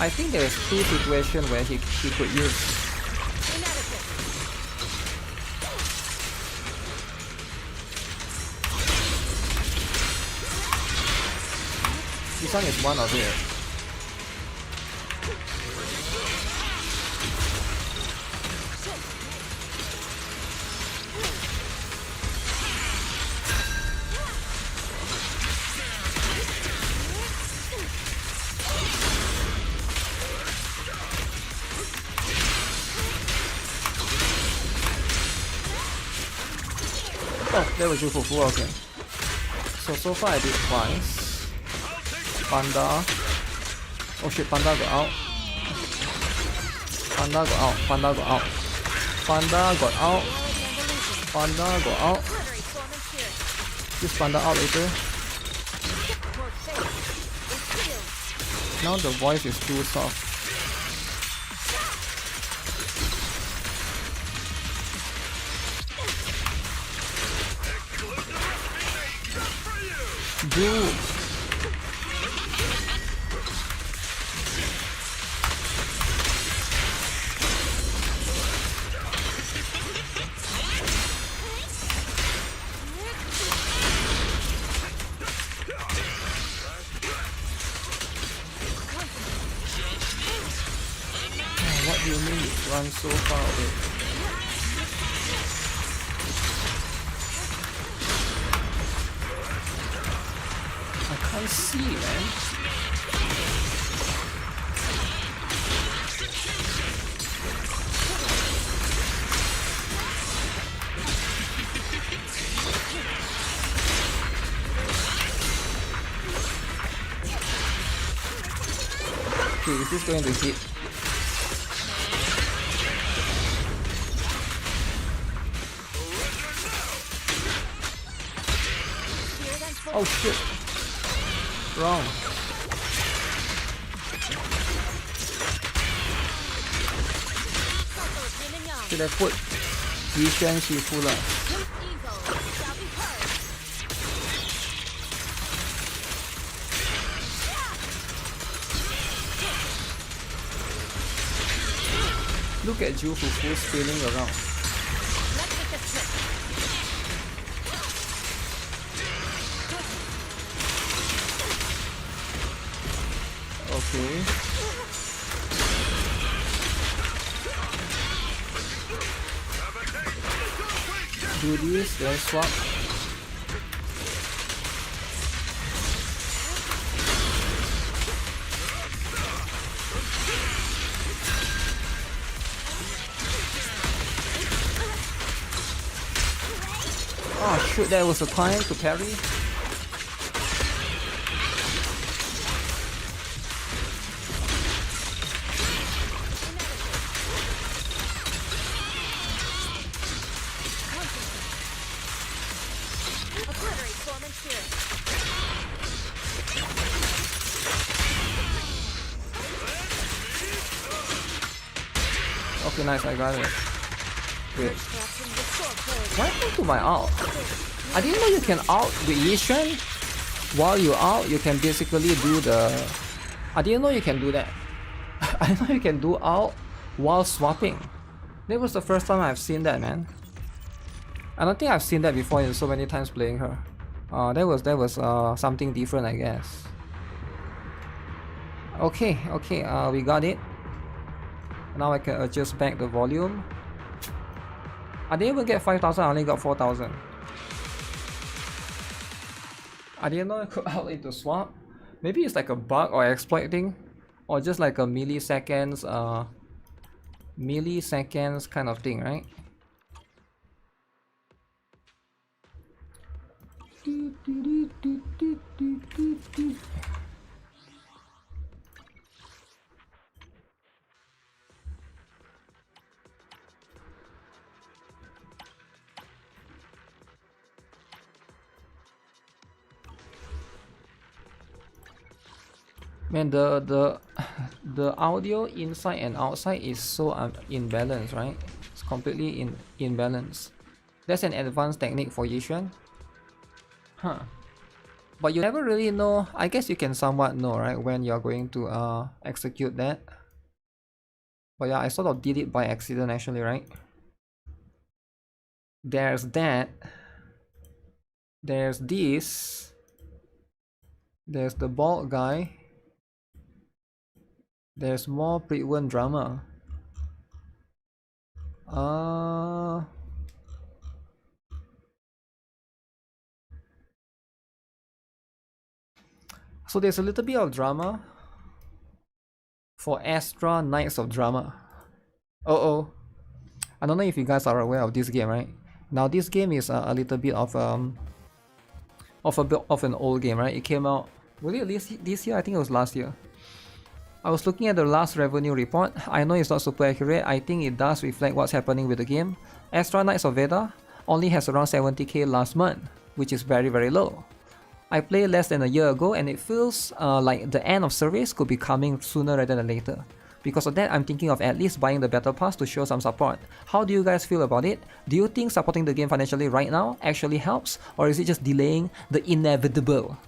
I think there is 2 situations where he could use. This one is one of it. Oh, there was Jufufu, okay. So far I did twice. Panda. Oh shit, Panda got out. Panda got out. Panda got out. Panda got out. Panda got out. This Panda out later. Now the voice is too soft. Dude. What do you mean you run so far away? I can't see, man. Okay, is this going to hit? Oh shit. Wrong. Should have put Yishuan Shifu lah. Look at Ju Fufu spinning around. Okay. Do this, then swap. Oh shoot, there was a time to parry. Okay, nice, I got it. Wait. What happened to my ult? I didn't know you can ult with Yishuan. While you ult, you can basically do the... I didn't know you can do that. I didn't know you can do ult while swapping. That was the first time I've seen that, man. I don't think I've seen that before in so many times playing her. That was something different, I guess. Okay, we got it. Now I can adjust back the volume. I didn't even get 5,000, I only got 4,000. I didn't know I could out into swap. Maybe it's like a bug or exploit thing, or just like a milliseconds kind of thing, right? Man, the audio inside and outside is so imbalanced, right? It's completely imbalanced. That's an advanced technique for Yishuan. Huh. But you never really know. I guess you can somewhat know, right, when you're going to execute that. But yeah, I sort of did it by accident actually, right? There's that. There's this. There's the bald guy. There's more Prydwen drama. So there's a little bit of drama for Astra Knights of Drama. I don't know if you guys are aware of this game, right? Now this game is a little bit of an old game, right? It came out, was it this year? I think it was last year. I was looking at the last revenue report. I know it's not super accurate. I think it does reflect what's happening with the game. Astra Knights of Veda only has around 70k last month, which is very, very low. I played less than a year ago and it feels like the end of service could be coming sooner rather than later. Because of that, I'm thinking of at least buying the battle pass to show some support. How do you guys feel about it? Do you think supporting the game financially right now actually helps, or is it just delaying the inevitable?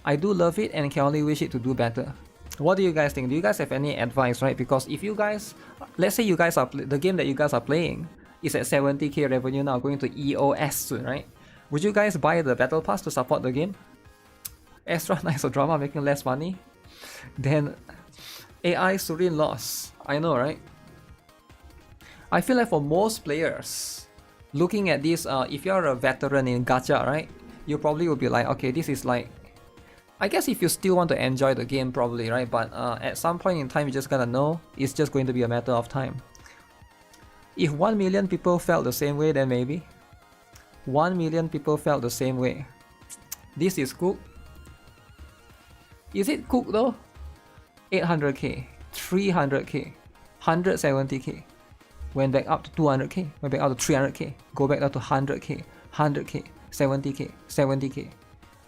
I do love it and can only wish it to do better. What do you guys think? Do you guys have any advice, right? Because if you guys, let's say you guys are the game that you guys are playing is at 70k revenue now, going to EOS soon, right? Would you guys buy the battle pass to support the game? Astra Knights of Drama making less money, then AI Surin loss. I know, right? I feel like for most players, looking at this, if you're a veteran in Gacha, right, you probably would be like, okay, this is like, I guess if you still want to enjoy the game probably, right? But at some point in time, you just gotta know it's just going to be a matter of time. If 1 million people felt the same way, then maybe 1 million people felt the same way. This is cooked. Is it cooked though? 800k, 300k, 170k, went back up to 200k, went back up to 300k, go back up to 100k, 100k, 70k, 70k.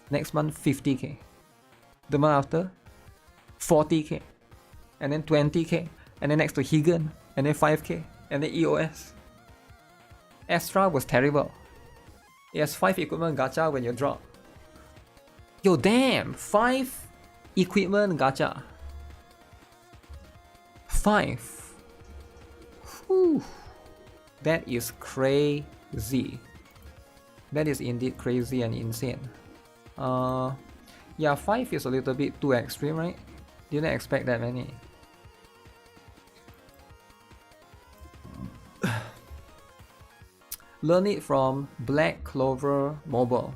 Next month 50k. The month after 40k, and then 20k, and then next to Higan, and then 5k, and then EOS. Astra was terrible. It has 5 equipment gacha when you drop. Yo, damn! 5 equipment gacha. 5. Whew. That is crazy. That is indeed crazy and insane. Yeah, 5 is a little bit too extreme, right? Didn't expect that many. Learn it from Black Clover Mobile.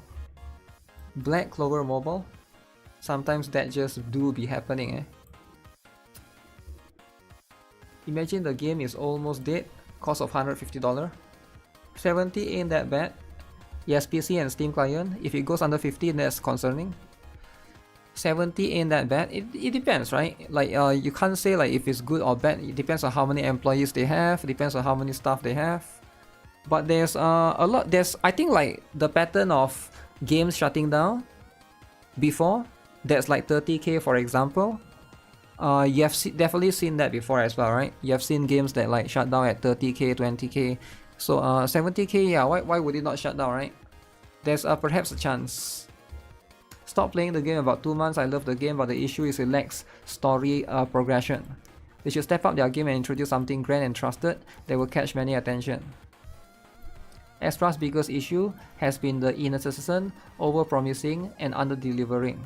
Black Clover Mobile? Sometimes that just do be happening, eh? Imagine the game is almost dead, cost of $150. 70 ain't that bad. Yes, PC and Steam client. If it goes under 50, that's concerning. 70 ain't that bad. It depends, right? Like you can't say like if it's good or bad. It depends on how many employees they have. It depends on how many staff they have. But there's a lot. I think like the pattern of games shutting down before. That's like 30k for example. You have definitely seen that before as well, right? You have seen games that like shut down at 30k, 20k. So 70k, yeah. Why would it not shut down, right? There's perhaps a chance. Stop playing the game about 2 months. I love the game, but the issue is it lacks story progression. They should step up their game and introduce something grand and trusted that will catch many attention. Astra's biggest issue has been the inner citizen, over-promising and under-delivering.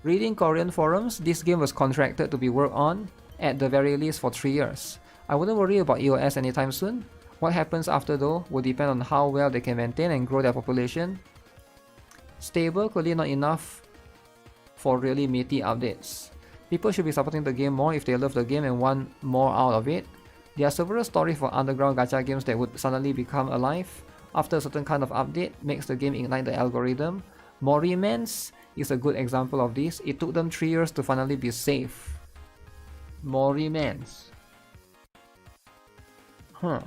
Reading Korean forums, this game was contracted to be worked on, at the very least for 3 years. I wouldn't worry about EOS anytime soon. What happens after though will depend on how well they can maintain and grow their population. Stable, clearly not enough for really meaty updates. People should be supporting the game more if they love the game and want more out of it. There are several stories for underground gacha games that would suddenly become alive after a certain kind of update makes the game ignite the algorithm. Morimans is a good example of this. It took them 3 years to finally be safe. Morimans. Huh.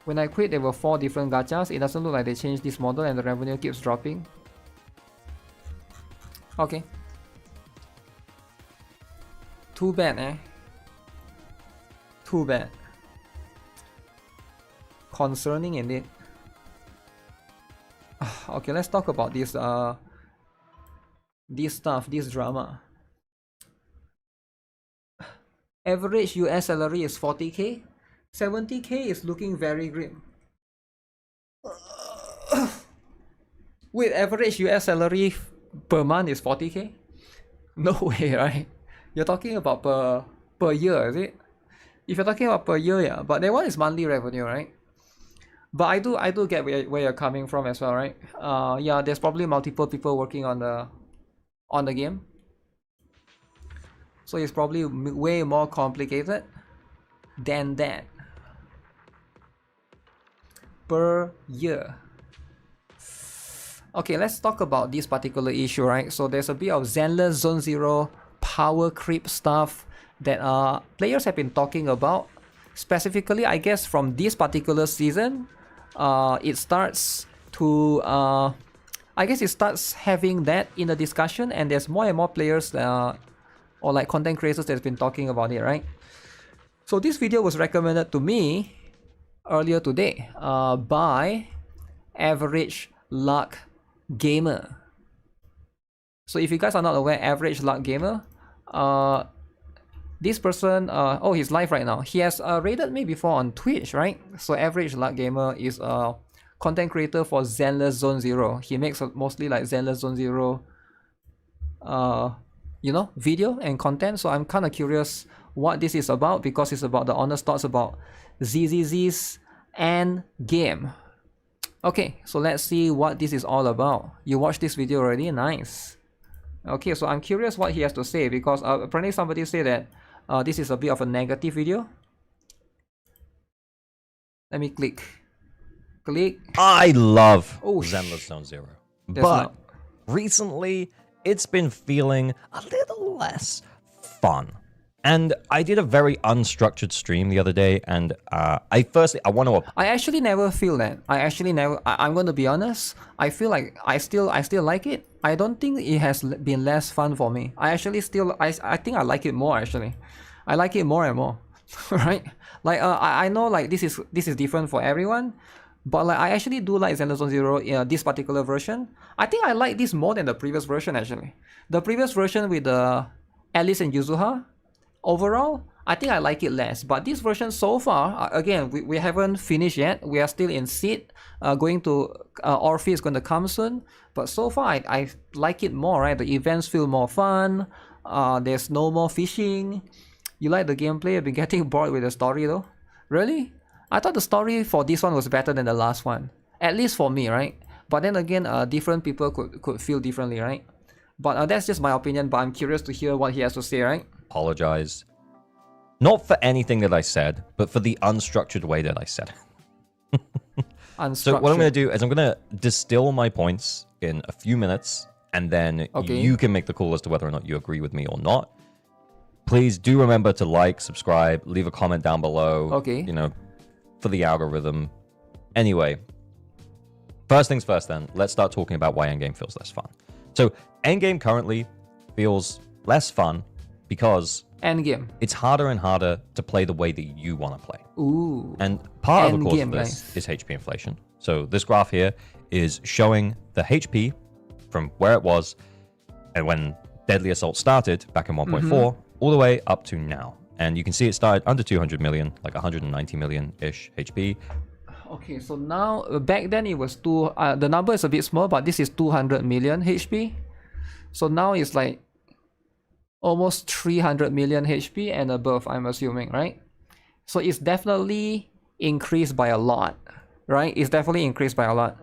When I quit, there were 4 different gachas. It doesn't look like they changed this model and the revenue keeps dropping. Okay. Too bad, eh? Too bad. Concerning indeed. Okay, let's talk about this this drama. Average US salary is 40k. 70k is looking very grim. Wait, average US salary per month is 40k? No way, right? You're talking about per year, is it? If you're talking about per year, yeah. But that one is monthly revenue, right? But I do get where you're coming from as well, right? Yeah, there's probably multiple people working on the game. So it's probably way more complicated than that. Per year. Okay, let's talk about this particular issue, right? So there's a bit of Zenless Zone Zero Powercreep stuff that players have been talking about. Specifically, I guess from this particular season, it starts to I guess it starts having that in the discussion, and there's more and more players or like content creators that's been talking about it, right? So this video was recommended to me earlier today by Average Luck Gamer. So if you guys are not aware, Average Luck Gamer, this person, oh, he's live right now. He has raided me before on Twitch, right? So Average Luck Gamer is a content creator for Zenless Zone Zero. He makes mostly like Zenless Zone Zero, you know, video and content. So I'm kind of curious what this is about, because it's about the honest thoughts about ZZZ's endgame. Okay, so let's see what this is all about. You watched this video already? Nice. Okay, so I'm curious what he has to say, because apparently somebody said that this is a bit of a negative video. Let me click. I love Zenless Zone Zero, but recently it's been feeling a little less fun. And I did a very unstructured stream the other day, and I want to. I actually never feel that. I'm going to be honest. I feel like I still like it. I don't think it has been less fun for me. I think I like it more actually. I like it more and more, right? Like I know like this is different for everyone, but like I actually do like Zenless Zone Zero, this particular version. I think I like this more than the previous version actually. The previous version with the Alice and Yuzuha. Overall, I think I like it less, but this version so far, again, we haven't finished yet. We are still in seed. Going to Orphe is going to come soon, but so far I like it more. Right, the events feel more fun. There's no more fishing. You like the gameplay? I've been getting bored with the story though. Really? I thought the story for this one was better than the last one. At least for me, right? But then again, different people could feel differently, right? But that's just my opinion. But I'm curious to hear what he has to say, right? Apologize. Not for anything that I said, but for the unstructured way that I said it. So what I'm going to do is I'm going to distill my points in a few minutes, and then you can make the call as to whether or not you agree with me or not. Please do remember to like, subscribe, leave a comment down below. Okay. You know, for the algorithm. Anyway, first things first then, let's start talking about why endgame feels less fun. So endgame currently feels less fun because endgame. It's harder and harder to play the way that you want to play. Ooh. And part of the cause of Endgame, this is HP inflation. So this graph here is showing the HP from where it was and when Deadly Assault started back in 1.4 all the way up to now. And you can see it started under 200 million, like 190 million-ish HP. Okay, so now, back then it was the number is a bit small, but this is 200 million HP. So now it's like almost 300 million HP and above, I'm assuming, right? So it's definitely increased by a lot, right? It's definitely increased by a lot.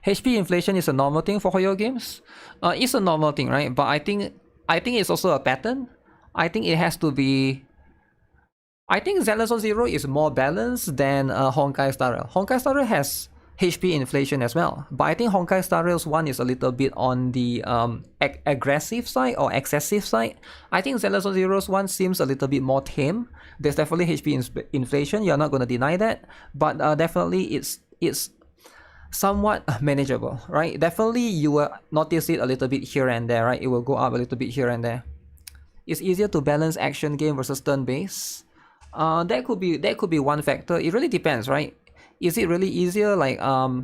HP inflation is a normal thing for horror games. It's a normal thing, right? But I think it's also a pattern. I think it has to be. I think Zenless Zone Zero is more balanced than Honkai Star Rail. Honkai Star Rail has HP inflation as well, but I think Honkai Star Rail's one is a little bit on the aggressive side or excessive side. I think Zenless Zone Zero's one seems a little bit more tame. There's definitely HP inflation, you're not going to deny that, but definitely it's somewhat manageable, right? Definitely you will notice it a little bit here and there, right? It will go up a little bit here and there. It's easier to balance action game versus turn-based. That could be one factor. It really depends, right? Is it really easier? Like that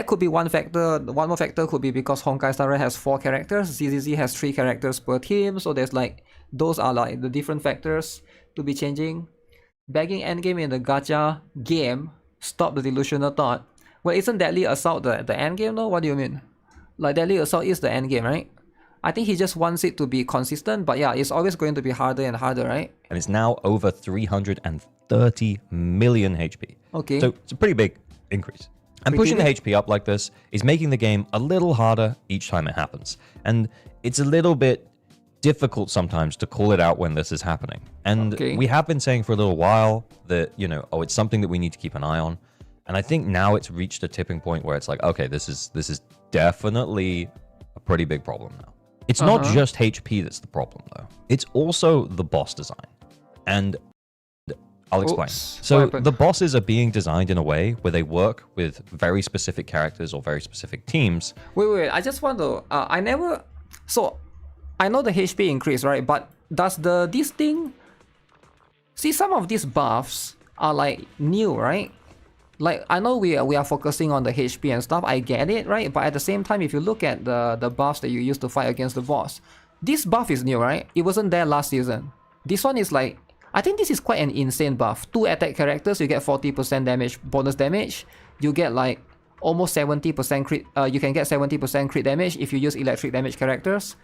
could be one factor. One more factor could be because Honkai Star Rail has 4 characters, ZZZ has 3 characters per team, so there's like those are like the different factors to be changing. Bagging endgame in the gacha game stop the delusional thought. Well, isn't Deadly Assault the endgame though? What do you mean? Like Deadly Assault is the endgame, right? I think he just wants it to be consistent, but yeah, it's always going to be harder and harder, right? And it's now over 330 million HP. Okay. So it's a pretty big increase. And pushing the HP up like this is making the game a little harder each time it happens. And it's a little bit difficult sometimes to call it out when this is happening. And we have been saying for a little while that, you know, it's something that we need to keep an eye on. And I think now it's reached a tipping point where it's like, okay, this is definitely a pretty big problem now. It's not just HP that's the problem, though. It's also the boss design. And I'll explain. So the bosses are being designed in a way where they work with very specific characters or very specific teams. Wait. I just want to... So, I know the HP increase, right? But does this thing... See, some of these buffs are like new, right? Like, I know we are focusing on the HP and stuff, I get it, right? But at the same time, if you look at the buffs that you use to fight against the boss, this buff is new, right? It wasn't there last season. This one is like, I think this is quite an insane buff. 2 attack characters, you get 40% damage, bonus damage. You get like almost 70% crit, you can get 70% crit damage if you use electric damage characters.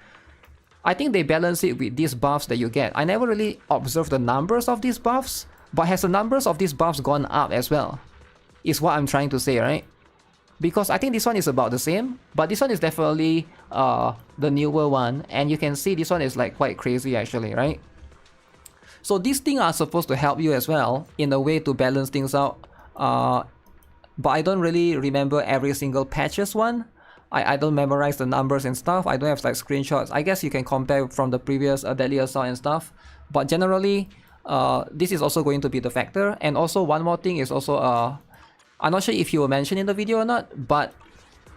I think they balance it with these buffs that you get. I never really observed the numbers of these buffs, but has the numbers of these buffs gone up as well? Is what I'm trying to say, right? Because I think this one is about the same, but this one is definitely the newer one, and you can see this one is like quite crazy actually, right? So these things are supposed to help you as well in a way to balance things out, but I don't really remember every single patches one. I don't memorize the numbers and stuff. I don't have like screenshots. I guess you can compare from the previous Deadly Assault and stuff. But generally, this is also going to be the factor. And also one more thing is also, I'm not sure if you were mentioned in the video or not, but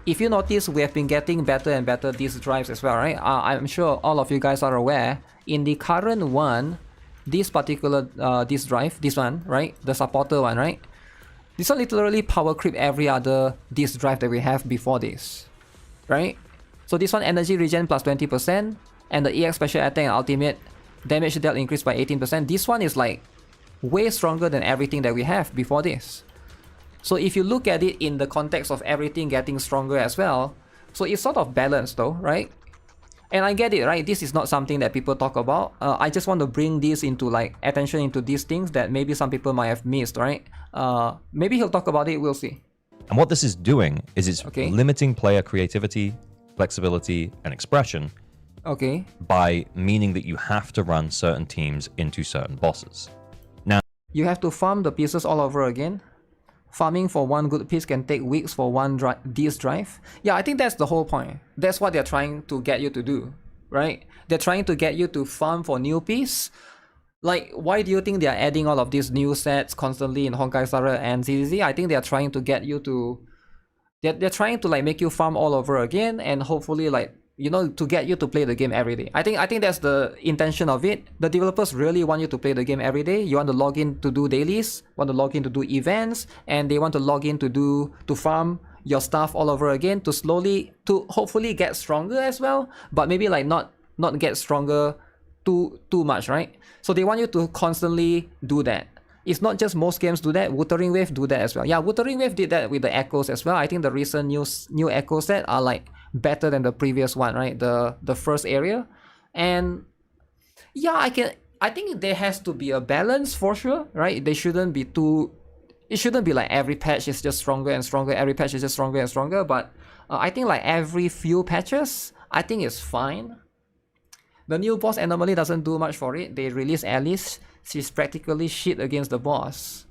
if you notice, we have been getting better and better disk drives as well, right? I'm sure all of you guys are aware, in the current one, this particular disk drive, this one, right? The supporter one, right? This one literally power creep every other disk drive that we have before this, right? So this one energy regen plus 20%, and the EX special attack and ultimate damage dealt increased by 18%. This one is like way stronger than everything that we have before this. So if you look at it in the context of everything getting stronger as well, so it's sort of balanced though, right? And I get it, right? This is not something that people talk about. I just want to bring this into like attention into these things that maybe some people might have missed, right? Maybe he'll talk about it, we'll see. And what this is doing is it's limiting player creativity, flexibility, and expression. Okay. By meaning that you have to run certain teams into certain bosses. Now, you have to farm the pieces all over again. Farming for one good piece can take weeks for one disk drive. Yeah, I think that's the whole point. That's what they're trying to get you to do, right? They're trying to get you to farm for new piece. Like, why do you think they're adding all of these new sets constantly in Honkai Star Rail and ZZZ? I think they're trying to get you to... They're trying to like make you farm all over again and hopefully like, you know, to get you to play the game every day. I think that's the intention of it. The developers really want you to play the game every day. You want to log in to do dailies, want to log in to do events, and they want to log in to farm your stuff all over again to slowly, to hopefully get stronger as well, but maybe like not get stronger too much, right? So they want you to constantly do that. It's not just most games do that. Wuthering Wave do that as well. Yeah, Wuthering Wave did that with the echoes as well. I think the recent new echo set are like better than the previous one, right? The first area. And yeah, I think there has to be a balance for sure, right? They shouldn't be too... It shouldn't be like every patch is just stronger and stronger, every patch is just stronger and stronger, but I think like every few patches, I think it's fine. The new boss anomaly doesn't do much for it. They release Alice. She's practically shit against the boss.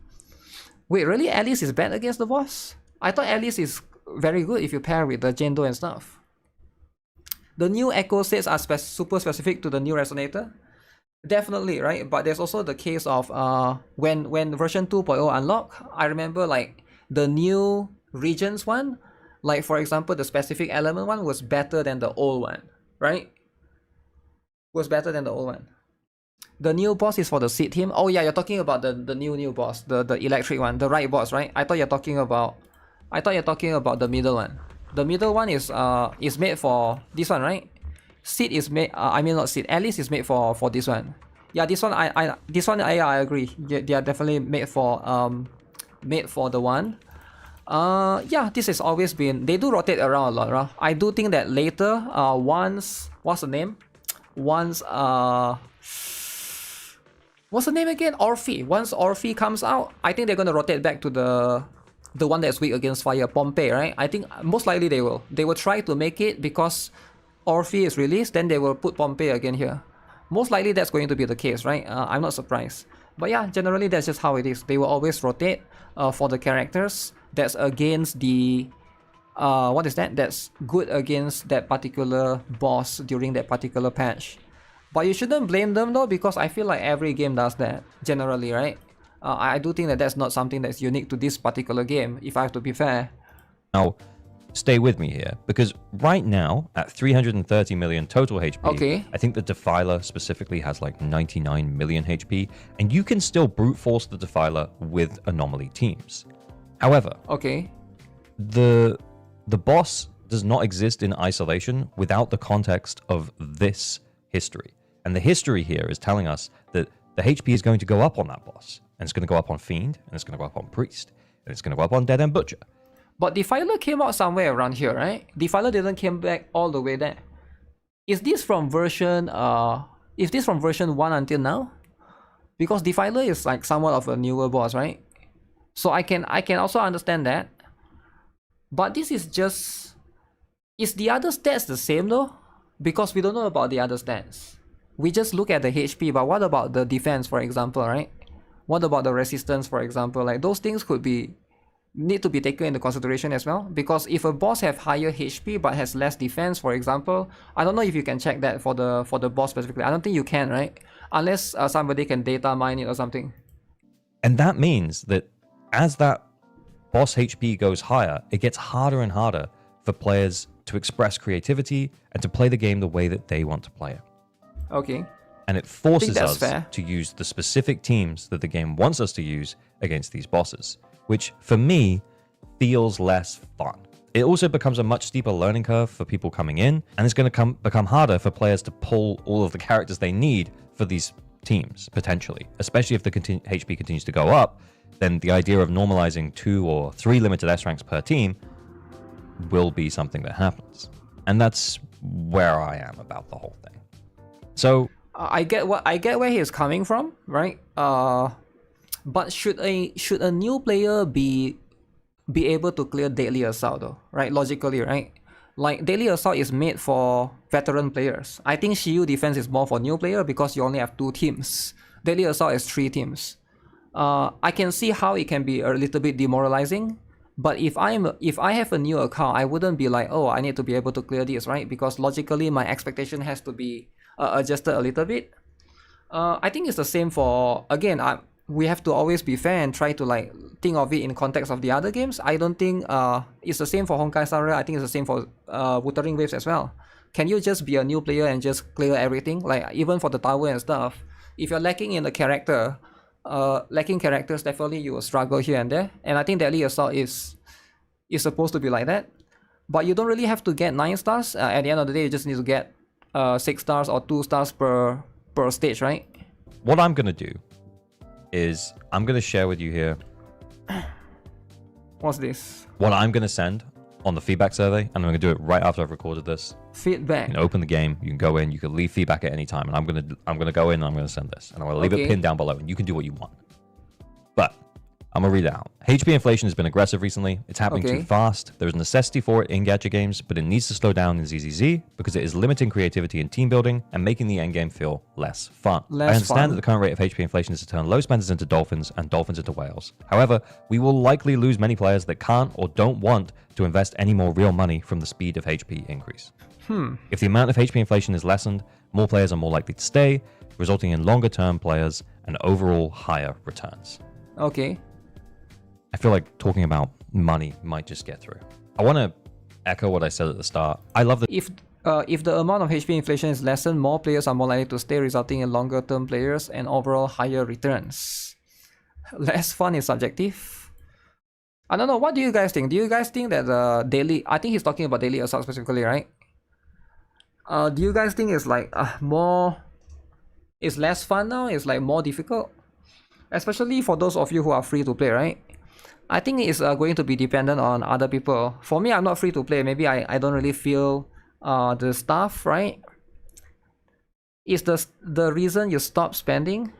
Wait, really? Alice is bad against the boss? I thought Alice is very good if you pair with the Jendo and stuff. The new echo sets are super specific to the new resonator. Definitely, right? But there's also the case of when version 2.0 unlock, I remember like the new regions one, like for example the specific element one was better than the old one, right? Was better than the old one. The new boss is for the seed team. Oh yeah, you're talking about the new boss, the electric one, the right boss, right? I thought you're talking about the middle one. The middle one is made for this one, right? Seed is made. I mean not seed. Alice is made for this one. Yeah, this one I agree. They are definitely made for the one. Yeah, this has always been. They do rotate around a lot, right? I do think that later, once what's the name? What's the name again? Orphe. Once Orphe comes out, I think they're gonna rotate back to the one that's weak against fire, Pompeii, right? I think most likely they will. They will try to make it because Orphe is released, then they will put Pompeii again here. Most likely that's going to be the case, right? I'm not surprised. But yeah, generally that's just how it is. They will always rotate for the characters that's against the... what is that? That's good against that particular boss during that particular patch. But you shouldn't blame them though, because I feel like every game does that, generally, right? I do think that that's not something that's unique to this particular game, if I have to be fair. Now, stay with me here, because right now, at 330 million total HP, I think the Defiler specifically has like 99 million HP, and you can still brute force the Defiler with anomaly teams. However, the boss does not exist in isolation without the context of this history. And the history here is telling us that the HP is going to go up on that boss. And it's going to go up on Fiend, and it's going to go up on Priest, and it's going to go up on Dead End Butcher. But Defiler came out somewhere around here, right? Defiler didn't came back all the way there. Is this from version 1 until now? Because Defiler is like somewhat of a newer boss, right? So I can also understand that. But this is just... Is the other stats the same though? Because we don't know about the other stats. We just look at the HP, but what about the defense, for example, right? What about the resistance, for example? Like those things could be need to be taken into consideration as well. Because if a boss have higher HP but has less defense, for example, I don't know if you can check that for the boss specifically. I don't think you can, right? Unless somebody can data mine it or something. And that means that as that boss HP goes higher, it gets harder and harder for players to express creativity and to play the game the way that they want to play it. Okay. And it forces that's us fair. to use the specific teams that the game wants us to use against these bosses, which for me feels less fun. It also becomes a much steeper learning curve for people coming in, and it's going to become harder for players to pull all of the characters they need for these teams, potentially. Especially if the HP continues to go up, then the idea of normalizing 2 or 3 limited S ranks per team will be something that happens. And that's where I am about the whole thing. So I get where he is coming from, right? But should a new player be able to clear Deadly Assault though, right? Logically, right? Like Deadly Assault is made for veteran players. I think Shield Defense is more for new player because you only have 2 teams. Deadly Assault is 3 teams. I can see how it can be a little bit demoralizing, but if I have a new account, I wouldn't be like, oh, I need to be able to clear this, right? Because logically my expectation has to be adjusted a little bit. I think it's the same for, again, we have to always be fair and try to like think of it in context of the other games. I don't think it's the same for Honkai Star Rail. I think it's the same for Wuthering Waves as well. Can you just be a new player and just clear everything? Like even for the tower and stuff, if you're lacking in the character, lacking characters, definitely you will struggle here and there. And I think Deadly Assault is supposed to be like that. But you don't really have to get 9 stars. At the end of the day, you just need to get 6 stars or 2 stars per stage, right? what I'm going to do is I'm going to share with you here What's this? what I'm going to send on the feedback survey, and I'm going to do it right after I've recorded this. Feedback. You can open the game, you can go in, you can leave feedback at any time, and I'm going to go in and I'm going to send this, and I'm going to leave it pinned down below, and you can do what you want. But I'm going to read it out. HP inflation has been aggressive recently. It's happening too fast. There's a necessity for it in gacha games, but it needs to slow down in ZZZ because it is limiting creativity and team building and making the endgame feel less fun. I understand that the current rate of HP inflation is to turn low spenders into dolphins and dolphins into whales. However, we will likely lose many players that can't or don't want to invest any more real money from the speed of HP increase. If the amount of HP inflation is lessened, more players are more likely to stay, resulting in longer term players and overall higher returns. Okay. I feel like talking about money might just get through. I want to echo what I said at the start. I love that if the amount of HP inflation is lessened, more players are more likely to stay, resulting in longer term players and overall higher returns. Less fun is subjective. I don't know, what do you guys think? Do you guys think that daily, I think he's talking about Daily Assault specifically, right? Do you guys think it's like it's less fun now? It's like more difficult? Especially for those of you who are free to play, right? I think it's going to be dependent on other people. For me, I'm not free to play. Maybe I don't really feel the stuff, right? Is the reason you stop spending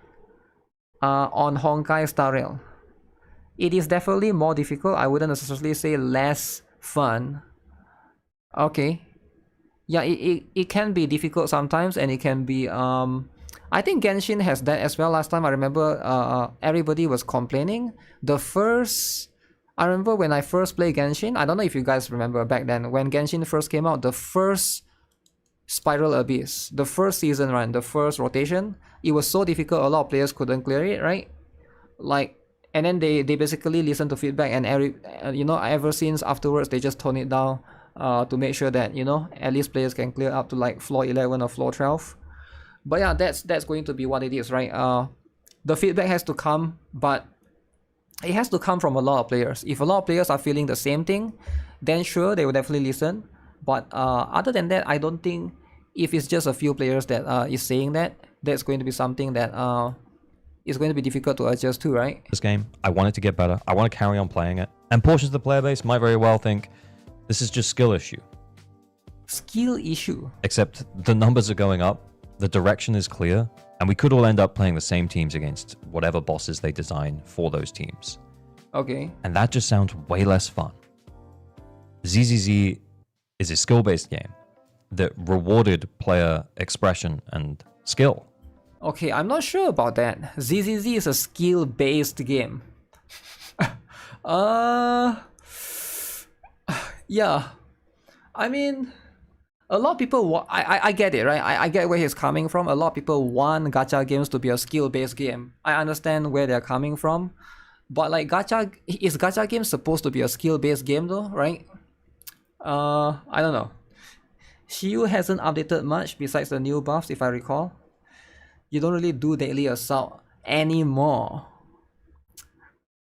on Honkai Star Rail? It is definitely more difficult. I wouldn't necessarily say less fun. Okay. Yeah, it can be difficult sometimes, and it can be I think Genshin has that as well. Last time I remember everybody was complaining. I remember when I first played Genshin, I don't know if you guys remember back then, when Genshin first came out, the first Spiral Abyss, the first season run, the first rotation, it was so difficult, a lot of players couldn't clear it, right? Like, and then they basically listened to feedback, and ever since afterwards, they just tone it down to make sure that, at least players can clear up to like floor 11 or floor 12. But yeah, that's going to be what it is, right? The feedback has to come, but it has to come from a lot of players. If a lot of players are feeling the same thing, then sure, they will definitely listen. But other than that, I don't think if it's just a few players that is saying that, that's going to be something that is going to be difficult to adjust to, right? This game, I want it to get better. I want to carry on playing it. And portions of the player base might very well think this is just skill issue. Skill issue? Except the numbers are going up. The direction is clear, and we could all end up playing the same teams against whatever bosses they design for those teams. Okay. And that just sounds way less fun. ZZZ is a skill-based game that rewarded player expression and skill. Okay, I'm not sure about that. ZZZ is a skill-based game. Yeah. I mean, a lot of people, I get it, right? I get where he's coming from. A lot of people want gacha games to be a skill-based game. I understand where they're coming from. But like is gacha game supposed to be a skill-based game though, right? I don't know. Shiyu hasn't updated much besides the new buffs, if I recall. You don't really do daily assault anymore.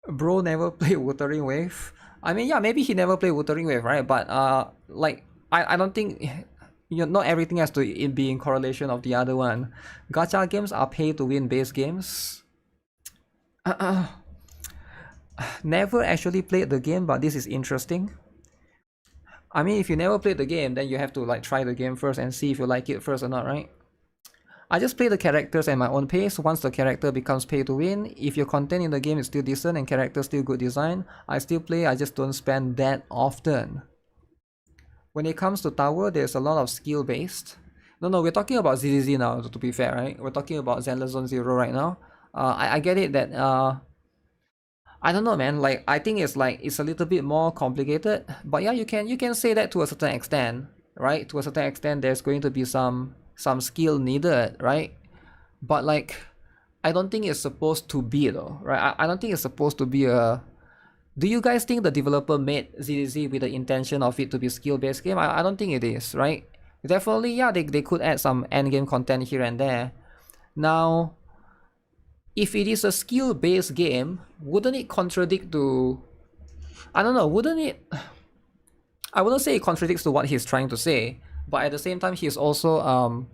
Bro never played Wuthering Wave. I mean, yeah, maybe he never played Wuthering Wave, right? But like I don't think not everything has to be in correlation of the other one. Gacha games are pay-to-win based games. Never actually played the game, but this is interesting. I mean, if you never played the game, then you have to like try the game first and see if you like it first or not, right? I just play the characters at my own pace. Once the character becomes pay to win, if your content in the game is still decent and characters still good design, I still play, I just don't spend that often. When it comes to tower, there's a lot of skill based. No, we're talking about ZZZ now, to be fair, right? We're talking about Zenless Zone Zero right now. I get it that I don't know, man. Like, I think it's a little bit more complicated. But yeah, you can say that to a certain extent, right? To a certain extent, there's going to be some skill needed, right? But like, I don't think it's supposed to be though, right? I don't think it's supposed to be a. Do you guys think the developer made ZZZ with the intention of it to be skill-based game? I don't think it is, right? Definitely, yeah, they could add some endgame content here and there. Now, if it is a skill-based game, wouldn't it contradict to... I don't know, wouldn't it... I wouldn't say it contradicts to what he's trying to say, but at the same time, he's also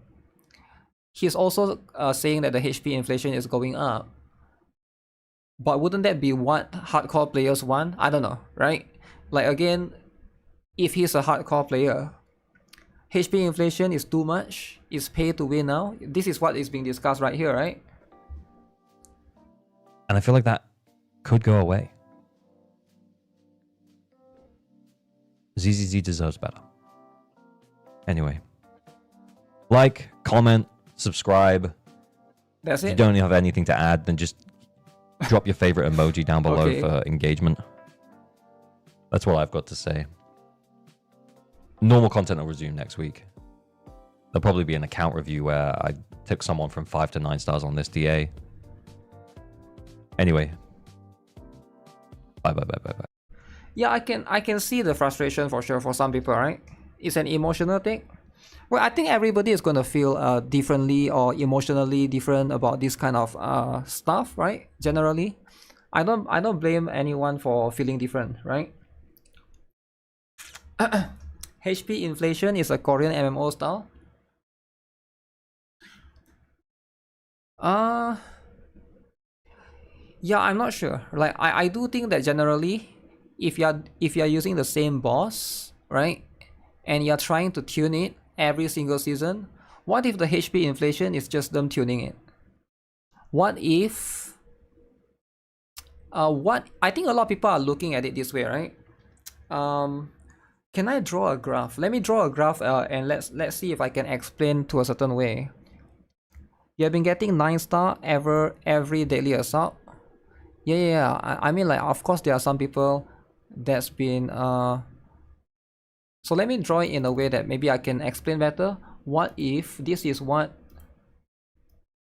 saying that the HP inflation is going up. But wouldn't that be what hardcore players want? I don't know, right? Like, again, if he's a hardcore player, HP inflation is too much, it's pay to win now. This is what is being discussed right here, right? And I feel like that could go away. ZZZ deserves better. Anyway. Like, comment, subscribe. That's it? If you don't have anything to add, then just drop your favorite emoji down below for engagement. That's what I've got to say. Normal content will resume next week. There'll probably be an account review where I took someone from 5 to 9 stars on this DA. Anyway. Bye. Yeah, I can see the frustration for sure for some people, right? It's an emotional thing. Well, I think everybody is going to feel differently or emotionally different about this kind of stuff, right? Generally, I don't blame anyone for feeling different, right? HP inflation is a Korean MMO style. Yeah, I'm not sure. Like, I do think that generally, if you're using the same boss, right, and you're trying to tune it every single season, what if the HP inflation is just them tuning it? What if I think a lot of people are looking at it this way, right? Can I draw a graph? Let me draw a graph and let's see if I can explain to a certain way. You have been getting 9-star every daily assault. Yeah. I mean, like, of course there are some people that's been so let me draw it in a way that maybe I can explain better. What if this is what...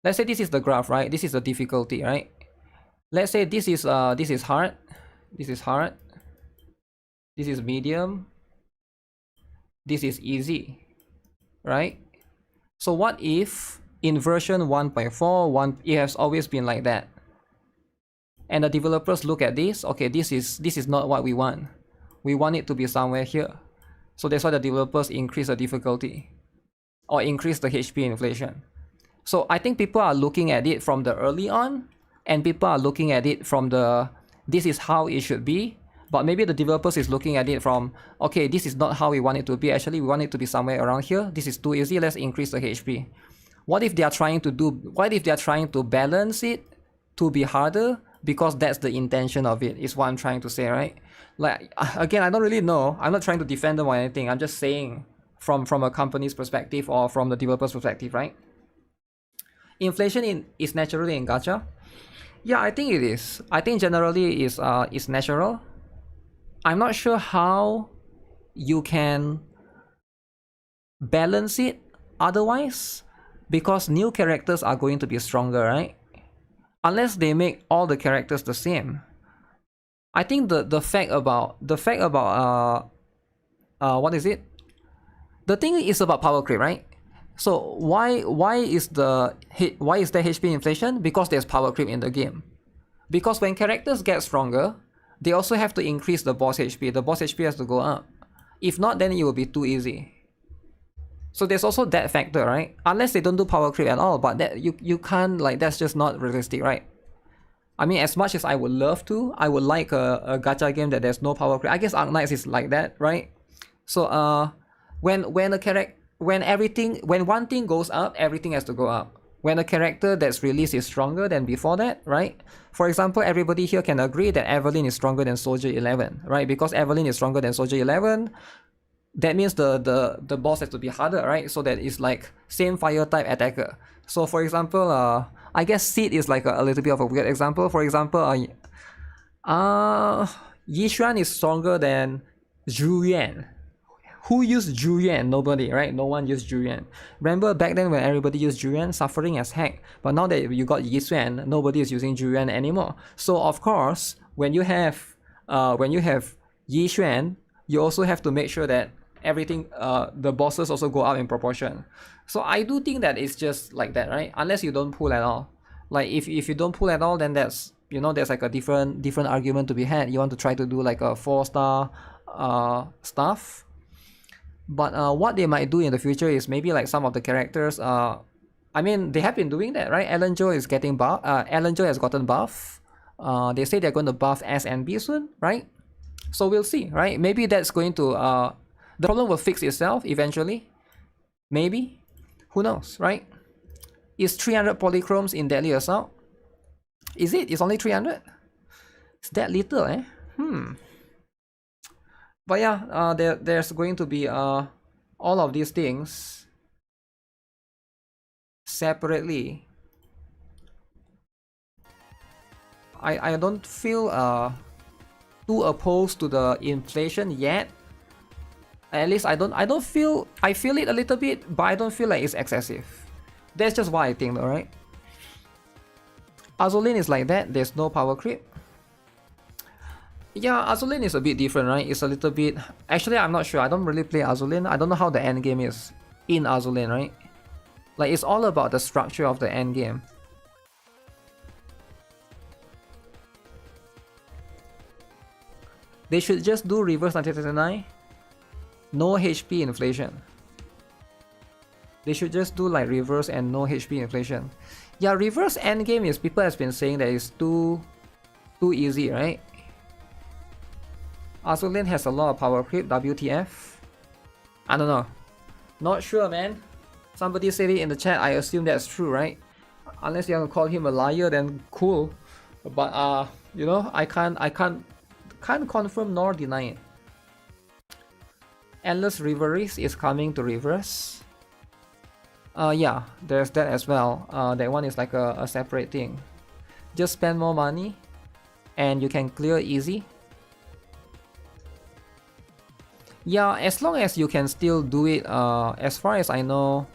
Let's say this is the graph, right? This is the difficulty, right? Let's say this is hard. This is hard. This is medium. This is easy, right? So what if in version 1.4, it has always been like that? And the developers look at this, okay, this is not what we want. We want it to be somewhere here. So that's why the developers increase the difficulty or increase the HP inflation. So I think people are looking at it from the early on, and people are looking at it from the this is how it should be. But maybe the developers is looking at it from, okay, this is not how we want it to be. Actually, we want it to be somewhere around here. This is too easy. Let's increase the HP. What if they are trying to balance it to be harder? Because that's the intention of it, is what I'm trying to say, right? Like, again, I don't really know. I'm not trying to defend them or anything. I'm just saying from a company's perspective or from the developer's perspective, right? Inflation is naturally in gacha. Yeah, I think it is. I think generally is natural. I'm not sure how you can balance it otherwise, because new characters are going to be stronger, right? Unless they make all the characters the same. I think the fact about what is it? The thing is about power creep, right? So why is there HP inflation? Because there's power creep in the game. Because when characters get stronger, they also have to increase the boss HP. The boss HP has to go up. If not, then it will be too easy. So there's also that factor, right? Unless they don't do power creep at all, but that you can't, like, that's just not realistic, right? I mean, as much as I would love to, I would like a gacha game that there's no power creep. I guess Astra Knights is like that, right? So when one thing goes up, everything has to go up. When a character that's released is stronger than before that, right? For example, everybody here can agree that Evelyn is stronger than Soldier 11, right? Because Evelyn is stronger than Soldier 11, that means the boss has to be harder, right? So that it's like same fire type attacker. So for example, I guess Seed is like a little bit of a weird example. For example, Yishuan is stronger than Zhuyuan. Who used Zhuyuan? Nobody, right? No one used Zhuyuan. Remember back then when everybody used Zhuyuan, suffering as heck. But now that you got Yishuan, nobody is using Zhuyuan anymore. So of course, when you have Yishuan, you also have to make sure that everything, the bosses also go up in proportion. So I do think that it's just like that, right? Unless you don't pull at all. Like if you don't pull at all, then that's, you know, there's like a different argument to be had. You want to try to do like a 4-star stuff. But what they might do in the future is maybe like some of the characters, I mean, they have been doing that, right? Ellen Jo is getting buff. Ellen Jo has gotten buff. They say they're going to buff S and B soon, right? So we'll see, right? Maybe that's going to the problem will fix itself eventually. Maybe. Who knows, right? Is 300 polychromes in Deadly Assault? Is it? It's only 300? It's that little, eh? But yeah, there's going to be all of these things separately. I don't feel too opposed to the inflation yet. At least I feel it a little bit, but I don't feel like it's excessive. That's just what I think though, right? Azulin is like that, there's no power creep. Yeah, Azulin is a bit different, right? It's a little bit... Actually, I'm not sure. I don't really play Azulin. I don't know how the endgame is in Azulin, right? Like, it's all about the structure of the endgame. They should just do reverse 1939. No HP inflation. They should just do like reverse and no HP inflation. Yeah, reverse endgame is, people has been saying that it's too easy, right? Azulin has a lot of power creep, WTF. I don't know. Not sure, man. Somebody said it in the chat, I assume that's true, right? Unless you want to call him a liar, then cool. But you know, I can't confirm nor deny it. Endless Reveries is coming to reverse. Yeah, there's that as well. That one is like a separate thing. Just spend more money and you can clear easy. Yeah, as long as you can still do it, as far as I know,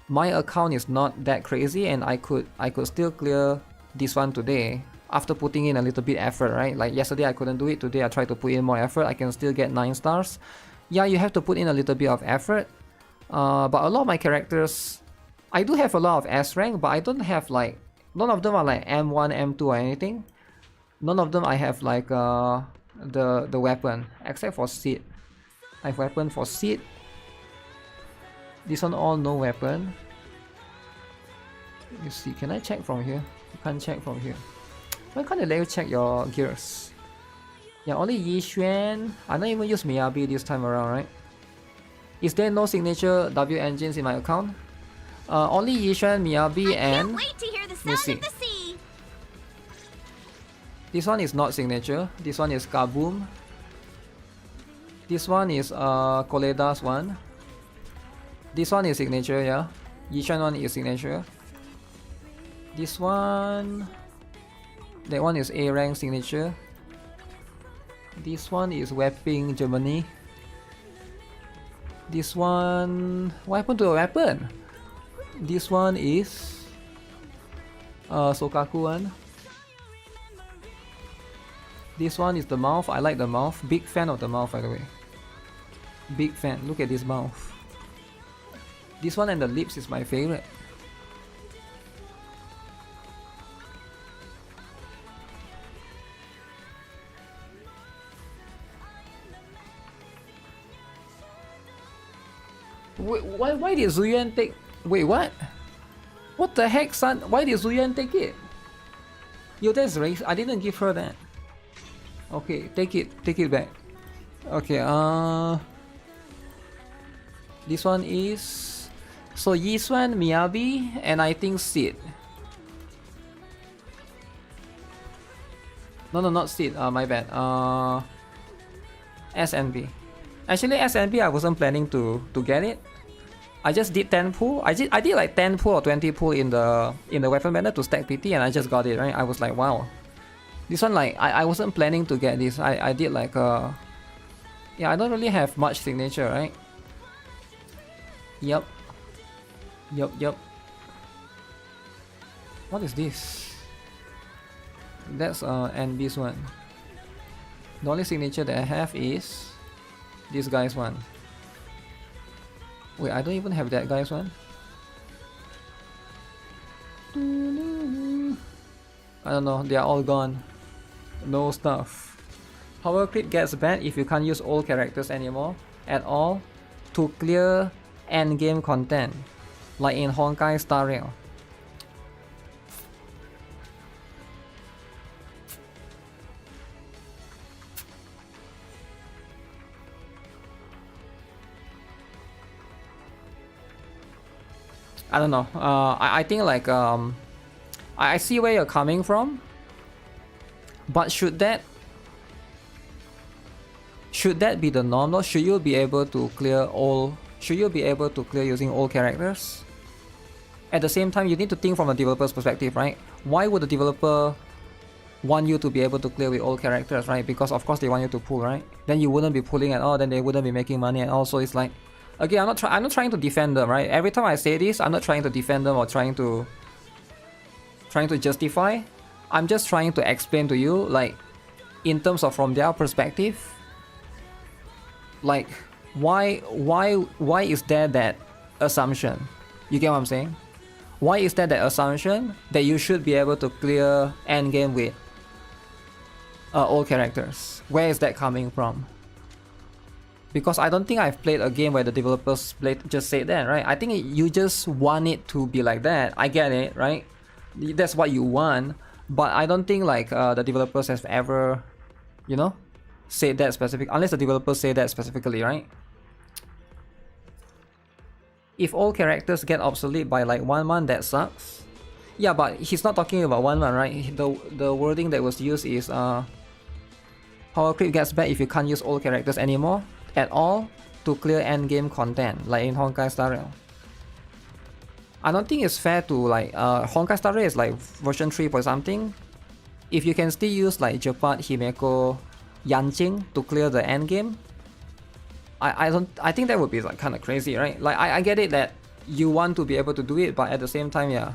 my account is not that crazy and I could still clear this one today after putting in a little bit effort, right? Like yesterday I couldn't do it, today I tried to put in more effort, I can still get 9 stars. Yeah, you have to put in a little bit of effort. But a lot of my characters, I do have a lot of S rank, but I don't have like, none of them are like M1, M2 or anything. None of them I have like the weapon, except for Seed. I have weapon for Seed. This one all no weapon. You see, can I check from here? You can't check from here. Why can't they let you check your gears? Yeah, only Yishuan. I don't even use Miyabi this time around, right? Is there no signature W engines in my account? Only Yishuan, Miyabi, and... Let me see. This one is not signature. This one is Kaboom. This one is Koleda's one. This one is signature, yeah. Yishuan one is signature. This one... That one is A rank signature. This one is Weaping Germany. This one, what happened to a weapon? This one is Sokaku one. This one is the mouth. I like the mouth. Big fan of the mouth, by the way. Big fan. Look at this mouth. This one and the lips is my favorite. Wait, why did Zuyuan take... Wait, what? What the heck, son? Why did Zuyuan take it? Yo, that's race. I didn't give her that. Okay, take it back. Okay, this one is... So Yiswan, Miyabi, and I think Sid. No, not Sid, my bad. SNB. Actually, SNB I wasn't planning to get it. I just did 10 pull. I did like 10 pull or 20 pull in the weapon banner to stack PT, and I just got it, right? I was like, wow. This one, like, I wasn't planning to get this. I did like yeah, I don't really have much signature, right? Yup. What is this? That's NB's one. The only signature that I have is this guy's one. Wait, I don't even have that guy's one. I don't know, they are all gone. No stuff. Powercreep gets banned if you can't use old characters anymore at all to clear endgame content, like in Honkai Star Rail. I don't know. I think like I see where you're coming from, but should that be the norm? Or should you be able to clear all? Should you be able to clear using old characters? At the same time, you need to think from a developer's perspective, right? Why would the developer want you to be able to clear with old characters, right? Because of course they want you to pull, right? Then you wouldn't be pulling at all. Then they wouldn't be making money at all. So it's like, again, I'm not trying to defend them, right? Every time I say this, I'm not trying to defend them or trying to justify. I'm just trying to explain to you, like, in terms of from their perspective, like, why is there that assumption? You get what I'm saying? Why is there that assumption that you should be able to clear endgame with old characters? Where is that coming from? Because I don't think I've played a game where the developers just said that, right? I think you just want it to be like that. I get it, right? That's what you want, but I don't think like the developers have ever, you know, said that specific. Unless the developers say that specifically, right? If all characters get obsolete by like 1 month, that sucks. Yeah, but he's not talking about 1 month, right? The wording that was used is Powercreep gets bad if you can't use old characters anymore at all to clear endgame content, like in Honkai Star Rail. I don't think it's fair to like Honkai Star Rail is like version 3 or something. If you can still use like Jepat, Himeko, Yanqing to clear the endgame, I think that would be like kind of crazy, right? Like I get it that you want to be able to do it, but at the same time, yeah,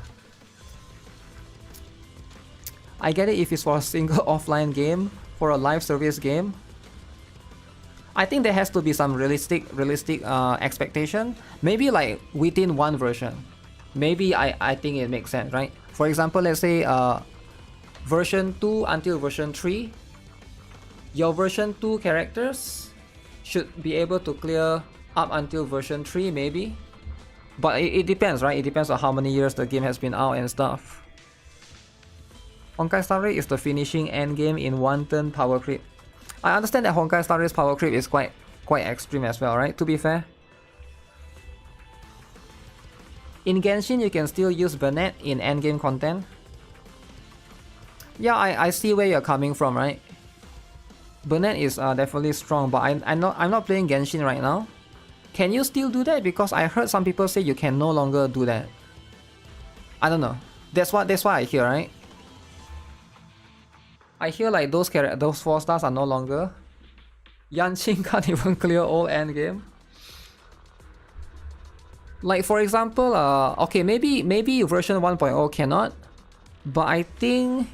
I get it if it's for a single offline game, for a live service game. I think there has to be some realistic expectation. Maybe like within one version. Maybe I think it makes sense, right? For example, let's say version 2 until version 3, your version 2 characters should be able to clear up until version 3 maybe. But it depends, right? It depends on how many years the game has been out and stuff. Honkai Star Rail is the finishing endgame in 1 turn power creep. I understand that Honkai Star Rail's power creep is quite extreme as well, right? To be fair. In Genshin, you can still use Burnett in endgame content. Yeah, I see where you're coming from, right? Burnett is definitely strong, but I'm not playing Genshin right now. Can you still do that? Because I heard some people say you can no longer do that. I don't know. That's what I hear, right? I hear like those 4 stars are no longer. Yanqing can't even clear all endgame. Like for example, okay, maybe version 1.0 cannot, but I think,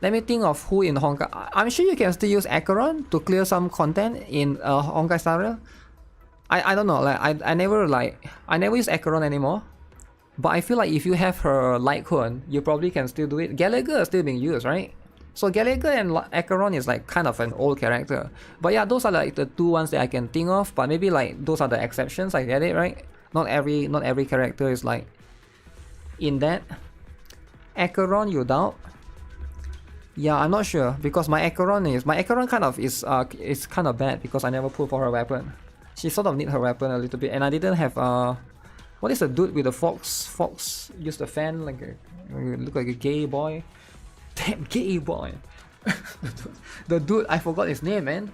let me think of who in Honkai. I'm sure you can still use Acheron to clear some content in Honkai Star Rail. I don't know, like I never use Acheron anymore, but I feel like if you have her light cone, you probably can still do it. Gallagher is still being used, right? So Gallagher and Acheron is like kind of an old character. But yeah, those are like the 2 ones that I can think of. But maybe like those are the exceptions. I get it, right? Not every character is like in that. Acheron, you doubt? Yeah, I'm not sure because my Acheron kind of is kind of bad because I never pull for her weapon. She sort of need her weapon a little bit, and I didn't have what is the dude with the fox? Fox used the fan like look like a gay boy. Damn, gay boy. The dude, I forgot his name, man.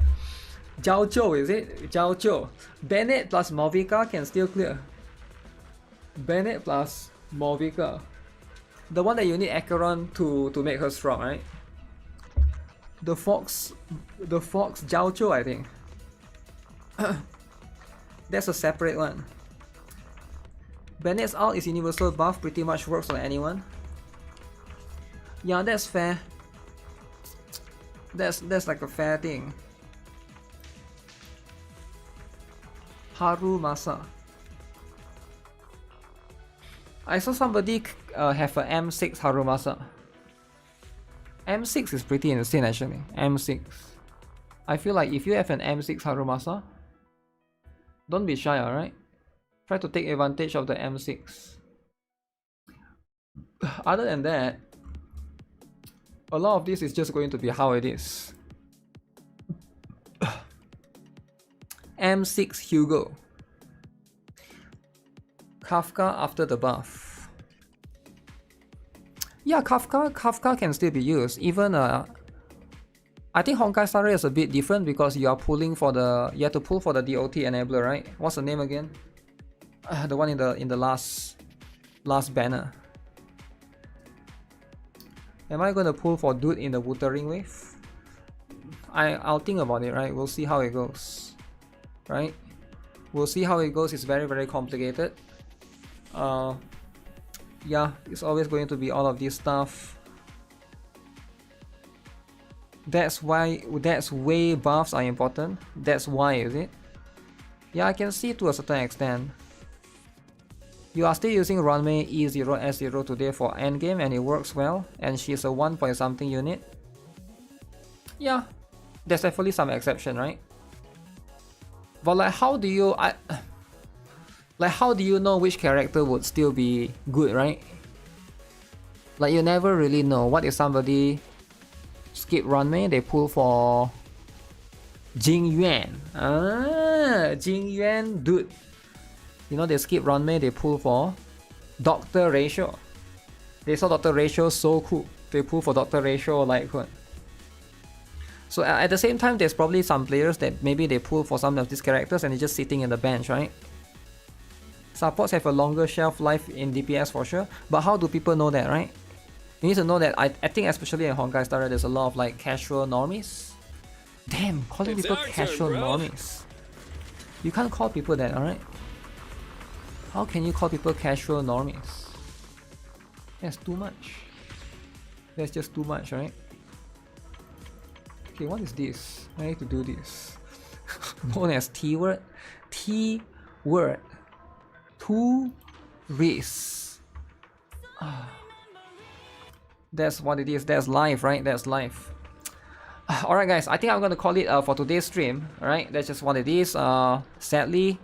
Zhao Zhou, is it? Zhao Zhou. Bennett plus Morvika can still clear. Bennett plus Morvika. The one that you need Acheron to make her strong, right? The fox Zhao Zhou, I think. That's a separate one. Bennett's ult is universal buff, pretty much works on anyone. Yeah, that's fair. That's like a fair thing. Haru Masa. I saw somebody have a M6 Haru Masa. M6 is pretty insane actually. M6. I feel like if you have an M6 Haru Masa, don't be shy, alright? Try to take advantage of the M6. Other than that, a lot of this is just going to be how it is. M6 Hugo. Kafka after the buff. Yeah, Kafka can still be used. Even I think Honkai Star Rail is a bit different because you are pulling for the you have to pull for the DOT enabler, right? What's the name again? The one in the last banner. Am I going to pull for dude in the Wuthering wave? I'll think about it, right? We'll see how it goes, right? We'll see how it goes. It's very, very complicated. Yeah, it's always going to be all of this stuff. That's why buffs are important. That's why, is it? Yeah, I can see to a certain extent. You are still using Runmei E0 S0 today for endgame and it works well, and she's a 1 point something unit. Yeah, there's definitely some exception, right? But like how do you know which character would still be good, right? Like you never really know. What if somebody skip Runmei, they pull for Jing Yuan? Jing Yuan, dude. You know, they skip Runmei, they pull for Dr. Ratio. They saw Dr. Ratio so cool. They pull for Dr. Ratio like one. So at the same time, there's probably some players that maybe they pull for some of these characters and it's just sitting in the bench, right? Supports have a longer shelf life in DPS for sure, but how do people know that, right? You need to know that I think especially in Honkai Star Rail, there's a lot of like casual normies. Damn, calling people casual normies. You can't call people that, alright? How can you call people casual normies? That's too much. That's just too much, right? Okay, what is this? I need to do this. Known as T-word. T-word. Tourist. That's what it is. That's life, right? That's life. Alright guys, I think I'm gonna call it for today's stream. Alright, that's just what it is. Sadly,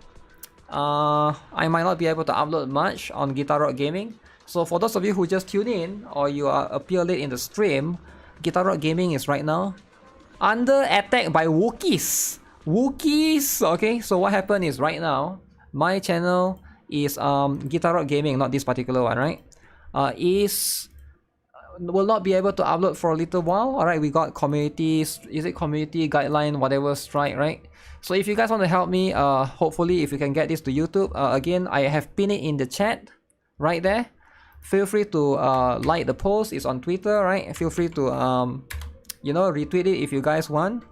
I might not be able to upload much on GuitarRock Gaming. So for those of you who just tune in or you appear late in the stream, GuitarRock Gaming is right now under attack by Wookiees. Wookiees! Okay, so what happened is right now, my channel is GuitarRock Gaming, not this particular one, right? Will not be able to upload for a little while. Alright, we got community guideline, whatever strike, right? So if you guys want to help me, hopefully if you can get this to YouTube, again, I have pinned it in the chat right there. feel free to like the post. It's on Twitter, right? Feel free to you know, retweet it if you guys want.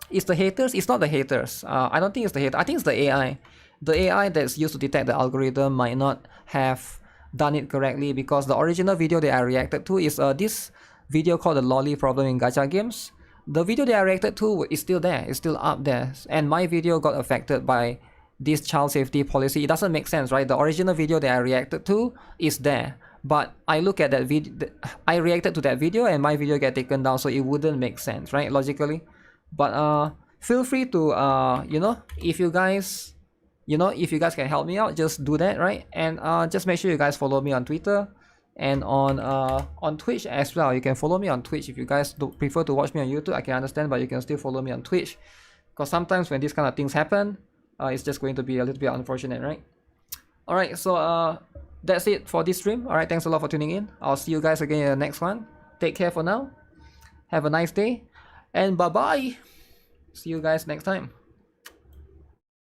It's the haters? It's not the haters. I don't think it's the hater. I think it's the AI. The AI that's used to detect the algorithm might not have done it correctly, because the original video that I reacted to is this video called the lolly problem in gacha games. The video that I reacted to is still there. It's still up there. And my video got affected by this child safety policy. It doesn't make sense, right? The original video that I reacted to is there. But I look at that video, I reacted to that video and my video get taken down, so it wouldn't make sense, right? Logically. But feel free to you know, if you guys can help me out, just do that, right? And just make sure you guys follow me on Twitter and on Twitch as well. You can follow me on Twitch. If you guys prefer to watch me on YouTube, I can understand, but you can still follow me on Twitch, because sometimes when these kind of things happen, it's just going to be a little bit unfortunate, right? Alright, so that's it for this stream. Alright, thanks a lot for tuning in. I'll see you guys again in the next one. Take care for now. Have a nice day. And bye-bye. See you guys next time.